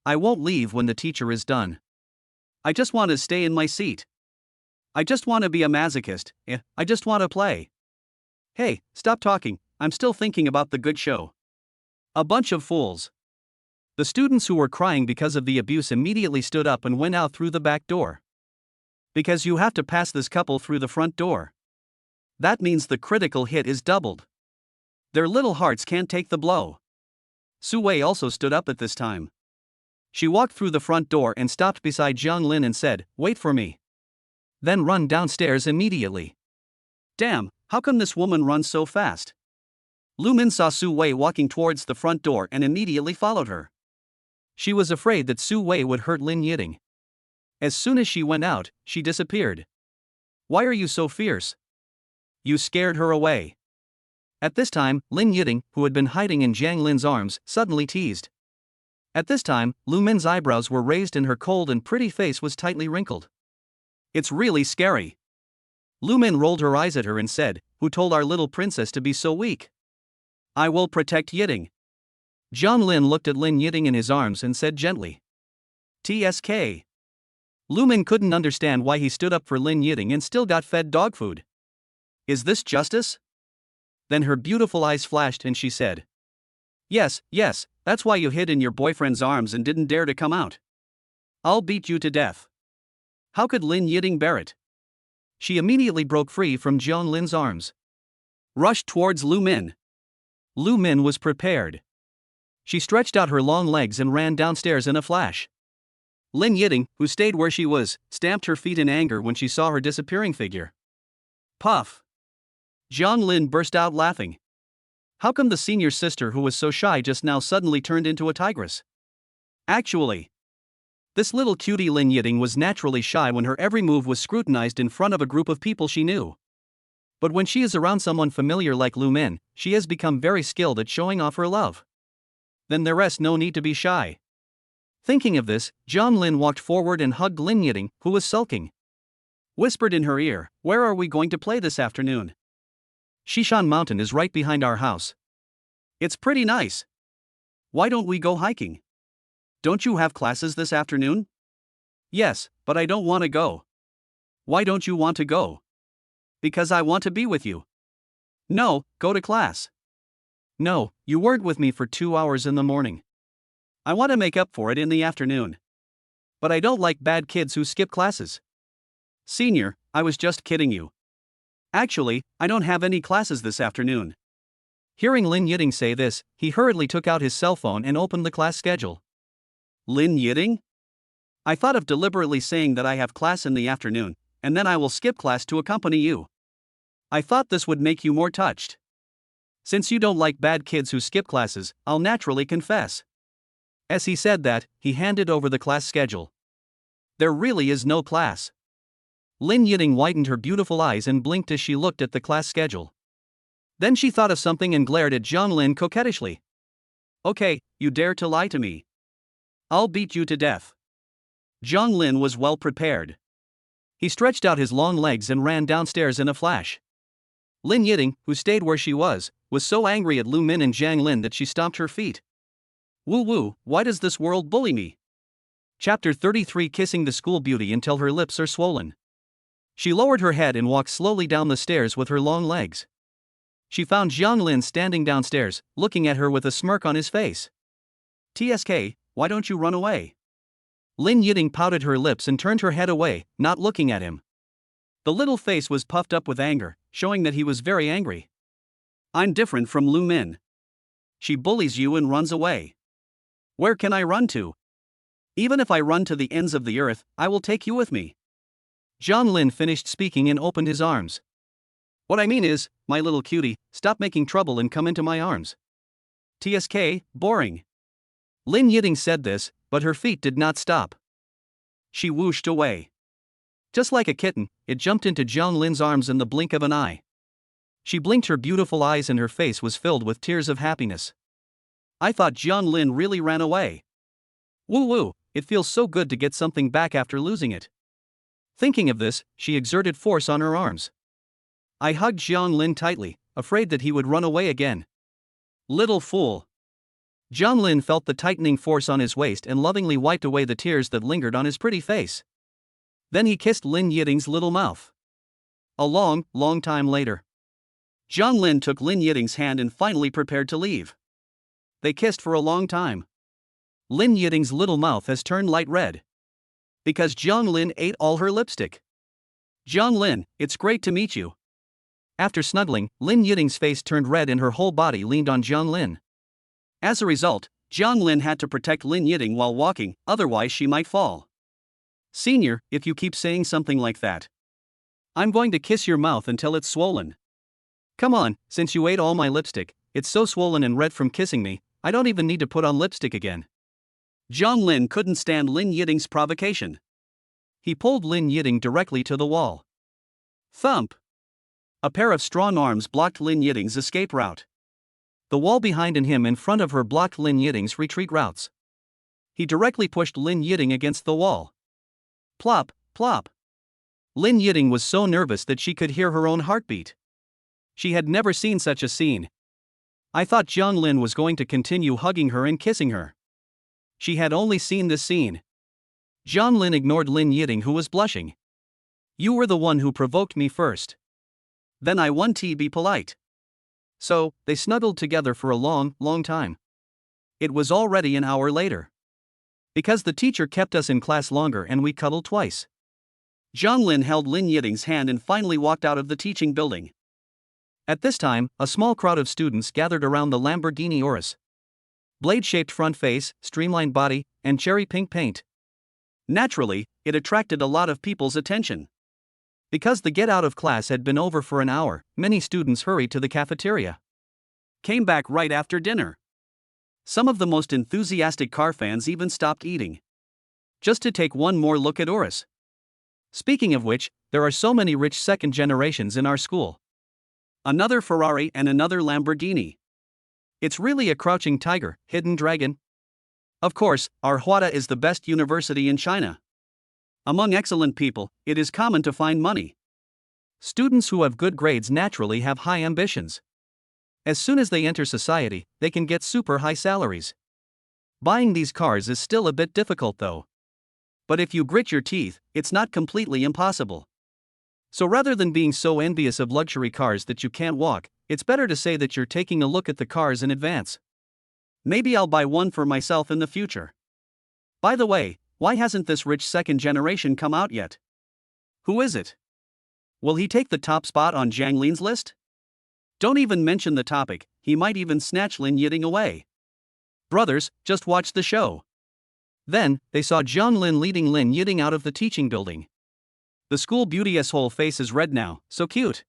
I won't leave when the teacher is done. I just want to stay in my seat. I just want to be a masochist, I just want to play. Hey, stop talking, I'm still thinking about the good show. A bunch of fools. The students who were crying because of the abuse immediately stood up and went out through the back door. Because you have to pass this couple through the front door. That means the critical hit is doubled. Their little hearts can't take the blow. Su Wei also stood up at this time. She walked through the front door and stopped beside Zhang Lin and said, "Wait for me." Then run downstairs immediately. Damn, how come this woman runs so fast? Lu Min saw Su Wei walking towards the front door and immediately followed her. She was afraid that Su Wei would hurt Lin Yiting. As soon as she went out, she disappeared. Why are you so fierce? You scared her away. At this time, Lin Yiting, who had been hiding in Jiang Lin's arms, suddenly teased. At this time, Lu Min's eyebrows were raised and her cold and pretty face was tightly wrinkled. It's really scary. Lu Min rolled her eyes at her and said, Who told our little princess to be so weak? I will protect Yiting. Jiang Lin looked at Lin Yiting in his arms and said gently. TSK. Lu Min couldn't understand why he stood up for Lin Yiting and still got fed dog food. Is this justice? Then her beautiful eyes flashed and she said. Yes, that's why you hid in your boyfriend's arms and didn't dare to come out. I'll beat you to death. How could Lin Yiting bear it? She immediately broke free from Jiang Lin's arms. Rushed towards Lu Min. Lu Min was prepared. She stretched out her long legs and ran downstairs in a flash. Lin Yiting, who stayed where she was, stamped her feet in anger when she saw her disappearing figure. Puff! Jiang Lin burst out laughing. How come the senior sister who was so shy just now suddenly turned into a tigress? Actually, this little cutie Lin Yiting was naturally shy when her every move was scrutinized in front of a group of people she knew. But when she is around someone familiar like Lu Min, she has become very skilled at showing off her love. Then the rest no need to be shy. Thinking of this, Jiang Lin walked forward and hugged Lin Yiting, who was sulking. Whispered in her ear, Where are we going to play this afternoon? Shishan Mountain is right behind our house. It's pretty nice. Why don't we go hiking? Don't you have classes this afternoon? Yes, but I don't want to go. Why don't you want to go? Because I want to be with you. No, go to class. No, you weren't with me for 2 hours in the morning. I want to make up for it in the afternoon. But I don't like bad kids who skip classes. Senior, I was just kidding you. Actually, I don't have any classes this afternoon. Hearing Lin Yiting say this, he hurriedly took out his cell phone and opened the class schedule. Lin Yiting? I thought of deliberately saying that I have class in the afternoon, and then I will skip class to accompany you. I thought this would make you more touched. Since you don't like bad kids who skip classes, I'll naturally confess. As he said that, he handed over the class schedule. There really is no class. Lin Yiting widened her beautiful eyes and blinked as she looked at the class schedule. Then she thought of something and glared at Jiang Lin coquettishly. Okay, you dare to lie to me. I'll beat you to death. Jiang Lin was well prepared. He stretched out his long legs and ran downstairs in a flash. Lin Yiting, who stayed where she was so angry at Lu Min and Jiang Lin that she stomped her feet. Woo woo, why does this world bully me? Chapter 33 Kissing the School Beauty until her lips are swollen. She lowered her head and walked slowly down the stairs with her long legs. She found Jiang Lin standing downstairs, looking at her with a smirk on his face. TSK, why don't you run away? Lin Yiting pouted her lips and turned her head away, not looking at him. The little face was puffed up with anger, showing that he was very angry. I'm different from Lu Min. She bullies you and runs away. Where can I run to? Even if I run to the ends of the earth, I will take you with me. Jiang Lin finished speaking and opened his arms. What I mean is, my little cutie, stop making trouble and come into my arms. TSK, boring. Lin Yiting said this, but her feet did not stop. She whooshed away. Just like a kitten, it jumped into Jiang Lin's arms in the blink of an eye. She blinked her beautiful eyes and her face was filled with tears of happiness. I thought Jiang Lin really ran away. Woo woo, it feels so good to get something back after losing it. Thinking of this, she exerted force on her arms. I hugged Jiang Lin tightly, afraid that he would run away again. Little fool. Jiang Lin felt the tightening force on his waist and lovingly wiped away the tears that lingered on his pretty face. Then he kissed Lin Yiting's little mouth. A long, long time later. Jiang Lin took Lin Yiting's hand and finally prepared to leave. They kissed for a long time. Lin Yiting's little mouth has turned light red. Because Jiang Lin ate all her lipstick. Jiang Lin, it's great to meet you. After snuggling, Lin Yiting's face turned red and her whole body leaned on Jiang Lin. As a result, Jiang Lin had to protect Lin Yiting while walking, otherwise she might fall. Senior, if you keep saying something like that, I'm going to kiss your mouth until it's swollen. Come on, since you ate all my lipstick, it's so swollen and red from kissing me, I don't even need to put on lipstick again. Zhang Lin couldn't stand Lin Yiting's provocation. He pulled Lin Yiting directly to the wall. Thump! A pair of strong arms blocked Lin Yiting's escape route. The wall behind and him in front of her blocked Lin Yiting's retreat routes. He directly pushed Lin Yiting against the wall. Plop, plop. Lin Yiting was so nervous that she could hear her own heartbeat. She had never seen such a scene. I thought Zhang Lin was going to continue hugging her and kissing her. She had only seen this scene. Zhang Lin ignored Lin Yiting, who was blushing. You were the one who provoked me first. Then I want to be polite. So, they snuggled together for a long, long time. It was already an hour later. Because the teacher kept us in class longer and we cuddled twice. Zhang Lin held Lin Yiting's hand and finally walked out of the teaching building. At this time, a small crowd of students gathered around the Lamborghini Urus. Blade-shaped front face, streamlined body, and cherry pink paint. Naturally, it attracted a lot of people's attention. Because the get out of class had been over for an hour, many students hurried to the cafeteria. Came back right after dinner. Some of the most enthusiastic car fans even stopped eating, just to take one more look at Urus. Speaking of which, there are so many rich second generations in our school. Another Ferrari and another Lamborghini. It's really a crouching tiger, hidden dragon. Of course, our Huada is the best university in China. Among excellent people, it is common to find money. Students who have good grades naturally have high ambitions. As soon as they enter society, they can get super high salaries. Buying these cars is still a bit difficult though. But if you grit your teeth, it's not completely impossible. So rather than being so envious of luxury cars that you can't walk, it's better to say that you're taking a look at the cars in advance. Maybe I'll buy one for myself in the future. By the way, why hasn't this rich second generation come out yet? Who is it? Will he take the top spot on Zhang Lin's list? Don't even mention the topic, he might even snatch Lin Yiting away. Brothers, just watch the show. Then, they saw Zhang Lin leading Lin Yiting out of the teaching building. The school beauty's whole face is red now, so cute.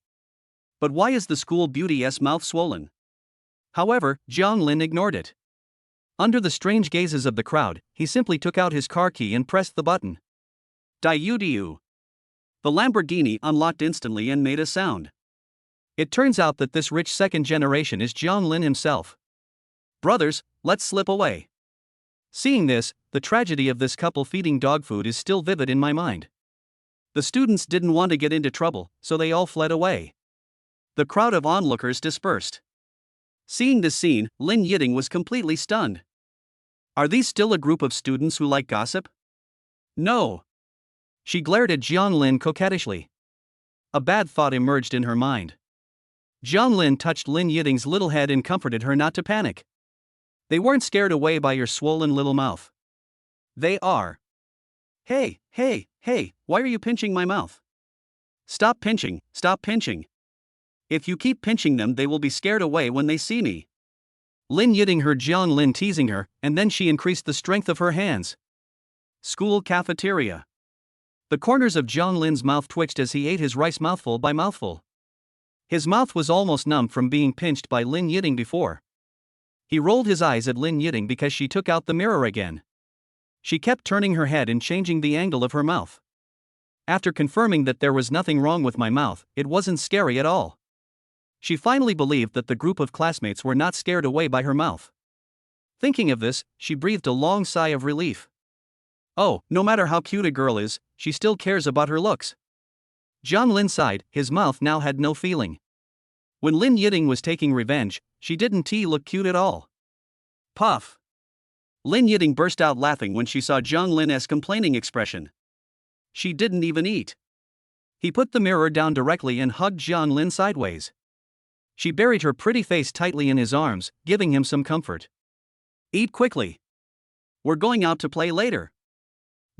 But why is the school beauty's mouth swollen? However, Zhang Lin ignored it. Under the strange gazes of the crowd, he simply took out his car key and pressed the button. Diu-diu. The Lamborghini unlocked instantly and made a sound. It turns out that this rich second generation is Zhang Lin himself. Brothers, let's slip away. Seeing this, the tragedy of this couple feeding dog food is still vivid in my mind. The students didn't want to get into trouble, so they all fled away. The crowd of onlookers dispersed. Seeing this scene, Lin Yiting was completely stunned. Are these still a group of students who like gossip? No. She glared at Zhang Lin coquettishly. A bad thought emerged in her mind. Zhang Lin touched Lin Yiting's little head and comforted her not to panic. They weren't scared away by your swollen little mouth. They are. Hey, hey, hey, why are you pinching my mouth? Stop pinching, stop pinching. If you keep pinching them, they will be scared away when they see me. Lin Yiting heard Zhang Lin teasing her, and then she increased the strength of her hands. School cafeteria. The corners of Zhang Lin's mouth twitched as he ate his rice mouthful by mouthful. His mouth was almost numb from being pinched by Lin Yiting before. He rolled his eyes at Lin Yiting because she took out the mirror again. She kept turning her head and changing the angle of her mouth. After confirming that there was nothing wrong with my mouth, it wasn't scary at all. She finally believed that the group of classmates were not scared away by her mouth. Thinking of this, she breathed a long sigh of relief. Oh, no matter how cute a girl is, she still cares about her looks. Zhang Lin sighed, his mouth now had no feeling. When Lin Yiting was taking revenge, she didn't look cute at all. Puff. Lin Yiting burst out laughing when she saw Zhang Lin's complaining expression. She didn't even eat. He put the mirror down directly and hugged Zhang Lin sideways. She buried her pretty face tightly in his arms, giving him some comfort. Eat quickly. We're going out to play later.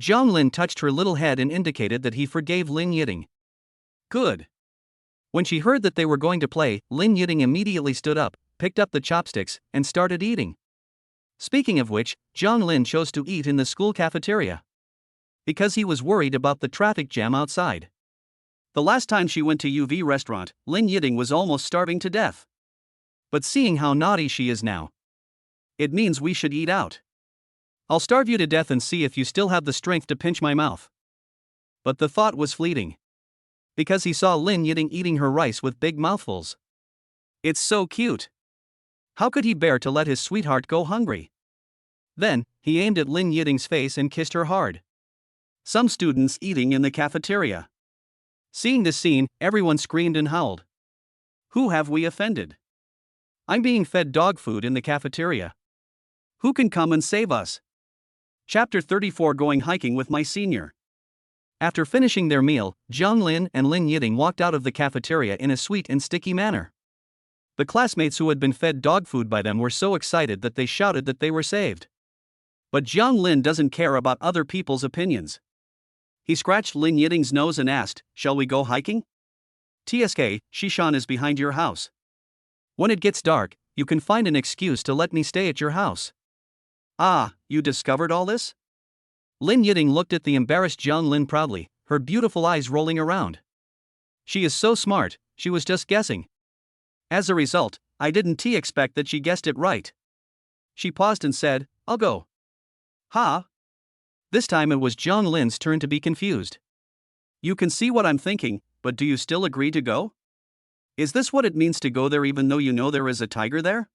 Zhang Lin touched her little head and indicated that he forgave Lin Yiting. Good. When she heard that they were going to play, Lin Yiting immediately stood up, picked up the chopsticks, and started eating. Speaking of which, Zhang Lin chose to eat in the school cafeteria. Because he was worried about the traffic jam outside. The last time she went to UV restaurant, Lin Yiding was almost starving to death. But seeing how naughty she is now, it means we should eat out. I'll starve you to death and see if you still have the strength to pinch my mouth. But the thought was fleeting. Because he saw Lin Yiding eating her rice with big mouthfuls. It's so cute. How could he bear to let his sweetheart go hungry? Then, he aimed at Lin Yiding's face and kissed her hard. Some students eating in the cafeteria. Seeing this scene, everyone screamed and howled. Who have we offended? I'm being fed dog food in the cafeteria. Who can come and save us? Chapter 34 Going hiking with my senior. After finishing their meal, Jiang Lin and Lin Yiding walked out of the cafeteria in a sweet and sticky manner. The classmates who had been fed dog food by them were so excited that they shouted that they were saved. But Jiang Lin doesn't care about other people's opinions. He scratched Lin Yiding's nose and asked, "Shall we go hiking?" "TSK, Shishan is behind your house. When it gets dark, you can find an excuse to let me stay at your house." "Ah, you discovered all this?" Lin Yiding looked at the embarrassed Jiang Lin proudly, her beautiful eyes rolling around. She is so smart, she was just guessing. As a result, I didn't expect that she guessed it right. She paused and said, "I'll go." "Huh?" This time it was Jiang Lin's turn to be confused. "You can see what I'm thinking, but do you still agree to go? Is this what it means to go there even though you know there is a tiger there?"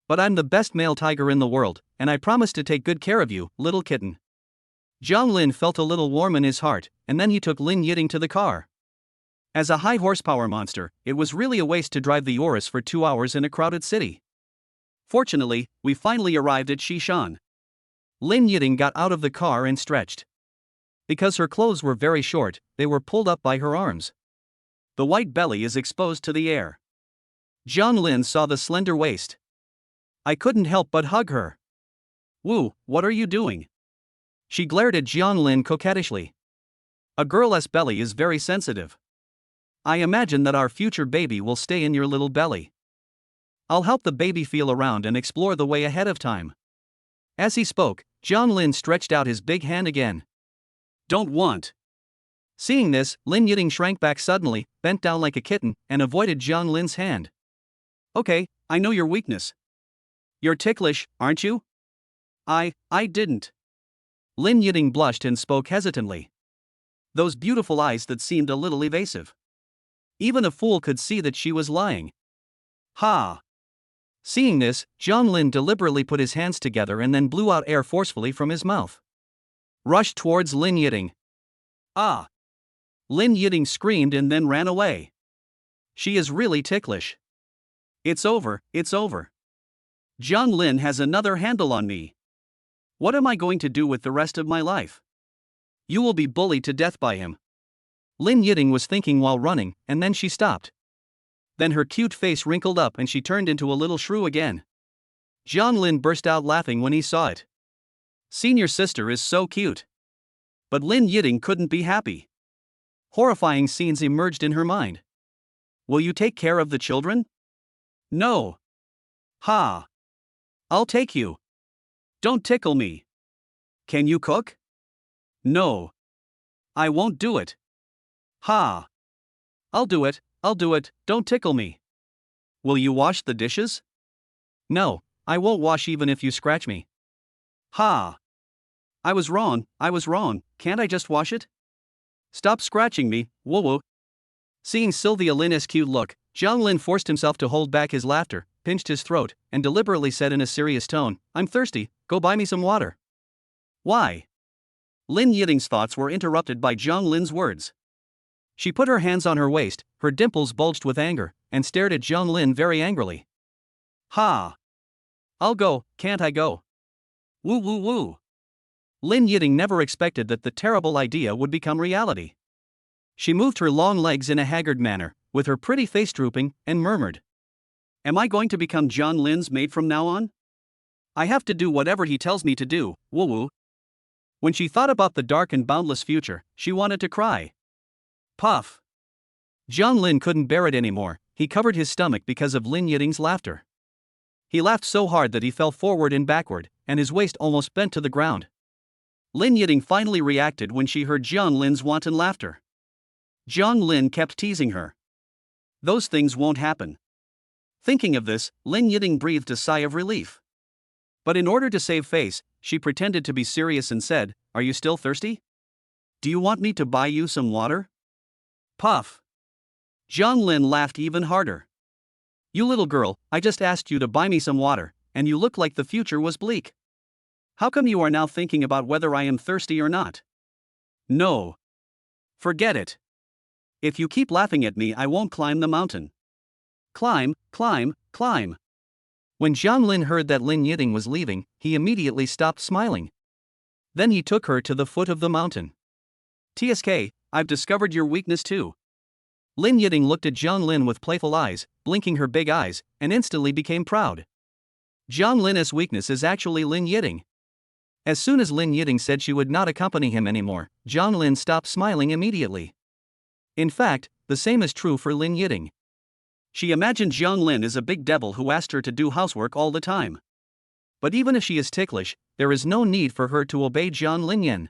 "But I'm the best male tiger in the world, and I promise to take good care of you, little kitten." Jiang Lin felt a little warm in his heart, and then he took Lin Yiding to the car. As a high horsepower monster, it was really a waste to drive the Urus for 2 hours in a crowded city. Fortunately, we finally arrived at Shishan. Lin Yiding got out of the car and stretched. Because her clothes were very short, they were pulled up by her arms. The white belly is exposed to the air. Jiang Lin saw the slender waist. I couldn't help but hug her. "Woo, what are you doing?" She glared at Jiang Lin coquettishly. "A girl's belly is very sensitive. I imagine that our future baby will stay in your little belly. I'll help the baby feel around and explore the way ahead of time." As he spoke, Jiang Lin stretched out his big hand again. "Don't want." Seeing this, Lin Yiding shrank back suddenly, bent down like a kitten, and avoided Jiang Lin's hand. "Okay, I know your weakness. You're ticklish, aren't you?" I didn't." Lin Yiding blushed and spoke hesitantly. Those beautiful eyes that seemed a little evasive. Even a fool could see that she was lying. "Ha!" Seeing this, Jiang Lin deliberately put his hands together and then blew out air forcefully from his mouth. Rushed towards Lin Yiding. "Ah!" Lin Yiding screamed and then ran away. She is really ticklish. It's over, it's over. Jiang Lin has another handle on me. What am I going to do with the rest of my life? You will be bullied to death by him. Lin Yiding was thinking while running, and then she stopped. Then her cute face wrinkled up and she turned into a little shrew again. Jiang Lin burst out laughing when he saw it. Senior sister is so cute. But Lin Yiding couldn't be happy. Horrifying scenes emerged in her mind. Will you take care of the children? No. Ha. I'll take you. Don't tickle me. Can you cook? No. I won't do it. Ha. I'll do it, don't tickle me. Will you wash the dishes? No, I won't wash even if you scratch me. Ha. I was wrong, can't I just wash it? Stop scratching me, woo woo. Seeing Sylvia Lin's cute look, Jiang Lin forced himself to hold back his laughter, pinched his throat, and deliberately said in a serious tone, "I'm thirsty, go buy me some water." Why? Lin Yiding's thoughts were interrupted by Jiang Lin's words. She put her hands on her waist, her dimples bulged with anger, and stared at Jiang Lin very angrily. Ha! I'll go, can't I go? Woo woo woo. Lin Yiding never expected that the terrible idea would become reality. She moved her long legs in a haggard manner, with her pretty face drooping, and murmured. Am I going to become Jiang Lin's maid from now on? I have to do whatever he tells me to do, woo woo. When she thought about the dark and boundless future, she wanted to cry. Puff. Jiang Lin couldn't bear it anymore, he covered his stomach because of Lin Yiding's laughter. He laughed so hard that he fell forward and backward, and his waist almost bent to the ground. Lin Yiding finally reacted when she heard Jiang Lin's wanton laughter. Jiang Lin kept teasing her. Those things won't happen. Thinking of this, Lin Yiding breathed a sigh of relief. But in order to save face, she pretended to be serious and said, "Are you still thirsty? Do you want me to buy you some water?" Puff. Jiang Lin laughed even harder. "You little girl, I just asked you to buy me some water, and you look like the future was bleak. How come you are now thinking about whether I am thirsty or not? No. Forget it. If you keep laughing at me, I won't climb the mountain. Climb, climb, climb." When Jiang Lin heard that Lin Yiding was leaving, he immediately stopped smiling. Then he took her to the foot of the mountain. "TSK, I've discovered your weakness too." Lin Yiding looked at Jiang Lin with playful eyes, blinking her big eyes, and instantly became proud. Jiang Lin's weakness is actually Lin Yiding. As soon as Lin Yiding said she would not accompany him anymore, Jiang Lin stopped smiling immediately. In fact, the same is true for Lin Yiding. She imagined Jiang Lin is a big devil who asked her to do housework all the time. But even if she is ticklish, there is no need for her to obey Jiang Linyan.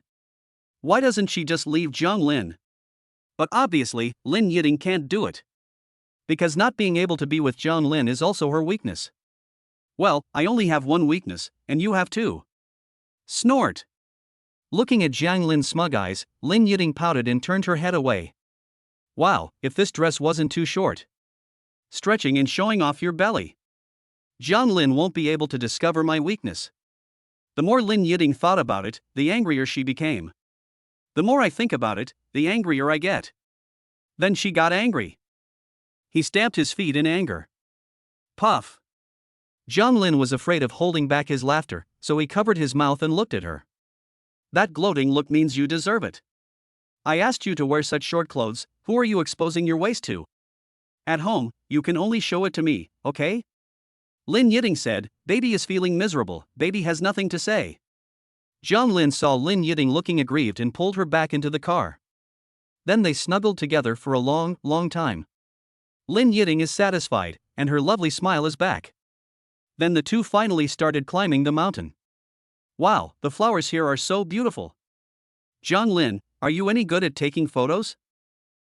Why doesn't she just leave Jiang Lin? But obviously, Lin Yiding can't do it. Because not being able to be with Jiang Lin is also her weakness. "Well, I only have one weakness, and you have two." Snort. Looking at Jiang Lin's smug eyes, Lin Yiding pouted and turned her head away. "Wow, if this dress wasn't too short. Stretching and showing off your belly. Jiang Lin won't be able to discover my weakness." The more Lin Yiding thought about it, the angrier she became. "The more I think about it, the angrier I get." Then she got angry. He stamped his feet in anger. Puff. Jiang Lin was afraid of holding back his laughter, so he covered his mouth and looked at her. "That gloating look means you deserve it. I asked you to wear such short clothes, who are you exposing your waist to? At home, you can only show it to me, okay?" Lin Yiding said, "Baby is feeling miserable, baby has nothing to say." Jiang Lin saw Lin Yiding looking aggrieved and pulled her back into the car. Then they snuggled together for a long, long time. Lin Yiding is satisfied, and her lovely smile is back. Then the two finally started climbing the mountain. "Wow, the flowers here are so beautiful. Jiang Lin, are you any good at taking photos?"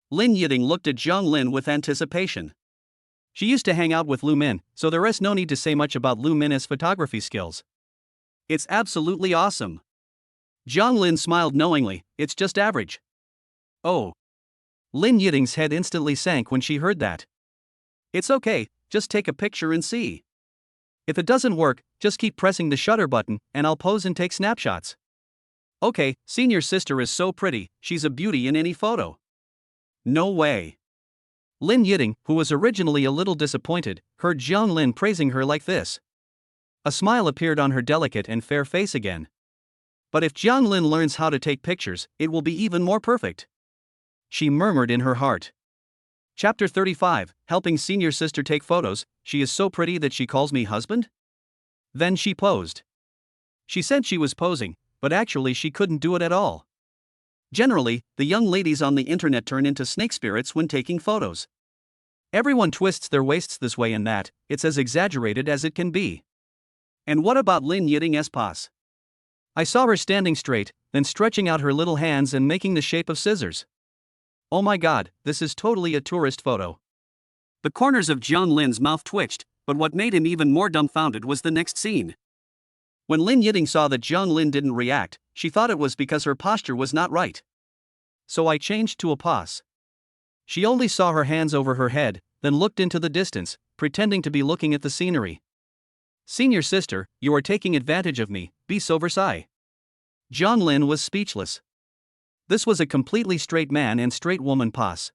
Lin Yiding looked at Jiang Lin with anticipation. She used to hang out with Lu Min, so there is no need to say much about Lu Min's photography skills. "It's absolutely awesome." Jiang Lin smiled knowingly, "It's just average." "Oh." Lin Yiding's head instantly sank when she heard that. "It's okay, just take a picture and see. If it doesn't work, just keep pressing the shutter button, and I'll pose and take snapshots." "Okay, senior sister is so pretty, she's a beauty in any photo." "No way." Lin Yiding, who was originally a little disappointed, heard Jiang Lin praising her like this. A smile appeared on her delicate and fair face again. But if Jiang Lin learns how to take pictures, it will be even more perfect. She murmured in her heart. Chapter 35, Helping Senior Sister Take Photos. "She is so pretty that she calls me husband?" Then she posed. She said she was posing, but actually she couldn't do it at all. Generally, the young ladies on the internet turn into snake spirits when taking photos. Everyone twists their waists this way and that, it's as exaggerated as it can be. And what about Lin Yiding's pose? I saw her standing straight, then stretching out her little hands and making the shape of scissors. Oh my god, this is totally a tourist photo. The corners of Jiang Lin's mouth twitched, but what made him even more dumbfounded was the next scene. When Lin Yiding saw that Jiang Lin didn't react, she thought it was because her posture was not right. So I changed to a pose. She only saw her hands over her head, then looked into the distance, pretending to be looking at the scenery. "Senior sister, you are taking advantage of me, be so Versailles." Jiang Lin was speechless. This was a completely straight man and straight woman pose.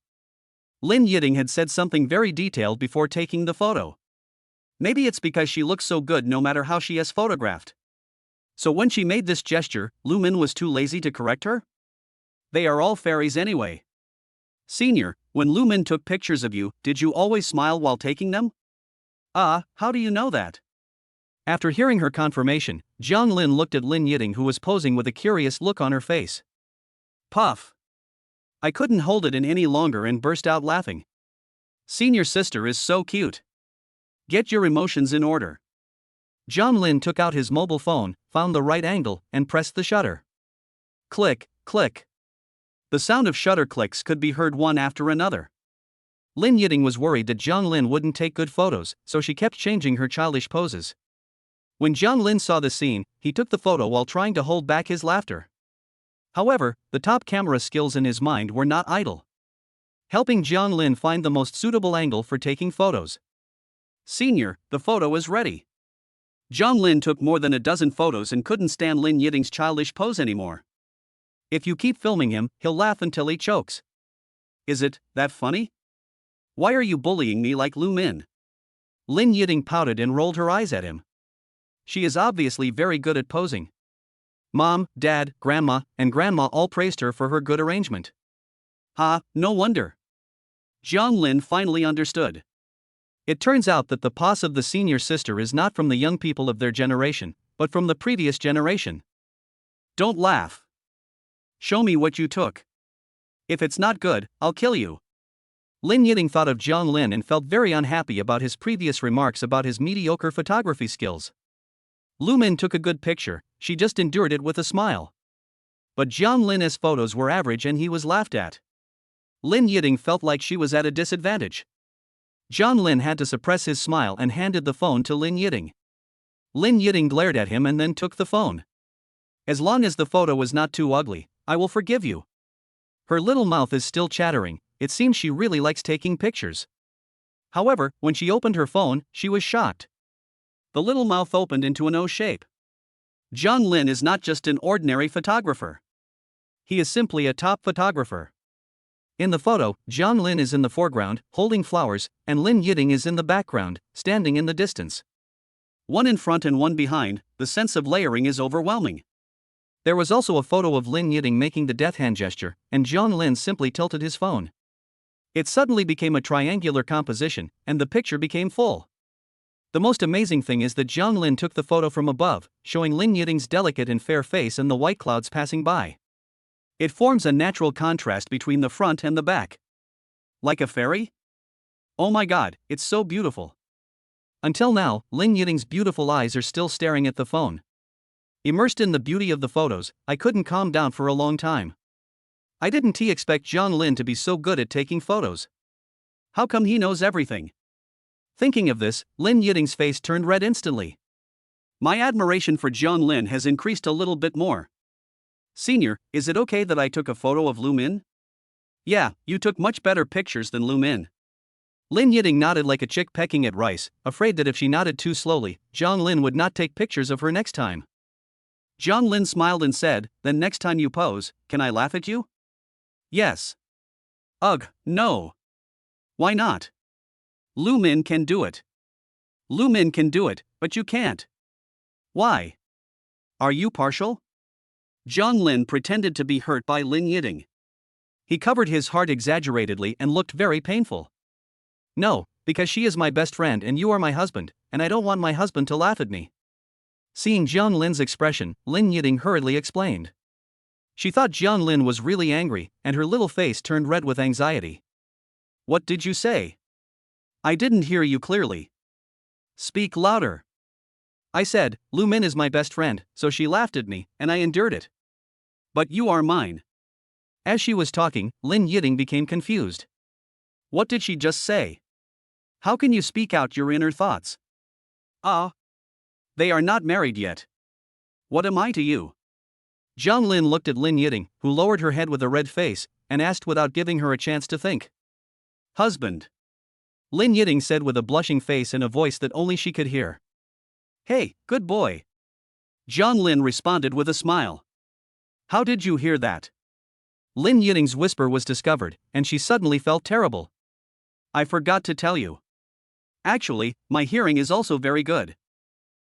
Lin Yiding had said something very detailed before taking the photo. Maybe it's because she looks so good no matter how she is photographed. So when she made this gesture, Lu Min was too lazy to correct her? They are all fairies anyway. "Senior, when Lu Min took pictures of you, did you always smile while taking them?" "Ah, how do you know that?" After hearing her confirmation, Jiang Lin looked at Lin Yiding, who was posing with a curious look on her face. Puff. I couldn't hold it in any longer and burst out laughing. "Senior sister is so cute. Get your emotions in order." Jiang Lin took out his mobile phone, found the right angle, and pressed the shutter. Click, click. The sound of shutter clicks could be heard one after another. Lin Yiting was worried that Jiang Lin wouldn't take good photos, so she kept changing her childish poses. When Jiang Lin saw the scene, he took the photo while trying to hold back his laughter. However, the top camera skills in his mind were not idle, helping Jiang Lin find the most suitable angle for taking photos. Senior, the photo is ready. Jiang Lin took more than a dozen photos and couldn't stand Lin Yiting's childish pose anymore. If you keep filming him, he'll laugh until he chokes. Is it that funny? Why are you bullying me like Lu Min? Lin Yiting pouted and rolled her eyes at him. She is obviously very good at posing. Mom, Dad, Grandma, and Grandma all praised her for her good arrangement. No wonder. Jiang Lin finally understood. It turns out that the pose of the senior sister is not from the young people of their generation, but from the previous generation. Don't laugh. Show me what you took. If it's not good, I'll kill you. Lin Yiting thought of Jiang Lin and felt very unhappy about his previous remarks about his mediocre photography skills. Lu Min took a good picture, she just endured it with a smile. But Jiang Lin's photos were average and he was laughed at. Lin Yiting felt like she was at a disadvantage. Jiang Lin had to suppress his smile and handed the phone to Lin Yiting. Lin Yiting glared at him and then took the phone. As long as the photo was not too ugly, I will forgive you. Her little mouth is still chattering, it seems she really likes taking pictures. However, when she opened her phone, she was shocked. The little mouth opened into an O shape. Jiang Lin is not just an ordinary photographer. He is simply a top photographer. In the photo, Jiang Lin is in the foreground, holding flowers, and Lin Yiting is in the background, standing in the distance. One in front and one behind, the sense of layering is overwhelming. There was also a photo of Lin Yiting making the death hand gesture, and Jiang Lin simply tilted his phone. It suddenly became a triangular composition, and the picture became full. The most amazing thing is that Jiang Lin took the photo from above, showing Lin Yiting's delicate and fair face and the white clouds passing by. It forms a natural contrast between the front and the back. Like a fairy? Oh my god, it's so beautiful. Until now, Lin Yiting's beautiful eyes are still staring at the phone. Immersed in the beauty of the photos, I couldn't calm down for a long time. I didn't expect Jiang Lin to be so good at taking photos. How come he knows everything? Thinking of this, Lin Yiting's face turned red instantly. My admiration for Jiang Lin has increased a little bit more. Senior, is it okay that I took a photo of Lu Min? Yeah, you took much better pictures than Lu Min. Lin Yiting nodded like a chick pecking at rice, afraid that if she nodded too slowly, Jiang Lin would not take pictures of her next time. Jiang Lin smiled and said, then next time you pose, can I laugh at you? Yes. Ugh, no. Why not? Lu Min can do it. Lu Min can do it, but you can't. Why? Are you partial? Jiang Lin pretended to be hurt by Lin Yiting. He covered his heart exaggeratedly and looked very painful. No, because she is my best friend and you are my husband, and I don't want my husband to laugh at me. Seeing Jiang Lin's expression, Lin Yiting hurriedly explained. She thought Jiang Lin was really angry, and her little face turned red with anxiety. What did you say? I didn't hear you clearly. Speak louder. I said, Lu Min is my best friend, so she laughed at me, and I endured it. But you are mine. As she was talking, Lin Yiting became confused. What did she just say? How can you speak out your inner thoughts? They are not married yet. What am I to you? Jiang Lin looked at Lin Yiting, who lowered her head with a red face, and asked without giving her a chance to think. Husband. Lin Yiting said with a blushing face and a voice that only she could hear. Hey, good boy. Jiang Lin responded with a smile. How did you hear that? Lin Yiting's whisper was discovered, and she suddenly felt terrible. I forgot to tell you. Actually, my hearing is also very good.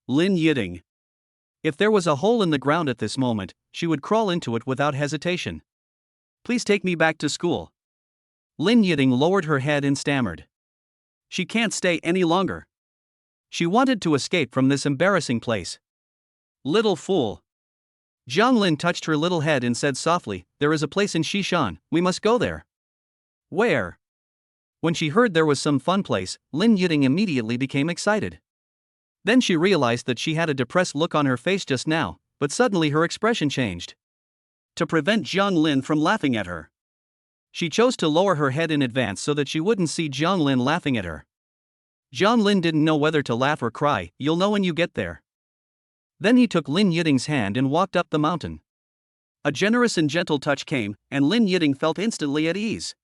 Lin Yiting. If there was a hole in the ground at this moment, she would crawl into it without hesitation. Please take me back to school. Lin Yiting lowered her head and stammered. She can't stay any longer. She wanted to escape from this embarrassing place. Little fool. Jiang Lin touched her little head and said softly, there is a place in Xishan, we must go there. Where? When she heard there was some fun place, Lin Yiting immediately became excited. Then she realized that she had a depressed look on her face just now, but suddenly her expression changed. to prevent Jiang Lin from laughing at her. She chose to lower her head in advance so that she wouldn't see Jiang Lin laughing at her. Jiang Lin didn't know whether to laugh or cry. "You'll know when you get there." Then he took Lin Yiting's hand and walked up the mountain. A generous and gentle touch came, and Lin Yiting felt instantly at ease.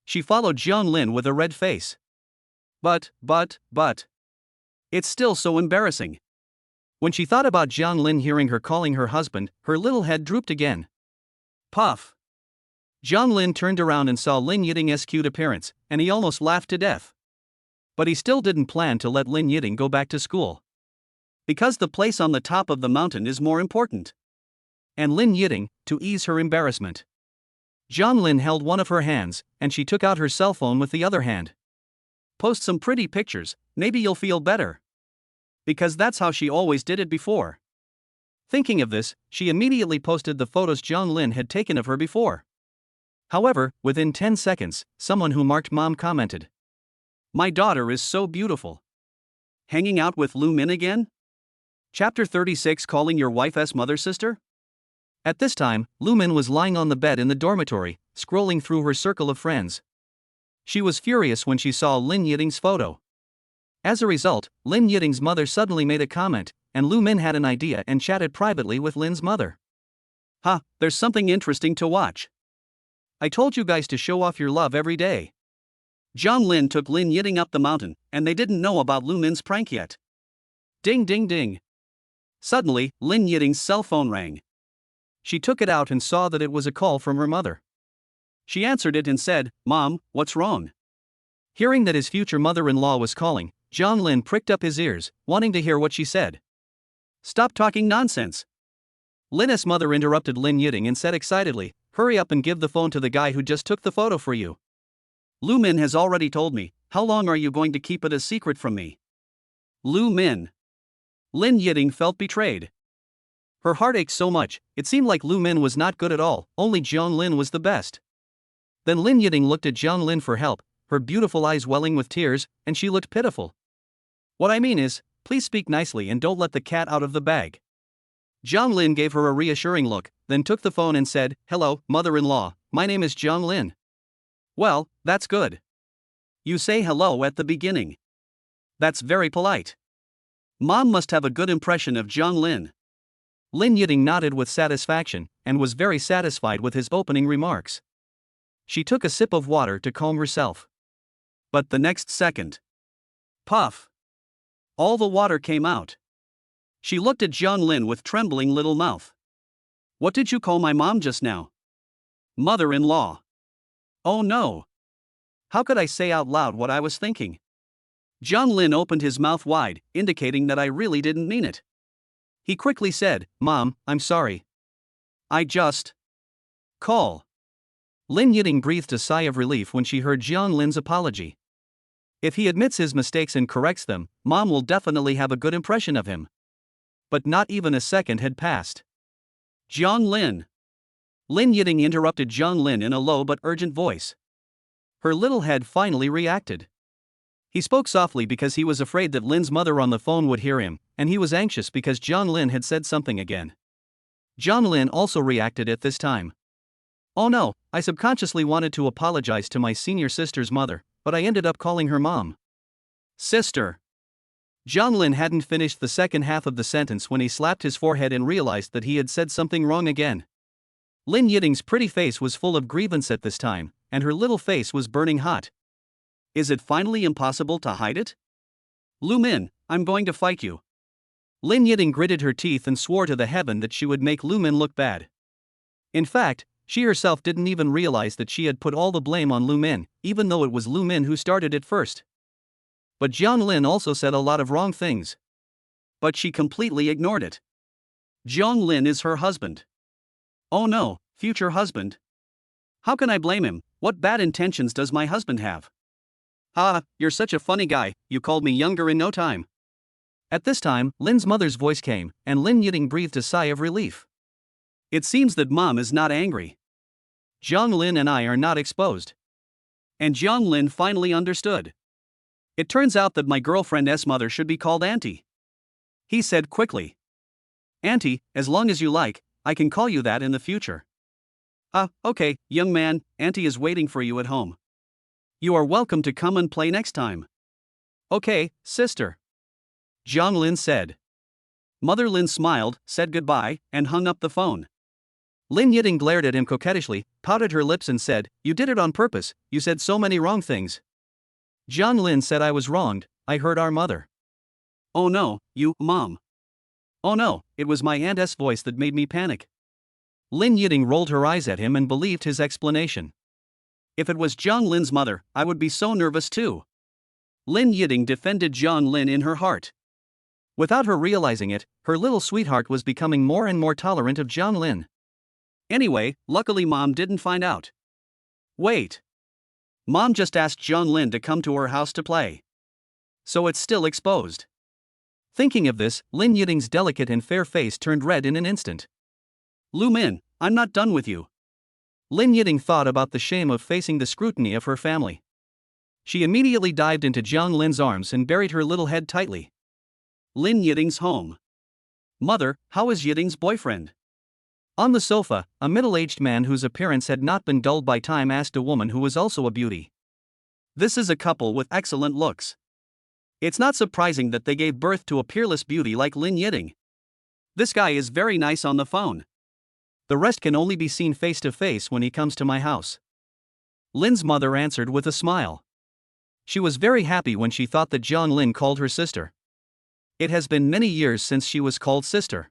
She followed Jiang Lin with a red face. But. It's still so embarrassing. When she thought about Jiang Lin hearing her calling her husband, her little head drooped again. Puff! Jiang Lin turned around and saw Lin Yiting's cute appearance, and he almost laughed to death. But he still didn't plan to let Lin Yiting go back to school. Because the place on the top of the mountain is more important. And Lin Yiting, to ease her embarrassment. Jiang Lin held one of her hands, and she took out her cell phone with the other hand. "Post some pretty pictures, maybe you'll feel better." Because that's how she always did it before. Thinking of this, she immediately posted the photos Jiang Lin had taken of her before. However, within 10 seconds, someone who marked Mom commented, "My daughter is so beautiful. Hanging out with Lu Min again?" Chapter 36, Calling Your Wife's Mother Sister? At this time, Lu Min was lying on the bed in the dormitory, scrolling through her circle of friends. She was furious when she saw Lin Yiting's photo. As a result, Lin Yiting's mother suddenly made a comment, and Lu Min had an idea and chatted privately with Lin's mother. There's something interesting to watch. I told you guys to show off your love every day." Jiang Lin took Lin Yiting up the mountain, and they didn't know about Lu Min's prank yet. Ding ding ding. Suddenly, Lin Yiting's cell phone rang. She took it out and saw that it was a call from her mother. She answered it and said, "Mom, what's wrong?" Hearing that his future mother-in-law was calling, Jiang Lin pricked up his ears, wanting to hear what she said. "Stop talking nonsense." Lin's mother interrupted Lin Yiting and said excitedly, "Hurry up and give the phone to the guy who just took the photo for you. Lu Min has already told me. How long are you going to keep it a secret from me?" Lu Min. Lin Yiting felt betrayed. Her heart ached so much, it seemed like Lu Min was not good at all, only Jiang Lin was the best. Then Lin Yiting looked at Jiang Lin for help, her beautiful eyes welling with tears, and she looked pitiful. "What I mean is, please speak nicely and don't let the cat out of the bag." Jiang Lin gave her a reassuring look, then took the phone and said, "Hello, mother-in-law, my name is Jiang Lin." "Well, that's good. You say hello at the beginning. That's very polite. Mom must have a good impression of Jiang Lin." Lin Yiting nodded with satisfaction, and was very satisfied with his opening remarks. She took a sip of water to calm herself. But the next second, puff! All the water came out. She looked at Jiang Lin with trembling little mouth. "What did you call my mom just now?" "Mother-in-law." "Oh no. How could I say out loud what I was thinking?" Jiang Lin opened his mouth wide, indicating that I really didn't mean it. He quickly said, "Mom, I'm sorry. I just call." Lin Yiting breathed a sigh of relief when she heard Jiang Lin's apology. If he admits his mistakes and corrects them, Mom will definitely have a good impression of him. But not even a second had passed. "Jiang Lin." Lin Yiting interrupted Jiang Lin in a low but urgent voice. Her little head finally reacted. He spoke softly because he was afraid that Lin's mother on the phone would hear him, and he was anxious because Jiang Lin had said something again. Jiang Lin also reacted at this time. "Oh no, I subconsciously wanted to apologize to my senior sister's mother, but I ended up calling her mom." "Sister." Jiang Lin hadn't finished the second half of the sentence when he slapped his forehead and realized that he had said something wrong again. Lin Yiting's pretty face was full of grievance at this time, and her little face was burning hot. Is it finally impossible to hide it? "Lu Min, I'm going to fight you." Lin Yiting gritted her teeth and swore to the heaven that she would make Lu Min look bad. In fact, she herself didn't even realize that she had put all the blame on Lu Min, even though it was Lu Min who started it first. But Jiang Lin also said a lot of wrong things. But she completely ignored it. Jiang Lin is her husband. Oh no, future husband. How can I blame him? What bad intentions does my husband have? You're such a funny guy, you called me younger in no time. At this time, Lin's mother's voice came, and Lin Yiting breathed a sigh of relief. It seems that Mom is not angry. Jiang Lin and I are not exposed. And Jiang Lin finally understood. It turns out that my girlfriend's mother should be called Auntie. He said quickly. "Auntie, as long as you like, I can call you that in the future." Okay, young man, Auntie is waiting for you at home. You are welcome to come and play next time. Okay, sister. Jiang Lin said. Mother Lin smiled, said goodbye, and hung up the phone. Lin Yiting glared at him coquettishly, pouted her lips and said, "You did it on purpose, you said so many wrong things." Jiang Lin said, "I was wronged, I heard our mother." "Oh no, Mom." "Oh no, it was my aunt's voice that made me panic." Lin Yiting rolled her eyes at him and believed his explanation. "If it was Jiang Lin's mother, I would be so nervous too." Lin Yiting defended Jiang Lin in her heart. Without her realizing it, her little sweetheart was becoming more and more tolerant of Jiang Lin. Anyway, luckily Mom didn't find out. Wait. Mom just asked Jiang Lin to come to her house to play. So it's still exposed. Thinking of this, Lin Yiting's delicate and fair face turned red in an instant. "Lu Min, I'm not done with you." Lin Yiting thought about the shame of facing the scrutiny of her family. She immediately dived into Jiang Lin's arms and buried her little head tightly. Lin Yiting's home. "Mother, how is Yiting's boyfriend?" On the sofa, a middle-aged man whose appearance had not been dulled by time asked a woman who was also a beauty. "This is a couple with excellent looks. It's not surprising that they gave birth to a peerless beauty like Lin Yiting. This guy is very nice on the phone. The rest can only be seen face to face when he comes to my house." Lin's mother answered with a smile. She was very happy when she thought that Jiang Lin called her sister. It has been many years since she was called sister.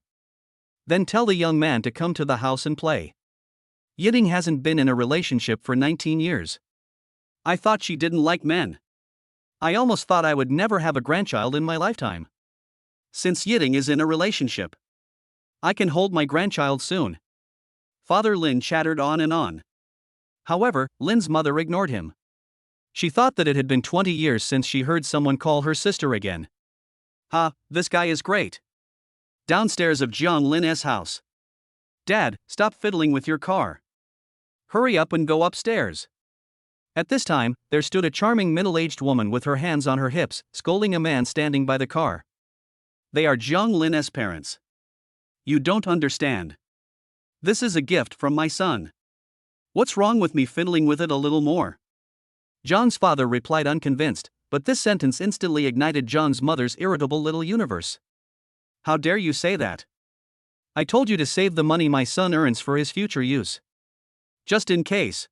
Then tell the young man to come to the house and play. Yiting hasn't been in a relationship for 19 years. I thought she didn't like men. I almost thought I would never have a grandchild in my lifetime. Since Yiting is in a relationship, I can hold my grandchild soon. Father Lin chattered on and on. However, Lin's mother ignored him. She thought that it had been 20 years since she heard someone call her sister again. This guy is great. Downstairs of Jiang Lin's house. "Dad, stop fiddling with your car. Hurry up and go upstairs." At this time, there stood a charming middle-aged woman with her hands on her hips, scolding a man standing by the car. "They are Jiang Lin's parents. You don't understand. This is a gift from my son. What's wrong with me fiddling with it a little more?" Jiang's father replied unconvinced, but this sentence instantly ignited Jiang's mother's irritable little universe. "How dare you say that? I told you to save the money my son earns for his future use. Just in case.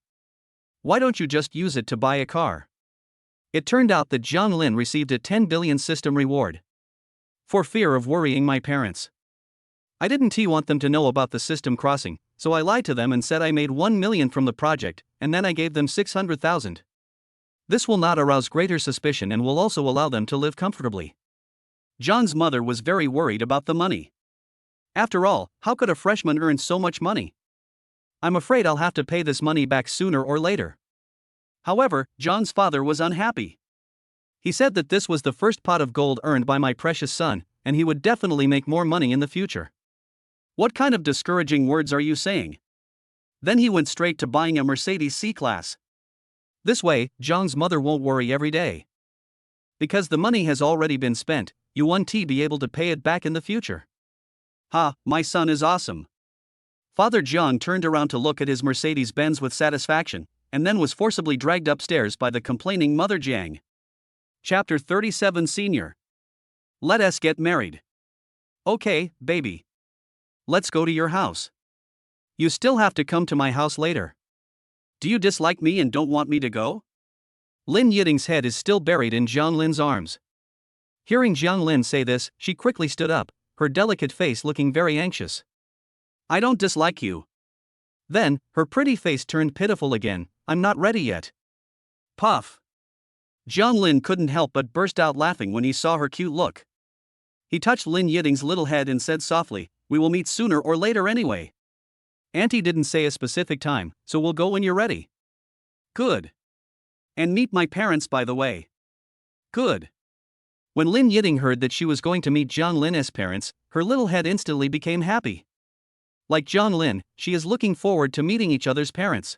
Why don't you just use it to buy a car?" It turned out that Jiang Lin received a 10 billion system reward. For fear of worrying my parents. I didn't want them to know about the system crossing, so I lied to them and said I made 1 million from the project, and then I gave them 600,000. This will not arouse greater suspicion and will also allow them to live comfortably. John's mother was very worried about the money. After all, how could a freshman earn so much money? "I'm afraid I'll have to pay this money back sooner or later." However, John's father was unhappy. He said that this was the first pot of gold earned by my precious son, and he would definitely make more money in the future. "What kind of discouraging words are you saying?" Then he went straight to buying a Mercedes C-Class. This way, Zhang's mother won't worry every day. Because the money has already been spent, you won't be able to pay it back in the future. My son is awesome. Father Zhang turned around to look at his Mercedes-Benz with satisfaction, and then was forcibly dragged upstairs by the complaining mother Jiang. Chapter 37 Senior. Let us get married. Okay, baby. Let's go to your house. You still have to come to my house later. Do you dislike me and don't want me to go? Lin Yiting's head is still buried in Jiang Lin's arms. Hearing Jiang Lin say this, she quickly stood up, her delicate face looking very anxious. "I don't dislike you." Then, her pretty face turned pitiful again. "I'm not ready yet." Puff. Jiang Lin couldn't help but burst out laughing when he saw her cute look. He touched Lin Yiting's little head and said softly, "We will meet sooner or later anyway. Auntie didn't say a specific time, so we'll go when you're ready." "Good. And meet my parents by the way." "Good." When Lin Yiting heard that she was going to meet Jiang Lin's parents, her little head instantly became happy. Like Jiang Lin, she is looking forward to meeting each other's parents.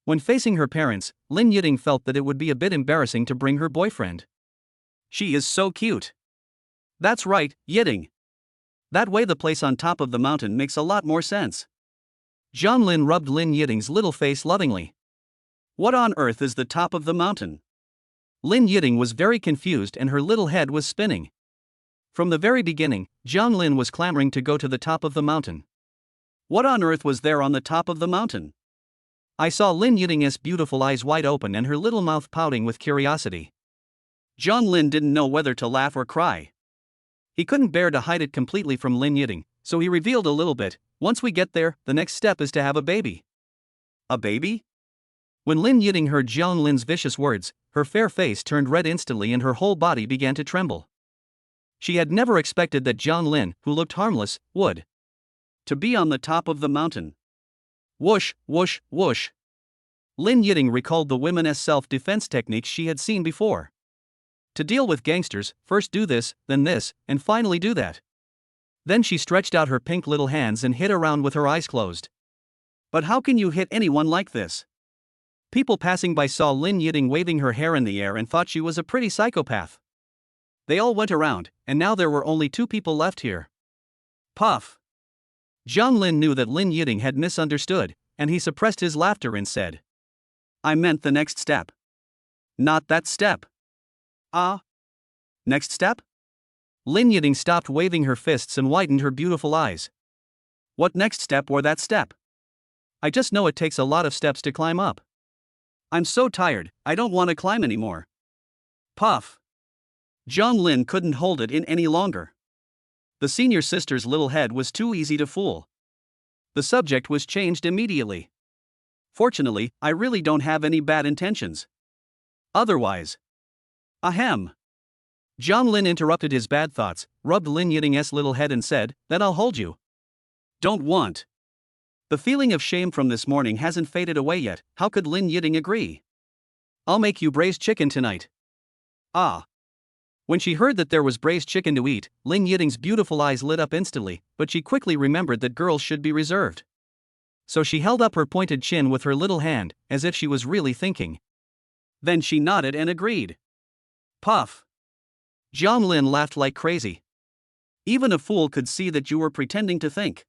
When facing her parents, Lin Yiting felt that it would be a bit embarrassing to bring her boyfriend. She is so cute. That's right, Yiting. That way the place on top of the mountain makes a lot more sense. Zhang Lin rubbed Lin Yiting's little face lovingly. What on earth is the top of the mountain? Lin Yiting was very confused and her little head was spinning. From the very beginning, Zhang Lin was clamoring to go to the top of the mountain. What on earth was there on the top of the mountain? I saw Lin Yiting's beautiful eyes wide open and her little mouth pouting with curiosity. Zhang Lin didn't know whether to laugh or cry. He couldn't bear to hide it completely from Lin Yiting, so he revealed a little bit. Once we get there, the next step is to have a baby. A baby? When Lin Yiting heard Zhang Lin's vicious words, her fair face turned red instantly and her whole body began to tremble. She had never expected that Zhang Lin, who looked harmless, would to be on the top of the mountain. Whoosh, whoosh, whoosh. Lin Yiting recalled the women's self-defense techniques she had seen before. To deal with gangsters, first do this, and finally do that. Then she stretched out her pink little hands and hit around with her eyes closed. But how can you hit anyone like this? People passing by saw Lin Yiting waving her hair in the air and thought she was a pretty psychopath. They all went around, and now there were only 2 people left here. Puff. Zhang Lin knew that Lin Yiting had misunderstood, and he suppressed his laughter and said, I meant the next step. Not that step. Next step? Lin Yiting stopped waving her fists and widened her beautiful eyes. What next step or that step? I just know it takes a lot of steps to climb up. I'm so tired, I don't want to climb anymore. Puff. Zhang Lin couldn't hold it in any longer. The senior sister's little head was too easy to fool. The subject was changed immediately. Fortunately, I really don't have any bad intentions. Otherwise. Ahem. Zhang Lin interrupted his bad thoughts, rubbed Lin Yiting's little head and said, Then I'll hold you. Don't want. The feeling of shame from this morning hasn't faded away yet. How could Lin Yiting agree? I'll make you braised chicken tonight. When she heard that there was braised chicken to eat, Lin Yiting's beautiful eyes lit up instantly, but she quickly remembered that girls should be reserved. So she held up her pointed chin with her little hand, as if she was really thinking. Then she nodded and agreed. Puff. Zhang Lin laughed like crazy. Even a fool could see that you were pretending to think.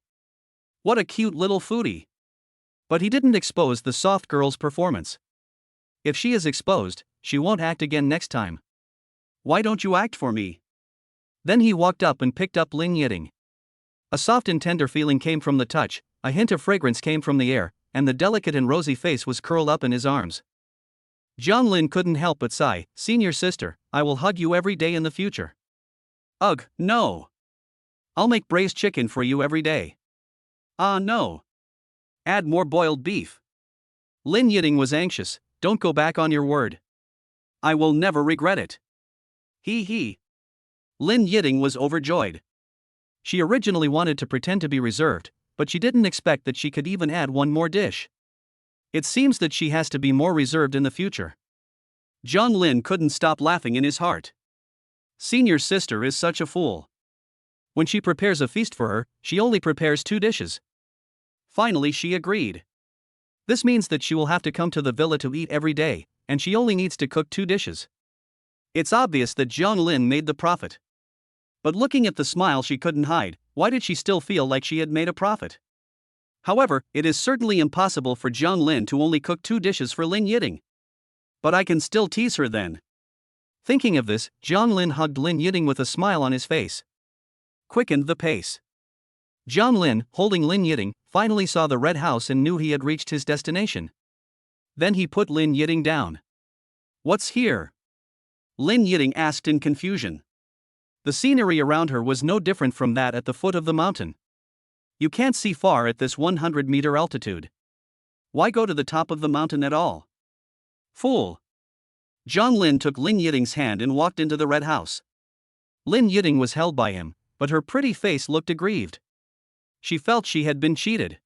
What a cute little foodie. But he didn't expose the soft girl's performance. If she is exposed, she won't act again next time. Why don't you act for me? Then he walked up and picked up Lin Yiting. A soft and tender feeling came from the touch, a hint of fragrance came from the air, and the delicate and rosy face was curled up in his arms. Zhang Lin couldn't help but sigh, Senior sister, I will hug you every day in the future. Ugh, no. I'll make braised chicken for you every day. No. Add more boiled beef. Lin Yiting was anxious, don't go back on your word. I will never regret it. He. Lin Yiting was overjoyed. She originally wanted to pretend to be reserved, but she didn't expect that she could even add one more dish. It seems that she has to be more reserved in the future. Zhang Lin couldn't stop laughing in his heart. Senior sister is such a fool. When she prepares a feast for her, she only prepares 2 dishes. Finally she agreed. This means that she will have to come to the villa to eat every day, and she only needs to cook 2 dishes. It's obvious that Zhang Lin made the profit. But looking at the smile she couldn't hide, why did she still feel like she had made a profit? However, it is certainly impossible for Zhang Lin to only cook 2 dishes for Lin Yiting. But I can still tease her then. Thinking of this, Zhang Lin hugged Lin Yiting with a smile on his face. Quickened the pace. Zhang Lin, holding Lin Yiting, finally saw the red house and knew he had reached his destination. Then he put Lin Yiting down. What's here? Lin Yiting asked in confusion. The scenery around her was no different from that at the foot of the mountain. You can't see far at this 100-meter altitude. Why go to the top of the mountain at all? Fool. Zhang Lin took Lin Yiting's hand and walked into the red house. Lin Yiting was held by him, but her pretty face looked aggrieved. She felt she had been cheated.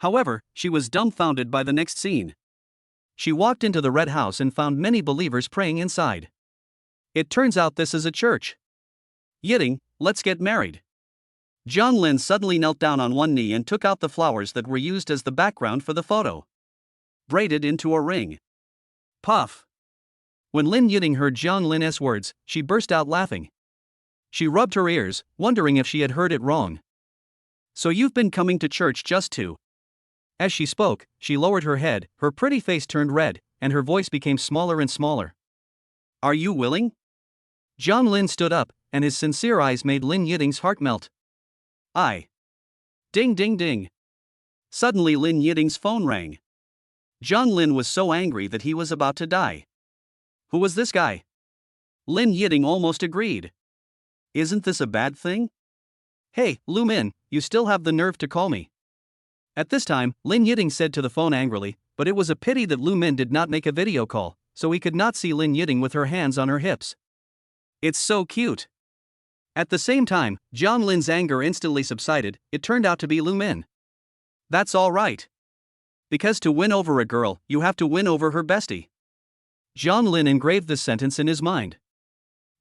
However, she was dumbfounded by the next scene. She walked into the red house and found many believers praying inside. It turns out this is a church. Yiting, let's get married. Zhang Lin suddenly knelt down on one knee and took out the flowers that were used as the background for the photo. Braided into a ring. Puff. When Lin Yiting heard Zhang Lin's words, she burst out laughing. She rubbed her ears, wondering if she had heard it wrong. So you've been coming to church just to As she spoke, she lowered her head, her pretty face turned red, and her voice became smaller and smaller. Are you willing? John Lin stood up, and his sincere eyes made Lin Yiting's heart melt. I. Ding ding ding. Suddenly Lin Yiting's phone rang. John Lin was so angry that he was about to die. Who was this guy? Lin Yiting almost agreed. Isn't this a bad thing? Hey, Lu Min, you still have the nerve to call me. At this time, Lin Yiting said to the phone angrily, but it was a pity that Lu Min did not make a video call, so he could not see Lin Yiting with her hands on her hips. It's so cute. At the same time, John Lin's anger instantly subsided. It turned out to be Lu Min. That's all right. Because to win over a girl, you have to win over her bestie. John Lin engraved this sentence in his mind.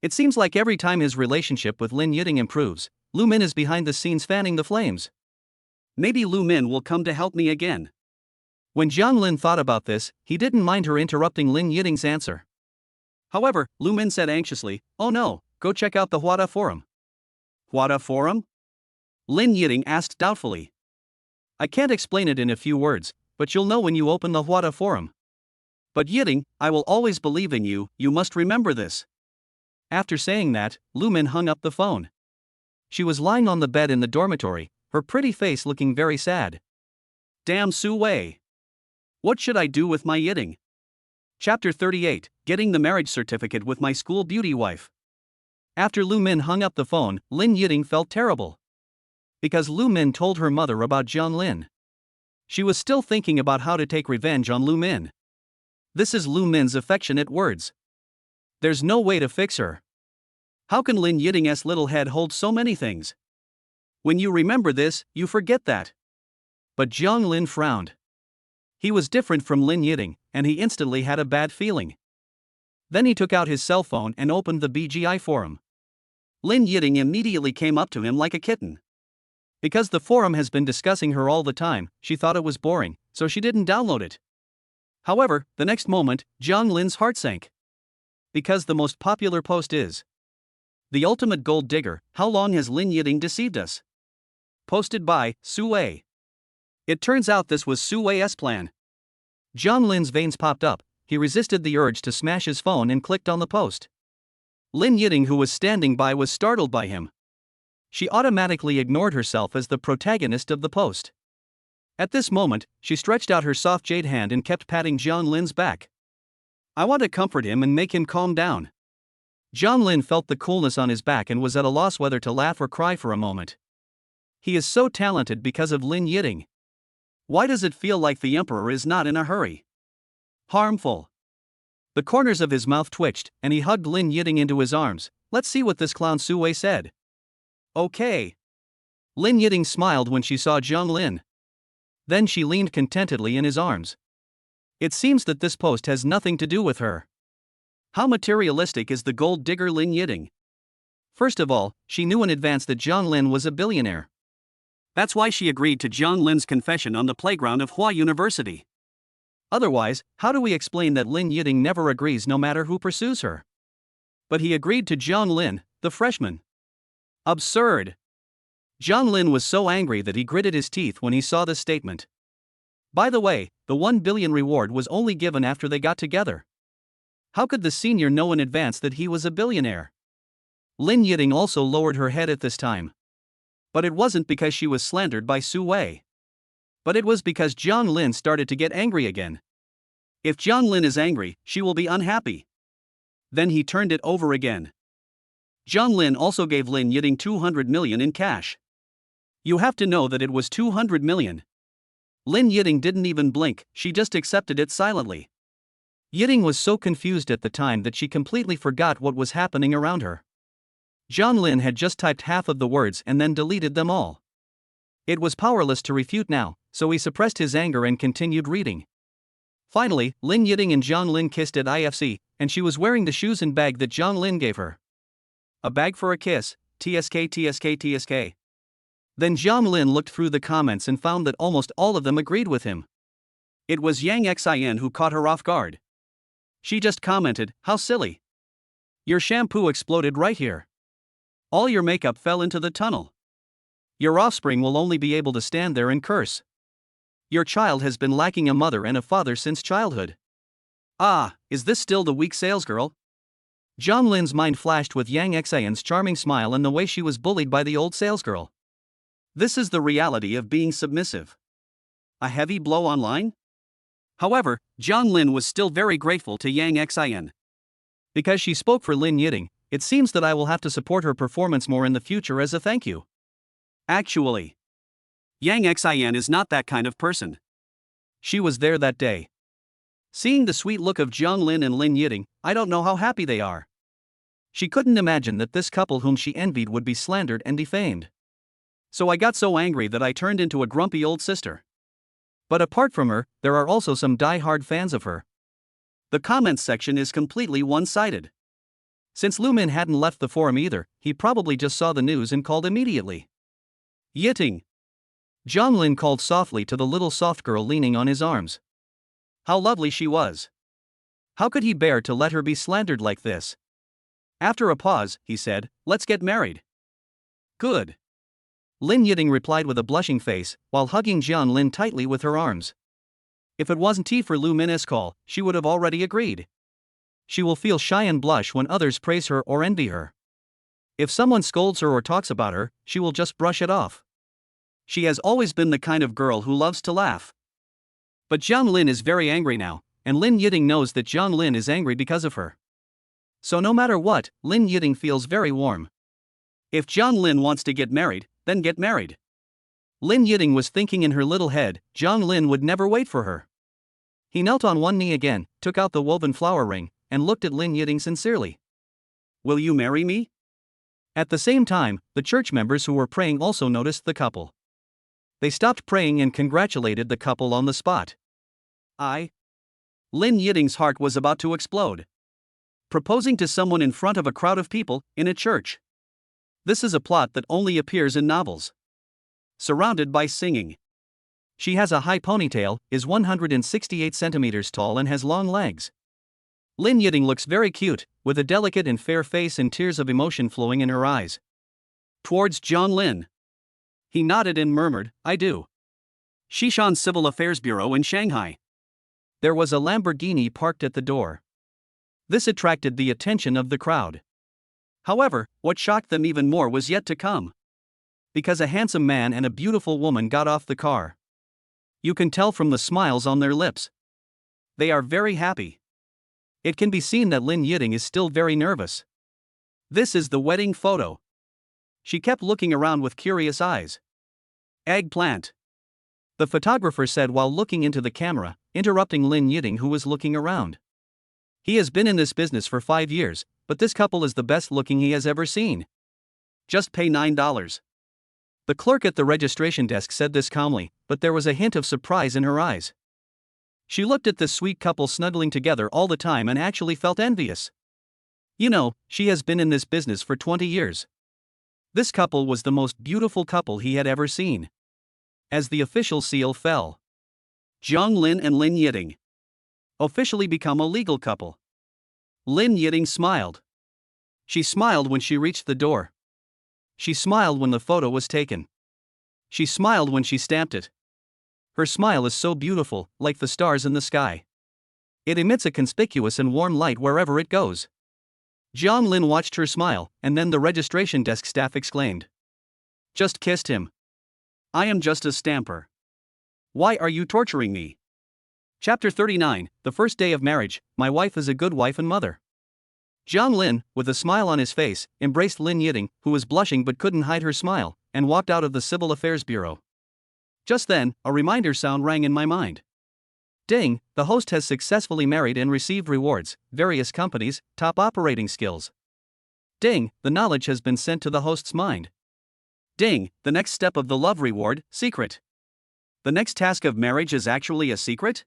It seems like every time his relationship with Lin Yiting improves, Lu Min is behind the scenes fanning the flames. Maybe Lu Min will come to help me again. When John Lin thought about this, he didn't mind her interrupting Lin Yiting's answer. However, Lu Min said anxiously, "Oh no, go check out the Hwada Forum." Hwada Forum? Lin Yiting asked doubtfully. I can't explain it in a few words, but you'll know when you open the Hwada Forum. But Yiting, I will always believe in you, you must remember this. After saying that, Lu Min hung up the phone. She was lying on the bed in the dormitory, her pretty face looking very sad. Damn Su Wei. What should I do with my Yiting? Chapter 38, Getting the Marriage Certificate with My School Beauty Wife. After Lu Min hung up the phone, Lin Yiting felt terrible. Because Lu Min told her mother about John Lin. She was still thinking about how to take revenge on Lu Min. This is Lu Min's affectionate words. There's no way to fix her. How can Lin Yiting's little head hold so many things? When you remember this, you forget that. But Jiang Lin frowned. He was different from Lin Yiting, and he instantly had a bad feeling. Then he took out his cell phone and opened the BGI forum. Lin Yiting immediately came up to him like a kitten. Because the forum has been discussing her all the time, she thought it was boring, so she didn't download it. However, the next moment, Jiang Lin's heart sank. Because the most popular post is The Ultimate Gold Digger, How Long Has Lin Yiting Deceived Us? Posted by Su Wei. It turns out this was Su Wei's plan. Jiang Lin's veins popped up, he resisted the urge to smash his phone and clicked on the post. Lin Yiting, who was standing by, was startled by him. She automatically ignored herself as the protagonist of the post. At this moment, she stretched out her soft jade hand and kept patting Jiang Lin's back. I want to comfort him and make him calm down. Jiang Lin felt the coolness on his back and was at a loss whether to laugh or cry for a moment. He is so talented because of Lin Yiting. Why does it feel like the emperor is not in a hurry? Harmful. The corners of his mouth twitched, and he hugged Lin Yiting into his arms. Let's see what this clown Su Wei said. Okay. Lin Yiting smiled when she saw Jiang Lin. Then she leaned contentedly in his arms. It seems that this post has nothing to do with her. How materialistic is the gold digger Lin Yiting? First of all, she knew in advance that Jiang Lin was a billionaire. That's why she agreed to Jiang Lin's confession on the playground of Hua University. Otherwise, how do we explain that Lin Yiting never agrees no matter who pursues her? But he agreed to Jiang Lin, the freshman. Absurd. Jiang Lin was so angry that he gritted his teeth when he saw this statement. By the way, the 1 billion reward was only given after they got together. How could the senior know in advance that he was a billionaire? Lin Yiting also lowered her head at this time. But it wasn't because she was slandered by Su Wei. But it was because Jiang Lin started to get angry again. If Jiang Lin is angry, she will be unhappy. Then he turned it over again. Jiang Lin also gave Lin Yiting 200 million in cash. You have to know that it was 200 million. Lin Yiting didn't even blink, she just accepted it silently. Yiting was so confused at the time that she completely forgot what was happening around her. Jiang Lin had just typed half of the words and then deleted them all. It was powerless to refute now, so he suppressed his anger and continued reading. Finally, Lin Yiting and Jiang Lin kissed at IFC, and she was wearing the shoes and bag that Jiang Lin gave her. A bag for a kiss, TSK TSK TSK. Then Jiang Lin looked through the comments and found that almost all of them agreed with him. It was Yang Xin who caught her off guard. She just commented, "How silly. Your shampoo exploded right here. All your makeup fell into the tunnel. Your offspring will only be able to stand there and curse. Your child has been lacking a mother and a father since childhood. Ah, is this still the weak salesgirl? Zhang Lin's mind flashed with Yang Xian's charming smile and the way she was bullied by the old salesgirl. This is the reality of being submissive. A heavy blow online? However, Zhang Lin was still very grateful to Yang Xian. Because she spoke for Lin Yiting, it seems that I will have to support her performance more in the future as a thank you. Actually, Yang Xian is not that kind of person. She was there that day. Seeing the sweet look of Zhang Lin and Lin Yiting, I don't know how happy they are. She couldn't imagine that this couple whom she envied would be slandered and defamed. So I got so angry that I turned into a grumpy old sister. But apart from her, there are also some die-hard fans of her. The comments section is completely one-sided. Since Lu Min hadn't left the forum either, he probably just saw the news and called immediately. Yiting. Zhang Lin called softly to the little soft girl leaning on his arms. How lovely she was. How could he bear to let her be slandered like this? After a pause, he said, "Let's get married." Good. Lin Yiting replied with a blushing face, while hugging Zhang Lin tightly with her arms. If it wasn't for Lu Min's call, she would have already agreed. She will feel shy and blush when others praise her or envy her. If someone scolds her or talks about her, she will just brush it off. She has always been the kind of girl who loves to laugh. But Zhang Lin is very angry now, and Lin Yiting knows that Zhang Lin is angry because of her. So no matter what, Lin Yiting feels very warm. If Zhang Lin wants to get married, then get married. Lin Yiting was thinking in her little head, Zhang Lin would never wait for her. He knelt on one knee again, took out the woven flower ring, and looked at Lin Yiting sincerely. Will you marry me? At the same time, the church members who were praying also noticed the couple. They stopped praying and congratulated the couple on the spot. Lin Yiting's heart was about to explode. Proposing to someone in front of a crowd of people, in a church. This is a plot that only appears in novels. Surrounded by singing. She has a high ponytail, is 168 centimeters tall and has long legs. Lin Yiting looks very cute, with a delicate and fair face and tears of emotion flowing in her eyes. Towards Zhang Lin. He nodded and murmured, I do. Xishan Civil Affairs Bureau in Shanghai. There was a Lamborghini parked at the door. This attracted the attention of the crowd. However, what shocked them even more was yet to come. Because a handsome man and a beautiful woman got off the car. You can tell from the smiles on their lips. They are very happy. It can be seen that Lin Yiting is still very nervous. This is the wedding photo. She kept looking around with curious eyes. Eggplant. The photographer said while looking into the camera, interrupting Lin Yiting who was looking around. He has been in this business for 5 years, but this couple is the best looking he has ever seen. Just pay $9. The clerk at the registration desk said this calmly, but there was a hint of surprise in her eyes. She looked at this sweet couple snuggling together all the time and actually felt envious. You know, she has been in this business for 20 years. This couple was the most beautiful couple he had ever seen. As the official seal fell, Zhang Lin and Lin Yiting officially become a legal couple. Lin Yiting smiled. She smiled when she reached the door. She smiled when the photo was taken. She smiled when she stamped it. Her smile is so beautiful, like the stars in the sky. It emits a conspicuous and warm light wherever it goes. Zhang Lin watched her smile, and then the registration desk staff exclaimed. Just kissed him. I am just a stamper. Why are you torturing me? Chapter 39, The First Day of Marriage, My Wife is a Good Wife and Mother. Zhang Lin, with a smile on his face, embraced Lin Yiting, who was blushing but couldn't hide her smile, and walked out of the Civil Affairs Bureau. Just then, a reminder sound rang in my mind. Ding, the host has successfully married and received rewards, various companies, top operating skills. Ding, the knowledge has been sent to the host's mind. Ding, the next step of the love reward, secret. The next task of marriage is actually a secret?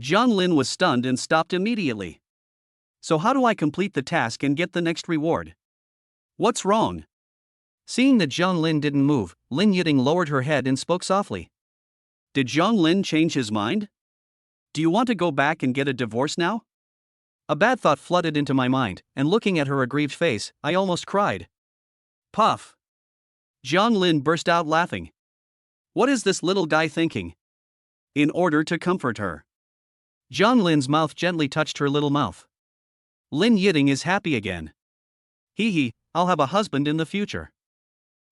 Zhang Lin was stunned and stopped immediately. So how do I complete the task and get the next reward? What's wrong? Seeing that Zhang Lin didn't move, Lin Yiting lowered her head and spoke softly. Did Zhang Lin change his mind? Do you want to go back and get a divorce now? A bad thought flooded into my mind, and looking at her aggrieved face, I almost cried. Puff. Zhang Lin burst out laughing. What is this little guy thinking? in order to comfort her. Zhang Lin's mouth gently touched her little mouth. Lin Yiding is happy again. Hee, I'll have a husband in the future.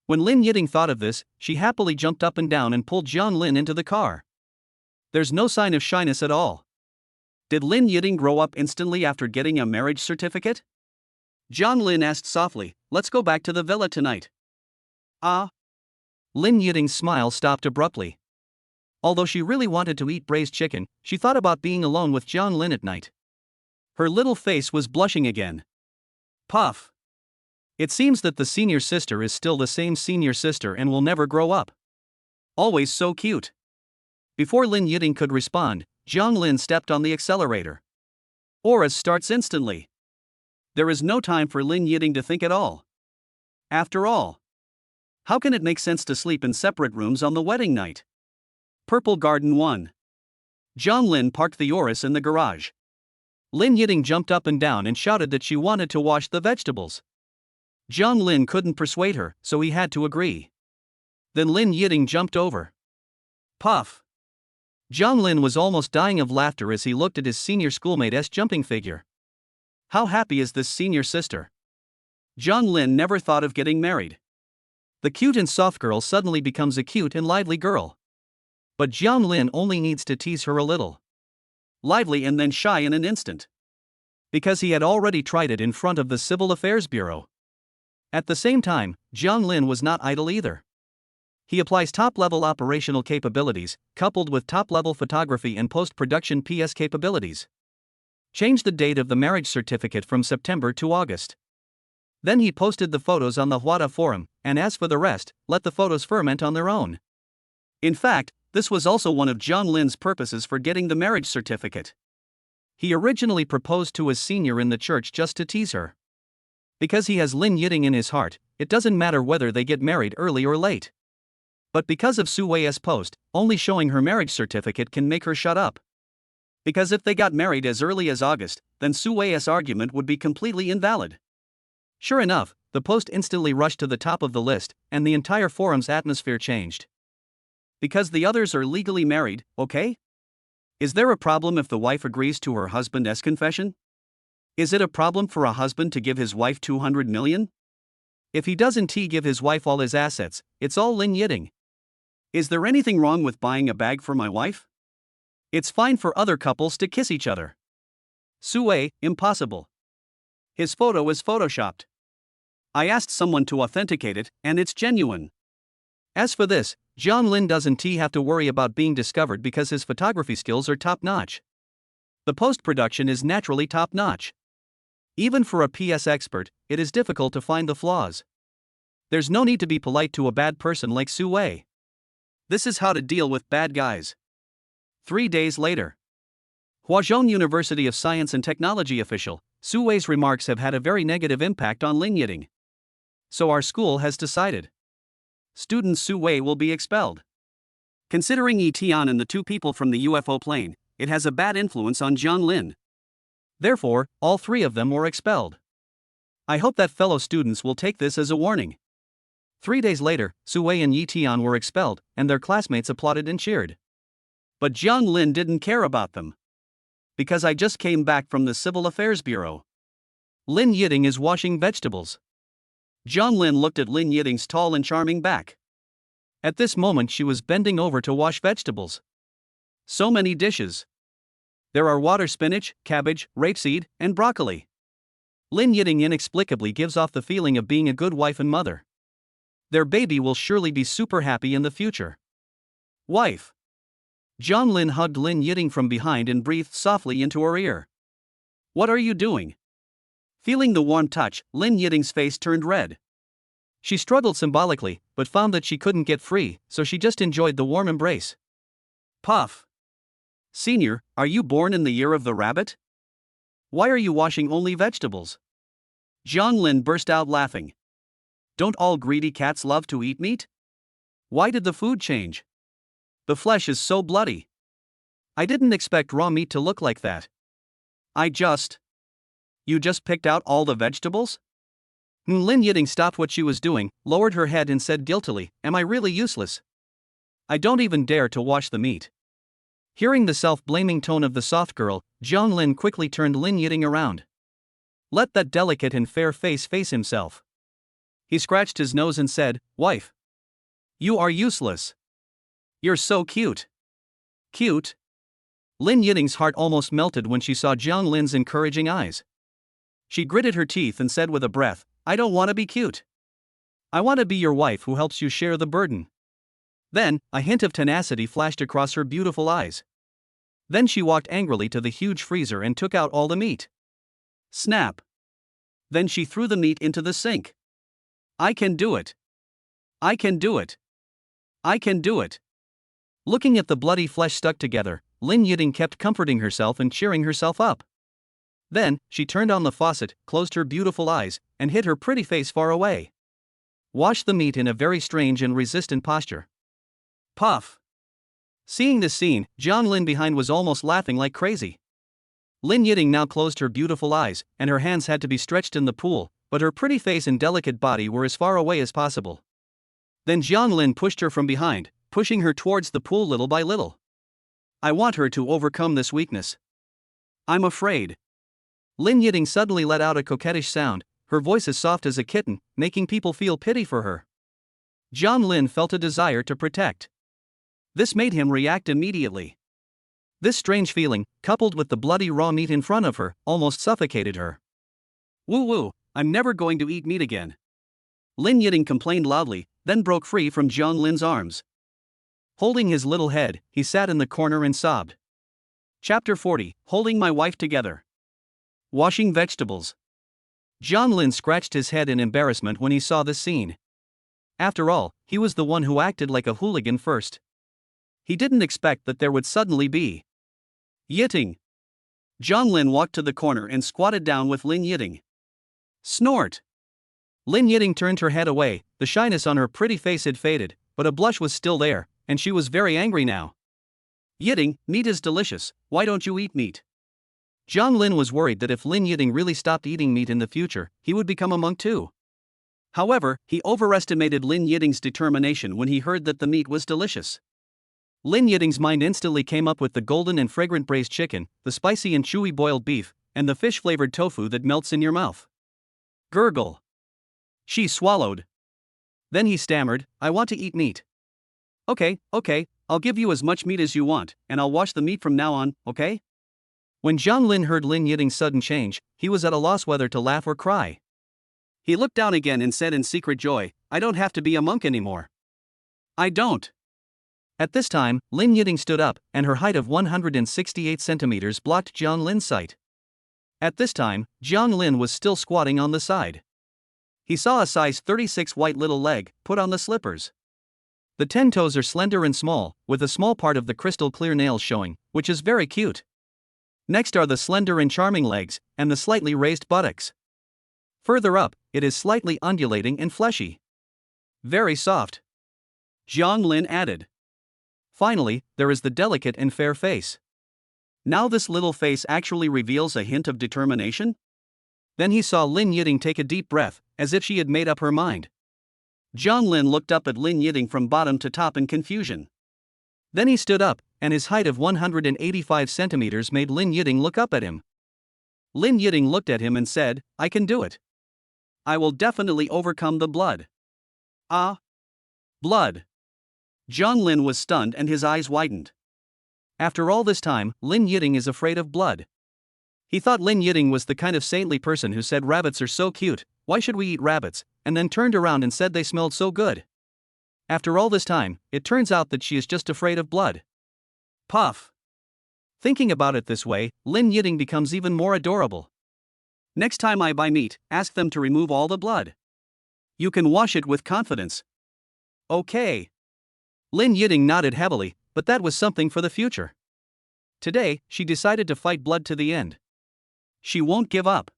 When Lin Yiding thought of this, she happily jumped up and down and pulled Zhang Lin into the car. There's no sign of shyness at all. Did Lin Yiding grow up instantly after getting a marriage certificate? Zhang Lin asked softly, let's go back to the villa tonight. Ah. Lin Yiding's smile stopped abruptly. Although she really wanted to eat braised chicken, she thought about being alone with Zhang Lin at night. Her little face was blushing again. Puff. It seems that the senior sister is still the same senior sister and will never grow up. Always so cute. Before Lin Yiding could respond, Zhang Lin stepped on the accelerator. Auras starts instantly. There is no time for Lin Yiding to think at all. After all, how can it make sense to sleep in separate rooms on the wedding night? Purple Garden 1. Zhang Lin parked the Auras in the garage. Lin Yiding jumped up and down and shouted that she wanted to wash the vegetables. Zhang Lin couldn't persuade her, so he had to agree. Then Lin Yiding jumped over. Puff. Zhang Lin was almost dying of laughter as he looked at his senior schoolmate's jumping figure. How happy is this senior sister? Zhang Lin never thought of getting married. The cute and soft girl suddenly becomes a cute and lively girl. But Zhang Lin only needs to tease her a little. Lively and then shy in an instant. Because he had already tried it in front of the Civil Affairs Bureau. At the same time, Zhang Lin was not idle either. He applies top-level operational capabilities, coupled with top-level photography and post-production PS capabilities. Change the date of the marriage certificate from September to August. Then he posted the photos on the Hwada forum, and as for the rest, let the photos ferment on their own. In fact, this was also one of Zhang Lin's purposes for getting the marriage certificate. He originally proposed to his senior in the church just to tease her. Because he has Lin Yiding in his heart, it doesn't matter whether they get married early or late. But because of Su Wei's post, only showing her marriage certificate can make her shut up. Because if they got married as early as August, then Su Wei's argument would be completely invalid. Sure enough, the post instantly rushed to the top of the list, and the entire forum's atmosphere changed. Because the others are legally married, okay? Is there a problem if the wife agrees to her husband's confession? Is it a problem for a husband to give his wife 200 million? If he doesn't give his wife all his assets, it's all Lin Yiding. Is there anything wrong with buying a bag for my wife? It's fine for other couples to kiss each other. Su Wei, impossible. His photo is photoshopped. I asked someone to authenticate it, and it's genuine. As for this, Zhang Lin doesn't have to worry about being discovered because his photography skills are top-notch. The post-production is naturally top-notch. Even for a PS expert, it is difficult to find the flaws. There's no need to be polite to a bad person like Su Wei. This is how to deal with bad guys. 3 days later. Huazhong University of Science and Technology official, Su Wei's remarks have had a very negative impact on Lin Yiding. So our school has decided. Student Su Wei will be expelled. Considering Yi Tian and the 2 people from the UFO plane, it has a bad influence on Zhang Lin. Therefore, all 3 of them were expelled. I hope that fellow students will take this as a warning. 3 days later, Su Wei and Yi Tian were expelled, and their classmates applauded and cheered. But Zhang Lin didn't care about them. Because I just came back from the Civil Affairs Bureau. Lin Yiding is washing vegetables. Zhang Lin looked at Lin Yiding's tall and charming back. At this moment she was bending over to wash vegetables. So many dishes. There are water spinach, cabbage, rapeseed, and broccoli. Lin Yiding inexplicably gives off the feeling of being a good wife and mother. Their baby will surely be super happy in the future. Wife. Zhang Lin hugged Lin Yiding from behind and breathed softly into her ear. What are you doing? Feeling the warm touch, Lin Yiding's face turned red. She struggled symbolically, but found that she couldn't get free, so she just enjoyed the warm embrace. Puff. Senior, are you born in the year of the rabbit? Why are you washing only vegetables? Zhang Lin burst out laughing. Don't all greedy cats love to eat meat? Why did the food change? The flesh is so bloody. I didn't expect raw meat to look like that. You just picked out all the vegetables? Lin Yiding stopped what she was doing, lowered her head and said guiltily, am I really useless? I don't even dare to wash the meat. Hearing the self-blaming tone of the soft girl, Jiang Lin quickly turned Lin Yiting around. Let that delicate and fair face himself. He scratched his nose and said, Wife. You are useless. You're so cute. Cute? Lin Yiting's heart almost melted when she saw Jiang Lin's encouraging eyes. She gritted her teeth and said with a breath, I don't want to be cute. I want to be your wife who helps you share the burden. Then, a hint of tenacity flashed across her beautiful eyes. Then she walked angrily to the huge freezer and took out all the meat. Snap. Then she threw the meat into the sink. I can do it. I can do it. I can do it. Looking at the bloody flesh stuck together, Lin Yiting kept comforting herself and cheering herself up. Then, she turned on the faucet, closed her beautiful eyes, and hid her pretty face far away. Washed the meat in a very strange and resistant posture. Puff. Seeing this scene, Jiang Lin behind was almost laughing like crazy. Lin Yiting now closed her beautiful eyes, and her hands had to be stretched in the pool, but her pretty face and delicate body were as far away as possible. Then Jiang Lin pushed her from behind, pushing her towards the pool little by little. I want her to overcome this weakness. I'm afraid. Lin Yiting suddenly let out a coquettish sound, her voice as soft as a kitten, making people feel pity for her. Jiang Lin felt a desire to protect. This made him react immediately. This strange feeling, coupled with the bloody raw meat in front of her, almost suffocated her. Woo, I'm never going to eat meat again. Lin Yiting complained loudly, then broke free from Jiang Lin's arms. Holding his little head, he sat in the corner and sobbed. Chapter 40, Holding My Wife Together. Washing vegetables. Jiang Lin scratched his head in embarrassment when he saw this scene. After all, he was the one who acted like a hooligan first. He didn't expect that there would suddenly be. Yiting. Jiang Lin walked to the corner and squatted down with Lin Yiting. Snort. Lin Yiting turned her head away, the shyness on her pretty face had faded, but a blush was still there, and she was very angry now. Yiting, meat is delicious, why don't you eat meat? Jiang Lin was worried that if Lin Yiting really stopped eating meat in the future, he would become a monk too. However, he overestimated Lin Yiting's determination when he heard that the meat was delicious. Lin Yiting's mind instantly came up with the golden and fragrant braised chicken, the spicy and chewy boiled beef, and the fish-flavored tofu that melts in your mouth. Gurgle. She swallowed. Then he stammered, I want to eat meat. Okay, I'll give you as much meat as you want, and I'll wash the meat from now on, okay? When Jiang Lin heard Lin Yiting's sudden change, he was at a loss whether to laugh or cry. He looked down again and said in secret joy, I don't have to be a monk anymore. I don't. At this time, Lin Yiting stood up, and her height of 168 centimeters blocked Jiang Lin's sight. At this time, Jiang Lin was still squatting on the side. He saw a size 36 white little leg, put on the slippers. The 10 toes are slender and small, with a small part of the crystal clear nails showing, which is very cute. Next are the slender and charming legs, and the slightly raised buttocks. Further up, it is slightly undulating and fleshy. Very soft. Jiang Lin added. Finally, there is the delicate and fair face. Now this little face actually reveals a hint of determination? Then he saw Lin Yiting take a deep breath, as if she had made up her mind. Jiang Lin looked up at Lin Yiting from bottom to top in confusion. Then he stood up, and his height of 185 centimeters made Lin Yiting look up at him. Lin Yiting looked at him and said, I can do it. I will definitely overcome the blood. Ah. Blood. Jiang Lin was stunned and his eyes widened. After all this time, Lin Yiting is afraid of blood. He thought Lin Yiting was the kind of saintly person who said rabbits are so cute, why should we eat rabbits, and then turned around and said they smelled so good. After all this time, it turns out that she is just afraid of blood. Puff. Thinking about it this way, Lin Yiting becomes even more adorable. Next time I buy meat, ask them to remove all the blood. You can wash it with confidence. Okay. Lin Yiting nodded heavily, but that was something for the future. Today, she decided to fight blood to the end. She won't give up.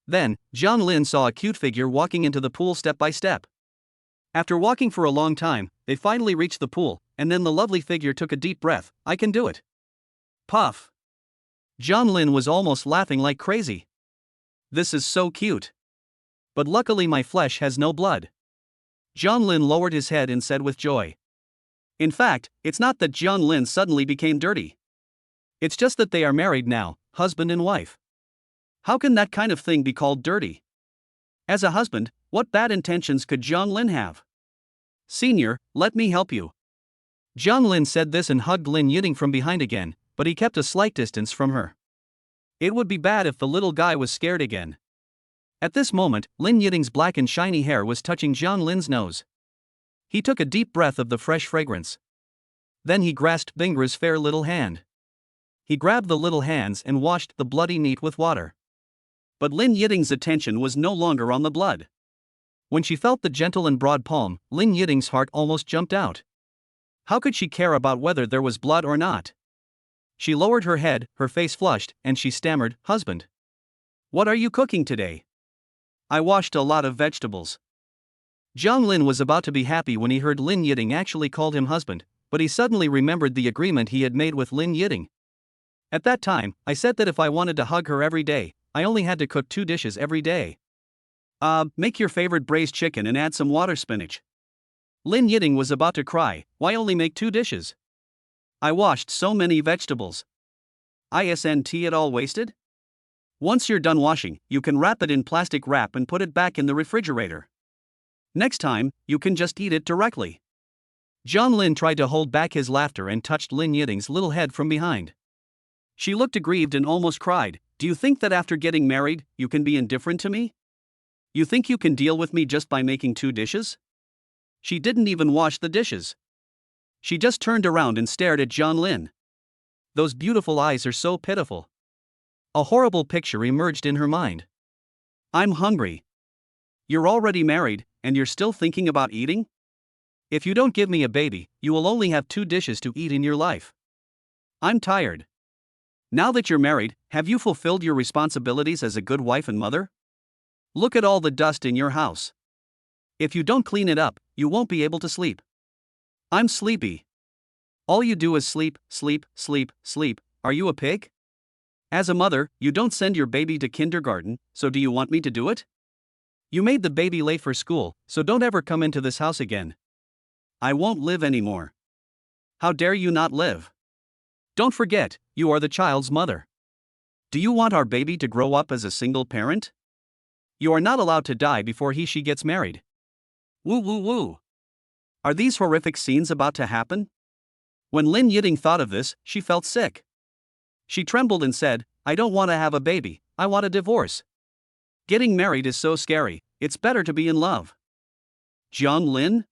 Then, Jiang Lin saw a cute figure walking into the pool step by step. After walking for a long time, they finally reached the pool, and then the lovely figure took a deep breath, I can do it. Puff. Jiang Lin was almost laughing like crazy. This is so cute. But luckily my flesh has no blood. Jiang Lin lowered his head and said with joy. In fact, it's not that Jiang Lin suddenly became dirty. It's just that they are married now, husband and wife. How can that kind of thing be called dirty? As a husband, what bad intentions could Jiang Lin have? Senior, let me help you. Jiang Lin said this and hugged Lin Yiting from behind again, but he kept a slight distance from her. It would be bad if the little guy was scared again. At this moment, Lin Yiting's black and shiny hair was touching Jiang Lin's nose. He took a deep breath of the fresh fragrance. Then he grasped Bingra's fair little hand. He grabbed the little hands and washed the bloody meat with water. But Lin Yiting's attention was no longer on the blood. When she felt the gentle and broad palm, Lin Yiting's heart almost jumped out. How could she care about whether there was blood or not? She lowered her head, her face flushed, and she stammered, "Husband. What are you cooking today?" "I washed a lot of vegetables." Jiang Lin was about to be happy when he heard Lin Yiting actually called him husband, but he suddenly remembered the agreement he had made with Lin Yiting. At that time, I said that if I wanted to hug her every day, I only had to cook 2 dishes every day. Make your favorite braised chicken and add some water spinach. Lin Yiting was about to cry, why only make 2 dishes? I washed so many vegetables. Isn't it all wasted? Once you're done washing, you can wrap it in plastic wrap and put it back in the refrigerator. Next time, you can just eat it directly. Jiang Lin tried to hold back his laughter and touched Lin Yiting's little head from behind. She looked aggrieved and almost cried. Do you think that after getting married, you can be indifferent to me? You think you can deal with me just by making 2 dishes? She didn't even wash the dishes. She just turned around and stared at Jiang Lin. Those beautiful eyes are so pitiful. A horrible picture emerged in her mind. I'm hungry. You're already married, and you're still thinking about eating? If you don't give me a baby, you will only have 2 dishes to eat in your life. I'm tired. Now that you're married, have you fulfilled your responsibilities as a good wife and mother? Look at all the dust in your house. If you don't clean it up, you won't be able to sleep. I'm sleepy. All you do is sleep, sleep, sleep, sleep. Are you a pig? As a mother, you don't send your baby to kindergarten, so do you want me to do it? You made the baby late for school, so don't ever come into this house again. I won't live anymore. How dare you not live? Don't forget, you are the child's mother. Do you want our baby to grow up as a single parent? You are not allowed to die before she gets married. Woo woo woo. Are these horrific scenes about to happen? When Lin Yiting thought of this, she felt sick. She trembled and said, I don't want to have a baby, I want a divorce. Getting married is so scary, it's better to be in love. Jiang Lin?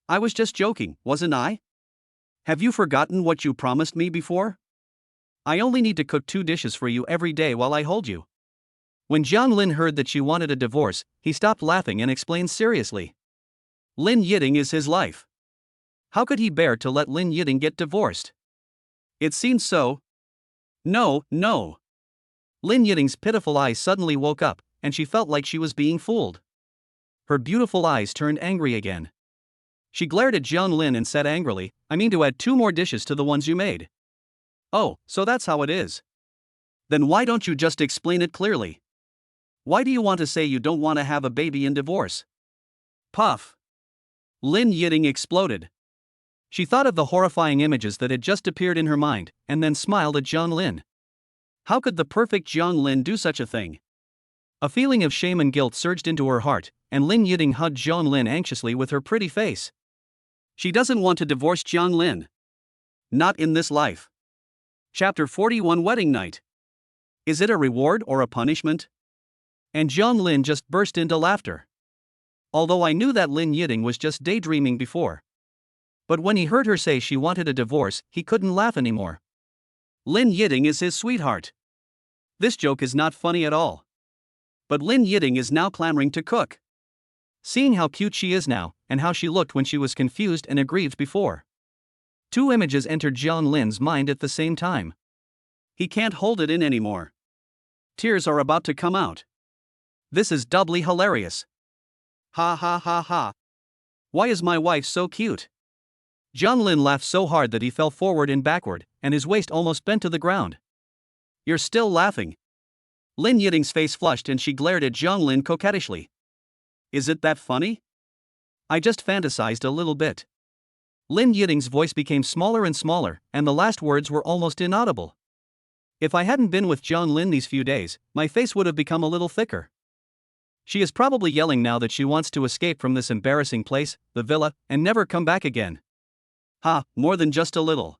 I was just joking, wasn't I? Have you forgotten what you promised me before? I only need to cook 2 dishes for you every day while I hold you. When Jiang Lin heard that she wanted a divorce, he stopped laughing and explained seriously. Lin Yiting is his life. How could he bear to let Lin Yiting get divorced? It seemed so. No, no. Lin Yiting's pitiful eyes suddenly woke up, and she felt like she was being fooled. Her beautiful eyes turned angry again. She glared at Jiang Lin and said angrily, I mean to add 2 more dishes to the ones you made. Oh, so that's how it is. Then why don't you just explain it clearly? Why do you want to say you don't want to have a baby and divorce? Puff. Lin Yiting exploded. She thought of the horrifying images that had just appeared in her mind, and then smiled at Jiang Lin. How could the perfect Jiang Lin do such a thing? A feeling of shame and guilt surged into her heart, and Lin Yiting hugged Jiang Lin anxiously with her pretty face. She doesn't want to divorce Jiang Lin. Not in this life. Chapter 41 Wedding Night. Is it a reward or a punishment? And Jiang Lin just burst into laughter. Although I knew that Lin Yiting was just daydreaming before. But when he heard her say she wanted a divorce, he couldn't laugh anymore. Lin Yiting is his sweetheart. This joke is not funny at all. But Lin Yiting is now clamoring to cook. Seeing how cute she is now, and how she looked when she was confused and aggrieved before. 2 images entered Jiang Lin's mind at the same time. He can't hold it in anymore. Tears are about to come out. This is doubly hilarious. Ha ha ha ha. Why is my wife so cute? Jiang Lin laughed so hard that he fell forward and backward, and his waist almost bent to the ground. You're still laughing. Lin Yiting's face flushed and she glared at Jiang Lin coquettishly. Is it that funny? I just fantasized a little bit. Lin Yiting's voice became smaller and smaller, and the last words were almost inaudible. If I hadn't been with Jiang Lin these few days, my face would have become a little thicker. She is probably yelling now that she wants to escape from this embarrassing place, the villa, and never come back again. Ha, more than just a little.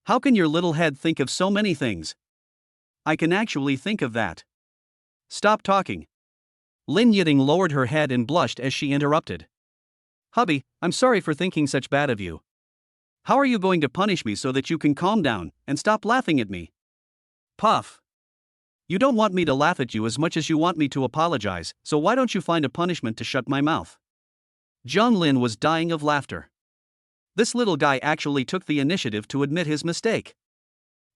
How can your little head think of so many things? I can actually think of that. Stop talking. Lin Yiting lowered her head and blushed as she interrupted. Hubby, I'm sorry for thinking such bad of you. How are you going to punish me so that you can calm down and stop laughing at me? Puff. You don't want me to laugh at you as much as you want me to apologize, so why don't you find a punishment to shut my mouth? Jiang Lin was dying of laughter. This little guy actually took the initiative to admit his mistake.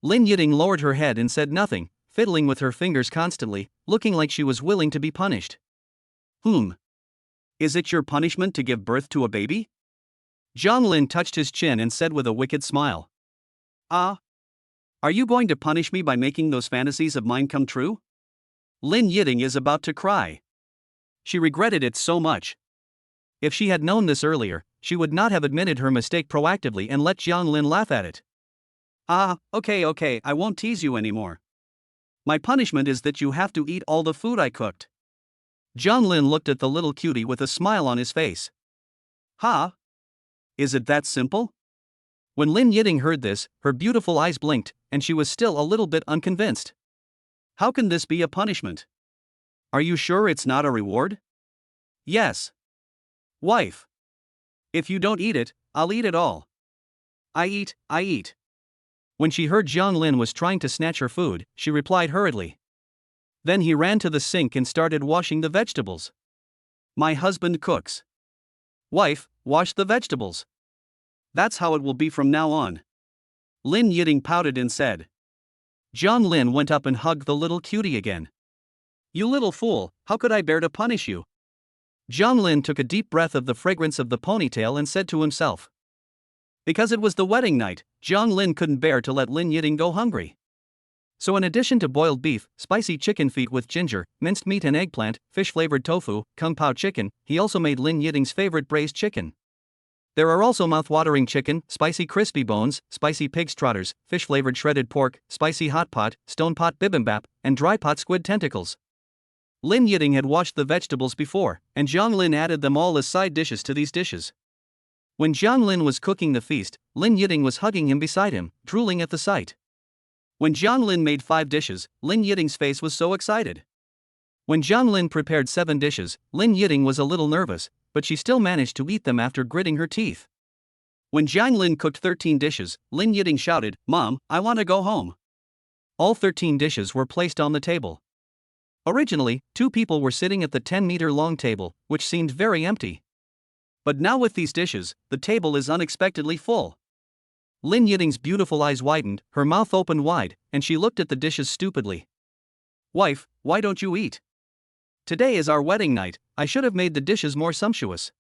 Lin Yiting lowered her head and said nothing, fiddling with her fingers constantly, looking like she was willing to be punished. Is it your punishment to give birth to a baby? Jiang Lin touched his chin and said with a wicked smile. Ah. Are you going to punish me by making those fantasies of mine come true? Lin Yiting is about to cry. She regretted it so much. If she had known this earlier, she would not have admitted her mistake proactively and let Jiang Lin laugh at it. Ah, okay, I won't tease you anymore. My punishment is that you have to eat all the food I cooked. Jiang Lin looked at the little cutie with a smile on his face. Ha? Is it that simple? When Lin Yiting heard this, her beautiful eyes blinked, and she was still a little bit unconvinced. How can this be a punishment? Are you sure it's not a reward? Yes. Wife. If you don't eat it, I'll eat it all. I eat. When she heard Jiang Lin was trying to snatch her food, she replied hurriedly. Then he ran to the sink and started washing the vegetables. My husband cooks. Wife, wash the vegetables. That's how it will be from now on. Lin Yiting pouted and said. Jiang Lin went up and hugged the little cutie again. You little fool, how could I bear to punish you? Jiang Lin took a deep breath of the fragrance of the ponytail and said to himself. Because it was the wedding night, Jiang Lin couldn't bear to let Lin Yiting go hungry. So in addition to boiled beef, spicy chicken feet with ginger, minced meat and eggplant, fish-flavored tofu, kung pao chicken, he also made Lin Yiting's favorite braised chicken. There are also mouth-watering chicken, spicy crispy bones, spicy pig's trotters, fish-flavored shredded pork, spicy hot pot, stone pot bibimbap, and dry pot squid tentacles. Lin Yiting had washed the vegetables before, and Jiang Lin added them all as side dishes to these dishes. When Jiang Lin was cooking the feast, Lin Yiting was hugging him beside him, drooling at the sight. When Jiang Lin made 5 dishes, Lin Yiting's face was so excited. When Jiang Lin prepared 7 dishes, Lin Yiting was a little nervous, but she still managed to eat them after gritting her teeth. When Jiang Lin cooked 13 dishes, Lin Yiting shouted, Mom, I want to go home. All 13 dishes were placed on the table. Originally, 2 people were sitting at the 10-meter-long table, which seemed very empty. But now with these dishes, the table is unexpectedly full. Lin Yiting's beautiful eyes widened, her mouth opened wide, and she looked at the dishes stupidly. Wife, why don't you eat? Today is our wedding night, I should have made the dishes more sumptuous.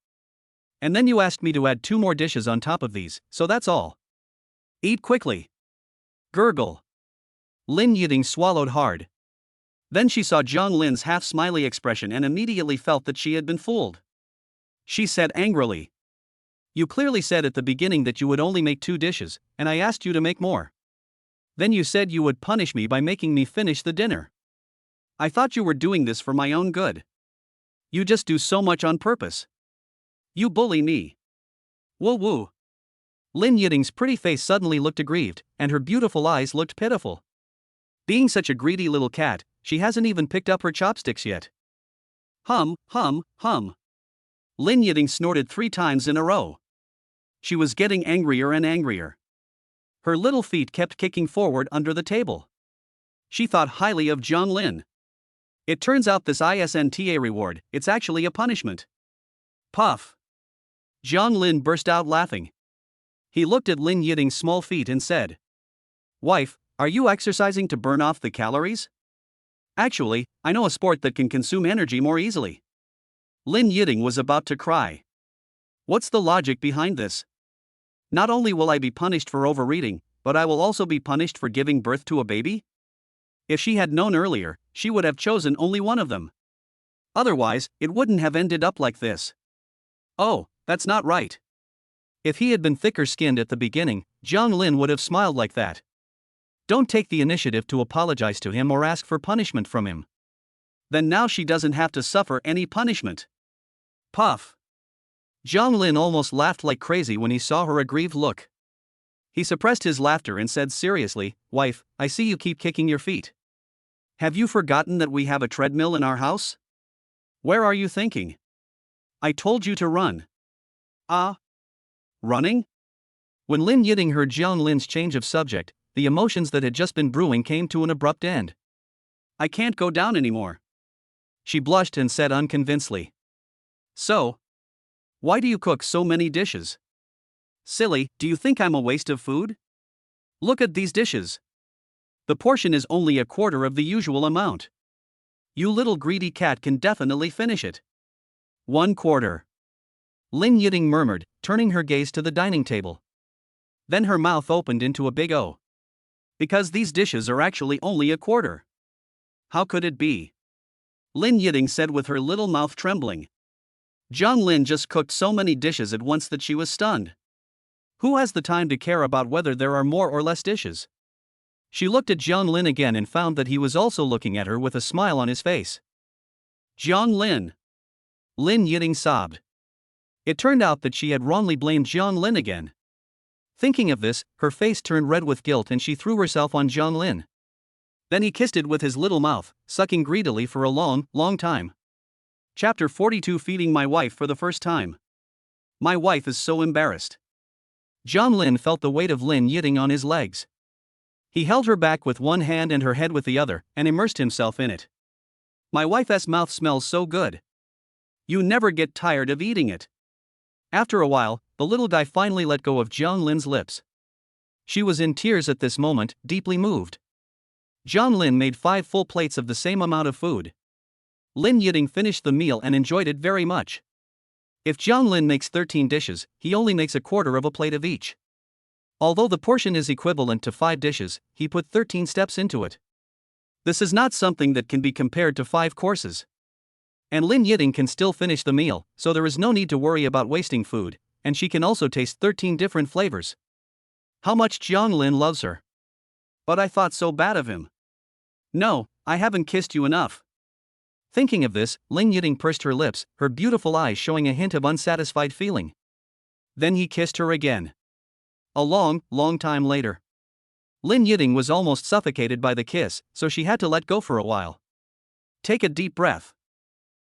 And then you asked me to add 2 more dishes on top of these, so that's all. Eat quickly. Gurgle. Lin Yiting swallowed hard. Then she saw Jiang Lin's half-smiley expression and immediately felt that she had been fooled. She said angrily. You clearly said at the beginning that you would only make 2 dishes, and I asked you to make more. Then you said you would punish me by making me finish the dinner. I thought you were doing this for my own good. You just do so much on purpose. You bully me. Woo. Lin Yiting's pretty face suddenly looked aggrieved, and her beautiful eyes looked pitiful. Being such a greedy little cat, she hasn't even picked up her chopsticks yet. Hum. Lin Yiting snorted 3 times in a row. She was getting angrier and angrier. Her little feet kept kicking forward under the table. She thought highly of Jiang Lin. It turns out this isn't a reward, it's actually a punishment. Puff. Jiang Lin burst out laughing. He looked at Lin Yiting's small feet and said, Wife, are you exercising to burn off the calories? Actually, I know a sport that can consume energy more easily. Lin Yiting was about to cry. What's the logic behind this? Not only will I be punished for overeating, but I will also be punished for giving birth to a baby? If she had known earlier, she would have chosen only one of them. Otherwise, it wouldn't have ended up like this. Oh, that's not right. If he had been thicker-skinned at the beginning, Jiang Lin would have smiled like that. Don't take the initiative to apologize to him or ask for punishment from him. Then now she doesn't have to suffer any punishment. Puff. Zhang Lin almost laughed like crazy when he saw her aggrieved look. He suppressed his laughter and said seriously, "Wife, I see you keep kicking your feet. Have you forgotten that we have a treadmill in our house? Where are you thinking? I told you to run." Ah? Running? When Lin Yiting heard Zhang Lin's change of subject, the emotions that had just been brewing came to an abrupt end. "I can't go down anymore." She blushed and said unconvincedly. "So? Why do you cook so many dishes? Silly, do you think I'm a waste of food? Look at these dishes. The portion is only a quarter of the usual amount. You little greedy cat can definitely finish it." "1/4. Lin Yiting murmured, turning her gaze to the dining table. Then her mouth opened into a big O. "Because these dishes are actually only a quarter." "How could it be?" Lin Yiting said with her little mouth trembling. Zhang Lin just cooked so many dishes at once that she was stunned. Who has the time to care about whether there are more or less dishes? She looked at Zhang Lin again and found that he was also looking at her with a smile on his face. "Zhang Lin." Lin Yiting sobbed. It turned out that she had wrongly blamed Zhang Lin again. Thinking of this, her face turned red with guilt and she threw herself on Zhang Lin. Then he kissed it with his little mouth, sucking greedily for a long, long time. Chapter 42. Feeding my wife for the first time. My wife is so embarrassed. Zhang Lin felt the weight of Lin Yiting on his legs. He held her back with one hand and her head with the other, and immersed himself in it. "My wife's mouth smells so good. You never get tired of eating it." After a while, the little guy finally let go of Zhang Lin's lips. She was in tears at this moment, deeply moved. Zhang Lin made 5 full plates of the same amount of food. Lin Yiting finished the meal and enjoyed it very much. If Zhang Lin makes 13 dishes, he only makes a quarter of a plate of each. Although the portion is equivalent to 5 dishes, he put 13 steps into it. This is not something that can be compared to 5 courses. And Lin Yiting can still finish the meal, so there is no need to worry about wasting food, and she can also taste 13 different flavors. How much Zhang Lin loves her. But I thought so bad of him. No, I haven't kissed you enough. Thinking of this, Lin Yiting pursed her lips, her beautiful eyes showing a hint of unsatisfied feeling. Then he kissed her again. A long, long time later. Lin Yiting was almost suffocated by the kiss, so she had to let go for a while. Take a deep breath.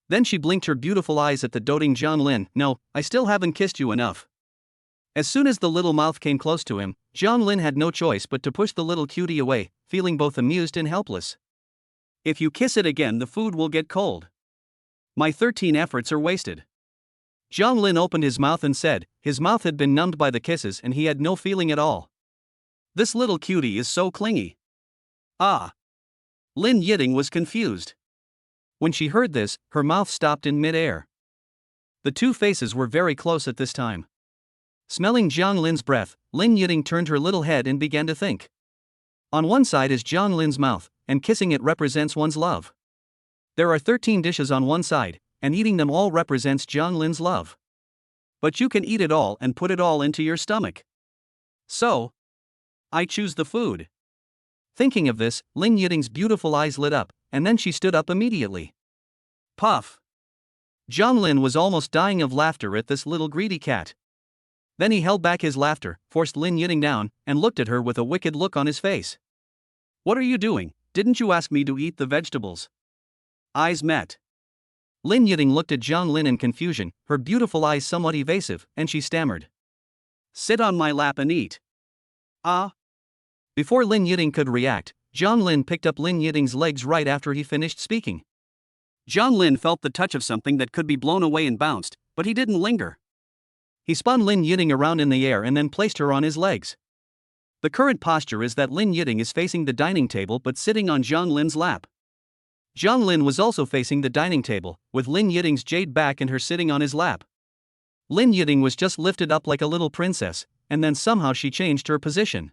Then she blinked her beautiful eyes at the doting Zhang Lin. "No, I still haven't kissed you enough." As soon as the little mouth came close to him, Zhang Lin had no choice but to push the little cutie away, feeling both amused and helpless. "If you kiss it again, the food will get cold. My 13 efforts are wasted." Zhang Lin opened his mouth and said, his mouth had been numbed by the kisses and he had no feeling at all. "This little cutie is so clingy." "Ah." Lin Yiting was confused. When she heard this, her mouth stopped in mid-air. The two faces were very close at this time. Smelling Zhang Lin's breath, Lin Yiting turned her little head and began to think. On one side is Zhang Lin's mouth, and kissing it represents one's love. There are 13 dishes on one side, and eating them all represents Zhang Lin's love. But you can eat it all and put it all into your stomach. So, I choose the food. Thinking of this, Lin Yiting's beautiful eyes lit up, and then she stood up immediately. Puff. Zhang Lin was almost dying of laughter at this little greedy cat. Then he held back his laughter, forced Lin Yiting down, and looked at her with a wicked look on his face. "What are you doing? Didn't you ask me to eat the vegetables?" Eyes met. Lin Yiting looked at Zhang Lin in confusion, her beautiful eyes somewhat evasive, and she stammered. "Sit on my lap and eat." "Ah." Before Lin Yiting could react, Zhang Lin picked up Lin Yiting's legs right after he finished speaking. Zhang Lin felt the touch of something that could be blown away and bounced, but he didn't linger. He spun Lin Yiting around in the air and then placed her on his legs. The current posture is that Lin Yiting is facing the dining table but sitting on Zhang Lin's lap. Zhang Lin was also facing the dining table, with Lin Yiting's jade back and her sitting on his lap. Lin Yiting was just lifted up like a little princess, and then somehow she changed her position.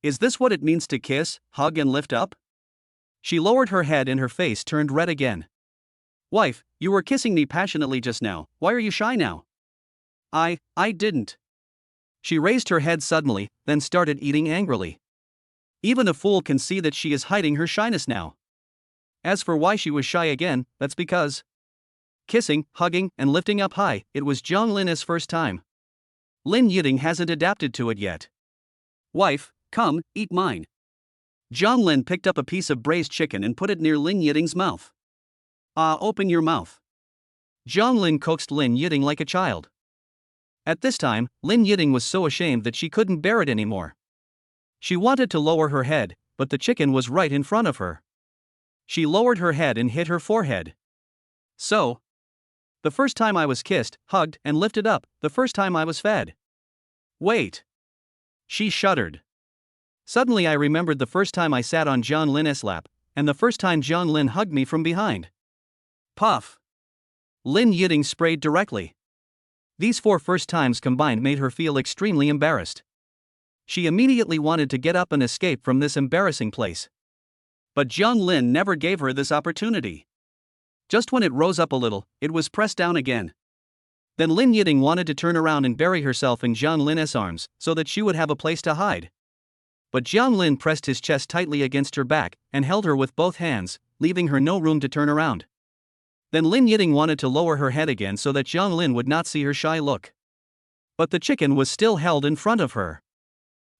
Is this what it means to kiss, hug and lift up? She lowered her head and her face turned red again. Wife, you were kissing me passionately just now, why are you shy now? I didn't. She raised her head suddenly, then started eating angrily. Even a fool can see that she is hiding her shyness now. As for why she was shy again, that's because kissing, hugging, and lifting up high, it was Zhang Lin's first time. Lin Yiding hasn't adapted to it yet. Wife, come, eat mine. Zhang Lin picked up a piece of braised chicken and put it near Lin Yiding's mouth. Open your mouth. Zhang Lin coaxed Lin Yiding like a child. At this time, Lin Yiding was so ashamed that she couldn't bear it anymore. She wanted to lower her head, but the chicken was right in front of her. She lowered her head and hit her forehead. So, the first time I was kissed, hugged, and lifted up, the first time I was fed. Wait. She shuddered. Suddenly I remembered the first time I sat on Zhang Lin's lap, and the first time Zhang Lin hugged me from behind. Puff. Lin Yiding sprayed directly. These 4 first times combined made her feel extremely embarrassed. She immediately wanted to get up and escape from this embarrassing place. But Zhang Lin never gave her this opportunity. Just when it rose up a little, it was pressed down again. Then Lin Yiding wanted to turn around and bury herself in Zhang Lin's arms, so that she would have a place to hide. But Zhang Lin pressed his chest tightly against her back, and held her with both hands, leaving her no room to turn around. Then Lin Yiding wanted to lower her head again so that Zhang Lin would not see her shy look. But the chicken was still held in front of her.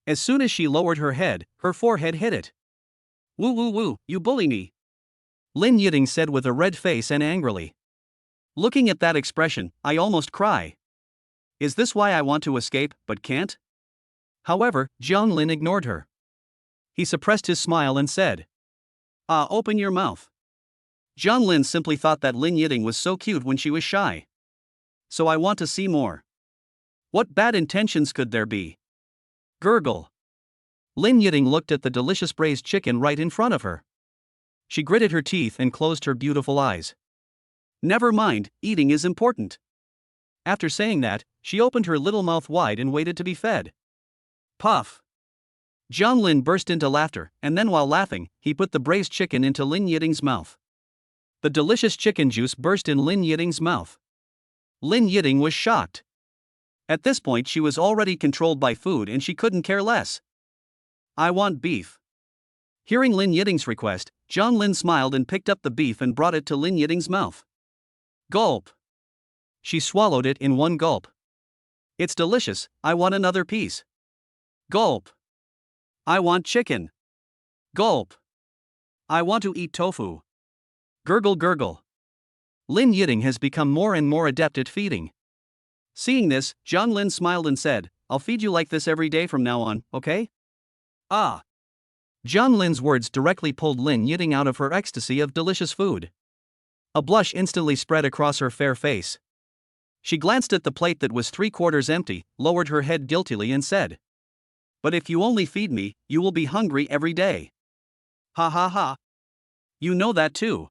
As soon as she lowered her head, her forehead hit it. Woo woo woo, you bully me. Lin Yiding said with a red face and angrily. Looking at that expression, I almost cry. Is this why I want to escape, but can't? However, Zhang Lin ignored her. He suppressed his smile and said, open your mouth. Zhang Lin simply thought that Lin Yiding was so cute when she was shy. So I want to see more. What bad intentions could there be? Gurgle. Lin Yiding looked at the delicious braised chicken right in front of her. She gritted her teeth and closed her beautiful eyes. Never mind, eating is important. After saying that, she opened her little mouth wide and waited to be fed. Puff. Zhang Lin burst into laughter, and then while laughing, he put the braised chicken into Lin Yiding's mouth. The delicious chicken juice burst in Lin Yiding's mouth. Lin Yiding was shocked. At this point she was already controlled by food and she couldn't care less. I want beef. Hearing Lin Yiding's request, Zhang Lin smiled and picked up the beef and brought it to Lin Yiding's mouth. Gulp. She swallowed it in one gulp. It's delicious, I want another piece. Gulp. I want chicken. Gulp. I want to eat tofu. Gurgle gurgle. Lin Yiding has become more and more adept at feeding. Seeing this, Zhang Lin smiled and said, I'll feed you like this every day from now on, okay? Zhang Lin's words directly pulled Lin Yiding out of her ecstasy of delicious food. A blush instantly spread across her fair face. She glanced at the plate that was 3/4 empty, lowered her head guiltily and said, But if you only feed me, you will be hungry every day. Ha ha ha. You know that too.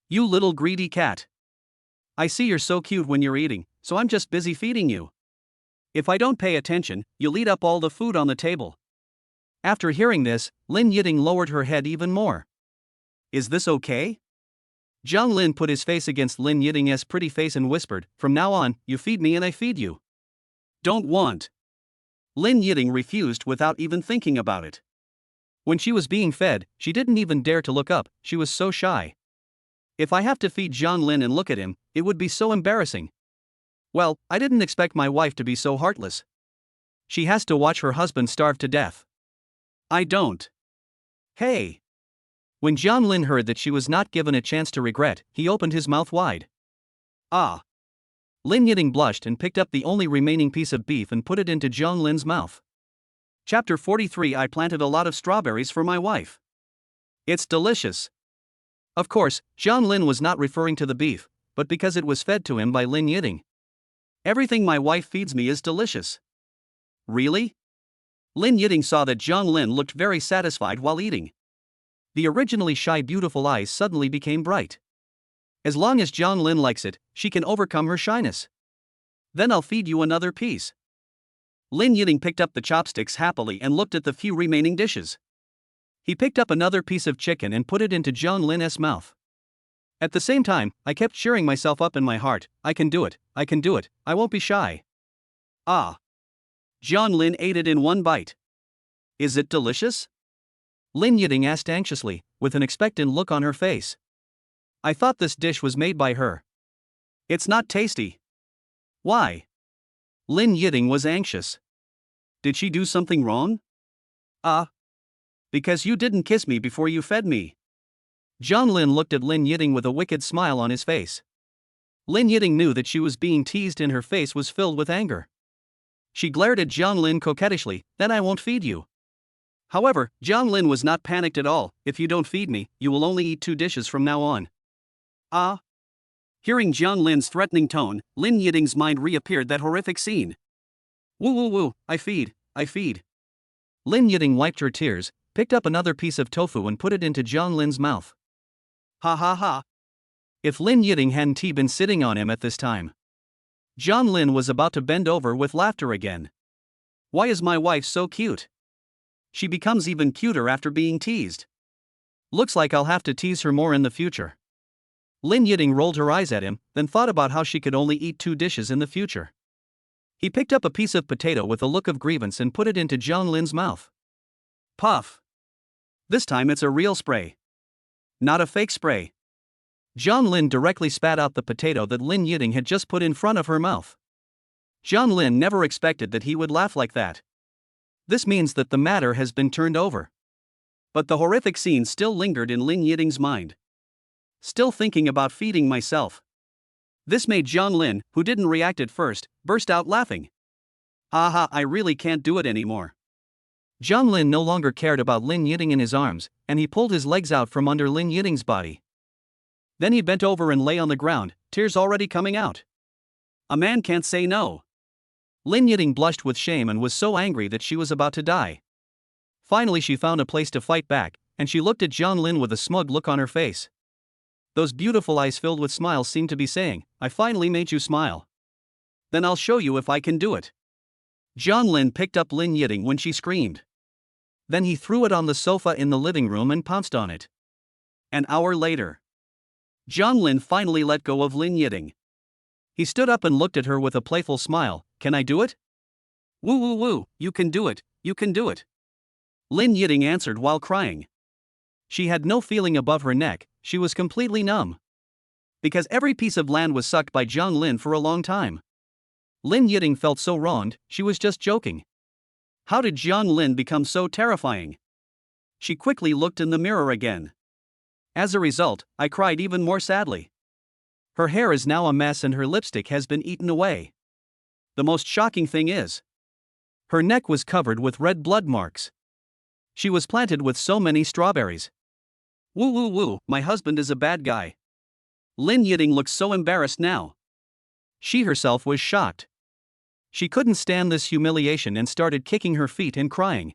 You little greedy cat. I see you're so cute when you're eating, so I'm just busy feeding you. If I don't pay attention, you'll eat up all the food on the table. After hearing this, Lin Yiding lowered her head even more. Is this okay? Zhang Lin put his face against Lin Yiding's pretty face and whispered, From now on, you feed me and I feed you. Don't want. Lin Yiding refused without even thinking about it. When she was being fed, she didn't even dare to look up, she was so shy. If I have to feed Zhang Lin and look at him, it would be so embarrassing. Well, I didn't expect my wife to be so heartless. She has to watch her husband starve to death. I don't. Hey. When Zhang Lin heard that she was not given a chance to regret, he opened his mouth wide. Lin Yiding blushed and picked up the only remaining piece of beef and put it into Zhang Lin's mouth. Chapter 43 I planted a lot of strawberries for my wife. It's delicious. Of course, Zhang Lin was not referring to the beef, but because it was fed to him by Lin Yiding. Everything my wife feeds me is delicious. Really? Lin Yiding saw that Zhang Lin looked very satisfied while eating. The originally shy beautiful eyes suddenly became bright. As long as Zhang Lin likes it, she can overcome her shyness. Then I'll feed you another piece. Lin Yiding picked up the chopsticks happily and looked at the few remaining dishes. He picked up another piece of chicken and put it into Zhang Lin's mouth. At the same time, I kept cheering myself up in my heart, I can do it, I can do it, I won't be shy. Zhang Lin ate it in one bite. Is it delicious? Lin Yiding asked anxiously, with an expectant look on her face. I thought this dish was made by her. It's not tasty. Why? Lin Yiding was anxious. Did she do something wrong? Because you didn't kiss me before you fed me. Jiang Lin looked at Lin Yiding with a wicked smile on his face. Lin Yiding knew that she was being teased and her face was filled with anger. She glared at Jiang Lin coquettishly, then I won't feed you. However, Jiang Lin was not panicked at all. If you don't feed me, you will only eat 2 dishes from now on. Hearing Jiang Lin's threatening tone, Lin Yiding's mind reappeared that horrific scene. Woo woo woo, I feed. Lin Yiding wiped her tears, picked up another piece of tofu and put it into Jiang Lin's mouth. Ha ha ha. If Lin Yiding hadn't been sitting on him at this time. Jiang Lin was about to bend over with laughter again. Why is my wife so cute? She becomes even cuter after being teased. Looks like I'll have to tease her more in the future. Lin Yiding rolled her eyes at him, then thought about how she could only eat 2 dishes in the future. He picked up a piece of potato with a look of grievance and put it into Jiang Lin's mouth. Puff. This time it's a real spray. Not a fake spray. Jiang Lin directly spat out the potato that Lin Yiding had just put in front of her mouth. Jiang Lin never expected that he would laugh like that. This means that the matter has been turned over. But the horrific scene still lingered in Lin Yiding's mind. Still thinking about feeding myself. This made Jiang Lin, who didn't react at first, burst out laughing. Aha, I really can't do it anymore. Jiang Lin no longer cared about Lin Yiding in his arms, and he pulled his legs out from under Lin Yiding's body. Then he bent over and lay on the ground, tears already coming out. A man can't say no. Lin Yiding blushed with shame and was so angry that she was about to die. Finally she found a place to fight back, and she looked at Jiang Lin with a smug look on her face. Those beautiful eyes filled with smiles seemed to be saying, I finally made you smile. Then I'll show you if I can do it. Jiang Lin picked up Lin Yiding when she screamed. Then he threw it on the sofa in the living room and pounced on it. An hour later. Jiang Lin finally let go of Lin Yiding. He stood up and looked at her with a playful smile. Can I do it? Woo woo woo, you can do it, you can do it. Lin Yiding answered while crying. She had no feeling above her neck, she was completely numb. Because every piece of land was sucked by Jiang Lin for a long time. Lin Yiding felt so wronged, she was just joking. How did Jiang Lin become so terrifying? She quickly looked in the mirror again. As a result, I cried even more sadly. Her hair is now a mess and her lipstick has been eaten away. The most shocking thing is, her neck was covered with red blood marks. She was planted with so many strawberries. Woo woo woo, my husband is a bad guy. Lin Yiding looked so embarrassed now. She herself was shocked. She couldn't stand this humiliation and started kicking her feet and crying.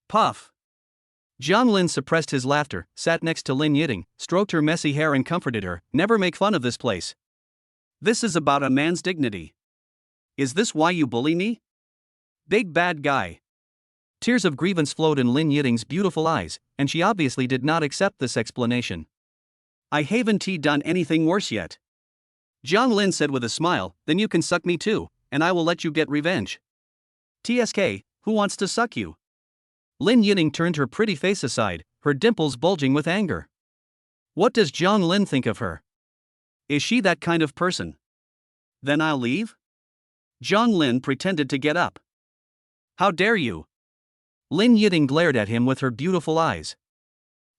Puff. Jiang Lin suppressed his laughter, sat next to Lin Yiding, stroked her messy hair and comforted her, never make fun of this place. This is about a man's dignity. Is this why you bully me? Big bad guy. Tears of grievance flowed in Lin Yiding's beautiful eyes, and she obviously did not accept this explanation. I haven't done anything worse yet. Jiang Lin said with a smile, then you can suck me too, and I will let you get revenge. TSK, who wants to suck you? Lin Yiding turned her pretty face aside, her dimples bulging with anger. What does Jiang Lin think of her? Is she that kind of person? Then I'll leave? Jiang Lin pretended to get up. How dare you? Lin Yiding glared at him with her beautiful eyes.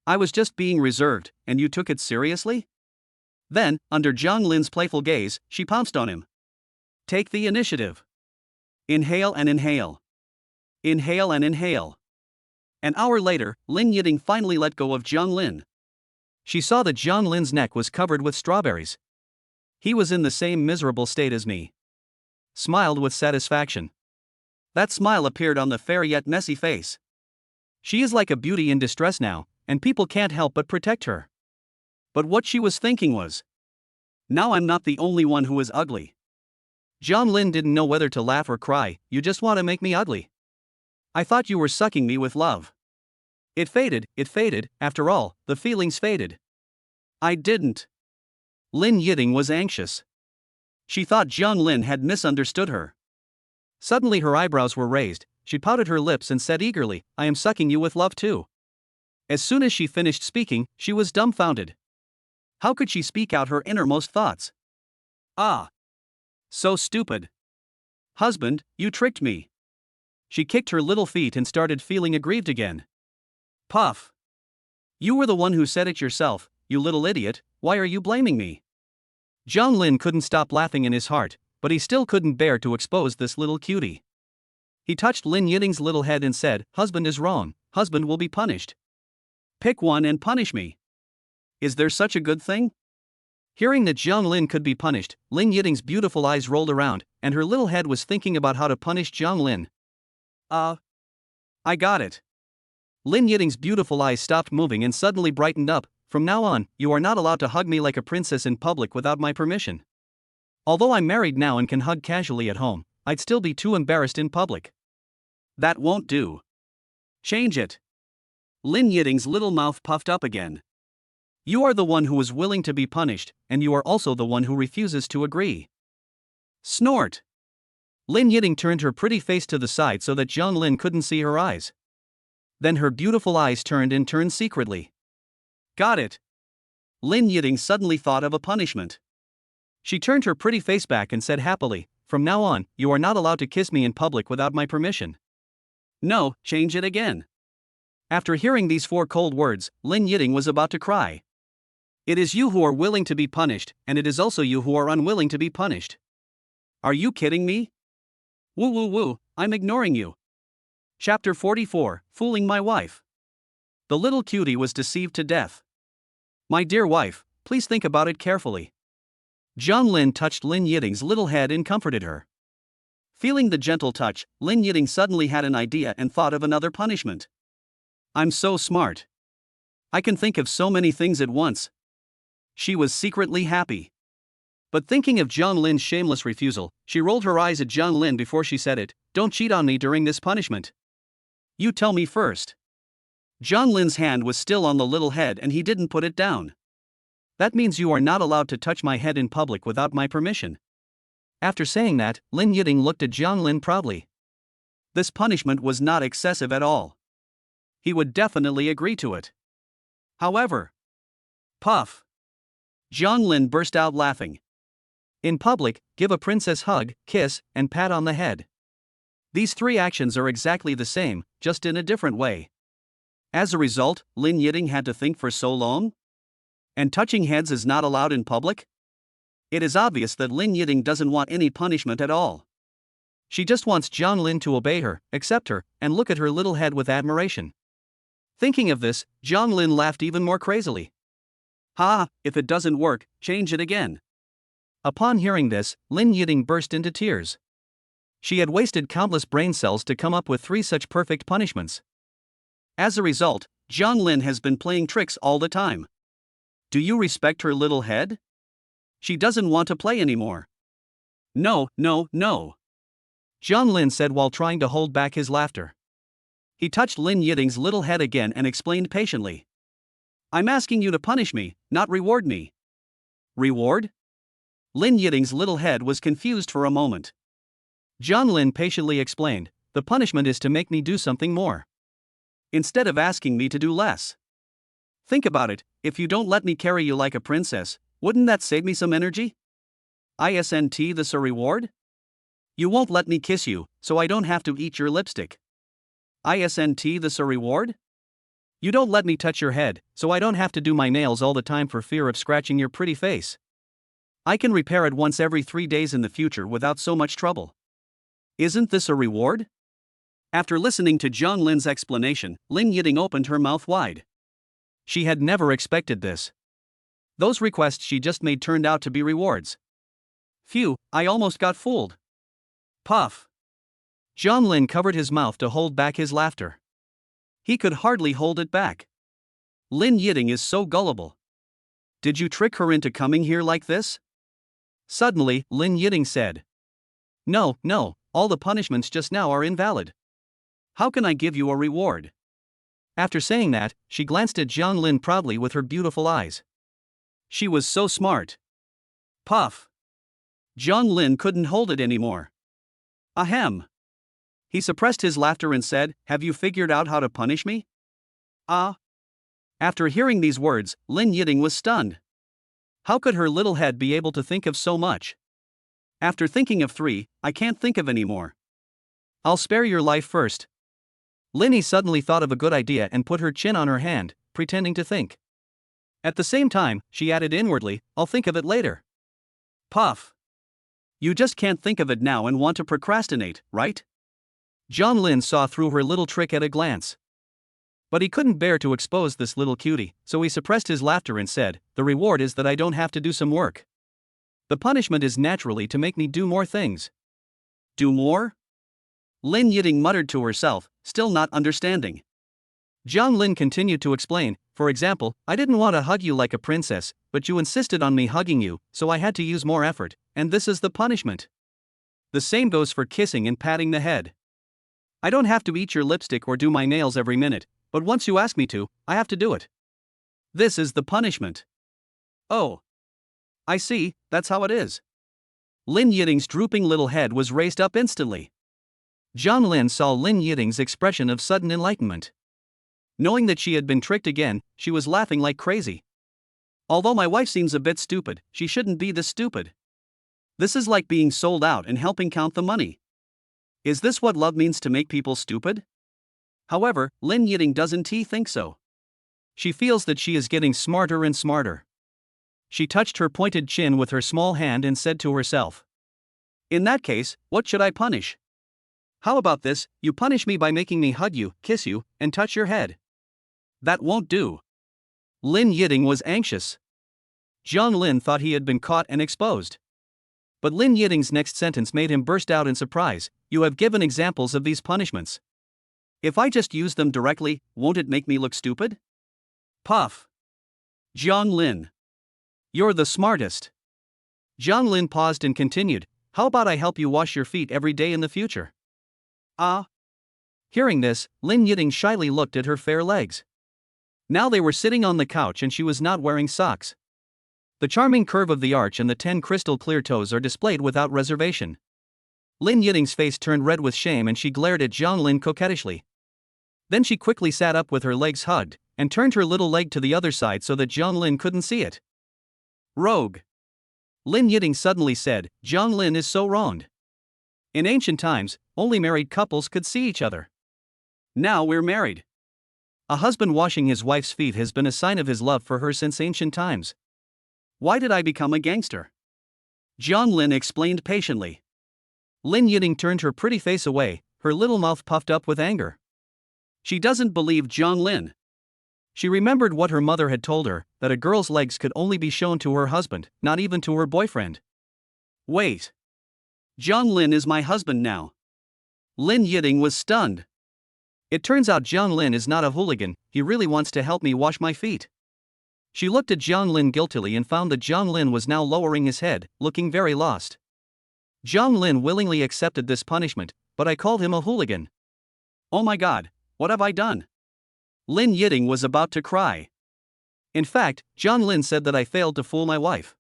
I was just being reserved, and you took it seriously? Then, under Jiang Lin's playful gaze, she pounced on him. Take the initiative. Inhale and inhale. Inhale and inhale. An hour later, Lin Yiding finally let go of Jiang Lin. She saw that Jiang Lin's neck was covered with strawberries. He was in the same miserable state as me. Smiled with satisfaction. That smile appeared on the fair yet messy face. She is like a beauty in distress now, and people can't help but protect her. But what she was thinking was, now I'm not the only one who is ugly. Jiang Lin didn't know whether to laugh or cry. You just want to make me ugly. I thought you were sucking me with love. It faded, after all, the feelings faded. I didn't. Lin Yiding was anxious. She thought Jiang Lin had misunderstood her. Suddenly her eyebrows were raised, she pouted her lips and said eagerly, I am sucking you with love too. As soon as she finished speaking, she was dumbfounded. How could she speak out her innermost thoughts? Ah! So stupid. Husband, you tricked me. She kicked her little feet and started feeling aggrieved again. Puff. You were the one who said it yourself, you little idiot, why are you blaming me? Zhang Lin couldn't stop laughing in his heart, but he still couldn't bear to expose this little cutie. He touched Lin Yiting's little head and said, husband is wrong, husband will be punished. Pick one and punish me. Is there such a good thing? Hearing that Zhang Lin could be punished, Lin Yiting's beautiful eyes rolled around, and her little head was thinking about how to punish Zhang Lin. I got it. Lin Yiting's beautiful eyes stopped moving and suddenly brightened up. From now on, you are not allowed to hug me like a princess in public without my permission. Although I'm married now and can hug casually at home, I'd still be too embarrassed in public. That won't do. Change it. Lin Yiting's little mouth puffed up again. You are the one who is willing to be punished, and you are also the one who refuses to agree. Snort. Lin Yiting turned her pretty face to the side so that Zhang Lin couldn't see her eyes. Then her beautiful eyes turned secretly. Got it. Lin Yiting suddenly thought of a punishment. She turned her pretty face back and said happily, from now on, you are not allowed to kiss me in public without my permission. No, change it again. After hearing these 4 cold words, Lin Yiting was about to cry. It is you who are willing to be punished, and it is also you who are unwilling to be punished. Are you kidding me? Woo woo woo, I'm ignoring you. Chapter 44, Fooling My Wife. The little cutie was deceived to death. My dear wife, please think about it carefully. Zhang Lin touched Lin Yiting's little head and comforted her. Feeling the gentle touch, Lin Yiting suddenly had an idea and thought of another punishment. I'm so smart. I can think of so many things at once. She was secretly happy. But thinking of Zhang Lin's shameless refusal, she rolled her eyes at Zhang Lin before she said it, don't cheat on me during this punishment. You tell me first. Zhang Lin's hand was still on the little head and he didn't put it down. That means you are not allowed to touch my head in public without my permission. After saying that, Lin Yiting looked at Zhang Lin proudly. This punishment was not excessive at all. He would definitely agree to it. However, puff. Zhang Lin burst out laughing. In public, give a princess hug, kiss, and pat on the head. These 3 actions are exactly the same, just in a different way. As a result, Lin Yiting had to think for so long? And touching heads is not allowed in public? It is obvious that Lin Yiting doesn't want any punishment at all. She just wants Zhang Lin to obey her, accept her, and look at her little head with admiration. Thinking of this, Zhang Lin laughed even more crazily. Ha, if it doesn't work, change it again. Upon hearing this, Lin Yiting burst into tears. She had wasted countless brain cells to come up with 3 such perfect punishments. As a result, Zhang Lin has been playing tricks all the time. Do you respect her little head? She doesn't want to play anymore. No, no, no. Zhang Lin said while trying to hold back his laughter. He touched Lin Yiting's little head again and explained patiently. I'm asking you to punish me, not reward me. Reward? Lin Yiting's little head was confused for a moment. Zhang Lin patiently explained, the punishment is to make me do something more. Instead of asking me to do less. Think about it, if you don't let me carry you like a princess, wouldn't that save me some energy? Isn't this a reward? You won't let me kiss you, so I don't have to eat your lipstick. Isn't this a reward? You don't let me touch your head, so I don't have to do my nails all the time for fear of scratching your pretty face. I can repair it once every 3 days in the future without so much trouble. Isn't this a reward? After listening to Zhang Lin's explanation, Lin Yiting opened her mouth wide. She had never expected this. Those requests she just made turned out to be rewards. Phew, I almost got fooled. Puff. Zhang Lin covered his mouth to hold back his laughter. He could hardly hold it back. Lin Yiting is so gullible. Did you trick her into coming here like this? Suddenly, Lin Yiting said. No, all the punishments just now are invalid. How can I give you a reward? After saying that, she glanced at Zhang Lin proudly with her beautiful eyes. She was so smart. Puff. Zhang Lin couldn't hold it anymore. Ahem. He suppressed his laughter and said, have you figured out how to punish me? After hearing these words, Lin Yiding was stunned. How could her little head be able to think of so much? After thinking of 3, I can't think of any more. I'll spare your life first. Linny suddenly thought of a good idea and put her chin on her hand, pretending to think. At the same time, she added inwardly, I'll think of it later. Puff. You just can't think of it now and want to procrastinate, right? John Lin saw through her little trick at a glance. But he couldn't bear to expose this little cutie, so he suppressed his laughter and said, the reward is that I don't have to do some work. The punishment is naturally to make me do more things. Do more? Lin Yiding muttered to herself, still not understanding. John Lin continued to explain, for example, I didn't want to hug you like a princess, but you insisted on me hugging you, so I had to use more effort, and this is the punishment. The same goes for kissing and patting the head. I don't have to eat your lipstick or do my nails every minute, but once you ask me to, I have to do it. This is the punishment. Oh. I see, that's how it is. Lin Yiding's drooping little head was raised up instantly. John Lin saw Lin Yiding's expression of sudden enlightenment. Knowing that she had been tricked again, she was laughing like crazy. Although my wife seems a bit stupid, she shouldn't be this stupid. This is like being sold out and helping count the money. Is this what love means, to make people stupid? However, Lin Yiding doesn't think so. She feels that she is getting smarter and smarter. She touched her pointed chin with her small hand and said to herself, in that case, what should I punish? How about this, you punish me by making me hug you, kiss you, and touch your head. That won't do. Lin Yiding was anxious. John Lin thought he had been caught and exposed. But Lin Yiding's next sentence made him burst out in surprise, you have given examples of these punishments. If I just use them directly, won't it make me look stupid? Puff. John Lin. You're the smartest. John Lin paused and continued, how about I help you wash your feet every day in the future? Ah. Hearing this, Lin Yiding shyly looked at her fair legs. Now they were sitting on the couch and she was not wearing socks. The charming curve of the arch and the 10 crystal clear toes are displayed without reservation. Lin Yiding's face turned red with shame and she glared at John Lin coquettishly. Then she quickly sat up with her legs hugged, and turned her little leg to the other side so that John Lin couldn't see it. Rogue. Lin Yiding suddenly said, John Lin is so wronged. In ancient times, only married couples could see each other. Now we're married. A husband washing his wife's feet has been a sign of his love for her since ancient times. Why did I become a gangster? John Lin explained patiently. Lin Yiding turned her pretty face away, her little mouth puffed up with anger. She doesn't believe John Lin. She remembered what her mother had told her, that a girl's legs could only be shown to her husband, not even to her boyfriend. Wait. John Lin is my husband now. Lin Yiding was stunned. It turns out John Lin is not a hooligan, he really wants to help me wash my feet. She looked at John Lin guiltily and found that John Lin was now lowering his head, looking very lost. John Lin willingly accepted this punishment, but I called him a hooligan. Oh my God, what have I done? Lin Yiding was about to cry. In fact, John Lin said that I failed to fool my wife.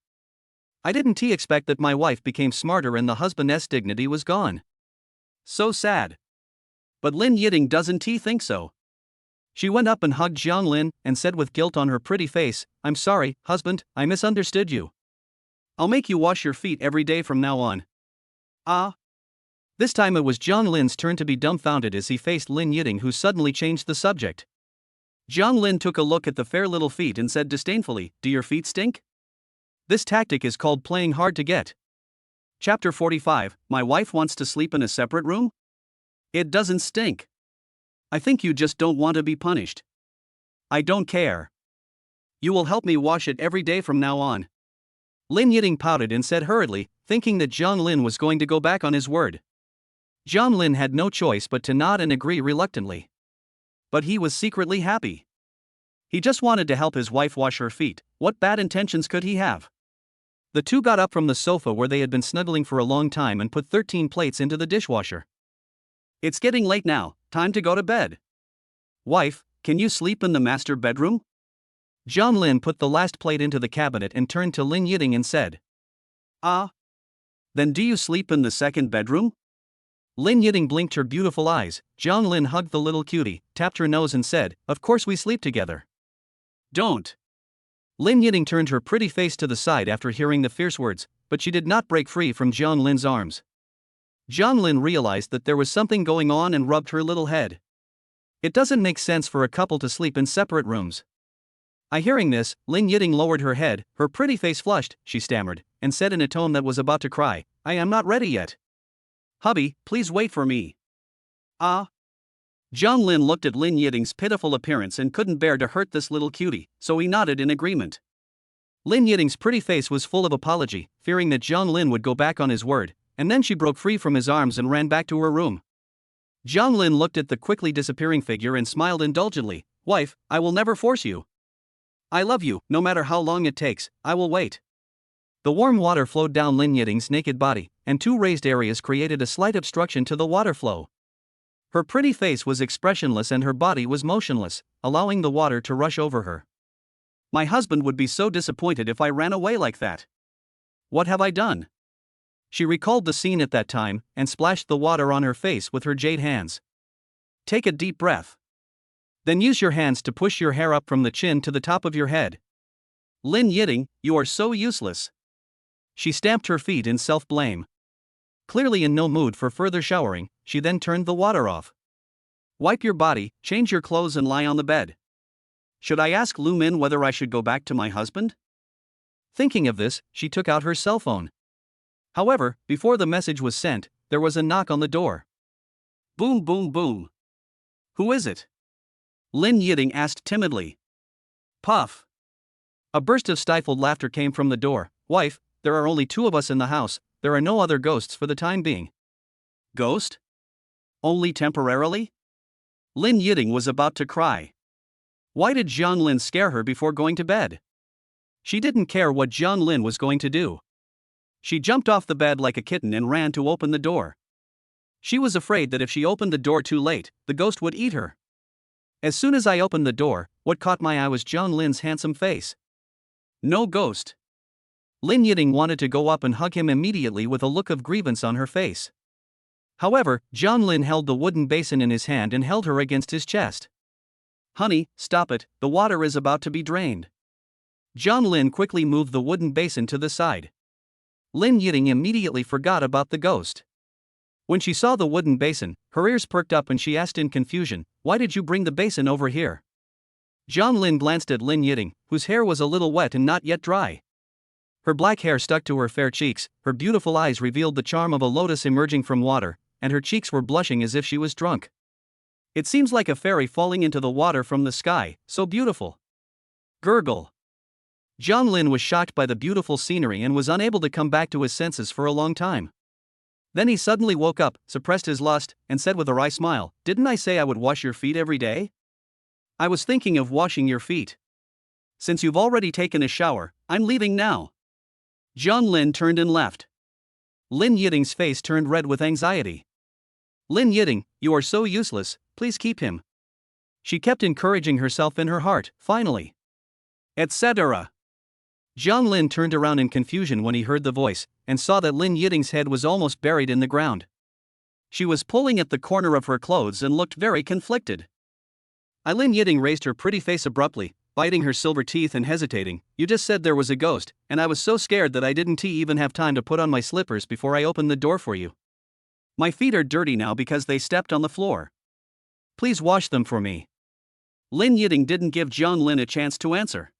I didn't expect that my wife became smarter and the husband's dignity was gone. So sad. But Lin Yiding doesn't think so. She went up and hugged John Lin and said with guilt on her pretty face, I'm sorry, husband, I misunderstood you. I'll make you wash your feet every day from now on. Ah. This time it was John Lin's turn to be dumbfounded as he faced Lin Yiding, who suddenly changed the subject. John Lin took a look at the fair little feet and said disdainfully, do your feet stink? This tactic is called playing hard to get. Chapter 45, My wife wants to sleep in a separate room? It doesn't stink. I think you just don't want to be punished. I don't care. You will help me wash it every day from now on. Lin Yiding pouted and said hurriedly, thinking that John Lin was going to go back on his word. John Lin had no choice but to nod and agree reluctantly. But he was secretly happy. He just wanted to help his wife wash her feet. What bad intentions could he have? The two got up from the sofa where they had been snuggling for a long time and put 13 plates into the dishwasher. It's getting late now, time to go to bed. Wife, can you sleep in the master bedroom? John Lin put the last plate into the cabinet and turned to Lin Yiding and said. Ah. Then do you sleep in the second bedroom? Lin Yiding blinked her beautiful eyes. John Lin hugged the little cutie, tapped her nose and said, of course we sleep together. Don't. Lin Yiting turned her pretty face to the side after hearing the fierce words, but she did not break free from Jiang Lin's arms. Jiang Lin realized that there was something going on and rubbed her little head. It doesn't make sense for a couple to sleep in separate rooms. Hearing this, Lin Yiting lowered her head, her pretty face flushed, she stammered, and said in a tone that was about to cry, I am not ready yet. Hubby, please wait for me. Ah. Jiang Lin looked at Lin Yiting's pitiful appearance and couldn't bear to hurt this little cutie, so he nodded in agreement. Lin Yiting's pretty face was full of apology, fearing that Jiang Lin would go back on his word, and then she broke free from his arms and ran back to her room. Jiang Lin looked at the quickly disappearing figure and smiled indulgently, Wife, I will never force you. I love you, no matter how long it takes, I will wait. The warm water flowed down Lin Yiting's naked body, and two raised areas created a slight obstruction to the water flow. Her pretty face was expressionless and her body was motionless, allowing the water to rush over her. My husband would be so disappointed if I ran away like that. What have I done? She recalled the scene at that time and splashed the water on her face with her jade hands. Take a deep breath. Then use your hands to push your hair up from the chin to the top of your head. Lin Yiting, you are so useless. She stamped her feet in self-blame. Clearly in no mood for further showering, she then turned the water off. Wipe your body, change your clothes and lie on the bed. Should I ask Lu Min whether I should go back to my husband? Thinking of this, she took out her cell phone. However, before the message was sent, there was a knock on the door. Boom boom boom. Who is it? Lin Yiting asked timidly. Puff. A burst of stifled laughter came from the door. Wife, there are only two of us in the house, there are no other ghosts for the time being. Ghost? Only temporarily? Lin Yiting was about to cry. Why did Jiang Lin scare her before going to bed? She didn't care what Jiang Lin was going to do. She jumped off the bed like a kitten and ran to open the door. She was afraid that if she opened the door too late, the ghost would eat her. As soon as I opened the door, what caught my eye was Jiang Lin's handsome face. No ghost. Lin Yiting wanted to go up and hug him immediately with a look of grievance on her face. However, Jiang Lin held the wooden basin in his hand and held her against his chest. Honey, stop it, the water is about to be drained. Jiang Lin quickly moved the wooden basin to the side. Lin Yiting immediately forgot about the ghost. When she saw the wooden basin, her ears perked up and she asked in confusion, Why did you bring the basin over here? Jiang Lin glanced at Lin Yiting, whose hair was a little wet and not yet dry. Her black hair stuck to her fair cheeks, her beautiful eyes revealed the charm of a lotus emerging from water, and her cheeks were blushing as if she was drunk. It seems like a fairy falling into the water from the sky, so beautiful. Gurgle. Jiang Lin was shocked by the beautiful scenery and was unable to come back to his senses for a long time. Then he suddenly woke up, suppressed his lust, and said with a wry smile, Didn't I say I would wash your feet every day? I was thinking of washing your feet. Since you've already taken a shower, I'm leaving now. Jiang Lin turned and left. Lin Yiting's face turned red with anxiety. Lin Yiting, you are so useless, please keep him. She kept encouraging herself in her heart, finally. Etc. Jiang Lin turned around in confusion when he heard the voice, and saw that Lin Yiting's head was almost buried in the ground. She was pulling at the corner of her clothes and looked very conflicted. Lin Yiting raised her pretty face abruptly, biting her silver teeth and hesitating. You just said there was a ghost, and I was so scared that I didn't even have time to put on my slippers before I opened the door for you. My feet are dirty now because they stepped on the floor. Please wash them for me. Lin Yiting didn't give Jiang Lin a chance to answer.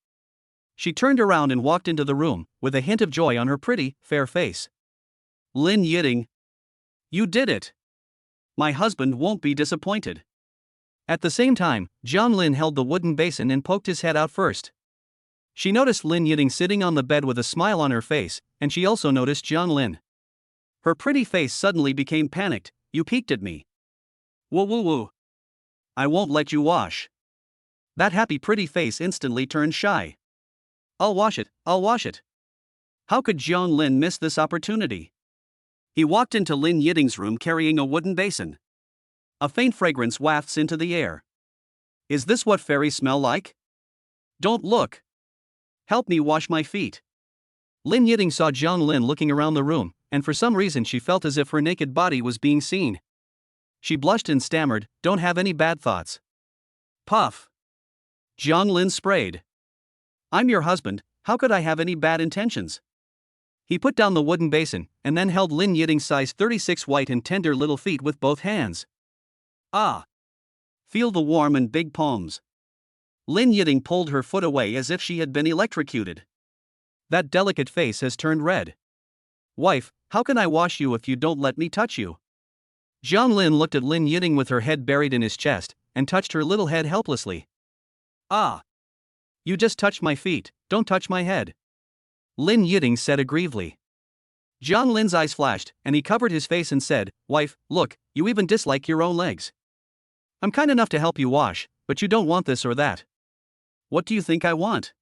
She turned around and walked into the room, with a hint of joy on her pretty, fair face. Lin Yiting. You did it. My husband won't be disappointed. At the same time, Jiang Lin held the wooden basin and poked his head out first. She noticed Lin Yiting sitting on the bed with a smile on her face, and she also noticed Jiang Lin. Her pretty face suddenly became panicked. You peeked at me. Woo woo woo. I won't let you wash. That happy pretty face instantly turned shy. I'll wash it, I'll wash it. How could Jiang Lin miss this opportunity? He walked into Lin Yiting's room carrying a wooden basin. A faint fragrance wafts into the air. Is this what fairies smell like? Don't look. Help me wash my feet. Lin Yiting saw Jiang Lin looking around the room, and for some reason she felt as if her naked body was being seen. She blushed and stammered, Don't have any bad thoughts. Puff. Jiang Lin sprayed. I'm your husband, how could I have any bad intentions? He put down the wooden basin, and then held Lin Yiting's size 36 white and tender little feet with both hands. Ah! Feel the warm and big palms. Lin Yiting pulled her foot away as if she had been electrocuted. That delicate face has turned red. Wife, how can I wash you if you don't let me touch you? Jiang Lin looked at Lin Yiting with her head buried in his chest, and touched her little head helplessly. Ah! You just touched my feet, don't touch my head. Lin Yiting said aggrievedly. Jiang Lin's eyes flashed, and he covered his face and said, Wife, look, you even dislike your own legs. I'm kind enough to help you wash, but you don't want this or that. What do you think I want?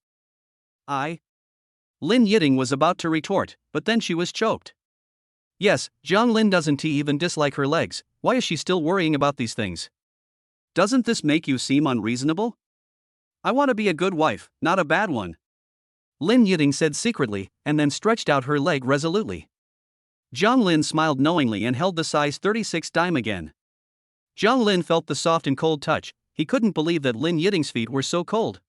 Lin Yiting was about to retort, but then she was choked. Yes, Jiang Lin doesn't even dislike her legs, why is she still worrying about these things? Doesn't this make you seem unreasonable? I want to be a good wife, not a bad one. Lin Yiting said secretly, and then stretched out her leg resolutely. Jiang Lin smiled knowingly and held the size 36 dime again. Jiang Lin felt the soft and cold touch, he couldn't believe that Lin Yiting's feet were so cold.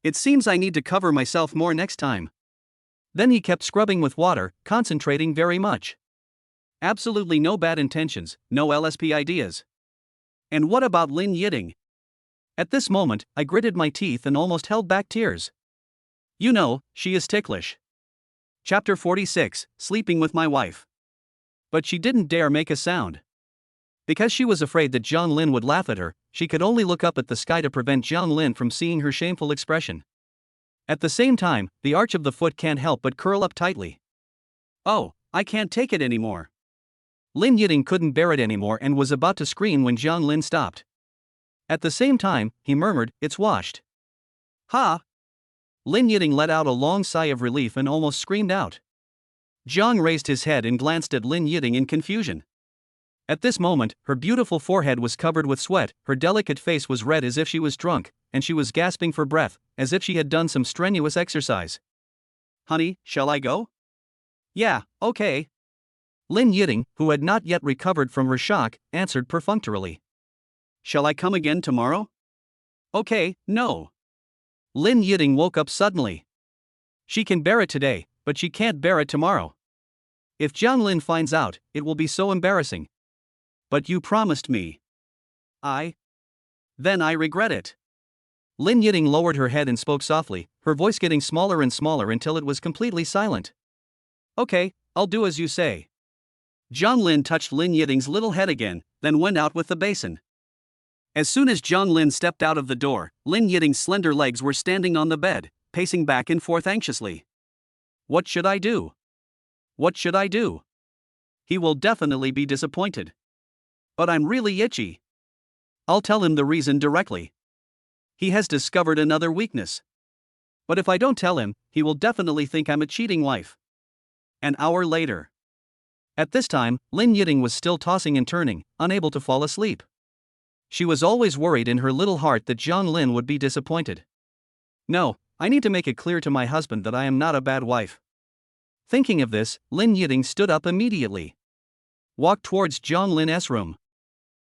It seems I need to cover myself more next time. Then he kept scrubbing with water, concentrating very much. Absolutely no bad intentions, no LSP ideas. And what about Lin Yiting? At this moment, I gritted my teeth and almost held back tears. You know, she is ticklish. Chapter 46, Sleeping with My Wife. But she didn't dare make a sound. Because she was afraid that Jiang Lin would laugh at her, she could only look up at the sky to prevent Jiang Lin from seeing her shameful expression. At the same time, the arch of the foot can't help but curl up tightly. Oh, I can't take it anymore. Lin Yiting couldn't bear it anymore and was about to scream when Jiang Lin stopped. At the same time, he murmured, It's washed. Ha! Lin Yiting let out a long sigh of relief and almost screamed out. Jiang raised his head and glanced at Lin Yiting in confusion. At this moment, her beautiful forehead was covered with sweat, her delicate face was red as if she was drunk, and she was gasping for breath, as if she had done some strenuous exercise. Honey, shall I go? Yeah, okay. Lin Yiting, who had not yet recovered from her shock, answered perfunctorily. Shall I come again tomorrow? Okay, no. Lin Yiting woke up suddenly. She can bear it today, but she can't bear it tomorrow. If Jiang Lin finds out, it will be so embarrassing. But you promised me. Then I regret it. Lin Yiting lowered her head and spoke softly, her voice getting smaller and smaller until it was completely silent. Okay, I'll do as you say. Jiang Lin touched Lin Yiting's little head again, then went out with the basin. As soon as Jiang Lin stepped out of the door, Lin Yiting's slender legs were standing on the bed, pacing back and forth anxiously. What should I do? What should I do? He will definitely be disappointed. But I'm really itchy. I'll tell him the reason directly. He has discovered another weakness. But if I don't tell him, he will definitely think I'm a cheating wife. An hour later. At this time, Lin Yiting was still tossing and turning, unable to fall asleep. She was always worried in her little heart that Jiang Lin would be disappointed. No, I need to make it clear to my husband that I am not a bad wife. Thinking of this, Lin Yiting stood up immediately. Walked towards Jiang Lin's room.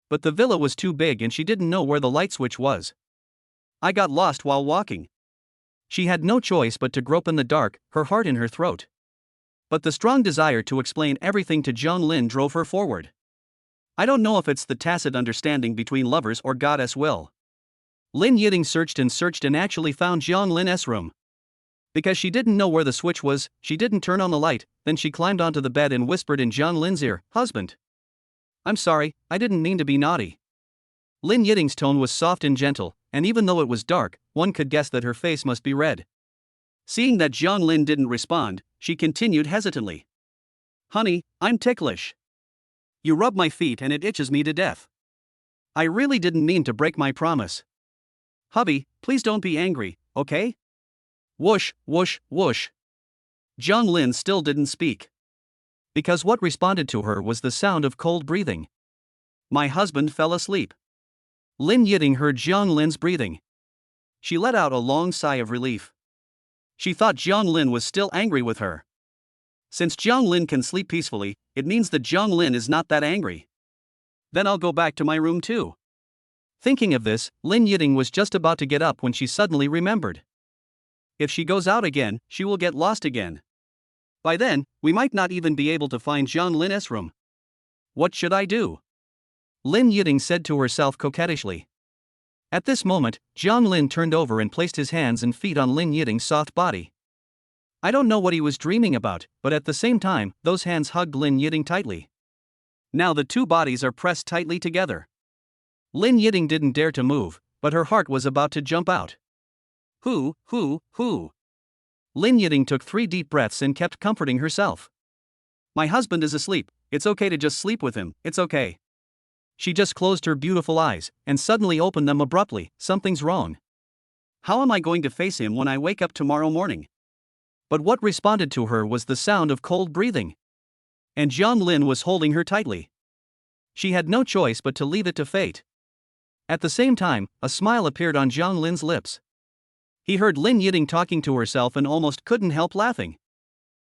But the villa was too big and she didn't know where the light switch was. I got lost while walking. She had no choice but to grope in the dark, her heart in her throat. But the strong desire to explain everything to Jiang Lin drove her forward. I don't know if it's the tacit understanding between lovers or goddess will. Lin Yiting searched and actually found Jiang Lin's room. Because she didn't know where the switch was, she didn't turn on the light, then she climbed onto the bed and whispered in Jiang Lin's ear, Husband. I'm sorry, I didn't mean to be naughty. Lin Yiting's tone was soft and gentle, and even though it was dark, one could guess that her face must be red. Seeing that Jiang Lin didn't respond, she continued hesitantly. Honey, I'm ticklish. You rub my feet and it itches me to death. I really didn't mean to break my promise. Hubby, please don't be angry, okay? Whoosh, whoosh, whoosh. Jiang Lin still didn't speak. Because what responded to her was the sound of cold breathing. My husband fell asleep. Lin Yiting heard Jiang Lin's breathing. She let out a long sigh of relief. She thought Jiang Lin was still angry with her. Since Jiang Lin can sleep peacefully, it means that Jiang Lin is not that angry. Then I'll go back to my room too. Thinking of this, Lin Yiting was just about to get up when she suddenly remembered. If she goes out again, she will get lost again. By then, we might not even be able to find Zhang Lin's room. What should I do? Lin Yiding said to herself coquettishly. At this moment, Zhang Lin turned over and placed his hands and feet on Lin Yiding's soft body. I don't know what he was dreaming about, but at the same time, those hands hugged Lin Yiding tightly. Now the two bodies are pressed tightly together. Lin Yiding didn't dare to move, but her heart was about to jump out. Hoo. Lin Yiding took 3 deep breaths and kept comforting herself. My husband is asleep, it's okay to just sleep with him, it's okay. She just closed her beautiful eyes, and suddenly opened them abruptly. Something's wrong. How am I going to face him when I wake up tomorrow morning? But what responded to her was the sound of cold breathing. And Zhang Lin was holding her tightly. She had no choice but to leave it to fate. At the same time, a smile appeared on Zhang Lin's lips. He heard Lin Yiding talking to herself and almost couldn't help laughing.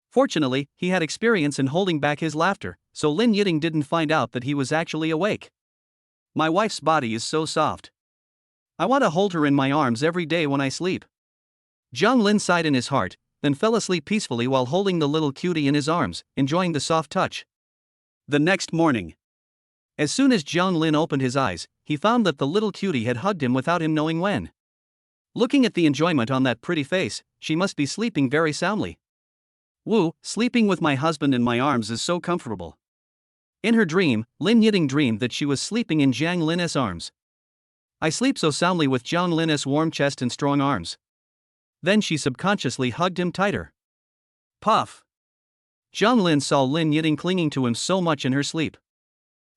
Fortunately, he had experience in holding back his laughter, so Lin Yiding didn't find out that he was actually awake. My wife's body is so soft. I want to hold her in my arms every day when I sleep. Zhang Lin sighed in his heart, then fell asleep peacefully while holding the little cutie in his arms, enjoying the soft touch. The next morning. As soon as Zhang Lin opened his eyes, he found that the little cutie had hugged him without him knowing when. Looking at the enjoyment on that pretty face, she must be sleeping very soundly. Woo, sleeping with my husband in my arms is so comfortable. In her dream, Lin Yiding dreamed that she was sleeping in Zhang Lin's arms. I sleep so soundly with Zhang Lin's warm chest and strong arms. Then she subconsciously hugged him tighter. Puff. Zhang Lin saw Lin Yiding clinging to him so much in her sleep.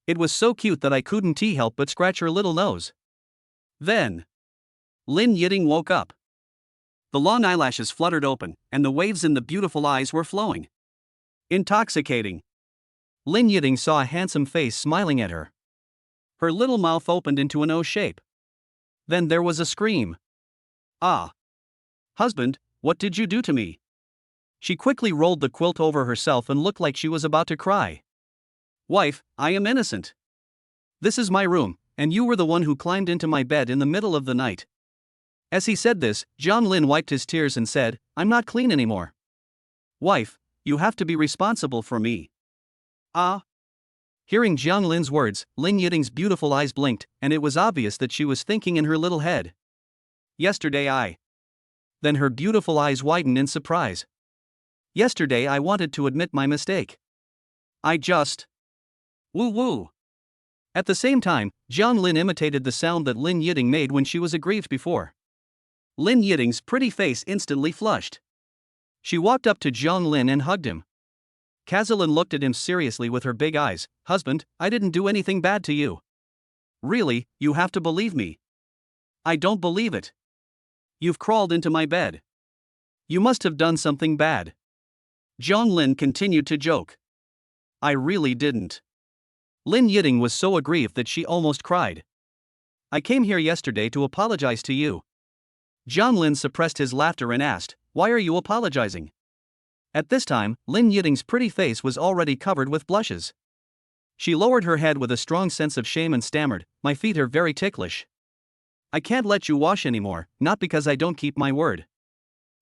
It was so cute that I couldn't help but scratch her little nose. Then Lin Yiding woke up. The long eyelashes fluttered open, and the waves in the beautiful eyes were flowing. Intoxicating. Lin Yiding saw a handsome face smiling at her. Her little mouth opened into an O shape. Then there was a scream. Ah! Husband, what did you do to me? She quickly rolled the quilt over herself and looked like she was about to cry. Wife, I am innocent. This is my room, and you were the one who climbed into my bed in the middle of the night. As he said this, Zhang Lin wiped his tears and said, I'm not clean anymore. Wife, you have to be responsible for me. Ah. Hearing Zhang Lin's words, Lin Yiding's beautiful eyes blinked, and it was obvious that she was thinking in her little head. Yesterday I. Then her beautiful eyes widened in surprise. Yesterday I wanted to admit my mistake. I just. Woo. At the same time, Zhang Lin imitated the sound that Lin Yiding made when she was aggrieved before. Lin Yiding's pretty face instantly flushed. She walked up to Zhang Lin and hugged him. Kazalin looked at him seriously with her big eyes. Husband, I didn't do anything bad to you. Really, you have to believe me. I don't believe it. You've crawled into my bed. You must have done something bad. Zhang Lin continued to joke. I really didn't. Lin Yiding was so aggrieved that she almost cried. I came here yesterday to apologize to you. Zhang Lin suppressed his laughter and asked, why are you apologizing? At this time, Lin Yiding's pretty face was already covered with blushes. She lowered her head with a strong sense of shame and stammered, my feet are very ticklish. I can't let you wash anymore, not because I don't keep my word.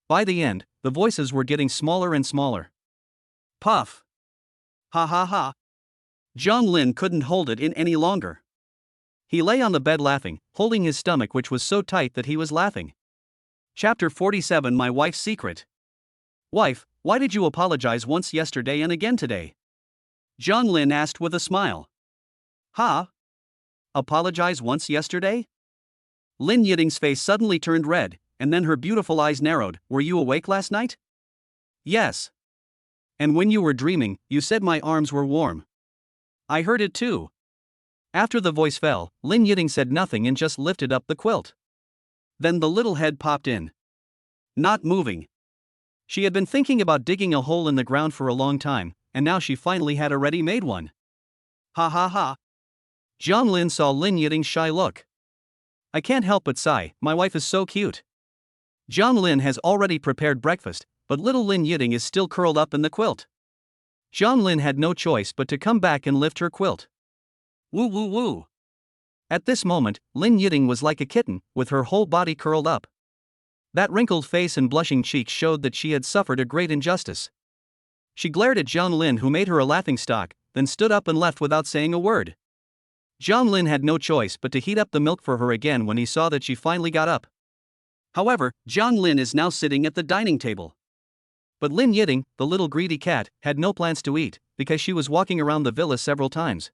By the end, the voices were getting smaller and smaller. Puff. Ha. Zhang Lin couldn't hold it in any longer. He lay on the bed laughing, holding his stomach which was so tight that he was laughing. Chapter 47 My Wife's Secret. Wife, why did you apologize once yesterday and again today? Zhang Lin asked with a smile. Ha? Apologize once yesterday? Lin Yiding's face suddenly turned red, and then her beautiful eyes narrowed. Were you awake last night? Yes. And when you were dreaming, you said my arms were warm. I heard it too. After the voice fell, Lin Yiding said nothing and just lifted up the quilt. Then the little head popped in. Not moving. She had been thinking about digging a hole in the ground for a long time, and now she finally had already made one. Ha. Zhang Lin saw Lin Yiding's shy look. I can't help but sigh, my wife is so cute. Zhang Lin has already prepared breakfast, but little Lin Yiding is still curled up in the quilt. Zhang Lin had no choice but to come back and lift her quilt. Woo. At this moment, Lin Yiding was like a kitten, with her whole body curled up. That wrinkled face and blushing cheeks showed that she had suffered a great injustice. She glared at Jiang Lin, who made her a laughingstock, then stood up and left without saying a word. Jiang Lin had no choice but to heat up the milk for her again when he saw that she finally got up. However, Jiang Lin is now sitting at the dining table. But Lin Yiting, the little greedy cat, had no plans to eat, because she was walking around the villa several times.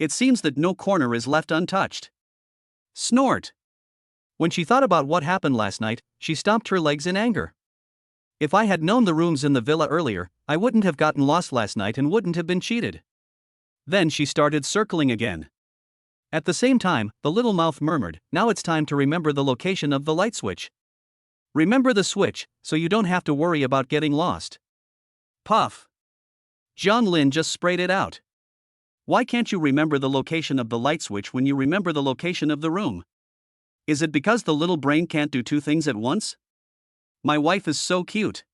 It seems that no corner is left untouched. Snort! When she thought about what happened last night, she stomped her legs in anger. If I had known the rooms in the villa earlier, I wouldn't have gotten lost last night and wouldn't have been cheated. Then she started circling again. At the same time, the little mouth murmured, "Now it's time to remember the location of the light switch. Remember the switch, so you don't have to worry about getting lost." Puff! Jiang Lin just sprayed it out. Why can't you remember the location of the light switch when you remember the location of the room? Is it because the little brain can't do two things at once? My wife is so cute.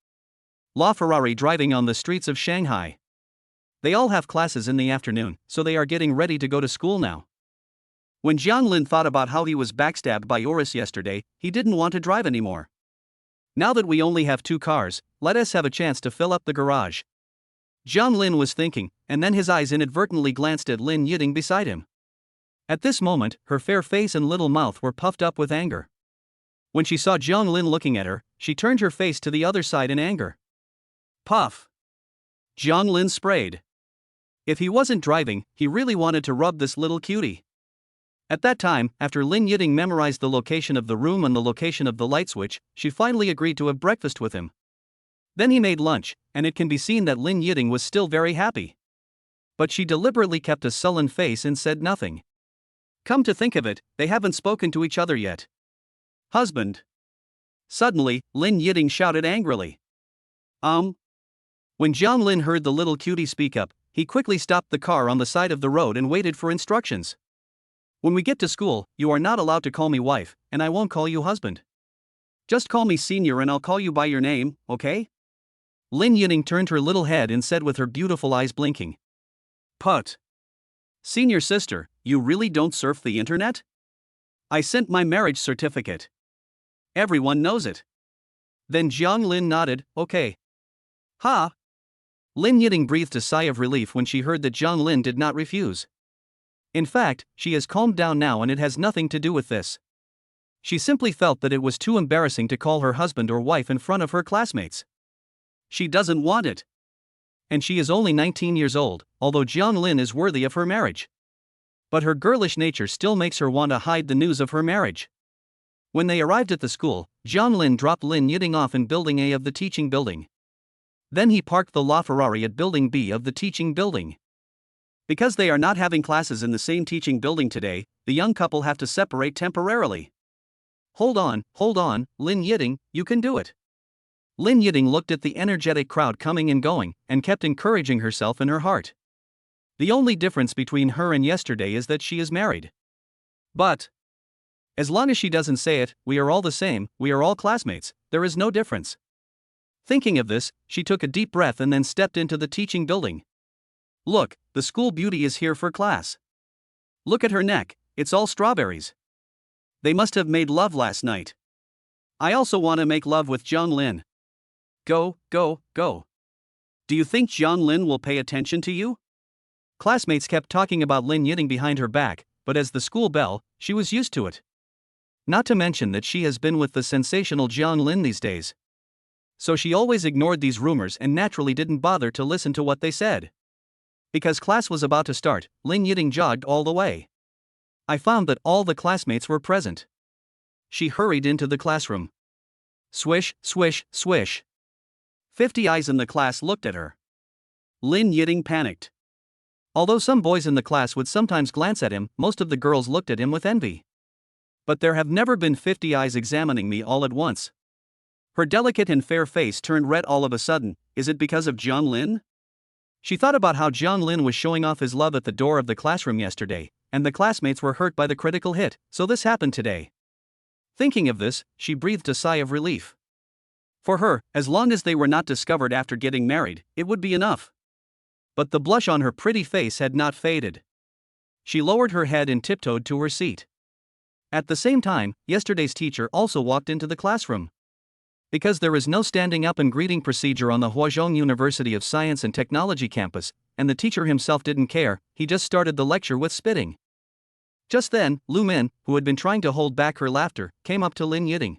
LaFerrari driving on the streets of Shanghai. They all have classes in the afternoon, so they are getting ready to go to school now. When Jiang Lin thought about how he was backstabbed by Oris yesterday, he didn't want to drive anymore. Now that we only have 2 cars, let us have a chance to fill up the garage. Jiang Lin was thinking, and then his eyes inadvertently glanced at Lin Yiting beside him. At this moment, her fair face and little mouth were puffed up with anger. When she saw Jiang Lin looking at her, she turned her face to the other side in anger. Puff! Jiang Lin sprayed. If he wasn't driving, he really wanted to rub this little cutie. At that time, after Lin Yiting memorized the location of the room and the location of the light switch, she finally agreed to have breakfast with him. Then he made lunch, and it can be seen that Lin Yiting was still very happy. But she deliberately kept a sullen face and said nothing. Come to think of it, they haven't spoken to each other yet. Husband. Suddenly, Lin Yiting shouted angrily. When Jiang Lin heard the little cutie speak up, he quickly stopped the car on the side of the road and waited for instructions. When we get to school, you are not allowed to call me wife, and I won't call you husband. Just call me senior and I'll call you by your name, okay? Lin Yiting turned her little head and said with her beautiful eyes blinking. Put. Senior sister, you really don't surf the internet? I sent my marriage certificate. Everyone knows it. Then Jiang Lin nodded, okay. Ha! Lin Yiting breathed a sigh of relief when she heard that Jiang Lin did not refuse. In fact, she has calmed down now and it has nothing to do with this. She simply felt that it was too embarrassing to call her husband or wife in front of her classmates. She doesn't want it. And she is only 19 years old, although Jiang Lin is worthy of her marriage. But her girlish nature still makes her want to hide the news of her marriage. When they arrived at the school, Jiang Lin dropped Lin Yiting off in Building A of the teaching building. Then he parked the LaFerrari at Building B of the teaching building. Because they are not having classes in the same teaching building today, the young couple have to separate temporarily. Hold on, Lin Yiting, you can do it. Lin Yiting looked at the energetic crowd coming and going, and kept encouraging herself in her heart. The only difference between her and yesterday is that she is married. But as long as she doesn't say it, we are all the same, we are all classmates, there is no difference. Thinking of this, she took a deep breath and then stepped into the teaching building. Look, the school beauty is here for class. Look at her neck, it's all strawberries. They must have made love last night. I also want to make love with Jiang Lin. Go. Do you think Jiang Lin will pay attention to you? Classmates kept talking about Lin Yiting behind her back, but as the school bell, she was used to it. Not to mention that she has been with the sensational Jiang Lin these days. So she always ignored these rumors and naturally didn't bother to listen to what they said. Because class was about to start, Lin Yiting jogged all the way. I found that all the classmates were present. She hurried into the classroom. Swish, swish, swish. 50 eyes in the class looked at her. Lin Yiting panicked. Although some boys in the class would sometimes glance at him, most of the girls looked at him with envy. But there have never been 50 eyes examining me all at once. Her delicate and fair face turned red all of a sudden. Is it because of Jiang Lin? She thought about how Jiang Lin was showing off his love at the door of the classroom yesterday, and the classmates were hurt by the critical hit, so this happened today. Thinking of this, she breathed a sigh of relief. For her, as long as they were not discovered after getting married, it would be enough. But the blush on her pretty face had not faded. She lowered her head and tiptoed to her seat. At the same time, yesterday's teacher also walked into the classroom. Because there is no standing up and greeting procedure on the Huazhong University of Science and Technology campus, and the teacher himself didn't care, he just started the lecture with spitting. Just then, Lu Min, who had been trying to hold back her laughter, came up to Lin Yiting.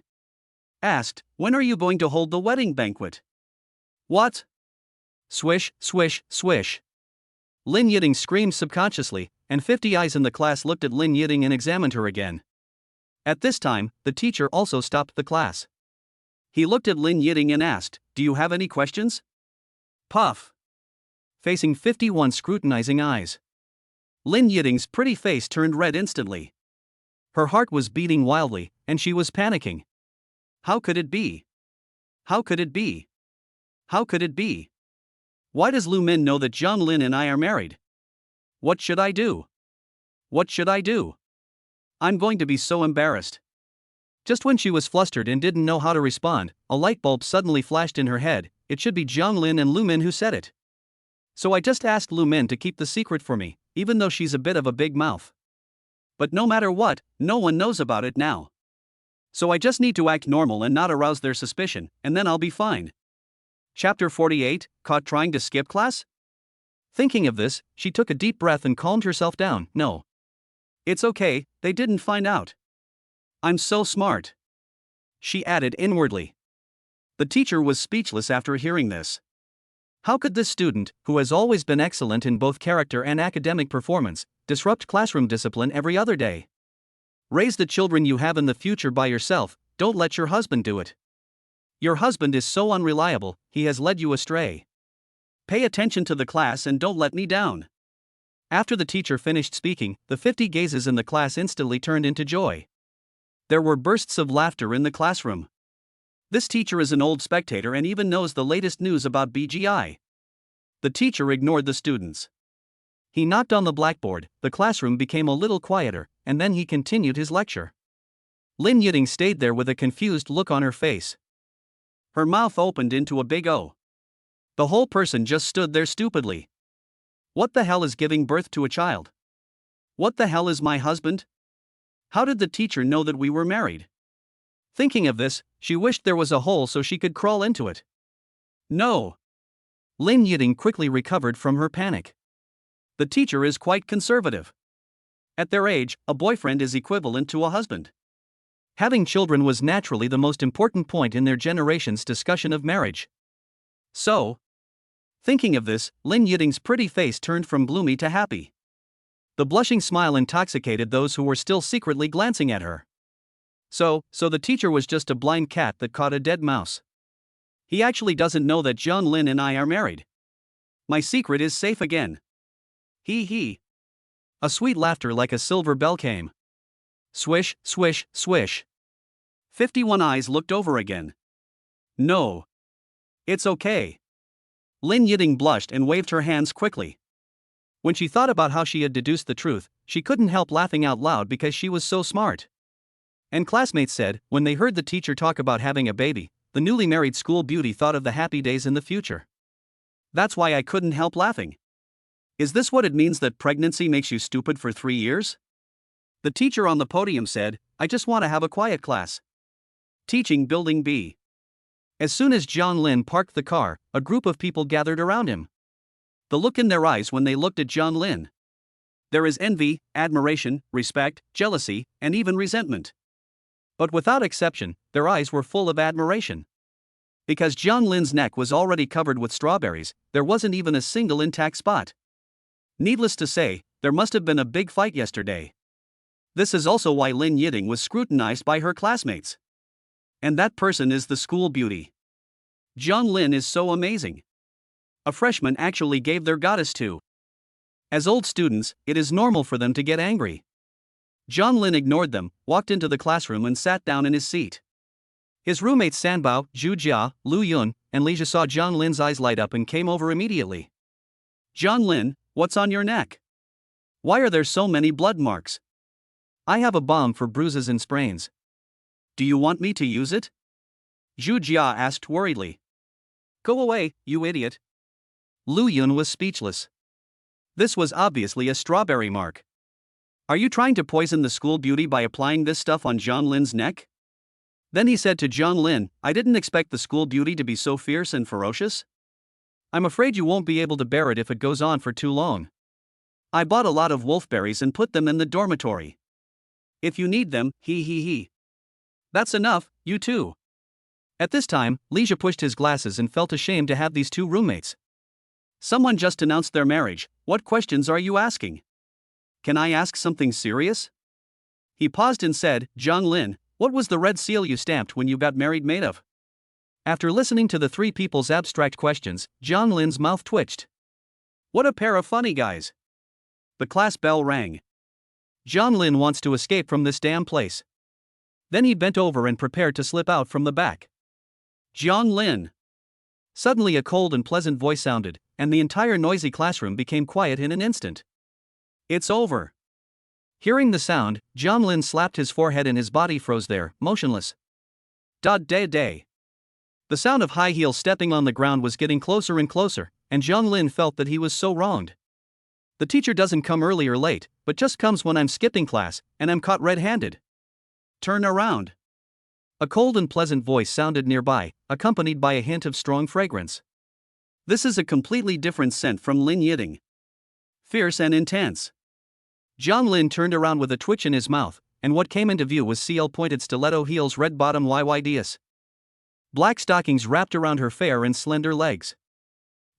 Asked, "When are you going to hold the wedding banquet?" "What?" Swish, swish, swish. Lin Yiting screamed subconsciously, and 50 eyes in the class looked at Lin Yiting and examined her again. At this time, the teacher also stopped the class. He looked at Lin Yiting and asked, "Do you have any questions?" Puff. Facing 51 scrutinizing eyes. Lin Yiting's pretty face turned red instantly. Her heart was beating wildly, and she was panicking. How could it be? How could it be? How could it be? Why does Lu Min know that Zhang Lin and I are married? What should I do? What should I do? I'm going to be so embarrassed. Just when she was flustered and didn't know how to respond, a light bulb suddenly flashed in her head. It should be Zhang Lin and Lu Min who said it. So I just asked Lu Min to keep the secret for me, even though she's a bit of a big mouth. But no matter what, no one knows about it now. So I just need to act normal and not arouse their suspicion, and then I'll be fine. Chapter 48, Caught Trying to Skip Class? Thinking of this, she took a deep breath and calmed herself down. No. It's okay, they didn't find out. I'm so smart. She added inwardly. The teacher was speechless after hearing this. How could this student, who has always been excellent in both character and academic performance, disrupt classroom discipline every other day? Raise the children you have in the future by yourself, don't let your husband do it. Your husband is so unreliable, he has led you astray. Pay attention to the class and don't let me down. After the teacher finished speaking, the 50 gazes in the class instantly turned into joy. There were bursts of laughter in the classroom. This teacher is an old spectator and even knows the latest news about BGI. The teacher ignored the students. He knocked on the blackboard, the classroom became a little quieter, and then he continued his lecture. Lin Yiting stayed there with a confused look on her face. Her mouth opened into a big O. The whole person just stood there stupidly. What the hell is giving birth to a child? What the hell is my husband? How did the teacher know that we were married? Thinking of this, she wished there was a hole so she could crawl into it. No. Lin Yiting quickly recovered from her panic. The teacher is quite conservative. At their age, a boyfriend is equivalent to a husband. Having children was naturally the most important point in their generation's discussion of marriage. So, thinking of this, Lin Yiting's pretty face turned from gloomy to happy. The blushing smile intoxicated those who were still secretly glancing at her. So the teacher was just a blind cat that caught a dead mouse. He actually doesn't know that Zhang Lin and I are married. My secret is safe again. He. A sweet laughter like a silver bell came. Swish, swish, swish. 51 eyes looked over again. No. It's okay. Lin Yiting blushed and waved her hands quickly. When she thought about how she had deduced the truth, she couldn't help laughing out loud because she was so smart. And classmates said, when they heard the teacher talk about having a baby, the newly married school beauty thought of the happy days in the future. That's why I couldn't help laughing. Is this what it means that pregnancy makes you stupid for 3 years? The teacher on the podium said, I just want to have a quiet class. Teaching Building B. As soon as Zhang Lin parked the car, a group of people gathered around him. The look in their eyes when they looked at Zhang Lin. There is envy, admiration, respect, jealousy, and even resentment. But without exception, their eyes were full of admiration. Because Zhang Lin's neck was already covered with strawberries, there wasn't even a single intact spot. Needless to say, there must have been a big fight yesterday. This is also why Lin Yiting was scrutinized by her classmates. And that person is the school beauty. Zhang Lin is so amazing. A freshman actually gave their goddess to. As old students, it is normal for them to get angry. Zhang Lin ignored them, walked into the classroom and sat down in his seat. His roommates Sanbao, Zhu Jia, Lu Yun, and Li Jia saw Zhang Lin's eyes light up and came over immediately. Zhang Lin, what's on your neck? Why are there so many blood marks? I have a balm for bruises and sprains. Do you want me to use it? Zhu Jia asked worriedly. Go away, you idiot. Lu Yun was speechless. This was obviously a strawberry mark. Are you trying to poison the school beauty by applying this stuff on Zhang Lin's neck? Then he said to Jiang Lin, I didn't expect the school beauty to be so fierce and ferocious. I'm afraid you won't be able to bear it if it goes on for too long. I bought a lot of wolfberries and put them in the dormitory. If you need them, he. That's enough, you two. At this time, Leisha pushed his glasses and felt ashamed to have these two roommates. Someone just announced their marriage, what questions are you asking? Can I ask something serious? He paused and said, Jiang Lin, what was the red seal you stamped when you got married made of? After listening to the three people's abstract questions, Jiang Lin's mouth twitched. What a pair of funny guys. The class bell rang. Jiang Lin wants to escape from this damn place. Then he bent over and prepared to slip out from the back. Jiang Lin. Suddenly a cold and pleasant voice sounded, and the entire noisy classroom became quiet in an instant. It's over. Hearing the sound, Jiang Lin slapped his forehead and his body froze there, motionless. Day. The sound of high heels stepping on the ground was getting closer and closer, and Jiang Lin felt that he was so wronged. The teacher doesn't come early or late, but just comes when I'm skipping class, and I'm caught red-handed. Turn around. A cold and pleasant voice sounded nearby, accompanied by a hint of strong fragrance. This is a completely different scent from Lin Yiding. Fierce and intense. Jiang Lin turned around with a twitch in his mouth, and what came into view was CL-pointed stiletto heels, red bottom YYDS. Black stockings wrapped around her fair and slender legs.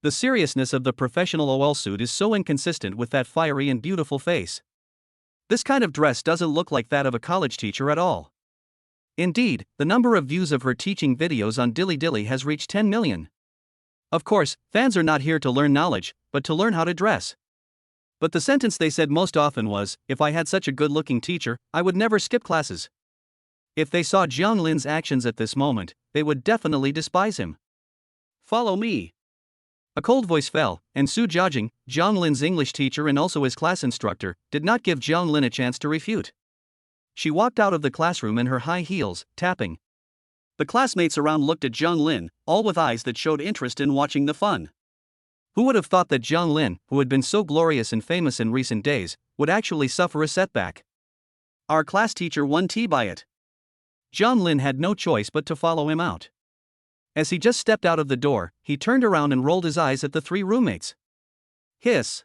The seriousness of the professional OL suit is so inconsistent with that fiery and beautiful face. This kind of dress doesn't look like that of a college teacher at all. Indeed, the number of views of her teaching videos on Dilly has reached 10 million. Of course, fans are not here to learn knowledge, but to learn how to dress. But the sentence they said most often was, if I had such a good-looking teacher, I would never skip classes. If they saw Jiang Lin's actions at this moment, they would definitely despise him. Follow me. A cold voice fell, and Su Jiajing, Jiang Lin's English teacher and also his class instructor, did not give Jiang Lin a chance to refute. She walked out of the classroom in her high heels, tapping. The classmates around looked at Jiang Lin, all with eyes that showed interest in watching the fun. Who would have thought that Jiang Lin, who had been so glorious and famous in recent days, would actually suffer a setback? Our class teacher won tea by it. Jiang Lin had no choice but to follow him out. As he just stepped out of the door, he turned around and rolled his eyes at the three roommates. Hiss.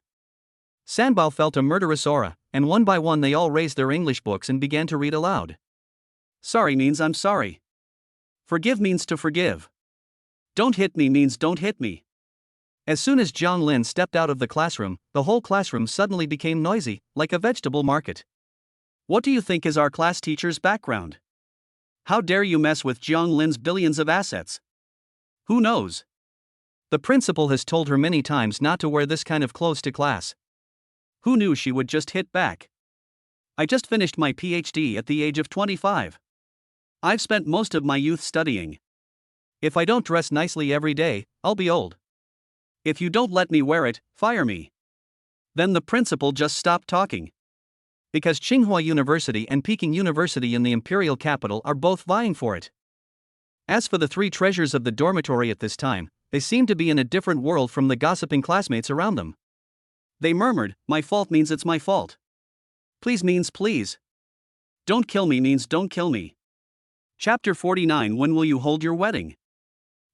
Sanbao felt a murderous aura, and one by one they all raised their English books and began to read aloud. Sorry means I'm sorry. Forgive means to forgive. Don't hit me means don't hit me. As soon as Jiang Lin stepped out of the classroom, the whole classroom suddenly became noisy, like a vegetable market. What do you think is our class teacher's background? How dare you mess with Jiang Lin's billions of assets? Who knows? The principal has told her many times not to wear this kind of clothes to class. Who knew she would just hit back? I just finished my PhD at the age of 25. I've spent most of my youth studying. If I don't dress nicely every day, I'll be old. If you don't let me wear it, fire me. Then the principal just stopped talking. Because Tsinghua University and Peking University in the imperial capital are both vying for it. As for the three treasures of the dormitory at this time, they seemed to be in a different world from the gossiping classmates around them. They murmured, my fault means it's my fault. Please means please. Don't kill me means don't kill me. Chapter 49. When will you hold your wedding?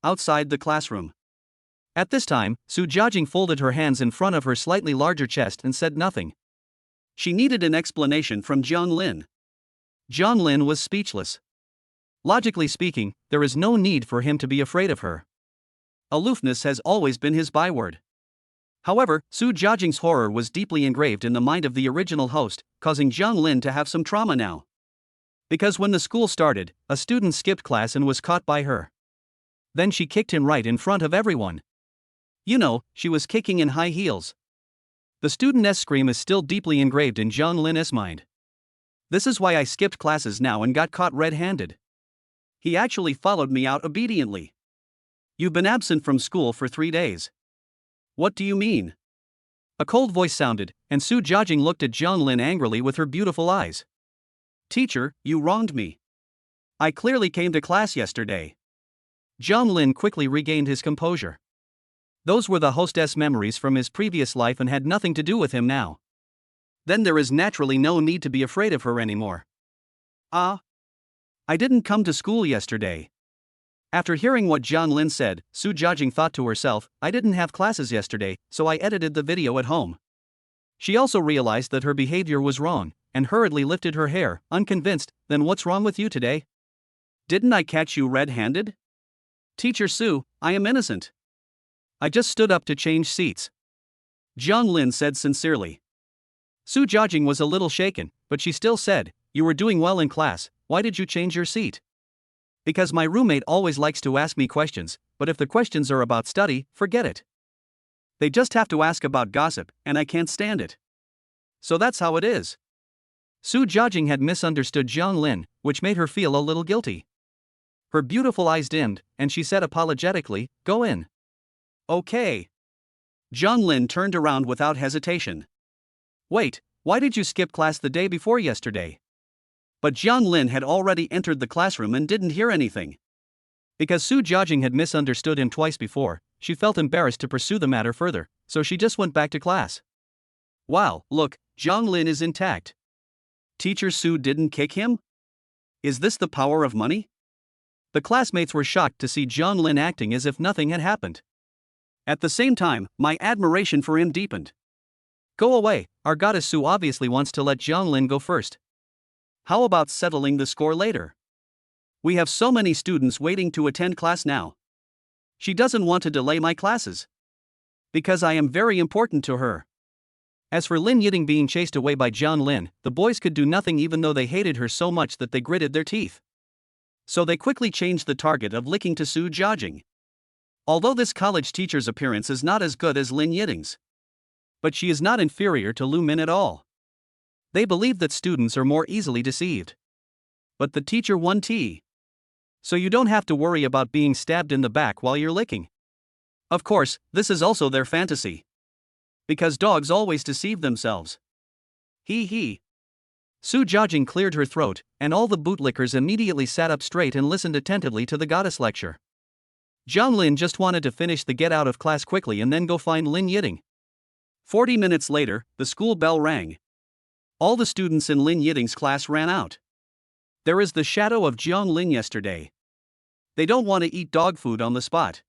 Outside the classroom. At this time, Su Jiajing folded her hands in front of her slightly larger chest and said nothing. She needed an explanation from Jiang Lin. Jiang Lin was speechless. Logically speaking, there is no need for him to be afraid of her. Aloofness has always been his byword. However, Su Jiajing's horror was deeply engraved in the mind of the original host, causing Jiang Lin to have some trauma now. Because when the school started, a student skipped class and was caught by her. Then she kicked him right in front of everyone. You know, she was kicking in high heels. The studentess scream is still deeply engraved in Jiang Lin's mind. This is why I skipped classes now and got caught red-handed. He actually followed me out obediently. You've been absent from school for 3 days. What do you mean? A cold voice sounded, and Su Jiajing looked at Jiang Lin angrily with her beautiful eyes. Teacher, you wronged me. I clearly came to class yesterday. Jiang Lin quickly regained his composure. Those were the hostess memories from his previous life and had nothing to do with him now. Then there is naturally no need to be afraid of her anymore. Ah. I didn't come to school yesterday. After hearing what Jiang Lin said, Su Jiajing thought to herself, I didn't have classes yesterday, so I edited the video at home. She also realized that her behavior was wrong, and hurriedly lifted her hair, unconvinced. Then what's wrong with you today? Didn't I catch you red-handed? Teacher Su, I am innocent. I just stood up to change seats. Jiang Lin said sincerely. Su Jiajing was a little shaken, but she still said, you were doing well in class, why did you change your seat? Because my roommate always likes to ask me questions, but if the questions are about study, forget it. They just have to ask about gossip, and I can't stand it. So that's how it is. Su Jiajing had misunderstood Jiang Lin, which made her feel a little guilty. Her beautiful eyes dimmed, and she said apologetically, go in. Okay. Jiang Lin turned around without hesitation. Wait, why did you skip class the day before yesterday? But Jiang Lin had already entered the classroom and didn't hear anything. Because Su Jiajing had misunderstood him twice before, she felt embarrassed to pursue the matter further, so she just went back to class. Wow, look, Jiang Lin is intact. Teacher Su didn't kick him? Is this the power of money? The classmates were shocked to see Jiang Lin acting as if nothing had happened. At the same time, my admiration for him deepened. Go away, our goddess Su obviously wants to let Jiang Lin go first. How about settling the score later? We have so many students waiting to attend class now. She doesn't want to delay my classes. Because I am very important to her. As for Lin Yiting being chased away by Jiang Lin, the boys could do nothing even though they hated her so much that they gritted their teeth. So they quickly changed the target of licking to Su Jiajing. Although this college teacher's appearance is not as good as Lin Yiting's. But she is not inferior to Lu Min at all. They believe that students are more easily deceived. But the teacher won tea. So you don't have to worry about being stabbed in the back while you're licking. Of course, this is also their fantasy. Because dogs always deceive themselves. Hee hee. Su Jiajing cleared her throat, and all the bootlickers immediately sat up straight and listened attentively to the goddess lecture. Jiang Lin just wanted to finish the get out of class quickly and then go find Lin Yiting. 40 minutes later, the school bell rang. All the students in Lin Yiting's class ran out. There is the shadow of Jiang Lin yesterday. They don't want to eat dog food on the spot.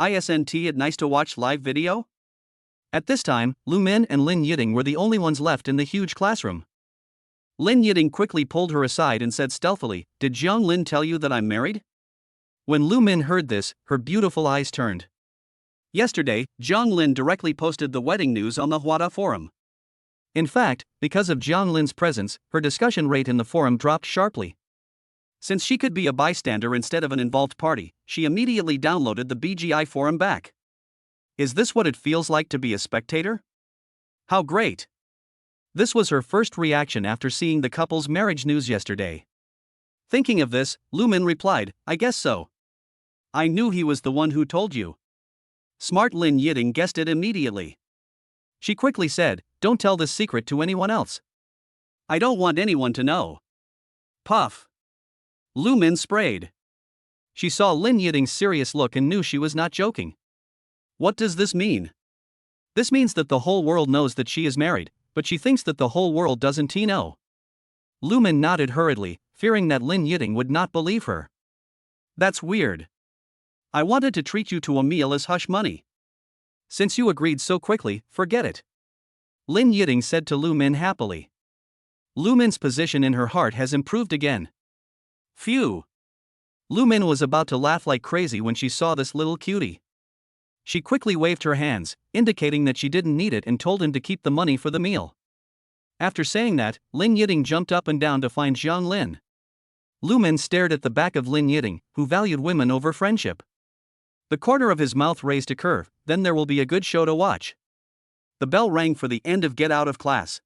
Isn't it nice to watch live video? At this time, Lu Min and Lin Yiting were the only ones left in the huge classroom. Lin Yiting quickly pulled her aside and said stealthily, did Jiang Lin tell you that I'm married? When Lu Min heard this, her beautiful eyes turned. Yesterday, Jiang Lin directly posted the wedding news on the Huada forum. In fact, because of Jiang Lin's presence, her discussion rate in the forum dropped sharply. Since she could be a bystander instead of an involved party, she immediately downloaded the BGI forum back. Is this what it feels like to be a spectator? How great! This was her first reaction after seeing the couple's marriage news yesterday. Thinking of this, Lu Min replied, I guess so. I knew he was the one who told you. Smart Lin Yiting guessed it immediately. She quickly said, don't tell this secret to anyone else. I don't want anyone to know. Puff. Lu Min sprayed. She saw Lin Yiting's serious look and knew she was not joking. What does this mean? This means that the whole world knows that she is married, but she thinks that the whole world doesn't know. Lu Min nodded hurriedly, fearing that Lin Yiting would not believe her. That's weird. I wanted to treat you to a meal as hush money. Since you agreed so quickly, forget it. Lin Yiting said to Lu Min happily. Lu Min's position in her heart has improved again. Phew. Lu Min was about to laugh like crazy when she saw this little cutie. She quickly waved her hands, indicating that she didn't need it and told him to keep the money for the meal. After saying that, Lin Yiting jumped up and down to find Jiang Lin. Lu Min stared at the back of Lin Yiting, who valued women over friendship. The corner of his mouth raised a curve, then there will be a good show to watch. The bell rang for the end of get out of class.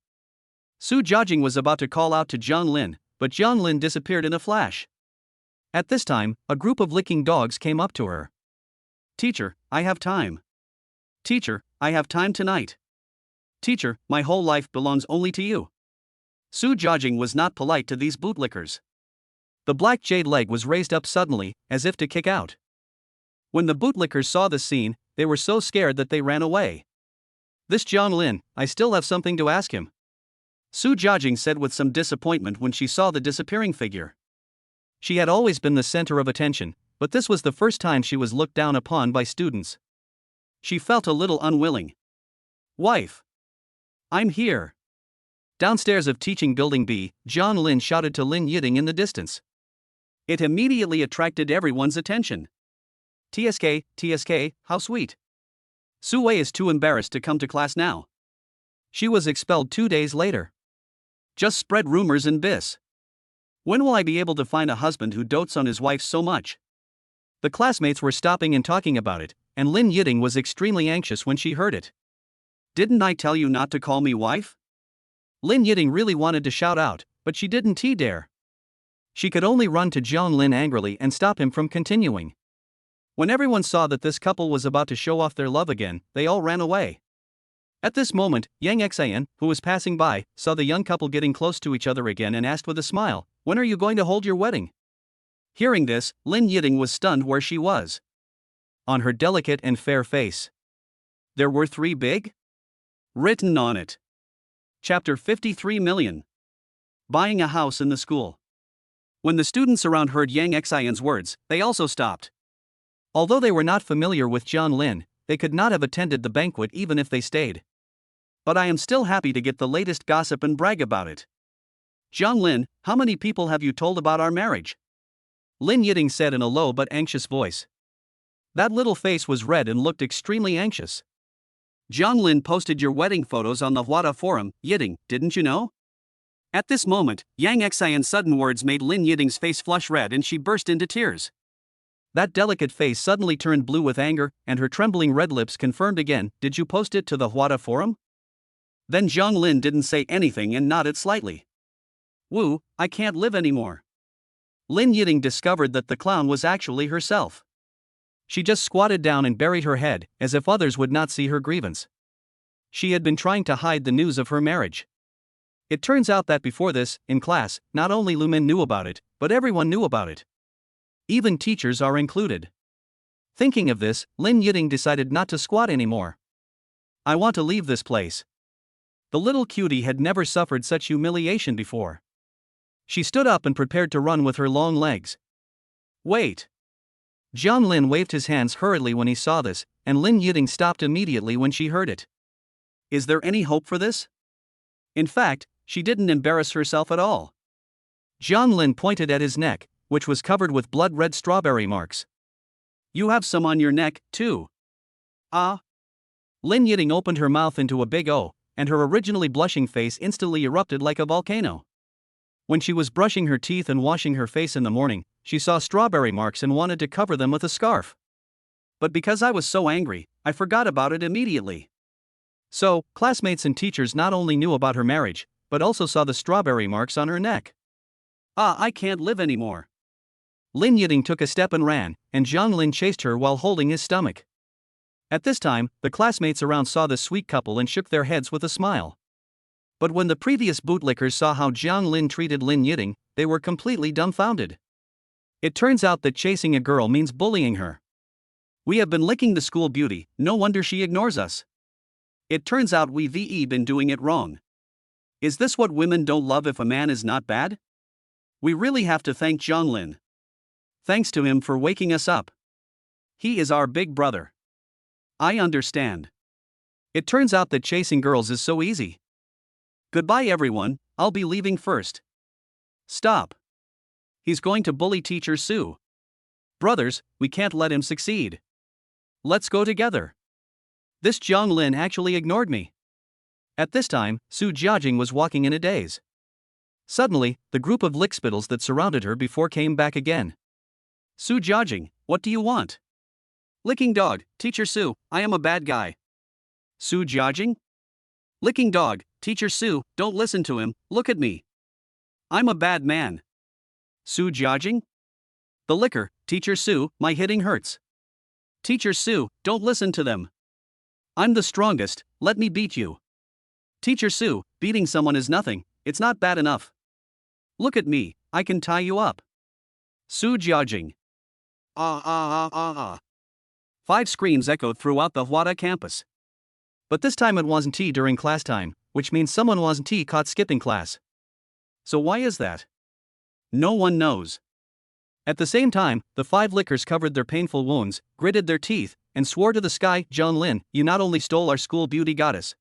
Su Jiajing was about to call out to Jiang Lin, but Jiang Lin disappeared in a flash. At this time, a group of licking dogs came up to her. Teacher, I have time. Teacher, I have time tonight. Teacher, my whole life belongs only to you. Su Jiajing was not polite to these bootlickers. The black jade leg was raised up suddenly, as if to kick out. When the bootlickers saw the scene, they were so scared that they ran away. This Jiang Lin, I still have something to ask him. Su Jiajing said with some disappointment when she saw the disappearing figure. She had always been the center of attention, but this was the first time she was looked down upon by students. She felt a little unwilling. "Wife! I'm here!" Downstairs of teaching building B, John Lin shouted to Lin Yiting in the distance. It immediately attracted everyone's attention. "TSK, TSK, how sweet. Su Wei is too embarrassed to come to class now. She was expelled 2 days later. Just spread rumors in BIS. When will I be able to find a husband who dotes on his wife so much?" The classmates were stopping and talking about it, and Lin Yiting was extremely anxious when she heard it. "Didn't I tell you not to call me wife?" Lin Yiting really wanted to shout out, but she didn't dare. She could only run to Jiang Lin angrily and stop him from continuing. When everyone saw that this couple was about to show off their love again, they all ran away. At this moment, Yang Xian, who was passing by, saw the young couple getting close to each other again and asked with a smile, "When are you going to hold your wedding?" Hearing this, Lin Yiting was stunned where she was. On her delicate and fair face, there were 3 big written on it. Chapter 53 million. Buying a house in the school. When the students around heard Yang Xian's words, they also stopped. Although they were not familiar with Jiang Lin, they could not have attended the banquet even if they stayed. But I am still happy to get the latest gossip and brag about it. "Jiang Lin, how many people have you told about our marriage?" Lin Yiting said in a low but anxious voice. That little face was red and looked extremely anxious. "Jiang Lin posted your wedding photos on the Huada forum, Yiting, didn't you know?" At this moment, Yang Xian's sudden words made Lin Yiting's face flush red and she burst into tears. That delicate face suddenly turned blue with anger, and her trembling red lips confirmed again, "Did you post it to the Huada forum?" Then Jiang Lin didn't say anything and nodded slightly. "Woo, I can't live anymore." Lin Yiting discovered that the clown was actually herself. She just squatted down and buried her head, as if others would not see her grievance. She had been trying to hide the news of her marriage. It turns out that before this, in class, not only Lumin knew about it, but everyone knew about it. Even teachers are included. Thinking of this, Lin Yiting decided not to squat anymore. "I want to leave this place." The little cutie had never suffered such humiliation before. She stood up and prepared to run with her long legs. "Wait." Jiang Lin waved his hands hurriedly when he saw this, and Lin Yiting stopped immediately when she heard it. Is there any hope for this? In fact, she didn't embarrass herself at all. Jiang Lin pointed at his neck, which was covered with blood-red strawberry marks. "You have some on your neck, too." "Ah." Lin Yiting opened her mouth into a big O, and her originally blushing face instantly erupted like a volcano. When she was brushing her teeth and washing her face in the morning, she saw strawberry marks and wanted to cover them with a scarf. But because I was so angry, I forgot about it immediately. So, classmates and teachers not only knew about her marriage, but also saw the strawberry marks on her neck. "Ah, I can't live anymore." Lin Yiting took a step and ran, and Jiang Lin chased her while holding his stomach. At this time, the classmates around saw the sweet couple and shook their heads with a smile. But when the previous bootlickers saw how Jiang Lin treated Lin Yiting, they were completely dumbfounded. It turns out that chasing a girl means bullying her. "We have been licking the school beauty, no wonder she ignores us. It turns out we've been doing it wrong. Is this what women don't love if a man is not bad? We really have to thank Jiang Lin. Thanks to him for waking us up. He is our big brother." I understand. It turns out that chasing girls is so easy. Goodbye everyone, I'll be leaving first. Stop. He's going to bully teacher Su. Brothers, we can't let him succeed. Let's go together. This Jiang Lin actually ignored me. At this time, Su Jiajing was walking in a daze. Suddenly, the group of lickspittles that surrounded her before came back again. "Su Jiajing, what do you want?" "Licking dog, teacher Su, I am a bad guy." "Su Jiajing?" "Licking dog, teacher Su, don't listen to him, look at me. I'm a bad man." "Su Jiajing?" "The liquor, teacher Su, my hitting hurts." "Teacher Su, don't listen to them. I'm the strongest, let me beat you." "Teacher Su, beating someone is nothing, it's not bad enough. Look at me, I can tie you up." "Su Jiajing." Ah. 5 screams echoed throughout the Huada campus. But this time it wasn't tea during class time, which means someone wasn't caught skipping class. So why is that? No one knows. At the same time, the 5 lickers covered their painful wounds, gritted their teeth, and swore to the sky, "Zhonglin, you not only stole our school beauty goddess,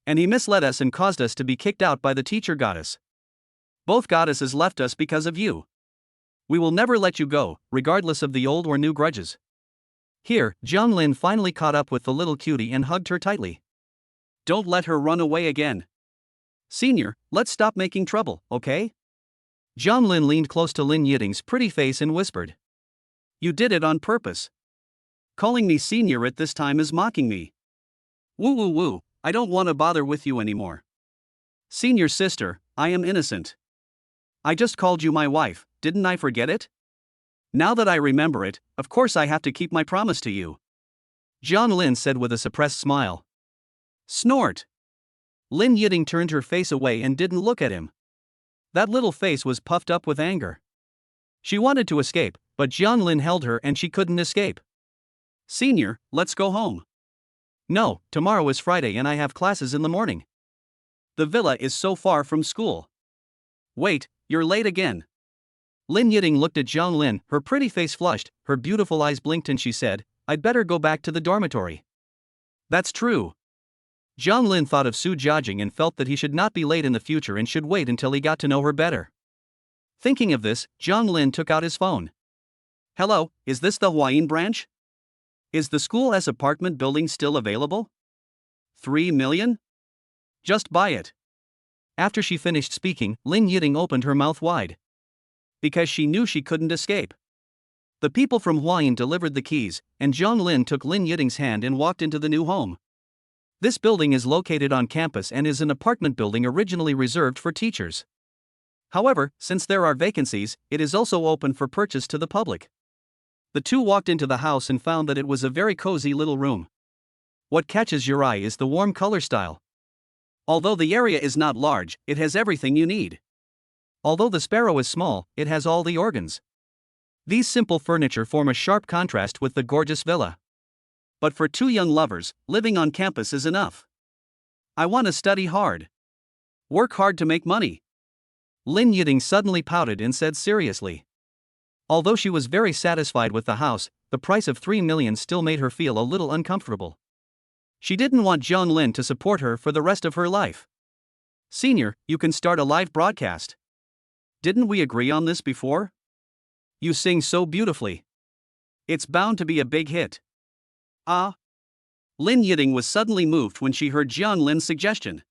and he misled us and caused us to be kicked out by the teacher goddess. Both goddesses left us because of you. We will never let you go, regardless of the old or new grudges." Here, Zhonglin finally caught up with the little cutie and hugged her tightly. "Don't let her run away again. Senior, let's stop making trouble, okay?" Zhonglin leaned close to Lin Yiding's pretty face and whispered. "You did it on purpose. Calling me senior at this time is mocking me. Woo woo woo, I don't want to bother with you anymore. Senior sister, I am innocent. I just called you my wife, didn't I forget it? Now that I remember it, of course I have to keep my promise to you," Zhonglin said with a suppressed smile. Snort. Lin Yiding turned her face away and didn't look at him. That little face was puffed up with anger. She wanted to escape, but Zhonglin held her and she couldn't escape. "Senior, let's go home." "No, tomorrow is Friday and I have classes in the morning. The villa is so far from school." "Wait, you're late again." Lin Yiding looked at Zhonglin, her pretty face flushed, her beautiful eyes blinked and she said, "I'd better go back to the dormitory." "That's true." Zhonglin thought of Su Jiajing and felt that he should not be late in the future and should wait until he got to know her better. Thinking of this, Zhonglin took out his phone. "Hello, is this the Huayin branch? Is the school S apartment building still available? 3 million? Just buy it." After she finished speaking, Lin Yiding opened her mouth wide. Because she knew she couldn't escape. The people from Huayin delivered the keys, and Zhonglin took Lin Yiding's hand and walked into the new home. This building is located on campus and is an apartment building originally reserved for teachers. However, since there are vacancies, it is also open for purchase to the public. The two walked into the house and found that it was a very cozy little room. What catches your eye is the warm color style. Although the area is not large, it has everything you need. Although the sparrow is small, it has all the organs. These simple furniture form a sharp contrast with the gorgeous villa. But for two young lovers, living on campus is enough. "I want to study hard. Work hard to make money." Lin Yiding suddenly pouted and said seriously. Although she was very satisfied with the house, the price of 3 million still made her feel a little uncomfortable. She didn't want Zhonglin to support her for the rest of her life. "Senior, you can start a live broadcast. Didn't we agree on this before? You sing so beautifully. It's bound to be a big hit." Ah. Lin Yiding was suddenly moved when she heard Zhonglin's suggestion.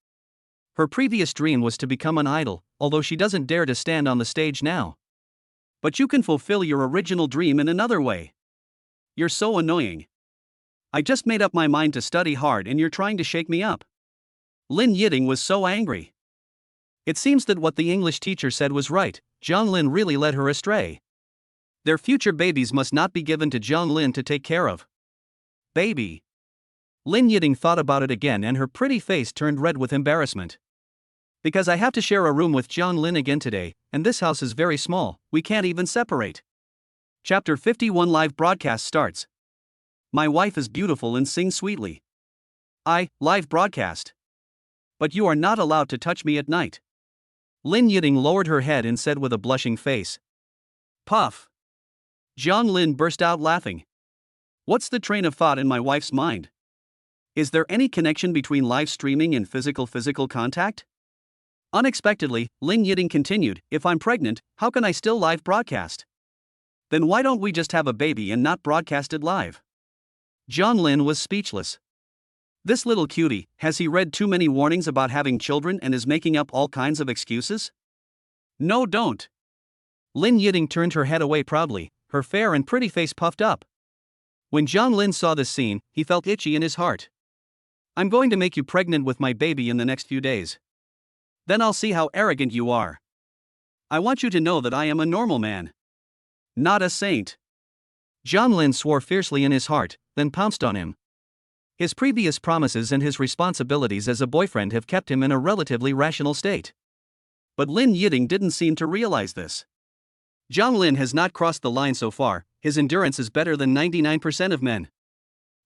Her previous dream was to become an idol, although she doesn't dare to stand on the stage now. "But you can fulfill your original dream in another way. You're so annoying. I just made up my mind to study hard and you're trying to shake me up." Lin Yiding was so angry. It seems that what the English teacher said was right. Zhonglin really led her astray. Their future babies must not be given to Zhonglin to take care of. Baby. Lin Yiding thought about it again and her pretty face turned red with embarrassment. "Because I have to share a room with Zhonglin again today, and this house is very small, we can't even separate." Chapter 51 Live broadcast starts. "My wife is beautiful and sings sweetly. Live broadcast. But you are not allowed to touch me at night." Lin Yiding lowered her head and said with a blushing face. "Puff." Zhonglin burst out laughing. "What's the train of thought in my wife's mind? Is there any connection between live streaming and physical contact?" Unexpectedly, Lin Yiding continued, "If I'm pregnant, how can I still live broadcast? Then why don't we just have a baby and not broadcast it live?" Zhonglin was speechless. This little cutie, has he read too many warnings about having children and is making up all kinds of excuses? "No, don't." Lin Yiding turned her head away proudly, her fair and pretty face puffed up. When Zhonglin saw this scene, he felt itchy in his heart. "I'm going to make you pregnant with my baby in the next few days. Then I'll see how arrogant you are. I want you to know that I am a normal man. Not a saint." Zhonglin swore fiercely in his heart, then pounced on him. His previous promises and his responsibilities as a boyfriend have kept him in a relatively rational state. But Lin Yiding didn't seem to realize this. Zhonglin has not crossed the line so far, his endurance is better than 99% of men.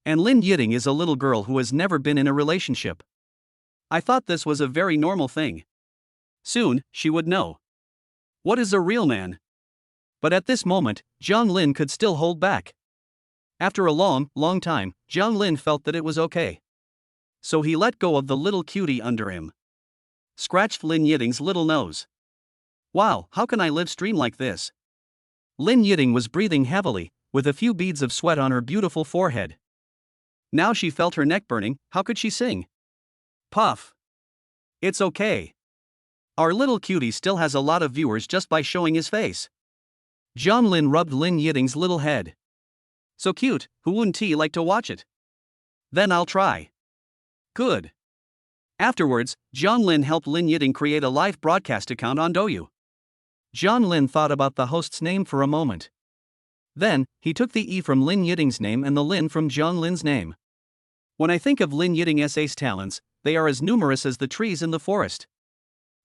And Lin Yiding is a little girl who has never been in a relationship. I thought this was a very normal thing. Soon, she would know. What is a real man? But at this moment, Jiang Lin could still hold back. After a long time, Jiang Lin felt that it was okay. So he let go of the little cutie under him. Scratched Lin Yiting's little nose. Wow, how can I live stream like this? Lin Yiting was breathing heavily, with a few beads of sweat on her beautiful forehead. Now she felt her neck burning. How could she sing? Puff. It's okay. Our little cutie still has a lot of viewers just by showing his face. Jiang Lin rubbed Lin Yiting's little head. So cute, who wouldn't like to watch it? Then I'll try. Good. Afterwards, Jiang Lin helped Lin Yiting create a live broadcast account on Douyu. Jiang Lin thought about the host's name for a moment. Then, he took the E from Lin Yiting's name and the Lin from Jiang Lin's name. When I think of Lin Yiting's ace talents, they are as numerous as the trees in the forest.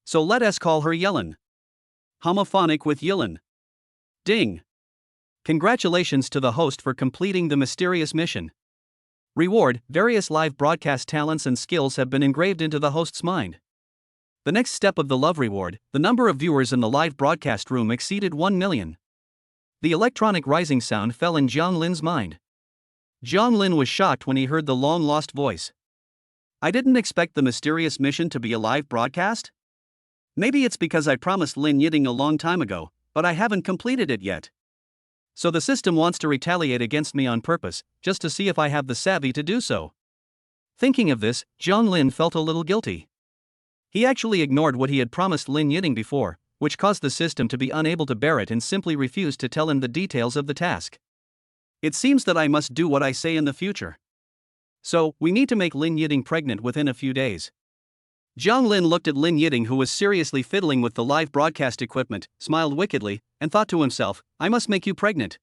So let us call her Yellen. Homophonic with Yellen. Ding. Congratulations to the host for completing the mysterious mission. Reward: various live broadcast talents and skills have been engraved into the host's mind. The next step of the love reward: the number of viewers in the live broadcast room exceeded 1 million. The electronic rising sound fell in Jiang Lin's mind. Jiang Lin was shocked when he heard the long-lost voice. I didn't expect the mysterious mission to be a live broadcast? Maybe it's because I promised Lin Yiting a long time ago, but I haven't completed it yet. So the system wants to retaliate against me on purpose, just to see if I have the savvy to do so. Thinking of this, Jiang Lin felt a little guilty. He actually ignored what he had promised Lin Yiting before, which caused the system to be unable to bear it and simply refused to tell him the details of the task. It seems that I must do what I say in the future. So, we need to make Lin Yiting pregnant within a few days. Jiang Lin looked at Lin Yiting, who was seriously fiddling with the live broadcast equipment, smiled wickedly, and thought to himself, I must make you pregnant.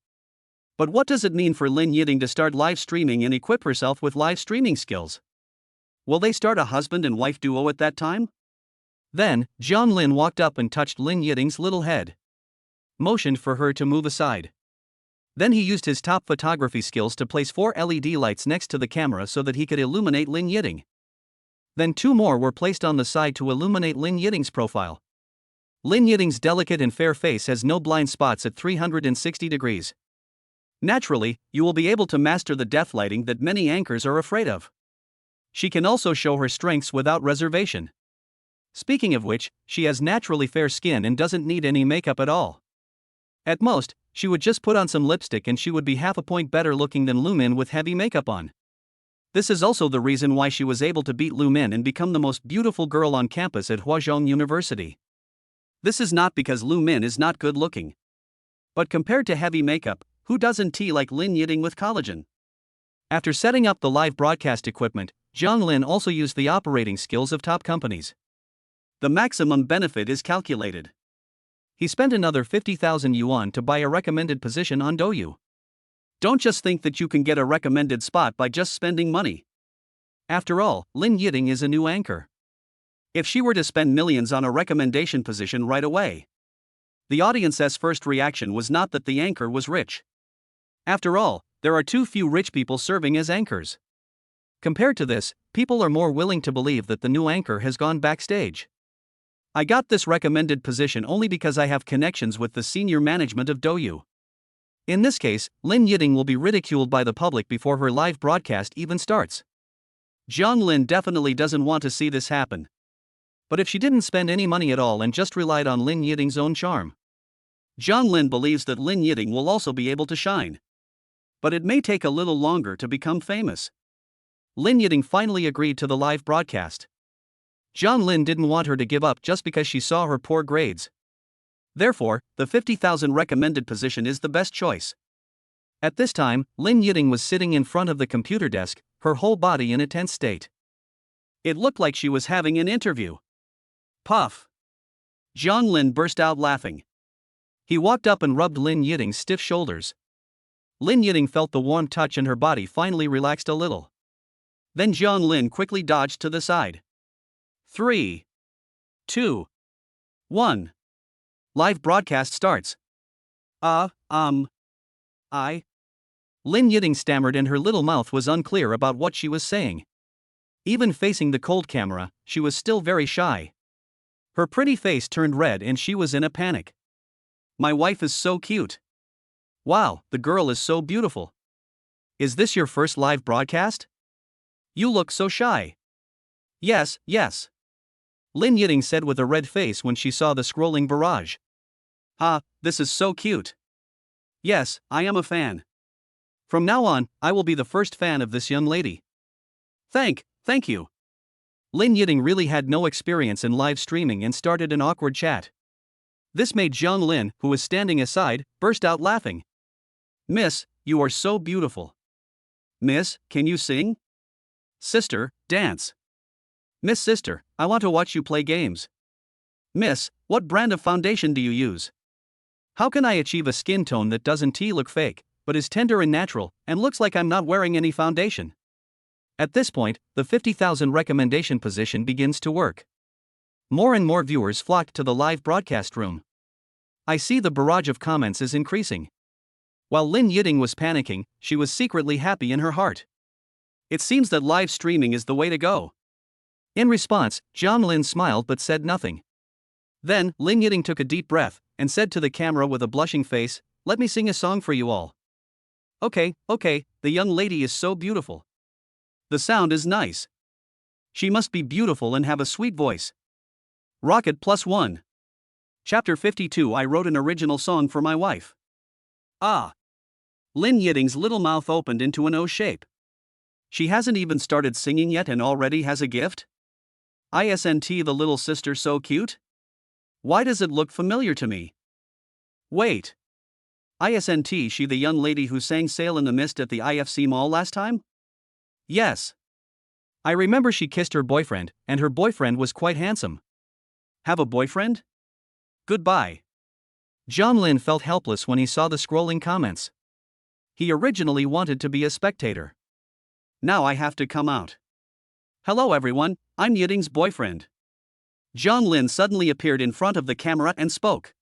But what does it mean for Lin Yiting to start live streaming and equip herself with live streaming skills? Will they start a husband and wife duo at that time? Then, Jiang Lin walked up and touched Lin Yiting's little head. Motioned for her to move aside. Then he used his top photography skills to place 4 LED lights next to the camera so that he could illuminate Lin Yiting. Then 2 more were placed on the side to illuminate Lin Yiting's profile. Lin Yiting's delicate and fair face has no blind spots at 360 degrees. Naturally, you will be able to master the death lighting that many anchors are afraid of. She can also show her strengths without reservation. Speaking of which, she has naturally fair skin and doesn't need any makeup at all. At most, she would just put on some lipstick and she would be half a point better looking than Lu Min with heavy makeup on. This is also the reason why she was able to beat Lu Min and become the most beautiful girl on campus at Huazhong University. This is not because Lu Min is not good looking. But compared to heavy makeup, who doesn't like Lin Yiting with collagen? After setting up the live broadcast equipment, Jiang Lin also used the operating skills of top companies. The maximum benefit is calculated. He spent another 50,000 yuan to buy a recommended position on Douyu. Don't just think that you can get a recommended spot by just spending money. After all, Lin Yiting is a new anchor. If she were to spend millions on a recommendation position right away, the audience's first reaction was not that the anchor was rich. After all, there are too few rich people serving as anchors. Compared to this, people are more willing to believe that the new anchor has gone backstage. I got this recommended position only because I have connections with the senior management of Douyu. In this case, Lin Yiting will be ridiculed by the public before her live broadcast even starts. Jiang Lin definitely doesn't want to see this happen. But if she didn't spend any money at all and just relied on Lin Yiting's own charm, Jiang Lin believes that Lin Yiting will also be able to shine. But it may take a little longer to become famous. Lin Yiting finally agreed to the live broadcast. Jiang Lin didn't want her to give up just because she saw her poor grades. Therefore, the 50,000 recommended position is the best choice. At this time, Lin Yiting was sitting in front of the computer desk, her whole body in a tense state. It looked like she was having an interview. Puff! Jiang Lin burst out laughing. He walked up and rubbed Lin Yiting's stiff shoulders. Lin Yiting felt the warm touch and her body finally relaxed a little. Then Jiang Lin quickly dodged to the side. 3, 2, 1. Live broadcast starts. I. Lin Yiting stammered and her little mouth was unclear about what she was saying. Even facing the cold camera, she was still very shy. Her pretty face turned red and she was in a panic. My wife is so cute. Wow, the girl is so beautiful. Is this your first live broadcast? You look so shy. Yes, yes. Lin Yiting said with a red face when she saw the scrolling barrage. This is so cute. Yes, I am a fan. From now on, I will be the first fan of this young lady. Thank you. Lin Yiting really had no experience in live streaming and started an awkward chat. This made Zhang Lin, who was standing aside, burst out laughing. Miss, you are so beautiful. Miss, can you sing? Sister, dance. Miss Sister, I want to watch you play games. Miss, what brand of foundation do you use? How can I achieve a skin tone that doesn't look fake, but is tender and natural, and looks like I'm not wearing any foundation? At this point, the 50,000 recommendation position begins to work. More and more viewers flock to the live broadcast room. I see the barrage of comments is increasing. While Lin Yiting was panicking, she was secretly happy in her heart. It seems that live streaming is the way to go. In response, Zhang Lin smiled but said nothing. Then, Lin Yiting took a deep breath and said to the camera with a blushing face, "Let me sing a song for you all." Okay, the young lady is so beautiful. The sound is nice. She must be beautiful and have a sweet voice. Rocket +1. Chapter 52. I wrote an original song for my wife. Lin Yiting's little mouth opened into an O shape. She hasn't even started singing yet and already has a gift? Isn't the little sister so cute? Why does it look familiar to me? Wait. Isn't she the young lady who sang Sail in the Mist at the IFC mall last time? Yes. I remember she kissed her boyfriend, and her boyfriend was quite handsome. Have a boyfriend? Goodbye. Zhang Lin felt helpless when he saw the scrolling comments. He originally wanted to be a spectator. Now I have to come out. Hello everyone, I'm Yiting's boyfriend. Zhang Lin suddenly appeared in front of the camera and spoke.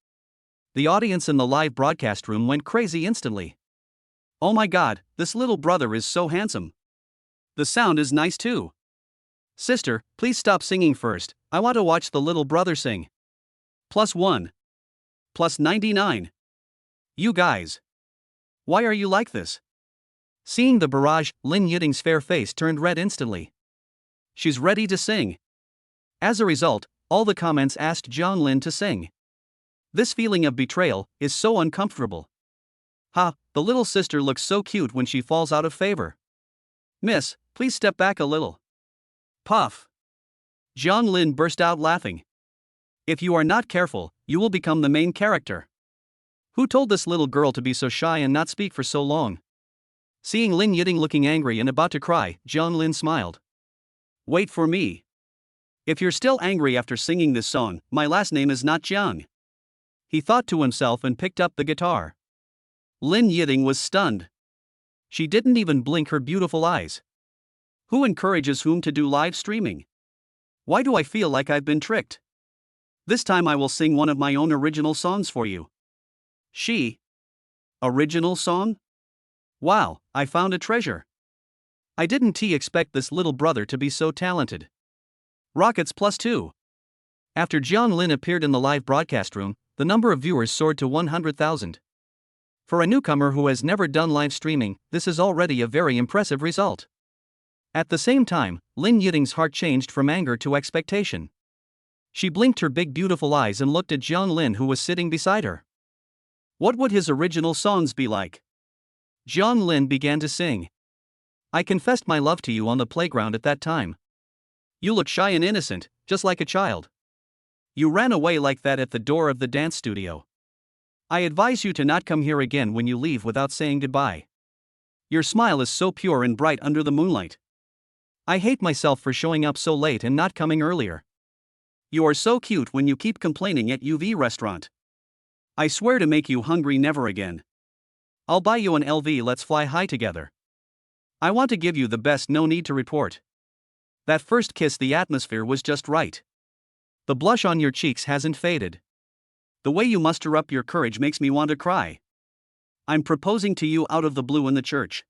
The audience in the live broadcast room went crazy instantly. Oh my god, this little brother is so handsome. The sound is nice too. Sister, please stop singing first, I want to watch the little brother sing. +1. +99. You guys. Why are you like this? Seeing the barrage, Lin Yiting's fair face turned red instantly. She's ready to sing. As a result, all the comments asked Zhang Lin to sing. This feeling of betrayal is so uncomfortable. The little sister looks so cute when she falls out of favor. Miss, please step back a little. Puff. Zhang Lin burst out laughing. If you are not careful, you will become the main character. Who told this little girl to be so shy and not speak for so long? Seeing Lin Yiting looking angry and about to cry, Zhang Lin smiled. Wait for me. If you're still angry after singing this song, my last name is not Jiang. He thought to himself and picked up the guitar. Lin Yiting was stunned. She didn't even blink her beautiful eyes. Who encourages whom to do live streaming? Why do I feel like I've been tricked? This time I will sing one of my own original songs for you. Original song? Wow, I found a treasure. I didn't expect this little brother to be so talented. Rockets +2. After Zhang Lin appeared in the live broadcast room, the number of viewers soared to 100,000. For a newcomer who has never done live streaming, this is already a very impressive result. At the same time, Lin Yiting's heart changed from anger to expectation. She blinked her big beautiful eyes and looked at Zhang Lin who was sitting beside her. What would his original songs be like? Zhang Lin began to sing. I confessed my love to you on the playground at that time. You look shy and innocent, just like a child. You ran away like that at the door of the dance studio. I advise you to not come here again when you leave without saying goodbye. Your smile is so pure and bright under the moonlight. I hate myself for showing up so late and not coming earlier. You are so cute when you keep complaining at UV restaurant. I swear to make you hungry never again. I'll buy you an LV, let's fly high together. I want to give you the best, no need to report. That first kiss, the atmosphere was just right. The blush on your cheeks hasn't faded. The way you muster up your courage makes me want to cry. I'm proposing to you out of the blue in the church.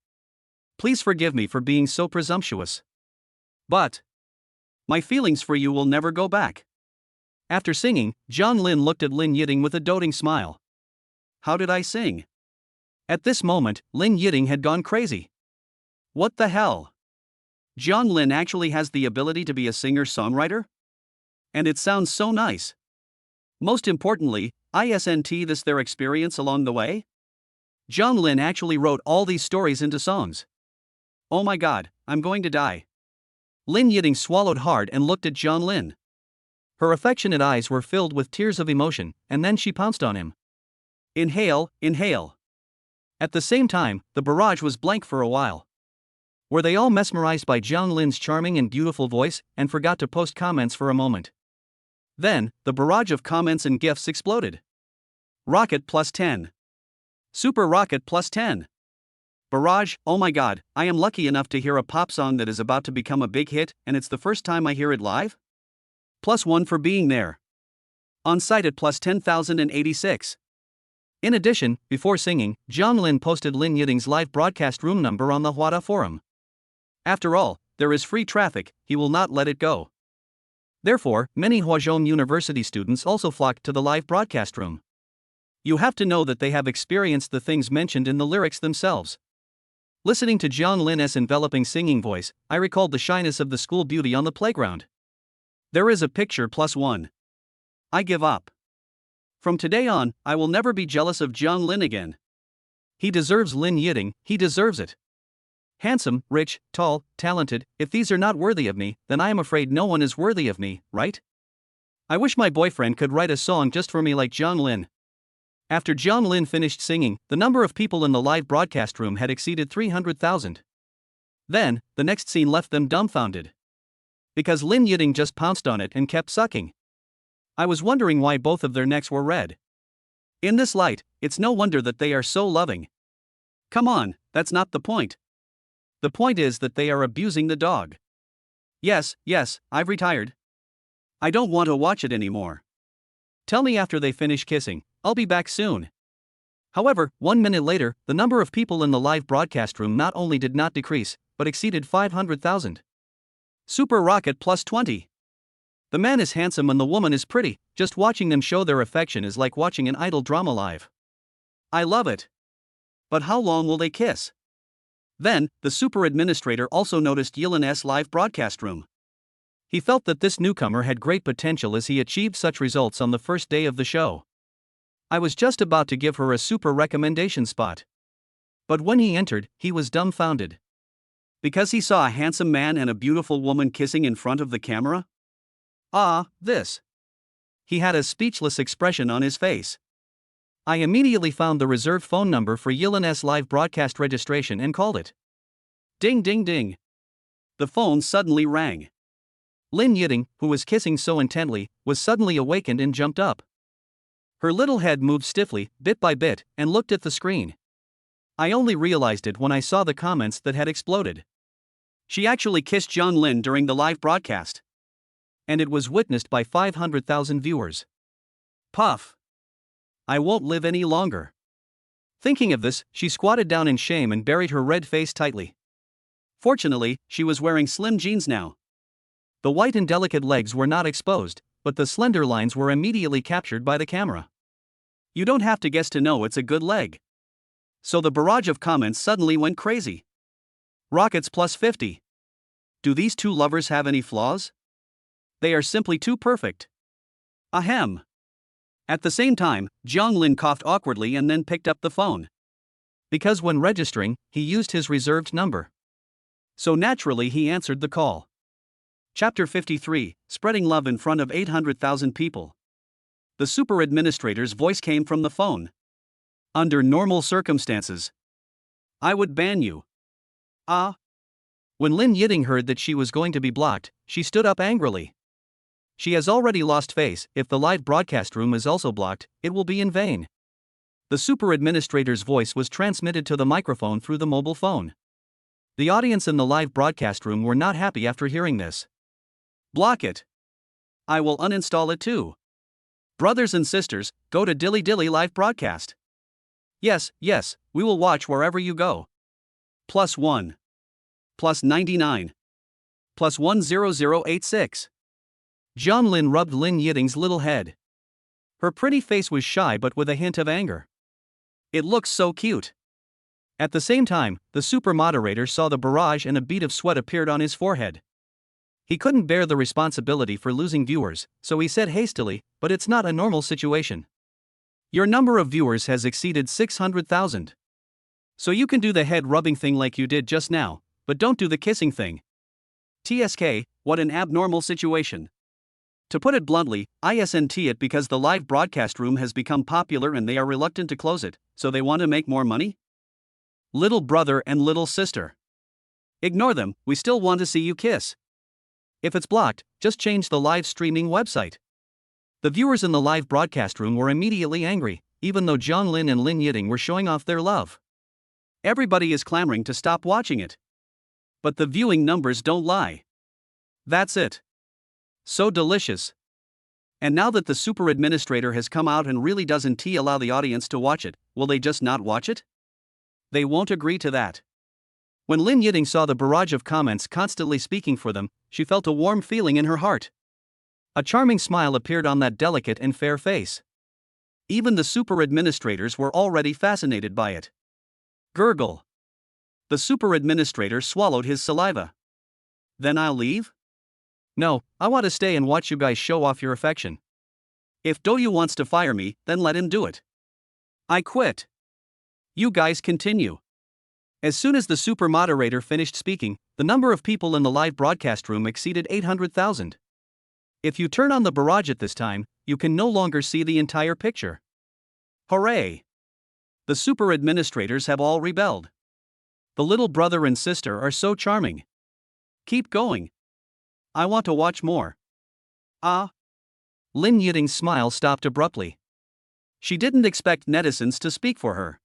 Please forgive me for being so presumptuous. But my feelings for you will never go back. After singing, Zhang Lin looked at Lin Yiting with a doting smile. how did I sing? At this moment, Lin Yiding had gone crazy. What the hell? John Lin actually has the ability to be a singer-songwriter? And it sounds so nice. Most importantly, isn't this their experience along the way? John Lin actually wrote all these stories into songs. Oh my god, I'm going to die. Lin Yiding swallowed hard and looked at John Lin. Her affectionate eyes were filled with tears of emotion, and then she pounced on him. Inhale, inhale. At the same time, the barrage was blank for a while. Were they all mesmerized by John Lin's charming and beautiful voice, and forgot to post comments for a moment? Then, the barrage of comments and gifs exploded. Rocket plus 10. Super Rocket plus 10. Barrage, oh my god, I am lucky enough to hear a pop song that is about to become a big hit, and it's the first time I hear it live? Plus 1 for being there. On site at plus 10,086. In addition, before singing, John Lin posted Lin Yiding's live broadcast room number on the Hwada forum. After all, there is free traffic, he will not let it go. Therefore, many Hwazhong University students also flocked to the live broadcast room. You have to know that they have experienced the things mentioned in the lyrics themselves. Listening to John Lin's enveloping singing voice, I recalled the shyness of the school beauty on the playground. There is a picture plus 1. I give up. From today on, I will never be jealous of John Lin again. He deserves Lin Yiding, he deserves it. Handsome, rich, tall, talented, if these are not worthy of me, then I am afraid no one is worthy of me, right? I wish my boyfriend could write a song just for me like John Lin. After John Lin finished singing, the number of people in the live broadcast room had exceeded 300,000. Then, the next scene left them dumbfounded. Because Lin Yiding just pounced on it and kept sucking. I was wondering why both of their necks were red. In this light, it's no wonder that they are so loving. Come on, that's not the point. The point is that they are abusing the dog. Yes, I've retired. I don't want to watch it anymore. Tell me after they finish kissing, I'll be back soon. However, 1 minute later, the number of people in the live broadcast room not only did not decrease, but exceeded 500,000. Super Rocket plus 20. The man is handsome and the woman is pretty, just watching them show their affection is like watching an idol drama live. I love it. But how long will they kiss? Then, the super administrator also noticed Yilin's live broadcast room. He felt that this newcomer had great potential as he achieved such results on the first day of the show. I was just about to give her a super recommendation spot. But when he entered, he was dumbfounded. Because he saw a handsome man and a beautiful woman kissing in front of the camera? This. He had a speechless expression on his face. I immediately found the reserved phone number for Yilin's live broadcast registration and called it. Ding ding ding. The phone suddenly rang. Lin Yiding, who was kissing so intently, was suddenly awakened and jumped up. Her little head moved stiffly, bit by bit, and looked at the screen. I only realized it when I saw the comments that had exploded. She actually kissed John Lin during the live broadcast. And it was witnessed by 500,000 viewers. Puff. I won't live any longer. Thinking of this, she squatted down in shame and buried her red face tightly. Fortunately, she was wearing slim jeans now. The white and delicate legs were not exposed, but the slender lines were immediately captured by the camera. You don't have to guess to know it's a good leg. So the barrage of comments suddenly went crazy. Rockets plus 50. Do these two lovers have any flaws? They are simply too perfect. Ahem. At the same time, John Lin coughed awkwardly and then picked up the phone. Because when registering, he used his reserved number. So naturally he answered the call. Chapter 53, Spreading Love in Front of 800,000 People. The super administrator's voice came from the phone. Under normal circumstances, I would ban you. When Lin Yiding heard that she was going to be blocked, she stood up angrily. She has already lost face. If the live broadcast room is also blocked, it will be in vain. The super administrator's voice was transmitted to the microphone through the mobile phone. The audience in the live broadcast room were not happy after hearing this. Block it. I will uninstall it too. Brothers and sisters, go to Dilly Dilly live broadcast. Yes, we will watch wherever you go. Plus 1. Plus 99. Plus 10086. John Lin rubbed Lin Yiding's little head. Her pretty face was shy but with a hint of anger. It looks so cute. At the same time, the super moderator saw the barrage and a bead of sweat appeared on his forehead. He couldn't bear the responsibility for losing viewers, so he said hastily, "But it's not a normal situation. Your number of viewers has exceeded 600,000. So you can do the head rubbing thing like you did just now, but don't do the kissing thing. TSK, what an abnormal situation. To put it bluntly, isn't it because the live broadcast room has become popular and they are reluctant to close it, so they want to make more money? Little brother and little sister. Ignore them, we still want to see you kiss. If it's blocked, just change the live streaming website." The viewers in the live broadcast room were immediately angry, even though Zhang Lin and Lin Yiting were showing off their love. Everybody is clamoring to stop watching it. But the viewing numbers don't lie. That's it. So delicious. And now that the super administrator has come out and really doesn't allow the audience to watch it, will they just not watch it? They won't agree to that. When Lin Yiting saw the barrage of comments constantly speaking for them, she felt a warm feeling in her heart. A charming smile appeared on that delicate and fair face. Even the super administrators were already fascinated by it. Gurgle. The super administrator swallowed his saliva. Then I'll leave? No, I want to stay and watch you guys show off your affection. If Doyu wants to fire me, then let him do it. I quit. You guys continue. As soon as the super moderator finished speaking, the number of people in the live broadcast room exceeded 800,000. If you turn on the barrage at this time, you can no longer see the entire picture. Hooray! The super administrators have all rebelled. The little brother and sister are so charming. Keep going. I want to watch more. Ah. Lin Yiting's smile stopped abruptly. She didn't expect netizens to speak for her.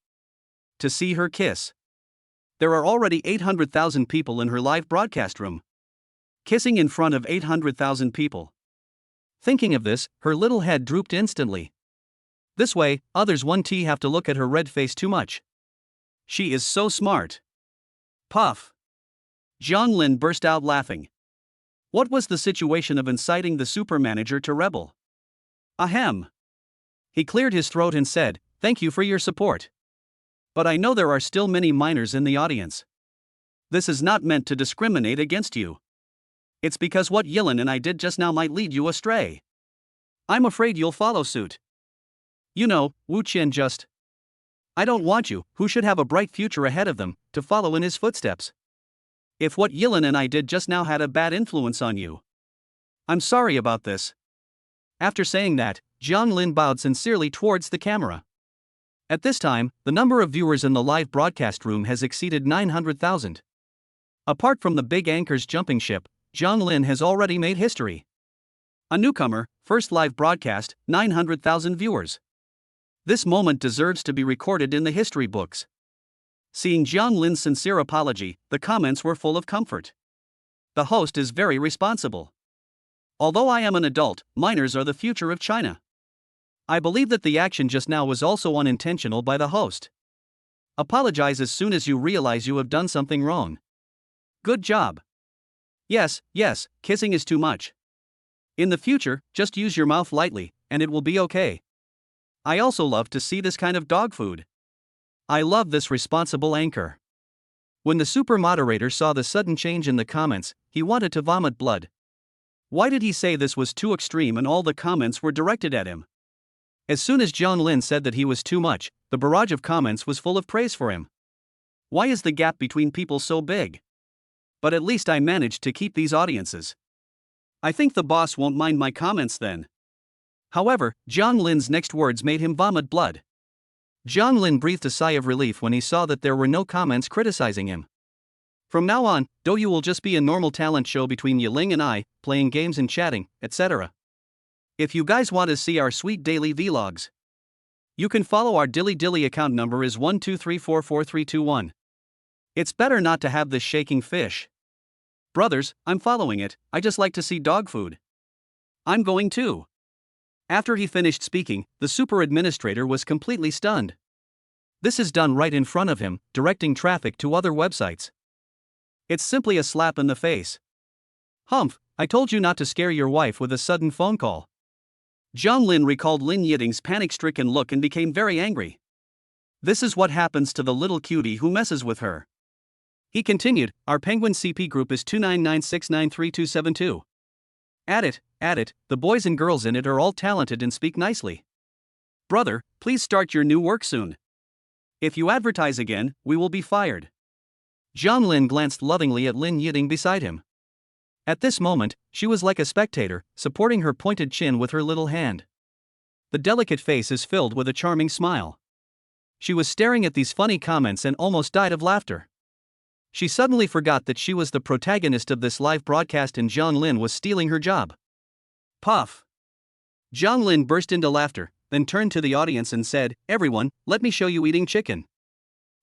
To see her kiss. There are already 800,000 people in her live broadcast room. Kissing in front of 800,000 people. Thinking of this, her little head drooped instantly. This way, others won't have to look at her red face too much. She is so smart. Puff. Zhang Lin burst out laughing. What was the situation of inciting the super manager to rebel? Ahem. He cleared his throat and said, "Thank you for your support. But I know there are still many minors in the audience. This is not meant to discriminate against you. It's because what Yilin and I did just now might lead you astray. I'm afraid you'll follow suit. You know, Wu Qian just. I don't want you, who should have a bright future ahead of them, to follow in his footsteps. If what Yilin and I did just now had a bad influence on you. I'm sorry about this." After saying that, Zhang Lin bowed sincerely towards the camera. At this time, the number of viewers in the live broadcast room has exceeded 900,000. Apart from the big anchor's jumping ship, Zhang Lin has already made history. A newcomer, first live broadcast, 900,000 viewers. This moment deserves to be recorded in the history books. Seeing Zhang Lin's sincere apology, the comments were full of comfort. The host is very responsible. Although I am an adult, minors are the future of China. I believe that the action just now was also unintentional by the host. Apologize as soon as you realize you have done something wrong. Good job. Yes, kissing is too much. In the future, just use your mouth lightly, and it will be okay. I also love to see this kind of dog food. I love this responsible anchor. When the super moderator saw the sudden change in the comments, he wanted to vomit blood. Why did he say this was too extreme and all the comments were directed at him? As soon as Zhang Lin said that he was too much, the barrage of comments was full of praise for him. Why is the gap between people so big? But at least I managed to keep these audiences. I think the boss won't mind my comments then. However, Zhang Lin's next words made him vomit blood. Zhang Lin breathed a sigh of relief when he saw that there were no comments criticizing him. From now on, Douyu will just be a normal talent show between Yiling and I, playing games and chatting, etc. If you guys want to see our sweet daily vlogs, you can follow our Dilly account number is 123444321. It's better not to have this shaking fish. Brothers, I'm following it, I just like to see dog food. I'm going too. After he finished speaking, the super administrator was completely stunned. This is done right in front of him, directing traffic to other websites. It's simply a slap in the face. Humph, I told you not to scare your wife with a sudden phone call. Zhang Lin recalled Lin Yiting's panic-stricken look and became very angry. This is what happens to the little cutie who messes with her. He continued, our penguin CP group is 299693272. Add it, the boys and girls in it are all talented and speak nicely. Brother, please start your new work soon. If you advertise again, we will be fired. Jiang Lin glanced lovingly at Lin Yiting beside him. At this moment, she was like a spectator, supporting her pointed chin with her little hand. The delicate face is filled with a charming smile. She was staring at these funny comments and almost died of laughter. She suddenly forgot that she was the protagonist of this live broadcast and Jiang Lin was stealing her job. Puff! Jiang Lin burst into laughter, then turned to the audience and said, everyone, let me show you eating chicken.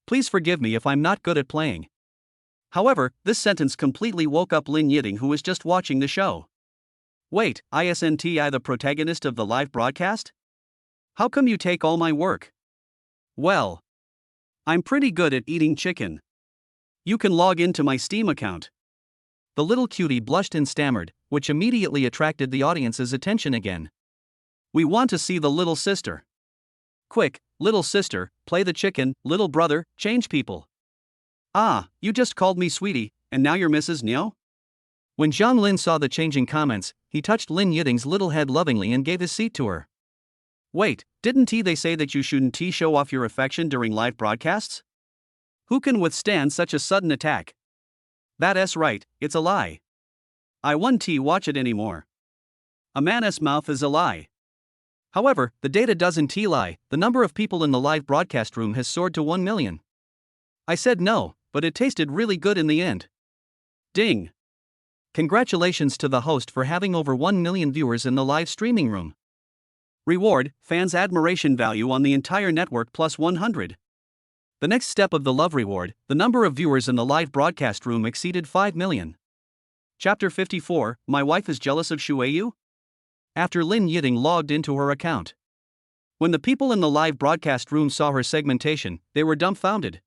Please forgive me if I'm not good at playing. However, this sentence completely woke up Lin Yiting, who was just watching the show. Wait, isn't I the protagonist of the live broadcast? How come you take all my work? Well, I'm pretty good at eating chicken. You can log into my Steam account. The little cutie blushed and stammered, which immediately attracted the audience's attention again. We want to see the little sister. Quick, little sister, play the chicken, little brother, change people. Ah, you just called me sweetie, and now you're Mrs. Niao? When Jiang Lin saw the changing comments, he touched Lin Yiting's little head lovingly and gave his seat to her. Wait, didn't they say that you shouldn't show off your affection during live broadcasts? Who can withstand such a sudden attack? That's right, it's a lie. I won't watch it anymore. A man's mouth is a lie. However, the data doesn't lie, the number of people in the live broadcast room has soared to 1 million. I said no, but it tasted really good in the end. Ding! Congratulations to the host for having over 1 million viewers in the live streaming room. Reward, fans' admiration value on the entire network plus 100. The next step of the love reward, the number of viewers in the live broadcast room exceeded 5 million. Chapter 54, My Wife is Jealous of Shueyu? After Lin Yiting logged into her account. When the people in the live broadcast room saw her segmentation, they were dumbfounded.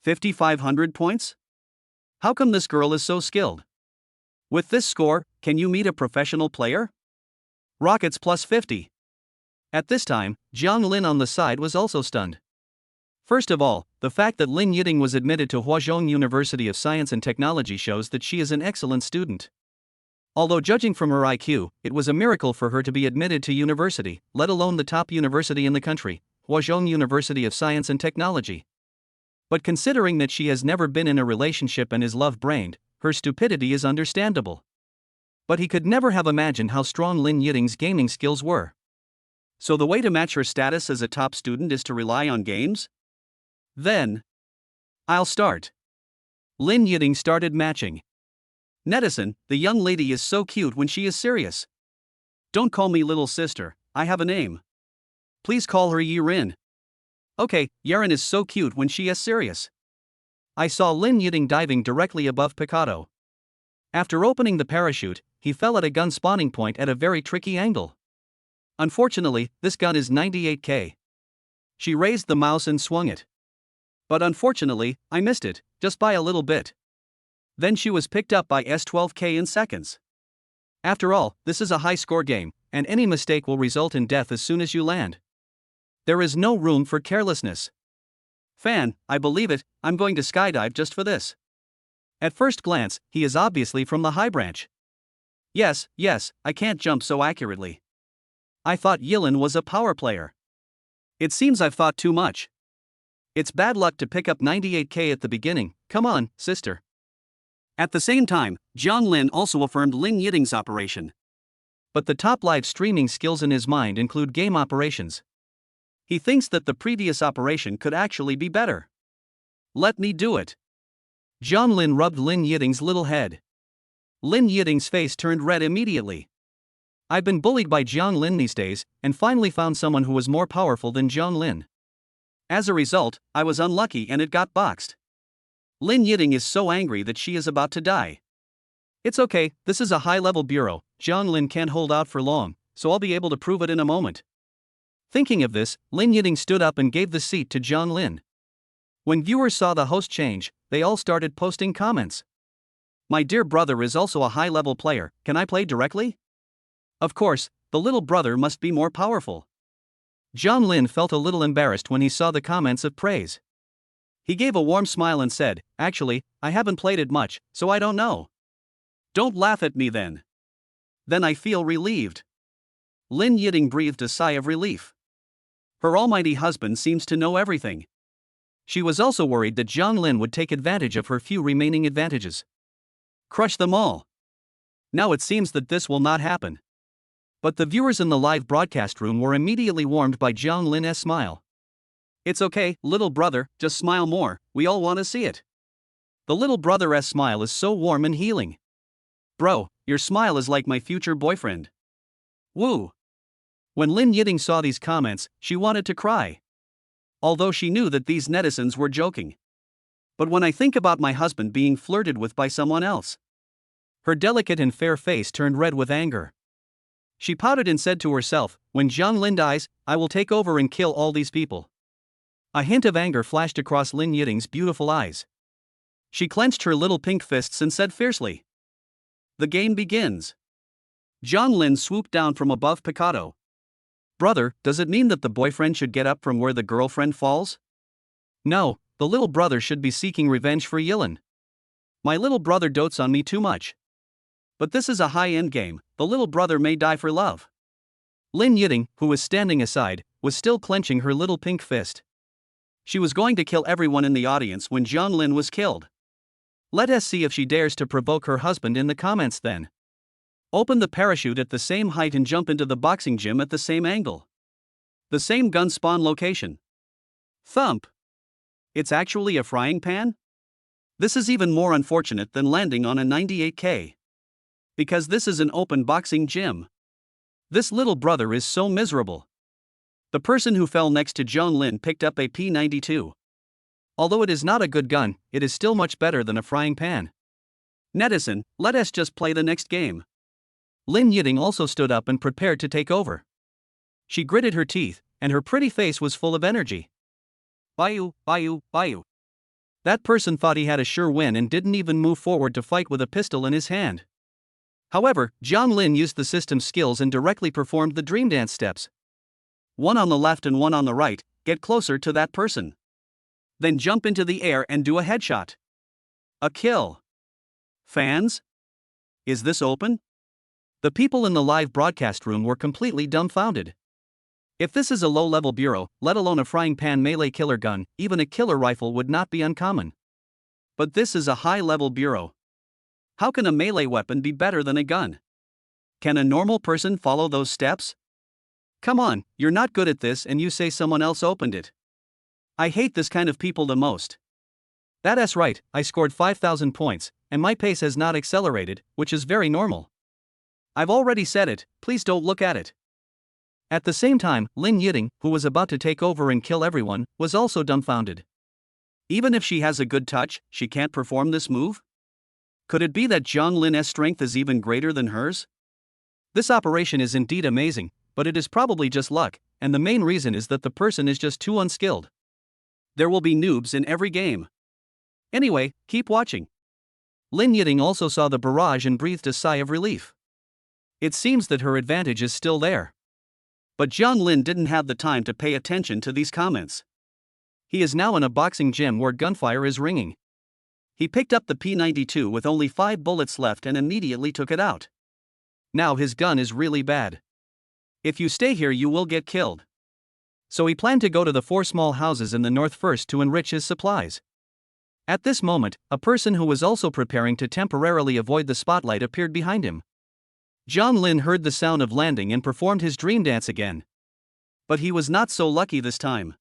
5,500 points? How come this girl is so skilled? With this score, can you meet a professional player? Rockets plus 50. At this time, Jiang Lin on the side was also stunned. First of all, the fact that Lin Yiting was admitted to Huazhong University of Science and Technology shows that she is an excellent student. Although judging from her IQ, it was a miracle for her to be admitted to university, let alone the top university in the country, Huazhong University of Science and Technology. But considering that she has never been in a relationship and is love-brained, her stupidity is understandable. But he could never have imagined how strong Lin Yiting's gaming skills were. So the way to match her status as a top student is to rely on games? Then, I'll start. Lin Yiting started matching. Netizen, the young lady is so cute when she is serious. Don't call me little sister, I have a name. Please call her Yirin. Okay, Yirin is so cute when she is serious. I saw Lin Yiting diving directly above Picado. After opening the parachute, he fell at a gun spawning point at a very tricky angle. Unfortunately, this gun is 98k. She raised the mouse and swung it. But unfortunately, I missed it, just by a little bit. Then she was picked up by S12k in seconds. After all, this is a high-score game, and any mistake will result in death as soon as you land. There is no room for carelessness. Fan, I believe it, I'm going to skydive just for this. At first glance, he is obviously from the high branch. Yes, I can't jump so accurately. I thought Yilin was a power player. It seems I've thought too much. It's bad luck to pick up 98k at the beginning, come on, sister. At the same time, Jiang Lin also affirmed Lin Yiting's operation. But the top live streaming skills in his mind include game operations. He thinks that the previous operation could actually be better. Let me do it. Jiang Lin rubbed Lin Yiting's little head. Lin Yiting's face turned red immediately. I've been bullied by Jiang Lin these days, and finally found someone who was more powerful than Jiang Lin. As a result, I was unlucky and it got boxed. Lin Yiting is so angry that she is about to die. It's okay, this is a high-level bureau, Jiang Lin can't hold out for long, so I'll be able to prove it in a moment. Thinking of this, Lin Yiting stood up and gave the seat to Jiang Lin. When viewers saw the host change, they all started posting comments. My dear brother is also a high-level player, can I play directly? Of course, the little brother must be more powerful. Zhang Lin felt a little embarrassed when he saw the comments of praise. He gave a warm smile and said, "Actually, I haven't played it much, so I don't know." "Don't laugh at me then." "Then I feel relieved." Lin Yiding breathed a sigh of relief. Her almighty husband seems to know everything. She was also worried that Zhang Lin would take advantage of her few remaining advantages. Crush them all. Now it seems that this will not happen. But the viewers in the live broadcast room were immediately warmed by Zhang Lin's smile. "It's okay, little brother, just smile more, we all want to see it." The little brother's smile is so warm and healing. "Bro, your smile is like my future boyfriend." Woo! When Lin Yiding saw these comments, she wanted to cry. Although she knew that these netizens were joking. But when I think about my husband being flirted with by someone else. Her delicate and fair face turned red with anger. She pouted and said to herself, "When Zhang Lin dies, I will take over and kill all these people." A hint of anger flashed across Lin Yiding's beautiful eyes. She clenched her little pink fists and said fiercely. The game begins. Zhang Lin swooped down from above Picado. "Brother, does it mean that the boyfriend should get up from where the girlfriend falls?" "No, the little brother should be seeking revenge for Yilin. My little brother dotes on me too much. But this is a high-end game, the little brother may die for love." Lin Yiding, who was standing aside, was still clenching her little pink fist. She was going to kill everyone in the audience when Zhang Lin was killed. Let us see if she dares to provoke her husband in the comments then. Open the parachute at the same height and jump into the boxing gym at the same angle. The same gun spawn location. Thump. It's actually a frying pan? This is even more unfortunate than landing on a 98K. Because this is an open boxing gym. This little brother is so miserable. The person who fell next to Zhang Lin picked up a P92. Although it is not a good gun, it is still much better than a frying pan. Netizen, let us just play the next game. Lin Yiding also stood up and prepared to take over. She gritted her teeth, and her pretty face was full of energy. Bayu, Bayu, Bayu. That person thought he had a sure win and didn't even move forward to fight with a pistol in his hand. However, Zhang Lin used the system's skills and directly performed the dream dance steps. One on the left and one on the right, get closer to that person. Then jump into the air and do a headshot. A kill. Fans? Is this open? The people in the live broadcast room were completely dumbfounded. If this is a low-level bureau, let alone a frying pan melee killer gun, even a killer rifle would not be uncommon. But this is a high-level bureau. How can a melee weapon be better than a gun? Can a normal person follow those steps? Come on, you're not good at this and you say someone else opened it. I hate this kind of people the most. That's right, I scored 5,000 points, and my pace has not accelerated, which is very normal. I've already said it, please don't look at it. At the same time, Lin Yiding, who was about to take over and kill everyone, was also dumbfounded. Even if she has a good touch, she can't perform this move? Could it be that Zhang Lin's strength is even greater than hers? This operation is indeed amazing, but it is probably just luck, and the main reason is that the person is just too unskilled. There will be noobs in every game. Anyway, keep watching. Lin Yiding also saw the barrage and breathed a sigh of relief. It seems that her advantage is still there. But Zhang Lin didn't have the time to pay attention to these comments. He is now in a boxing gym where gunfire is ringing. He picked up the P92 with only 5 bullets left and immediately took it out. Now his gun is really bad. If you stay here you will get killed. So he planned to go to the 4 small houses in the north first to enrich his supplies. At this moment, a person who was also preparing to temporarily avoid the spotlight appeared behind him. Zhang Lin heard the sound of landing and performed his dream dance again. But he was not so lucky this time.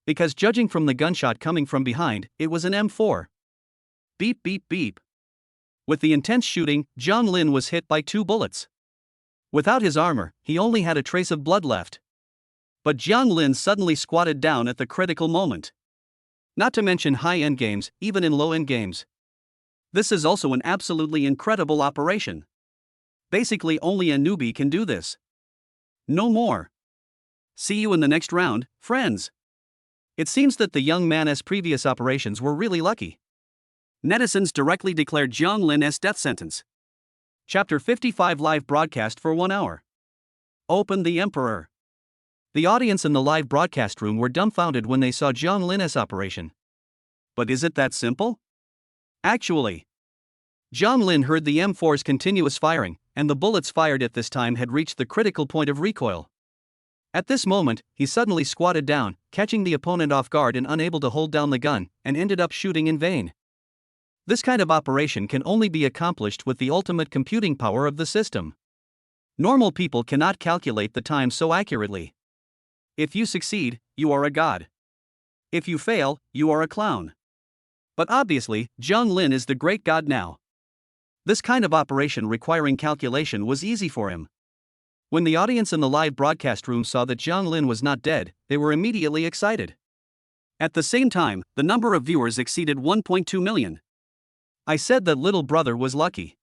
Because judging from the gunshot coming from behind, it was an M4. Beep beep beep. With the intense shooting, Zhang Lin was hit by 2 bullets. Without his armor, he only had a trace of blood left. But Zhang Lin suddenly squatted down at the critical moment. Not to mention high-end games, even in low-end games. This is also an absolutely incredible operation. Basically only a newbie can do this. No more. See you in the next round, friends. It seems that the young man's previous operations were really lucky. Netizens directly declared Zhang Lin's death sentence. Chapter 55 live broadcast for 1 hour. Open the Emperor. The audience in the live broadcast room were dumbfounded when they saw Zhang Lin's operation. But is it that simple? Actually, Zhang Lin heard the M4's continuous firing, and the bullets fired at this time had reached the critical point of recoil. At this moment, he suddenly squatted down, catching the opponent off guard and unable to hold down the gun, and ended up shooting in vain. This kind of operation can only be accomplished with the ultimate computing power of the system. Normal people cannot calculate the time so accurately. If you succeed, you are a god. If you fail, you are a clown. But obviously, Zhang Lin is the great god now. This kind of operation requiring calculation was easy for him. When the audience in the live broadcast room saw that Zhang Lin was not dead, they were immediately excited. At the same time, the number of viewers exceeded 1.2 million. I said that little brother was lucky.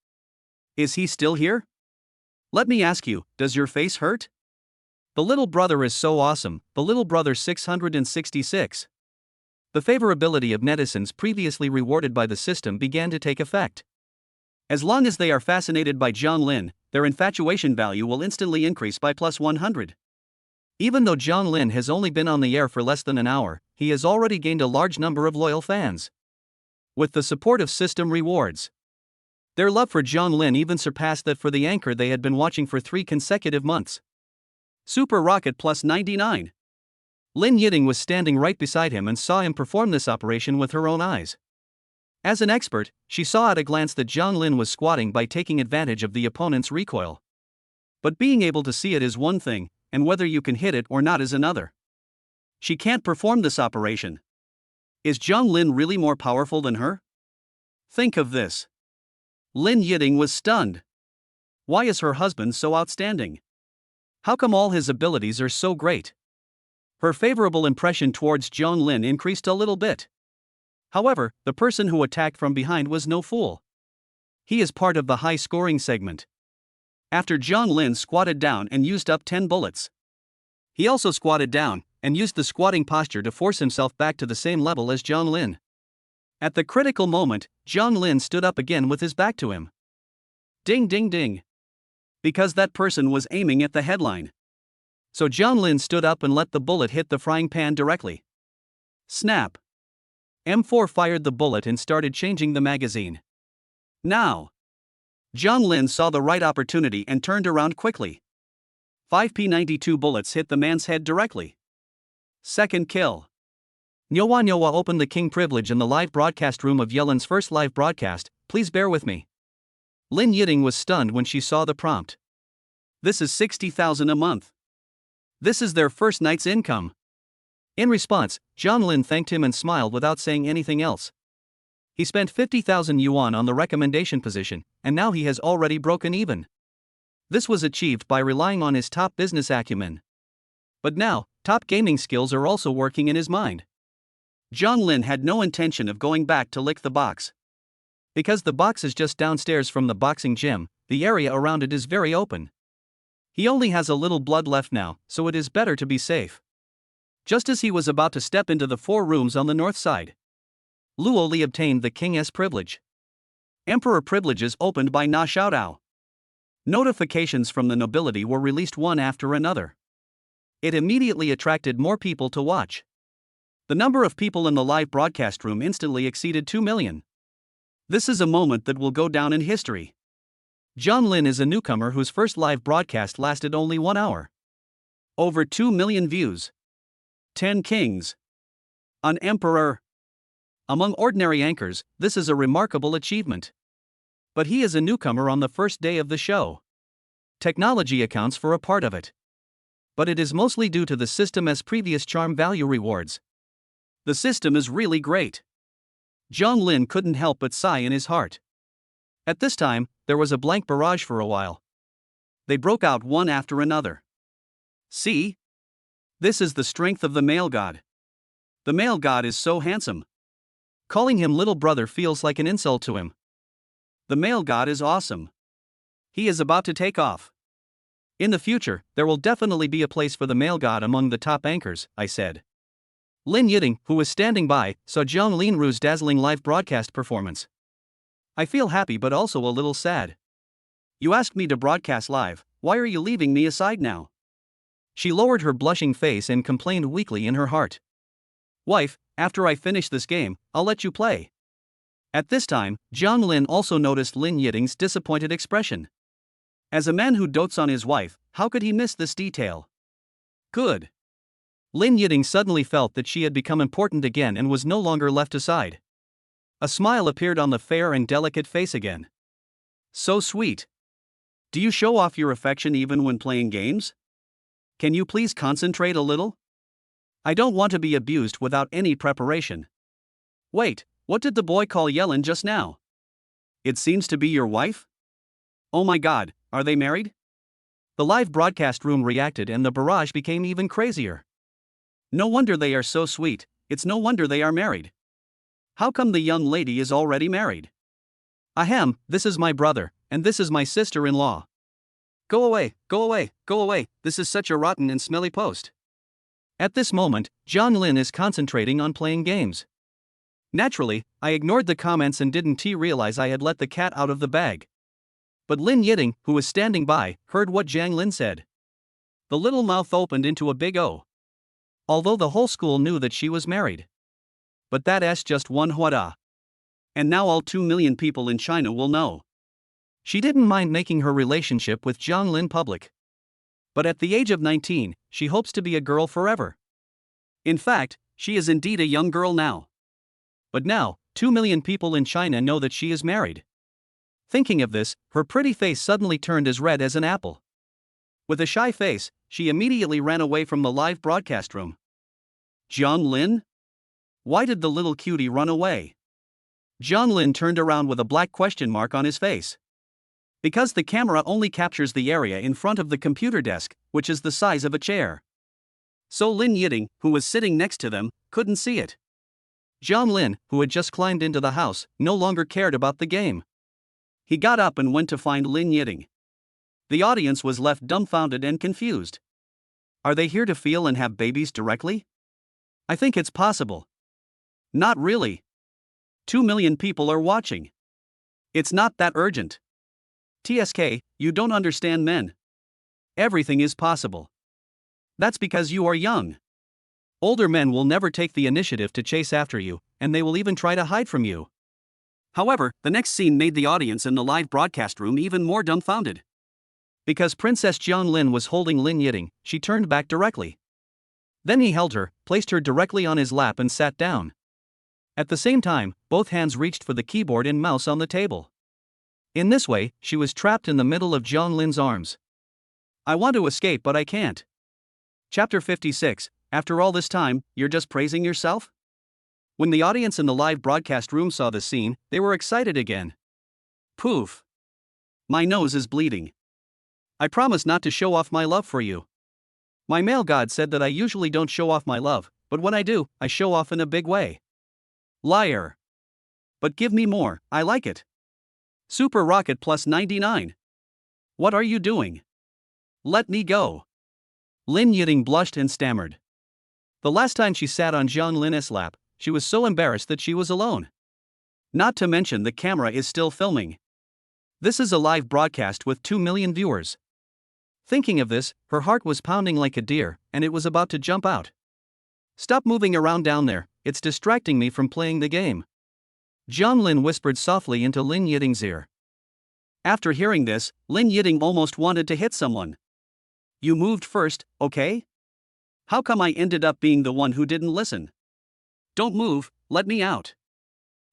Is he still here? Let me ask you, does your face hurt? The little brother is so awesome, the little brother 666. The favorability of netizens previously rewarded by the system began to take effect. As long as they are fascinated by Zhang Lin, their infatuation value will instantly increase by plus 100. Even though Zhang Lin has only been on the air for less than an hour, he has already gained a large number of loyal fans. With the support of system rewards, their love for Zhang Lin even surpassed that for the anchor they had been watching for 3 consecutive months. Super Rocket plus 99. Lin Yiding was standing right beside him and saw him perform this operation with her own eyes. As an expert, she saw at a glance that Zhang Lin was squatting by taking advantage of the opponent's recoil. But being able to see it is one thing, and whether you can hit it or not is another. She can't perform this operation. Is Zhang Lin really more powerful than her? Think of this. Lin Yiding was stunned. Why is her husband so outstanding? How come all his abilities are so great? Her favorable impression towards Zhang Lin increased a little bit. However, the person who attacked from behind was no fool. He is part of the high-scoring segment. After Zhang Lin squatted down and used up 10 bullets, he also squatted down and used the squatting posture to force himself back to the same level as Zhang Lin. At the critical moment, Zhang Lin stood up again with his back to him. Ding ding ding. Because that person was aiming at the headline. So Zhang Lin stood up and let the bullet hit the frying pan directly. Snap. M4 fired the bullet and started changing the magazine. Now, Zhang Lin saw the right opportunity and turned around quickly. 5p92 bullets hit the man's head directly. Second kill. Nyowa Nyowa opened the king privilege in the live broadcast room of Yelin's first live broadcast, please bear with me. Lin Yiding was stunned when she saw the prompt. This is 60,000 a month. This is their first night's income. In response, Zhang Lin thanked him and smiled without saying anything else. He spent 50,000 yuan on the recommendation position, and now he has already broken even. This was achieved by relying on his top business acumen. But now, top gaming skills are also working in his mind. Zhang Lin had no intention of going back to lick the box. Because the box is just downstairs from the boxing gym, the area around it is very open. He only has a little blood left now, so it is better to be safe. Just as he was about to step into the 4 rooms on the north side, Luo Li obtained the King's privilege. Emperor privileges opened by Na Xiaodao. Notifications from the nobility were released one after another. It immediately attracted more people to watch. The number of people in the live broadcast room instantly exceeded 2 million. This is a moment that will go down in history. Zhang Lin is a newcomer whose first live broadcast lasted only 1 hour. Over 2 million views. 10 kings. An emperor. Among ordinary anchors, this is a remarkable achievement. But he is a newcomer on the first day of the show. Technology accounts for a part of it. But it is mostly due to the system's previous charm value rewards. The system is really great. Zhang Lin couldn't help but sigh in his heart. At this time, there was a blank barrage for a while. They broke out one after another. See? This is the strength of the male god. The male god is so handsome. Calling him little brother feels like an insult to him. The male god is awesome. He is about to take off. In the future, there will definitely be a place for the male god among the top anchors, I said. Lin Yiding, who was standing by, saw Zhang Linru's dazzling live broadcast performance. I feel happy but also a little sad. You asked me to broadcast live, why are you leaving me aside now? She lowered her blushing face and complained weakly in her heart. Wife, after I finish this game, I'll let you play. At this time, Jiang Lin also noticed Lin Yiding's disappointed expression. As a man who dotes on his wife, how could he miss this detail? Good. Lin Yiding suddenly felt that she had become important again and was no longer left aside. A smile appeared on the fair and delicate face again. So sweet. Do you show off your affection even when playing games? Can you please concentrate a little? I don't want to be abused without any preparation. Wait, what did the boy call Yellen just now? It seems to be your wife? Oh my god, are they married? The live broadcast room reacted and the barrage became even crazier. No wonder they are so sweet, it's no wonder they are married. How come the young lady is already married? Ahem, this is my brother, and this is my sister-in-law. Go away, go away, go away, this is such a rotten and smelly post. At this moment, Jiang Lin is concentrating on playing games. Naturally, I ignored the comments and didn't realize I had let the cat out of the bag. But Lin Yiding, who was standing by, heard what Jiang Lin said. The little mouth opened into a big O. Although the whole school knew that she was married. But that's just one huada. And now all 2 million people in China will know. She didn't mind making her relationship with Jiang Lin public. But at the age of 19, she hopes to be a girl forever. In fact, she is indeed a young girl now. But now, 2 million people in China know that she is married. Thinking of this, her pretty face suddenly turned as red as an apple. With a shy face, she immediately ran away from the live broadcast room. Jiang Lin? Why did the little cutie run away? Jiang Lin turned around with a black question mark on his face. Because the camera only captures the area in front of the computer desk, which is the size of a chair. So Lin Yiding, who was sitting next to them, couldn't see it. Jiang Lin, who had just climbed into the house, no longer cared about the game. He got up and went to find Lin Yiding. The audience was left dumbfounded and confused. Are they here to feel and have babies directly? I think it's possible. Not really. 2 million people are watching. It's not that urgent. TSK, you don't understand men. Everything is possible. That's because you are young. Older men will never take the initiative to chase after you, and they will even try to hide from you. However, the next scene made the audience in the live broadcast room even more dumbfounded. Because Princess Jiang Lin was holding Lin Yiding, she turned back directly. Then he held her, placed her directly on his lap and sat down. At the same time, both hands reached for the keyboard and mouse on the table. In this way, she was trapped in the middle of Jiang Lin's arms. I want to escape but I can't. Chapter 56, after all this time, you're just praising yourself? When the audience in the live broadcast room saw the scene, they were excited again. Poof. My nose is bleeding. I promise not to show off my love for you. My male god said that I usually don't show off my love, but when I do, I show off in a big way. Liar. But give me more, I like it. Super Rocket plus 99. What are you doing? Let me go. Lin Yiding blushed and stammered. The last time she sat on Jiang Lin's lap, she was so embarrassed that she was alone. Not to mention the camera is still filming. This is a live broadcast with 2 million viewers. Thinking of this, her heart was pounding like a deer, and it was about to jump out. Stop moving around down there, it's distracting me from playing the game. Jiang Lin whispered softly into Lin Yiding's ear. After hearing this, Lin Yiding almost wanted to hit someone. You moved first, okay? How come I ended up being the one who didn't listen? Don't move, let me out.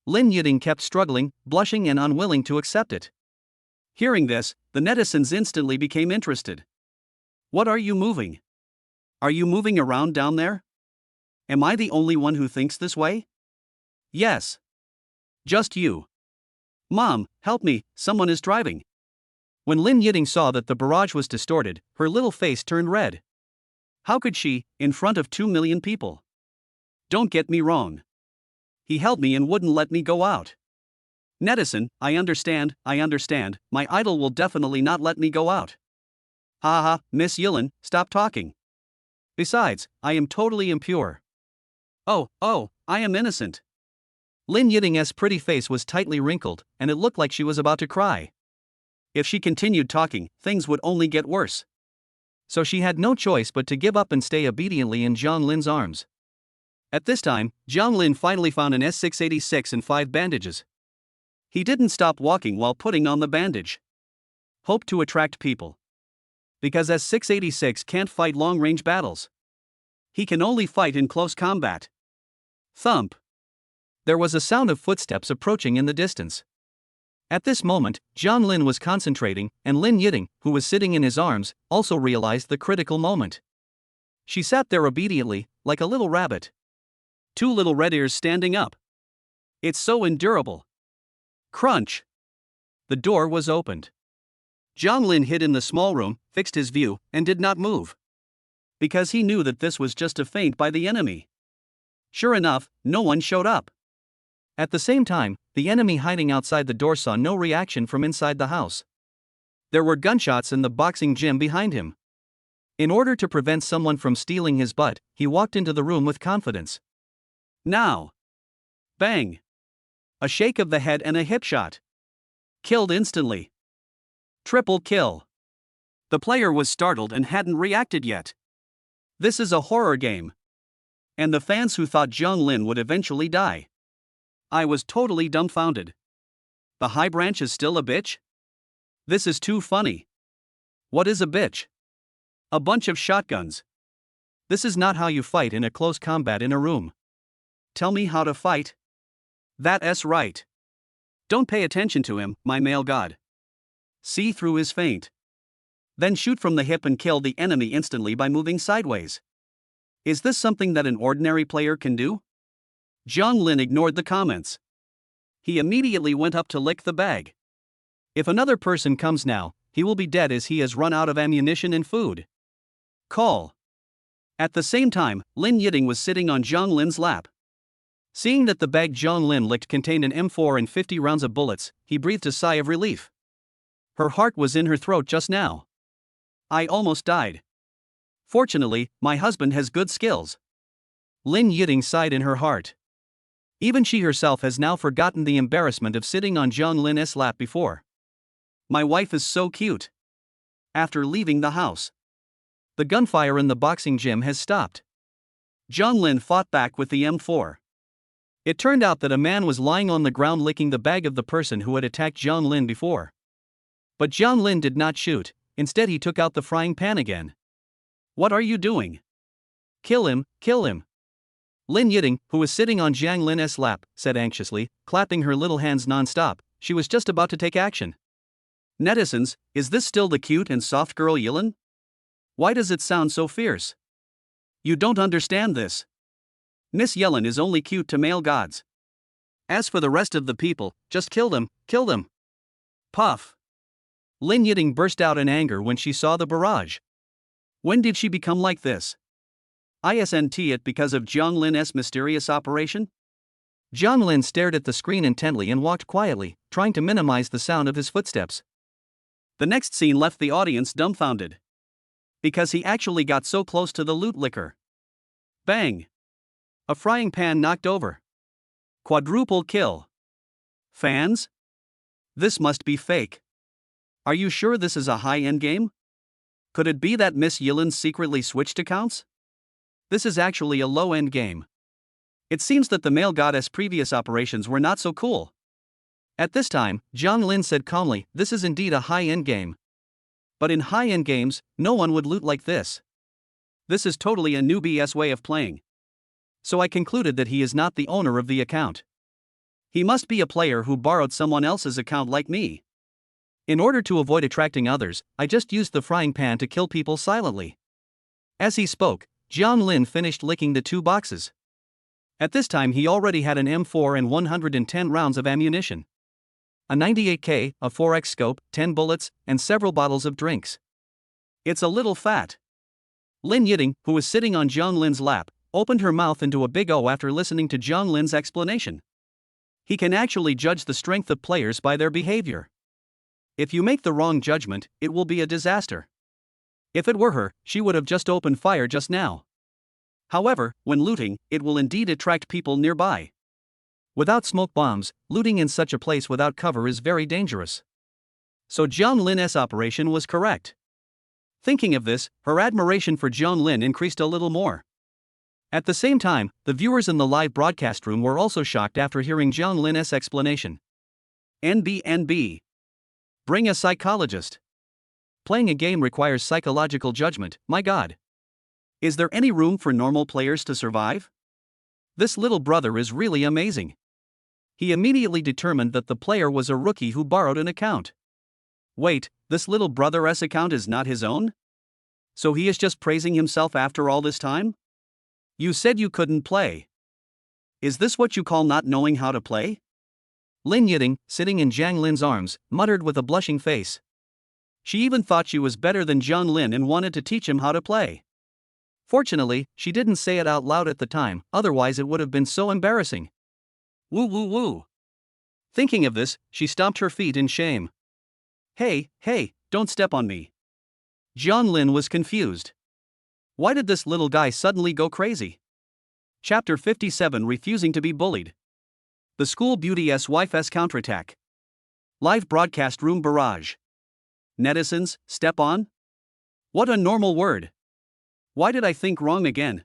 Lin Yiding kept struggling, blushing and unwilling to accept it. Hearing this, the netizens instantly became interested. What are you moving? Are you moving around down there? Am I the only one who thinks this way? Yes. Just you. Mom, help me, someone is driving. When Lin Yiding saw that the barrage was distorted, her little face turned red. How could she, in front of 2 million people? Don't get me wrong. He held me and wouldn't let me go out. Netizen, I understand, my idol will definitely not let me go out. Ha ha, Miss Yilin, stop talking. Besides, I am totally impure. Oh, I am innocent. Lin Yiding's pretty face was tightly wrinkled, and it looked like she was about to cry. If she continued talking, things would only get worse. So she had no choice but to give up and stay obediently in Jiang Lin's arms. At this time, Jiang Lin finally found an S686 and 5 bandages. He didn't stop walking while putting on the bandage. Hope to attract people. Because S686 can't fight long-range battles. He can only fight in close combat. Thump. There was a sound of footsteps approaching in the distance. At this moment, Jiang Lin was concentrating, and Lin Yiding, who was sitting in his arms, also realized the critical moment. She sat there obediently, like a little rabbit. 2 little red ears standing up. It's so endurable. Crunch. The door was opened. Jiang Lin hid in the small room, fixed his view, and did not move. Because he knew that this was just a feint by the enemy. Sure enough, no one showed up. At the same time, the enemy hiding outside the door saw no reaction from inside the house. There were gunshots in the boxing gym behind him. In order to prevent someone from stealing his butt, he walked into the room with confidence. Now. Bang. A shake of the head and a hip shot. Killed instantly. Triple kill. The player was startled and hadn't reacted yet. This is a horror game. And the fans who thought Jiang Lin would eventually die. I was totally dumbfounded. The high branch is still a bitch? This is too funny. What is a bitch? A bunch of shotguns. This is not how you fight in a close combat in a room. Tell me how to fight? That's right. Don't pay attention to him, my male god. See through his feint. Then shoot from the hip and kill the enemy instantly by moving sideways. Is this something that an ordinary player can do? Jiang Lin ignored the comments. He immediately went up to lick the bag. If another person comes now, he will be dead as he has run out of ammunition and food. Call. At the same time, Lin Yiding was sitting on Jiang Lin's lap. Seeing that the bag Jiang Lin licked contained an M4 and 50 rounds of bullets, he breathed a sigh of relief. Her heart was in her throat just now. I almost died. Fortunately, my husband has good skills. Lin Yiding sighed in her heart. Even she herself has now forgotten the embarrassment of sitting on Jiang Lin's lap before. My wife is so cute. After leaving the house, the gunfire in the boxing gym has stopped. Jiang Lin fought back with the M4. It turned out that a man was lying on the ground licking the bag of the person who had attacked Jiang Lin before. But Jiang Lin did not shoot, instead he took out the frying pan again. What are you doing? Kill him, kill him. Lin Yiding, who was sitting on Jiang Lin's lap, said anxiously, clapping her little hands non-stop. She was just about to take action. Netizens, is this still the cute and soft girl Yilin? Why does it sound so fierce? You don't understand this. Miss Yelin is only cute to male gods. As for the rest of the people, just kill them, kill them. Puff. Lin Yiding burst out in anger when she saw the barrage. When did she become like this? Isn't it because of Jiang Lin's mysterious operation? Jiang Lin stared at the screen intently and walked quietly, trying to minimize the sound of his footsteps. The next scene left the audience dumbfounded. Because he actually got so close to the loot licker. Bang! A frying pan knocked over. Quadruple kill. Fans? This must be fake. Are you sure this is a high-end game? Could it be that Miss Yilin secretly switched accounts? This is actually a low-end game. It seems that the male goddess' previous operations were not so cool. At this time, Jiang Lin said calmly, this is indeed a high-end game. But in high-end games, no one would loot like this. This is totally a newbie's way of playing. So I concluded that he is not the owner of the account. He must be a player who borrowed someone else's account like me. In order to avoid attracting others, I just used the frying pan to kill people silently. As he spoke, Jiang Lin finished licking the 2 boxes. At this time he already had an M4 and 110 rounds of ammunition. A 98K, a 4x scope, 10 bullets, and several bottles of drinks. It's a little fat. Lin Yiding, who was sitting on Jiang Lin's lap, opened her mouth into a big O after listening to Jiang Lin's explanation. He can actually judge the strength of players by their behavior. If you make the wrong judgment, it will be a disaster. If it were her, she would have just opened fire just now. However, when looting, it will indeed attract people nearby. Without smoke bombs, looting in such a place without cover is very dangerous. So Jiang Lin's operation was correct. Thinking of this, her admiration for Jiang Lin increased a little more. At the same time, the viewers in the live broadcast room were also shocked after hearing Jiang Lin's explanation. NBNB. Bring a psychologist. Playing a game requires psychological judgment, my god. Is there any room for normal players to survive? This little brother is really amazing. He immediately determined that the player was a rookie who borrowed an account. Wait, this little brother's account is not his own? So he is just praising himself after all this time? You said you couldn't play. Is this what you call not knowing how to play? Lin Yiting, sitting in Jiang Lin's arms, muttered with a blushing face. She even thought she was better than Jiang Lin and wanted to teach him how to play. Fortunately, she didn't say it out loud at the time, otherwise it would have been so embarrassing. Woo woo woo. Thinking of this, she stomped her feet in shame. Hey, don't step on me. Jiang Lin was confused. Why did this little guy suddenly go crazy? Chapter 57, Refusing to be Bullied. The School Beauty's Wife's Counterattack. Live broadcast room barrage. Netizens, step on? What a normal word. Why did I think wrong again?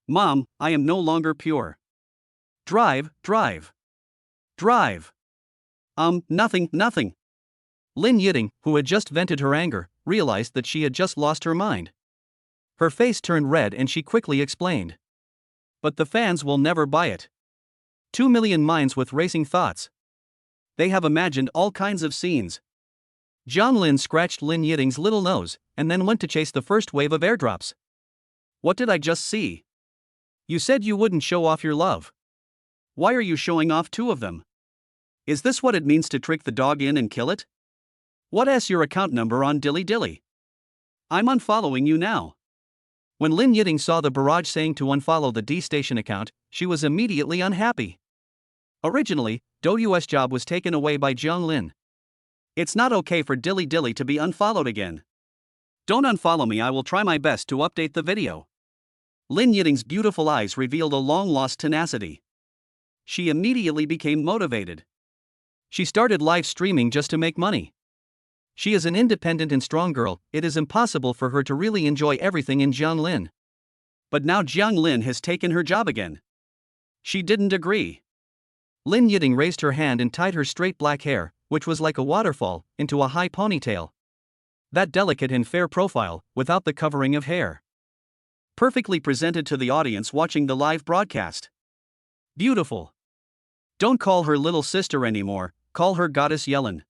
Mom, I am no longer pure. Drive. Nothing. Lin Yiting, who had just vented her anger, realized that she had just lost her mind. Her face turned red and she quickly explained. But the fans will never buy it. 2 million minds with racing thoughts. They have imagined all kinds of scenes. Jiang Lin scratched Lin Yiting's little nose, and then went to chase the first wave of airdrops. What did I just see? You said you wouldn't show off your love. Why are you showing off 2 of them? Is this what it means to trick the dog in and kill it? What's your account number on Dilly Dilly? I'm unfollowing you now. When Lin Yiting saw the barrage saying to unfollow the D-Station account, she was immediately unhappy. Originally, Douyu's job was taken away by Jiang Lin. It's not okay for Dilly Dilly to be unfollowed again. Don't unfollow me, I will try my best to update the video. Lin Yiting's beautiful eyes revealed a long-lost tenacity. She immediately became motivated. She started live streaming just to make money. She is an independent and strong girl, it is impossible for her to really enjoy everything in Jiang Lin. But now Jiang Lin has taken her job again. She didn't agree. Lin Yiting raised her hand and tied her straight black hair, which was like a waterfall, into a high ponytail. That delicate and fair profile, without the covering of hair. Perfectly presented to the audience watching the live broadcast. Beautiful. Don't call her little sister anymore, call her Goddess Yellen.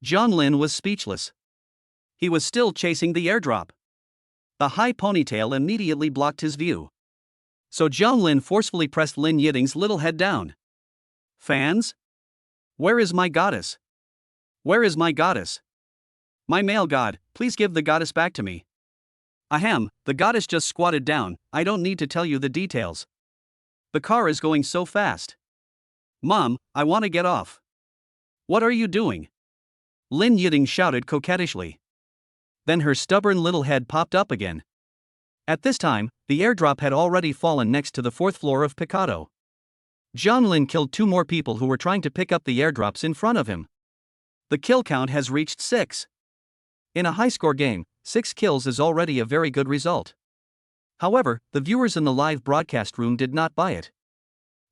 Jiang Lin was speechless. He was still chasing the airdrop. The high ponytail immediately blocked his view. So Jiang Lin forcefully pressed Lin Yiting's little head down. Fans? Where is my goddess? Where is my goddess? My male god, please give the goddess back to me. Ahem, the goddess just squatted down, I don't need to tell you the details. The car is going so fast. Mom, I want to get off. What are you doing? Lin Yiting shouted coquettishly. Then her stubborn little head popped up again. At this time, the airdrop had already fallen next to the 4th floor of Picado. Jiang Lin killed 2 more people who were trying to pick up the airdrops in front of him. The kill count has reached 6. In a high-score game, 6 kills is already a very good result. However, the viewers in the live broadcast room did not buy it.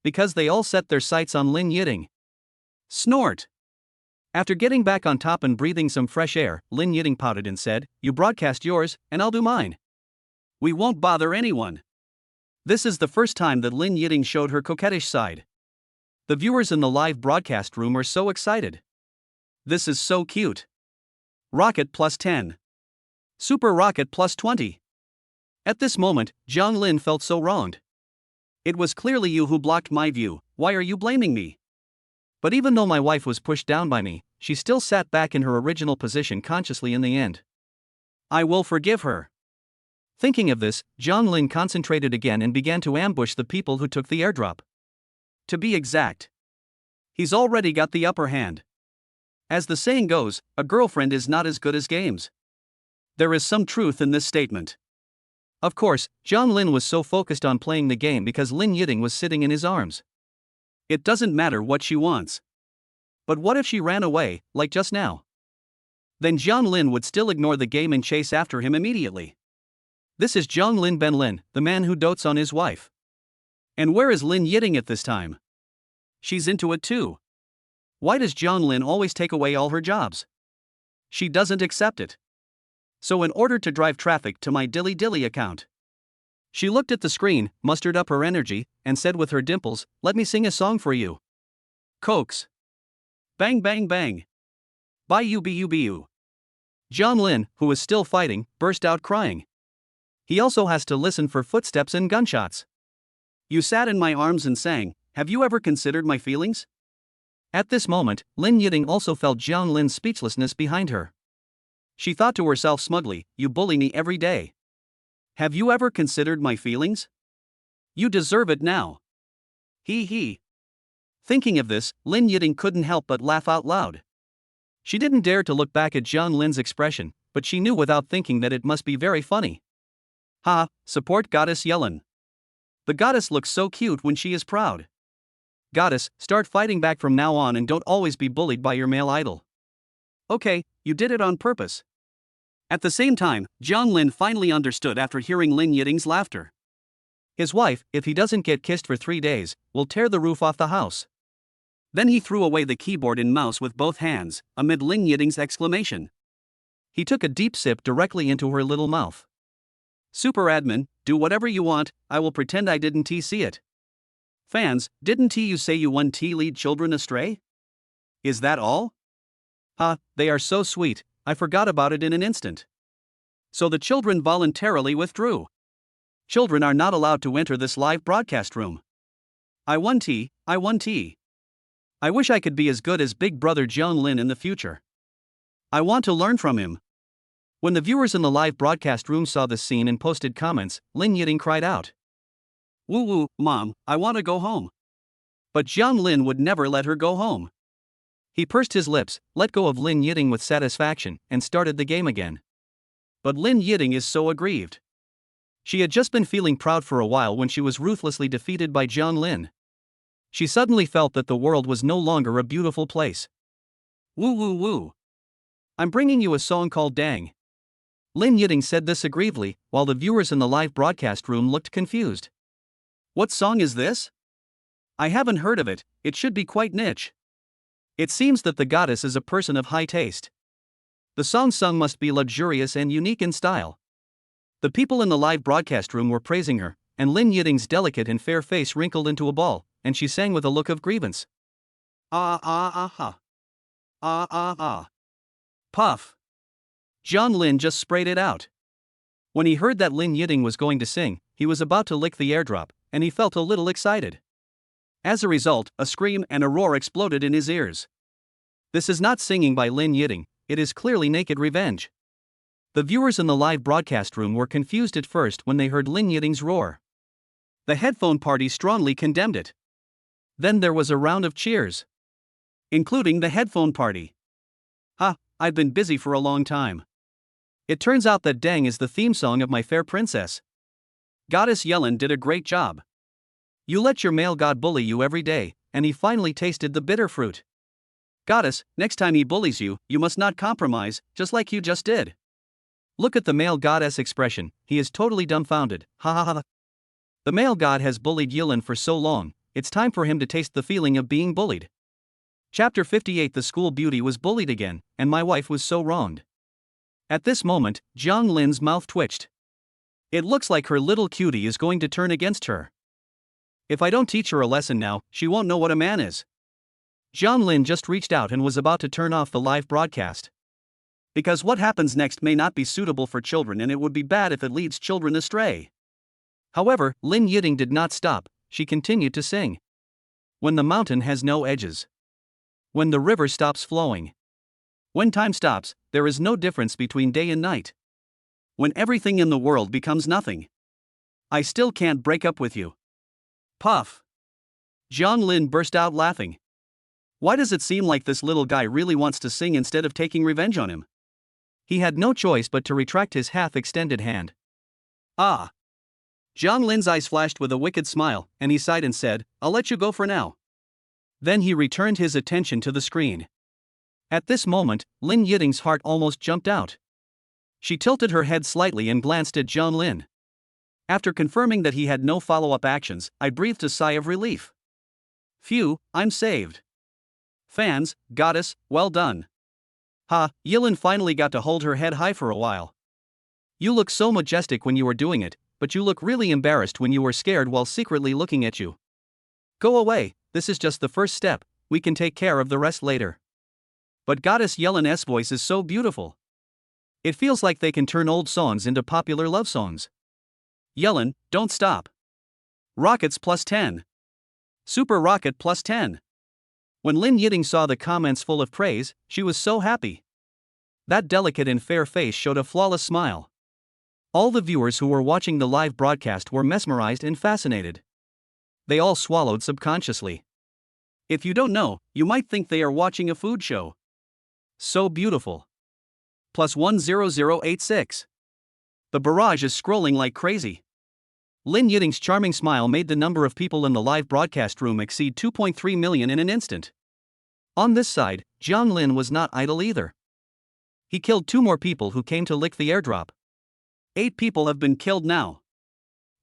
Because they all set their sights on Lin Yiting. Snort! After getting back on top and breathing some fresh air, Lin Yiting pouted and said, "You broadcast yours, and I'll do mine. We won't bother anyone." This is the first time that Lin Yiting showed her coquettish side. The viewers in the live broadcast room are so excited. This is so cute. Rocket plus 10. Super Rocket plus 20. At this moment, Jiang Lin felt so wronged. It was clearly you who blocked my view, why are you blaming me? But even though my wife was pushed down by me, she still sat back in her original position consciously in the end. I will forgive her. Thinking of this, Jiang Lin concentrated again and began to ambush the people who took the airdrop. To be exact, he's already got the upper hand. As the saying goes, a girlfriend is not as good as games. There is some truth in this statement. Of course, Jiang Lin was so focused on playing the game because Lin Yiting was sitting in his arms. It doesn't matter what she wants. But what if she ran away, like just now? then Jiang Lin would still ignore the game and chase after him immediately. This is Jiang Lin Ben Lin, the man who dotes on his wife. And where is Lin Yiting at this time? She's into it too. Why does Jiang Lin always take away all her jobs? She doesn't accept it. So in order to drive traffic to my Dilly Dilly account. She looked at the screen, mustered up her energy, and said with her dimples, "Let me sing a song for you." Cokes. Bang bang bang. Bye you bu bu. Jiang Lin, who was still fighting, burst out crying. He also has to listen for footsteps and gunshots. You sat in my arms and sang, "Have you ever considered my feelings?" At this moment, Lin Yiting also felt Jiang Lin's speechlessness behind her. She thought to herself smugly, "You bully me every day. Have you ever considered my feelings? You deserve it now." Hee hee. Thinking of this, Lin Yiting couldn't help but laugh out loud. She didn't dare to look back at Jiang Lin's expression, but she knew without thinking that it must be very funny. Ha, support Goddess Yellen. The goddess looks so cute when she is proud. Goddess, start fighting back from now on and don't always be bullied by your male idol. Okay, you did it on purpose. At the same time, Jiang Lin finally understood after hearing Lin Yiting's laughter. His wife, if he doesn't get kissed for 3 days, will tear the roof off the house. Then he threw away the keyboard and mouse with both hands, amid Lin Yiting's exclamation. He took a deep sip directly into her little mouth. Super admin, do whatever you want, I will pretend I didn't see it. Fans, didn't you say you want to lead children astray? Is that all? Ha, they are so sweet, I forgot about it in an instant. So the children voluntarily withdrew. Children are not allowed to enter this live broadcast room. I won tea. I wish I could be as good as Big Brother Jiang Lin in the future. I want to learn from him. When the viewers in the live broadcast room saw this scene and posted comments, Lin Yiting cried out. Woo woo, Mom, I want to go home. But Jiang Lin would never let her go home. He pursed his lips, let go of Lin Yiting with satisfaction, and started the game again. But Lin Yiting is so aggrieved. She had just been feeling proud for a while when she was ruthlessly defeated by Jiang Lin. She suddenly felt that the world was no longer a beautiful place. Woo woo woo. I'm bringing you a song called Dang. Lin Yiting said this aggrievedly, while the viewers in the live broadcast room looked confused. What song is this? I haven't heard of it, it should be quite niche. It seems that the goddess is a person of high taste. The song sung must be luxurious and unique in style. The people in the live broadcast room were praising her, and Lin Yiting's delicate and fair face wrinkled into a ball, and she sang with a look of grievance. Ah ah ah ha. Ah ah ah. Puff. Jiang Lin just sprayed it out. When he heard that Lin Yiting was going to sing, he was about to lick the airdrop, and he felt a little excited. As a result, a scream and a roar exploded in his ears. This is not singing by Lin Yiting, it is clearly naked revenge. The viewers in the live broadcast room were confused at first when they heard Lin Yiting's roar. The headphone party strongly condemned it. Then there was a round of cheers. Including the headphone party. Ha, I've been busy for a long time. It turns out that Dang is the theme song of My Fair Princess. Goddess Yellen did a great job. You let your male god bully you every day, and he finally tasted the bitter fruit. Goddess, next time he bullies you, you must not compromise, just like you just did. Look at the male goddess expression, he is totally dumbfounded, ha ha ha. The male god has bullied Yellen for so long, it's time for him to taste the feeling of being bullied. Chapter 58. The school beauty was bullied again, and my wife was so wronged. At this moment, Jiang Lin's mouth twitched. It looks like her little cutie is going to turn against her. If I don't teach her a lesson now, she won't know what a man is. Jiang Lin just reached out and was about to turn off the live broadcast. Because what happens next may not be suitable for children and it would be bad if it leads children astray. However, Lin Yiting did not stop, she continued to sing. When the mountain has no edges. When the river stops flowing. When time stops, there is no difference between day and night. When everything in the world becomes nothing. I still can't break up with you. Puff. Jiang Lin burst out laughing. Why does it seem like this little guy really wants to sing instead of taking revenge on him? He had no choice but to retract his half-extended hand. Ah. Jiang Lin's eyes flashed with a wicked smile, and he sighed and said, I'll let you go for now. Then he returned his attention to the screen. At this moment, Lin Yiding's heart almost jumped out. She tilted her head slightly and glanced at Zhang Lin. After confirming that he had no follow-up actions, I breathed a sigh of relief. Phew, I'm saved. Fans, goddess, well done. Ha, Yilin finally got to hold her head high for a while. You look so majestic when you were doing it, but you look really embarrassed when you were scared while secretly looking at you. Go away, this is just the first step, we can take care of the rest later. But Goddess Yelin's voice is so beautiful. It feels like they can turn old songs into popular love songs. Yelin, don't stop. Rockets plus 10. Super Rocket plus 10. When Lin Yiding saw the comments full of praise, she was so happy. That delicate and fair face showed a flawless smile. All the viewers who were watching the live broadcast were mesmerized and fascinated. They all swallowed subconsciously. If you don't know, you might think they are watching a food show. So beautiful. Plus 10086. The barrage is scrolling like crazy. Lin Yiding's charming smile made the number of people in the live broadcast room exceed 2.3 million in an instant. On this side, Zhang Lin was not idle either. He killed 2 more people who came to lick the airdrop. 8 people have been killed now.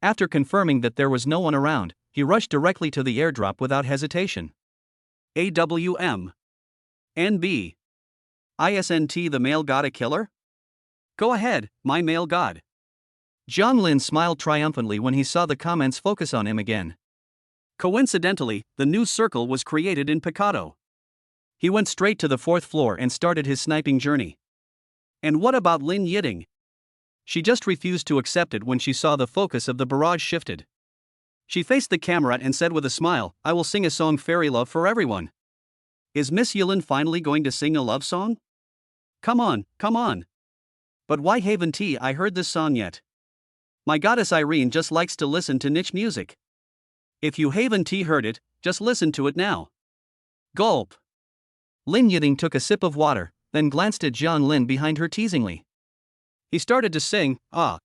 After confirming that there was no one around, he rushed directly to the airdrop without hesitation. AWM. NB. ISNT, the male god a killer? Go ahead, my male god. Zhang Lin smiled triumphantly when he saw the comments focus on him again. Coincidentally, the new circle was created in Picado. He went straight to the 4th floor and started his sniping journey. And what about Lin Yiding? She just refused to accept it when she saw the focus of the barrage shifted. She faced the camera and said with a smile, I will sing a song, Fairy Love for everyone. Is Miss Yilin finally going to sing a love song? Come on, come on. But why haven't I heard this song yet? My goddess Irene just likes to listen to niche music. If you haven't heard it, just listen to it now. Gulp. Lin Yiding took a sip of water, then glanced at Zhang Lin behind her teasingly. He started to sing, ah.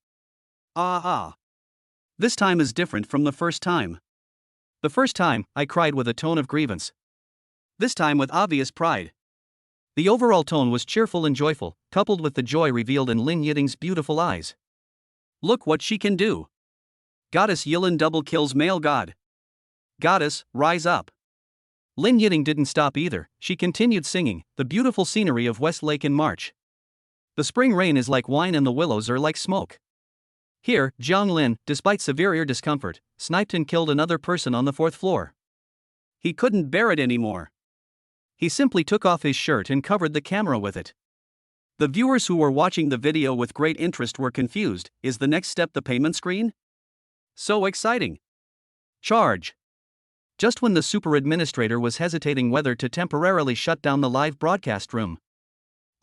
Ah ah. This time is different from the first time. The first time, I cried with a tone of grievance. This time with obvious pride. The overall tone was cheerful and joyful, coupled with the joy revealed in Lin Yiding's beautiful eyes. Look what she can do. Goddess Yilin double kills male god. Goddess, rise up. Lin Yiding didn't stop either, she continued singing, the beautiful scenery of West Lake in March. The spring rain is like wine and the willows are like smoke. Here, Zhang Lin, despite severe ear discomfort, sniped and killed another person on the 4th floor. He couldn't bear it anymore. He simply took off his shirt and covered the camera with it. The viewers who were watching the video with great interest were confused. Is the next step the payment screen? So exciting. Charge. Just when the super administrator was hesitating whether to temporarily shut down the live broadcast room.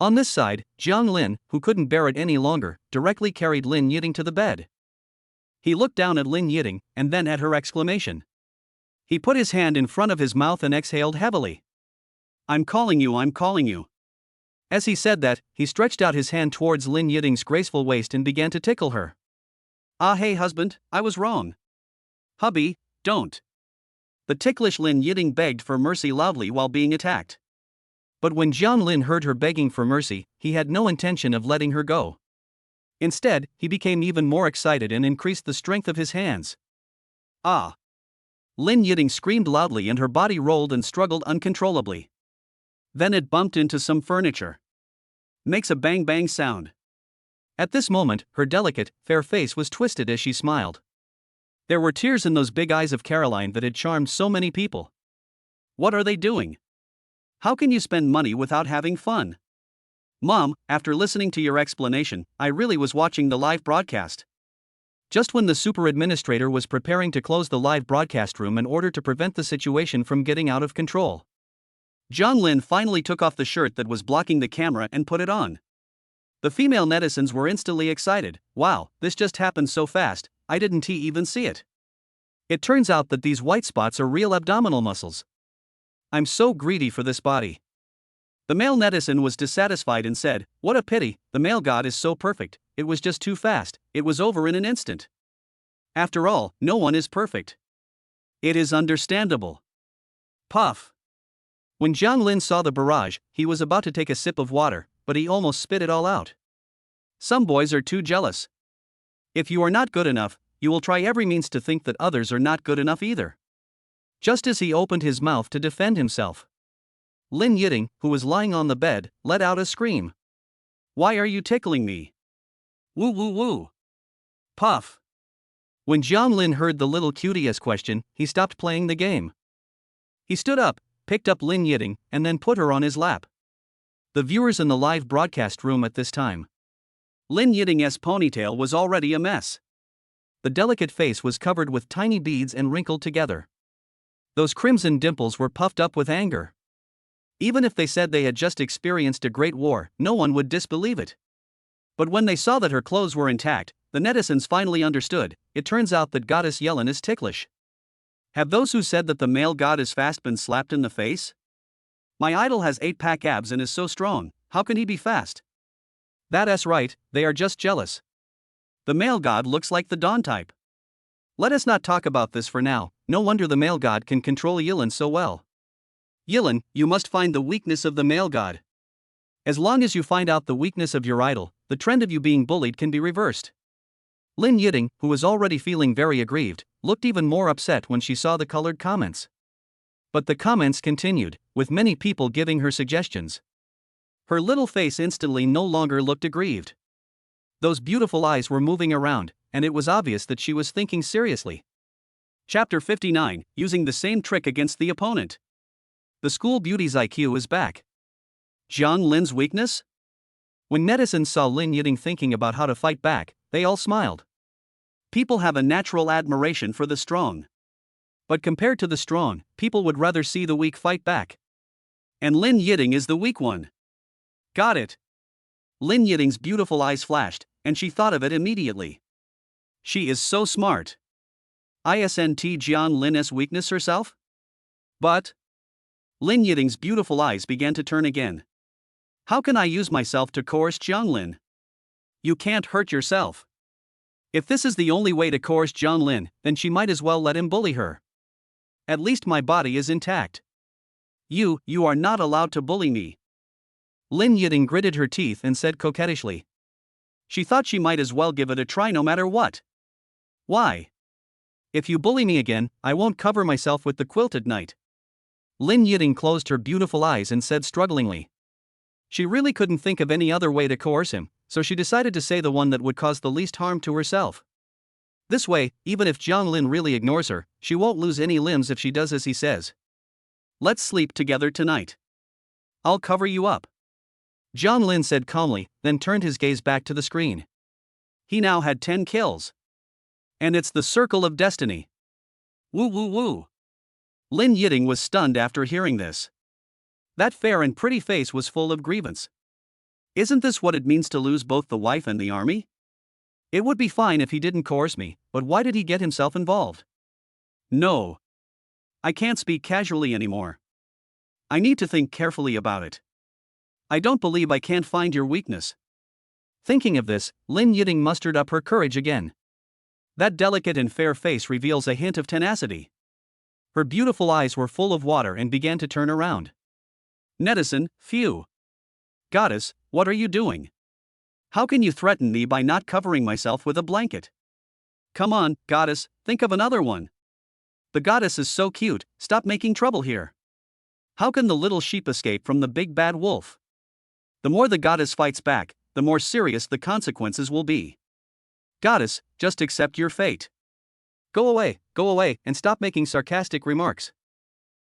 On this side, Zhang Lin, who couldn't bear it any longer, directly carried Lin Yiding to the bed. He looked down at Lin Yiding, and then at her exclamation. He put his hand in front of his mouth and exhaled heavily. I'm calling you, I'm calling you. As he said that, he stretched out his hand towards Lin Yiding's graceful waist and began to tickle her. Ah hey husband, I was wrong. Hubby, don't. The ticklish Lin Yiding begged for mercy loudly while being attacked. But when Zhang Lin heard her begging for mercy, he had no intention of letting her go. Instead, he became even more excited and increased the strength of his hands. Ah! Lin Yiding screamed loudly and her body rolled and struggled uncontrollably. Then it bumped into some furniture. Makes a bang bang sound. At this moment, her delicate, fair face was twisted as she smiled. There were tears in those big eyes of Caroline that had charmed so many people. What are they doing? How can you spend money without having fun? Mom, after listening to your explanation, I really was watching the live broadcast. Just when the super administrator was preparing to close the live broadcast room in order to prevent the situation from getting out of control, Zhang Lin finally took off the shirt that was blocking the camera and put it on. The female netizens were instantly excited. Wow, this just happened so fast, I didn't even see it. It turns out that these white spots are real abdominal muscles. I'm so greedy for this body. The male netizen was dissatisfied and said, what a pity, the male god is so perfect, it was just too fast, it was over in an instant. After all, no one is perfect. It is understandable. Puff. When Jiang Lin saw the barrage, he was about to take a sip of water, but he almost spit it all out. Some boys are too jealous. If you are not good enough, you will try every means to think that others are not good enough either. Just as he opened his mouth to defend himself, Lin Yiding, who was lying on the bed, let out a scream. "Why are you tickling me? Woo woo woo." Puff. When Jiang Lin heard the little cutie's question, he stopped playing the game. He stood up, picked up Lin Yiding, and then put her on his lap. The viewers in the live broadcast room at this time. Lin Yiding's ponytail was already a mess. The delicate face was covered with tiny beads and wrinkled together. Those crimson dimples were puffed up with anger. Even if they said they had just experienced a great war, no one would disbelieve it. But when they saw that her clothes were intact, the netizens finally understood. It turns out that Goddess Yellen is ticklish. Have those who said that the male god is fast been slapped in the face? My idol has 8-pack abs and is so strong, how can he be fast? That's right, they are just jealous. The male god looks like the Dawn type. Let us not talk about this for now. No wonder the male god can control Yilin so well. Yilin, you must find the weakness of the male god. As long as you find out the weakness of your idol, the trend of you being bullied can be reversed. Lin Yiding, who was already feeling very aggrieved, looked even more upset when she saw the colored comments. But the comments continued, with many people giving her suggestions. Her little face instantly no longer looked aggrieved. Those beautiful eyes were moving around, and it was obvious that she was thinking seriously. Chapter 59, using the same trick against the opponent. The school beauty's IQ is back. Jiang Lin's weakness? When netizens saw Lin Yiding thinking about how to fight back, they all smiled. People have a natural admiration for the strong. But compared to the strong, people would rather see the weak fight back. And Lin Yiding is the weak one. Got it. Lin Yiding's beautiful eyes flashed, and she thought of it immediately. She is so smart. Isn't Jiang Lin's weakness herself? But Lin Yiding's beautiful eyes began to turn again. How can I use myself to coerce Jiang Lin? You can't hurt yourself. If this is the only way to coerce Jiang Lin, then she might as well let him bully her. At least my body is intact. You are not allowed to bully me. Lin Yiding gritted her teeth and said coquettishly. She thought she might as well give it a try no matter what. Why? If you bully me again, I won't cover myself with the quilt at night. Lin Yiding closed her beautiful eyes and said strugglingly. She really couldn't think of any other way to coerce him, so she decided to say the one that would cause the least harm to herself. This way, even if Jiang Lin really ignores her, she won't lose any limbs if she does as he says. Let's sleep together tonight. I'll cover you up. Jiang Lin said calmly, then turned his gaze back to the screen. He now had 10 kills. And it's the circle of destiny. Woo woo woo. Lin Yiding was stunned after hearing this. That fair and pretty face was full of grievance. Isn't this what it means to lose both the wife and the army? It would be fine if he didn't coerce me, but why did he get himself involved? No. I can't speak casually anymore. I need to think carefully about it. I don't believe I can't find your weakness. Thinking of this, Lin Yiding mustered up her courage again. That delicate and fair face reveals a hint of tenacity. Her beautiful eyes were full of water and began to turn around. Netizen, phew. Goddess, what are you doing? How can you threaten me by not covering myself with a blanket? Come on, goddess, think of another one. The goddess is so cute, stop making trouble here. How can the little sheep escape from the big bad wolf? The more the goddess fights back, the more serious the consequences will be. Goddess, just accept your fate. Go away, and stop making sarcastic remarks.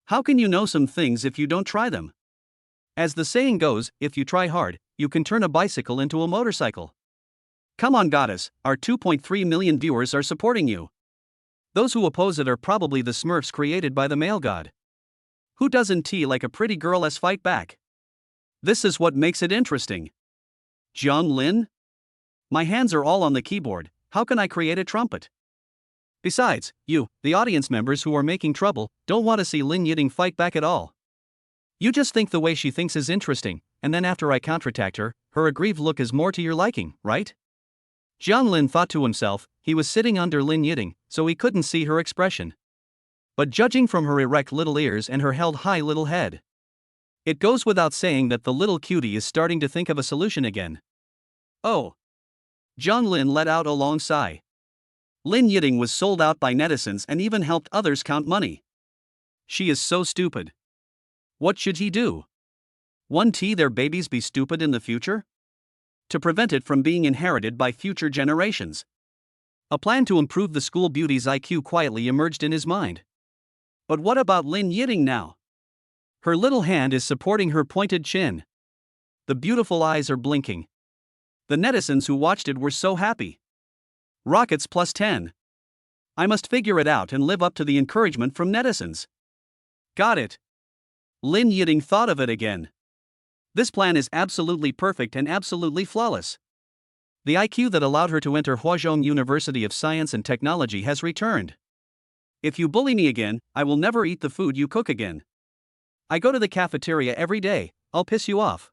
How can you know some things if you don't try them? As the saying goes, if you try hard, you can turn a bicycle into a motorcycle. Come on, goddess, our 2.3 million viewers are supporting you. Those who oppose it are probably the Smurfs created by the male god. Who doesn't like a pretty girl as fight back? This is what makes it interesting. Jiang Lin? My hands are all on the keyboard, how can I create a trumpet? Besides, you, the audience members who are making trouble, don't want to see Lin Yiding fight back at all. You just think the way she thinks is interesting, and then after I counterattack her, her aggrieved look is more to your liking, right? Jiang Lin thought to himself. He was sitting under Lin Yiding, so he couldn't see her expression. But judging from her erect little ears and her held high little head, It goes without saying that the little cutie is starting to think of a solution again. Oh. John Lin let out a long sigh. Lin Yiting was sold out by netizens and even helped others count money. She is so stupid. What should he do? Won't their babies be stupid in the future? To prevent it from being inherited by future generations. A plan to improve the school beauty's IQ quietly emerged in his mind. But what about Lin Yiting now? Her little hand is supporting her pointed chin. The beautiful eyes are blinking. The netizens who watched it were so happy. Rockets plus 10. I must figure it out and live up to the encouragement from netizens. Got it. Lin Yiting thought of it again. This plan is absolutely perfect and absolutely flawless. The IQ that allowed her to enter Huazhong University of Science and Technology has returned. If you bully me again, I will never eat the food you cook again. I go to the cafeteria every day, I'll piss you off.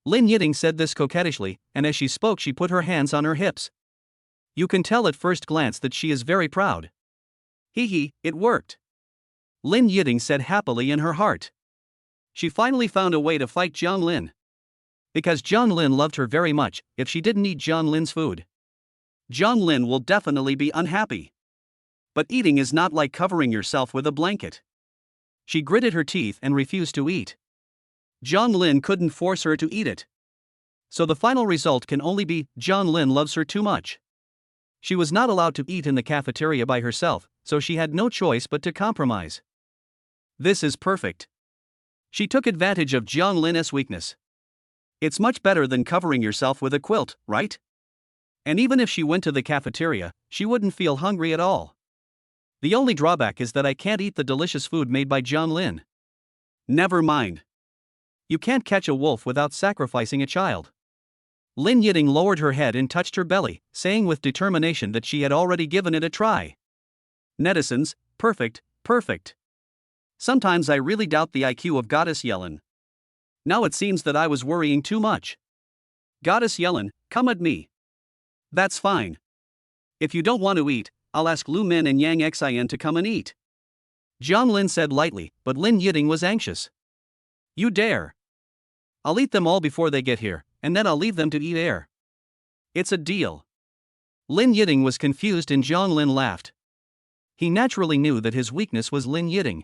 Lin Yiting said this coquettishly, and as she spoke she put her hands on her hips. You can tell at first glance that she is very proud. Hee hee, it worked. Lin Yiting said happily in her heart. She finally found a way to fight Jiang Lin. Because Jiang Lin loved her very much, if she didn't eat Jiang Lin's food, Jiang Lin will definitely be unhappy. But eating is not like covering yourself with a blanket. She gritted her teeth and refused to eat. Jiang Lin couldn't force her to eat it. So the final result can only be Jiang Lin loves her too much. She was not allowed to eat in the cafeteria by herself, so she had no choice but to compromise. This is perfect. She took advantage of Jiang Lin's weakness. It's much better than covering yourself with a quilt, right? And even if she went to the cafeteria, she wouldn't feel hungry at all. The only drawback is that I can't eat the delicious food made by Jiang Lin. Never mind. You can't catch a wolf without sacrificing a child. Lin Yiting lowered her head and touched her belly, saying with determination that she had already given it a try. Netizens, perfect, perfect. Sometimes I really doubt the IQ of Goddess Yellen. Now it seems that I was worrying too much. Goddess Yellen, come at me. That's fine. If you don't want to eat, I'll ask Lu Min and Yang Xin to come and eat. Jiang Lin said lightly, but Lin Yiting was anxious. You dare. I'll eat them all before they get here, and then I'll leave them to eat air. It's a deal. Lin Yiting was confused and Jiang Lin laughed. He naturally knew that his weakness was Lin Yiting.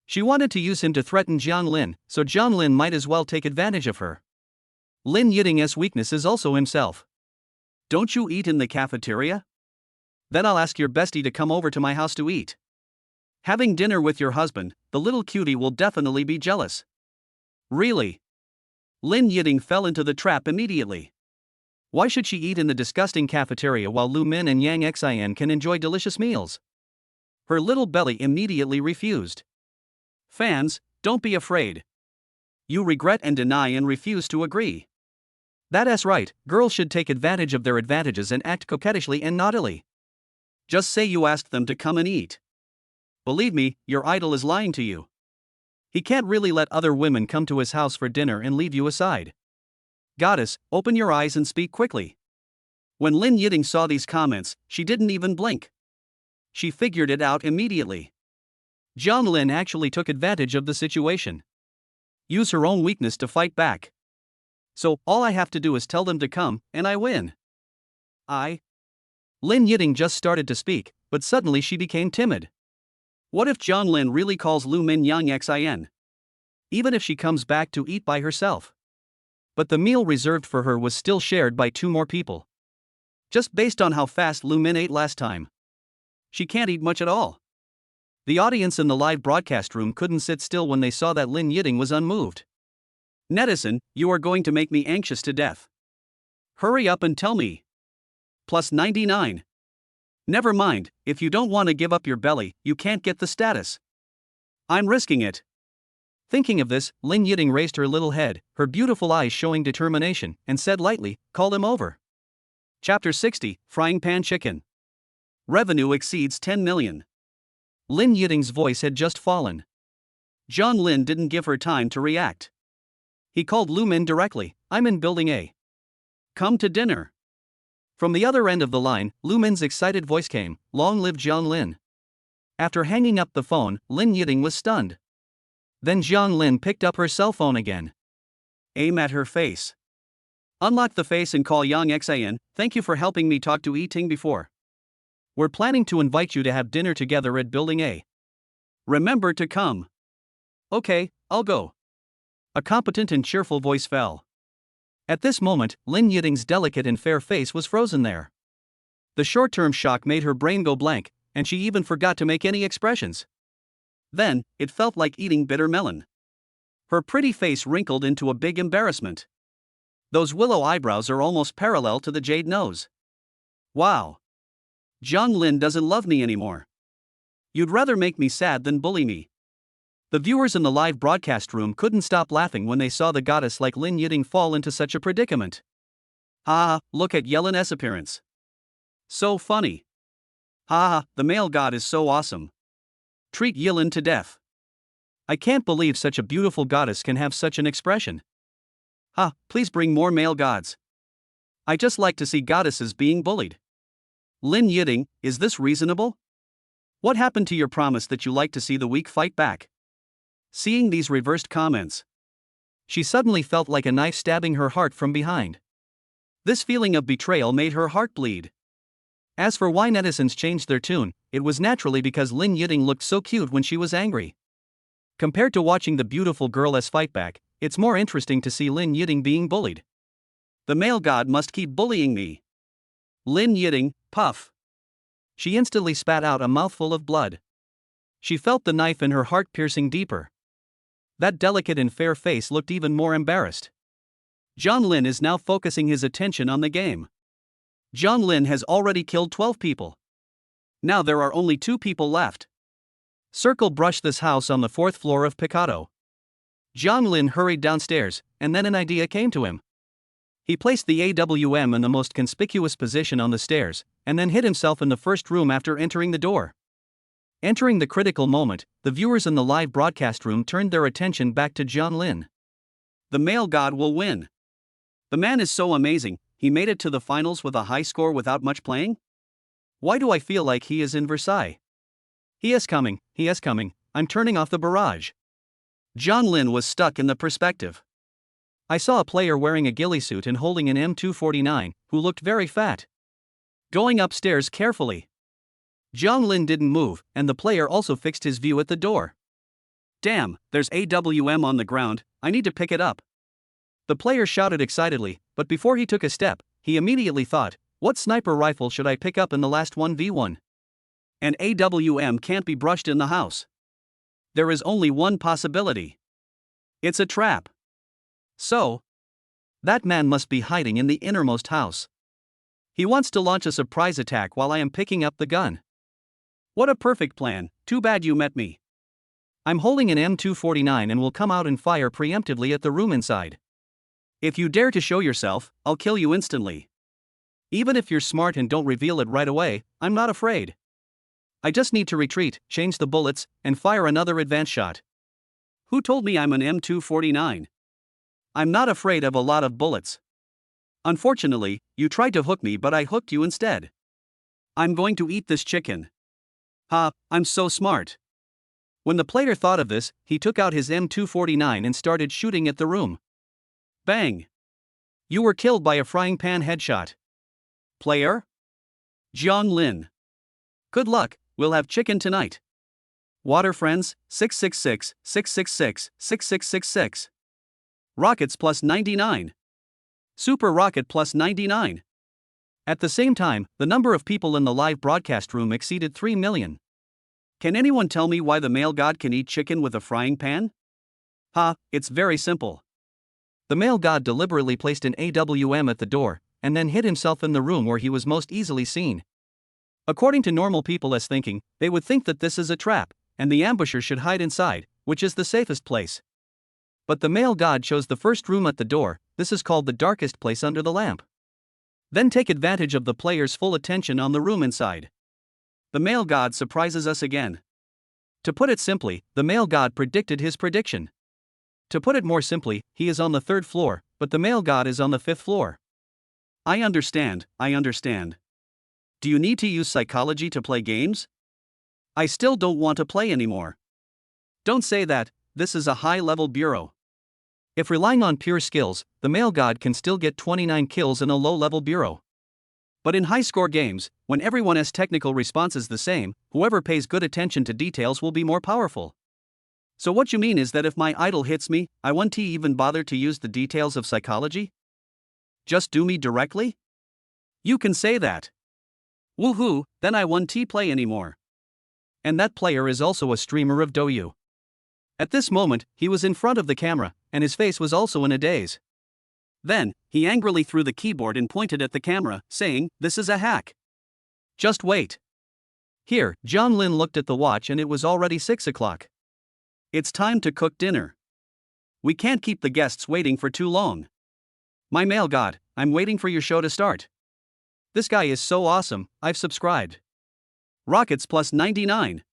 She wanted to use him to threaten Jiang Lin, so Jiang Lin might as well take advantage of her. Lin Yiting's weakness is also himself. Don't you eat in the cafeteria? Then I'll ask your bestie to come over to my house to eat. Having dinner with your husband, the little cutie will definitely be jealous. Really? Lin Yiting fell into the trap immediately. Why should she eat in the disgusting cafeteria while Lu Min and Yang Xin can enjoy delicious meals? Her little belly immediately refused. Fans, don't be afraid. You regret and deny and refuse to agree. That's right, girls should take advantage of their advantages and act coquettishly and naughtily. Just say you asked them to come and eat. Believe me, your idol is lying to you. He can't really let other women come to his house for dinner and leave you aside. Goddess, open your eyes and speak quickly. When Lin Yiting saw these comments, she didn't even blink. She figured it out immediately. Jiang Lin actually took advantage of the situation. Use her own weakness to fight back. So, all I have to do is tell them to come, and I win. Lin Yiting just started to speak, but suddenly she became timid. What if Jiang Lin really calls Lu Min Yang Xin? Even if she comes back to eat by herself. But the meal reserved for her was still shared by 2 more people. Just based on how fast Lu Min ate last time. She can't eat much at all. The audience in the live broadcast room couldn't sit still when they saw that Lin Yiting was unmoved. Netizen, you are going to make me anxious to death. Hurry up and tell me. Plus 99. Never mind, if you don't want to give up your belly, you can't get the status. I'm risking it. Thinking of this, Lin Yiting raised her little head, her beautiful eyes showing determination, and said lightly, call him over. Chapter 60, Frying Pan Chicken. Revenue exceeds 10 million. Lin Yiting's voice had just fallen. Jiang Lin didn't give her time to react. He called Lu Min directly, I'm in Building A. Come to dinner. From the other end of the line, Lu Min's excited voice came, long live Jiang Lin. After hanging up the phone, Lin Yiting was stunned. Then Jiang Lin picked up her cell phone again. Aim at her face. Unlock the face and call Yang Xan. Thank you for helping me talk to Yi Ting before. We're planning to invite you to have dinner together at Building A. Remember to come. Okay, I'll go. A competent and cheerful voice fell. At this moment, Lin Yiting's delicate and fair face was frozen there. The short-term shock made her brain go blank, and she even forgot to make any expressions. Then, it felt like eating bitter melon. Her pretty face wrinkled into a big embarrassment. Those willow eyebrows are almost parallel to the jade nose. Wow. Jiang Lin doesn't love me anymore. You'd rather make me sad than bully me. The viewers in the live broadcast room couldn't stop laughing when they saw the goddess like Lin Yiting fall into such a predicament. Ha, look at Yelin's appearance. So funny. Ha, the male god is so awesome. Treat Yilin to death. I can't believe such a beautiful goddess can have such an expression. Ha, please bring more male gods. I just like to see goddesses being bullied. Lin Yiting, is this reasonable? What happened to your promise that you like to see the weak fight back? Seeing these reversed comments, she suddenly felt like a knife stabbing her heart from behind. This feeling of betrayal made her heart bleed. As for why netizens changed their tune, it was naturally because Lin Yiting looked so cute when she was angry. Compared to watching the beautiful girl as fight back, it's more interesting to see Lin Yiting being bullied. The male god must keep bullying me. Lin Yiting, puff. She instantly spat out a mouthful of blood. She felt the knife in her heart piercing deeper. That delicate and fair face looked even more embarrassed. Jiang Lin is now focusing his attention on the game. Jiang Lin has already killed 12 people. Now there are only 2 people left. Circle brushed this house on the 4th floor of Picado. Jiang Lin hurried downstairs, and then an idea came to him. He placed the AWM in the most conspicuous position on the stairs, and then hid himself in the first room after entering the door. Entering the critical moment, the viewers in the live broadcast room turned their attention back to Jiang Lin. The male god will win. The man is so amazing, he made it to the finals with a high score without much playing? Why do I feel like he is in Versailles? He is coming, I'm turning off the barrage. Jiang Lin was stuck in the perspective. I saw a player wearing a ghillie suit and holding an M249, who looked very fat. Going upstairs carefully. Jiang Lin didn't move, and the player also fixed his view at the door. Damn, there's AWM on the ground, I need to pick it up. The player shouted excitedly, but before he took a step, he immediately thought, what sniper rifle should I pick up in the last 1v1? An AWM can't be brushed in the house. There is only one possibility. It's a trap. So, that man must be hiding in the innermost house. He wants to launch a surprise attack while I am picking up the gun. What a perfect plan, too bad you met me. I'm holding an M249 and will come out and fire preemptively at the room inside. If you dare to show yourself, I'll kill you instantly. Even if you're smart and don't reveal it right away, I'm not afraid. I just need to retreat, change the bullets, and fire another advance shot. Who told me I'm an M249? I'm not afraid of a lot of bullets. Unfortunately, you tried to hook me but I hooked you instead. I'm going to eat this chicken. Ha, I'm so smart. When the player thought of this, he took out his M249 and started shooting at the room. Bang! You were killed by a frying pan headshot. Player? Jiang Lin. Good luck, we'll have chicken tonight. Water friends, 666, 666, 6666. Rockets plus 99. Super Rocket plus 99. At the same time, the number of people in the live broadcast room exceeded 3 million. Can anyone tell me why the male god can eat chicken with a frying pan? Ha, it's very simple. The male god deliberately placed an AWM at the door, and then hid himself in the room where he was most easily seen. According to normal people's thinking, they would think that this is a trap, and the ambusher should hide inside, which is the safest place. But the male god chose the first room at the door. This is called the darkest place under the lamp. Then take advantage of the player's full attention on the room inside. The male god surprises us again. To put it simply, the male god predicted his prediction. To put it more simply, he is on the 3rd floor, but the male god is on the 5th floor. I understand. Do you need to use psychology to play games? I still don't want to play anymore. Don't say that, this is a high-level bureau. If relying on pure skills, the male god can still get 29 kills in a low-level bureau. But in high-score games, when everyone has technical responses the same, whoever pays good attention to details will be more powerful. So what you mean is that if my idol hits me, I won't even bother to use the details of psychology? Just do me directly? You can say that. Woohoo, then I won't play anymore. And that player is also a streamer of Douyu. At this moment, he was in front of the camera, and his face was also in a daze. Then, he angrily threw the keyboard and pointed at the camera, saying, "This is a hack. Just wait." Here, John Lin looked at the watch and it was already 6 o'clock. It's time to cook dinner. We can't keep the guests waiting for too long. My male god, I'm waiting for your show to start. This guy is so awesome, I've subscribed. Rockets plus 99.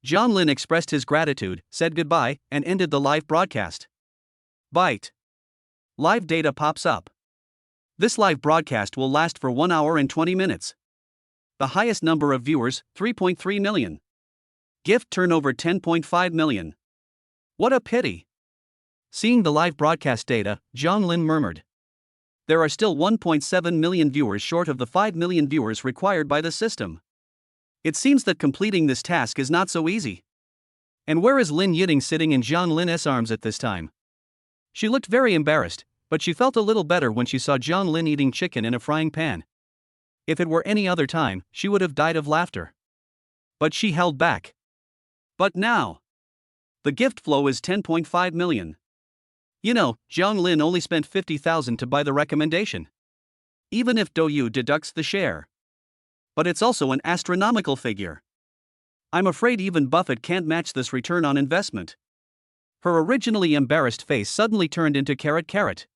John Lin expressed his gratitude, said goodbye, and ended the live broadcast. Byte. Live data pops up. This live broadcast will last for 1 hour and 20 minutes. The highest number of viewers, 3.3 million. Gift turnover 10.5 million. What a pity. Seeing the live broadcast data, John Lin murmured. There are still 1.7 million viewers short of the 5 million viewers required by the system. It seems that completing this task is not so easy. And where is Lin Yiding sitting in John Lin's arms at this time? She looked very embarrassed, but she felt a little better when she saw John Lin eating chicken in a frying pan. If it were any other time, she would have died of laughter. But she held back. But now, the gift flow is 10.5 million. You know, John Lin only spent 50,000 to buy the recommendation. Even if Douyu deducts the share. But it's also an astronomical figure. I'm afraid even Buffett can't match this return on investment. Her originally embarrassed face suddenly turned into carrot.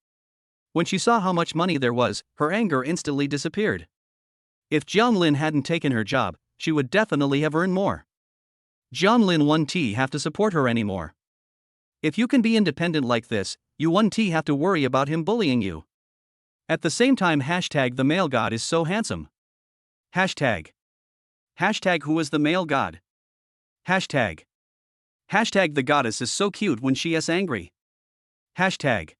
When she saw how much money there was, her anger instantly disappeared. If John Lin hadn't taken her job, she would definitely have earned more. John Lin won't have to support her anymore. If you can be independent like this, you won't have to worry about him bullying you. At the same time, hashtag the male god is so handsome. Hashtag who is the male god? Hashtag the goddess is so cute when she is angry. Hashtag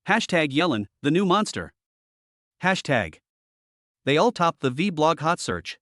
Yellen, the new monster. Hashtag they all topped the vlog hot search.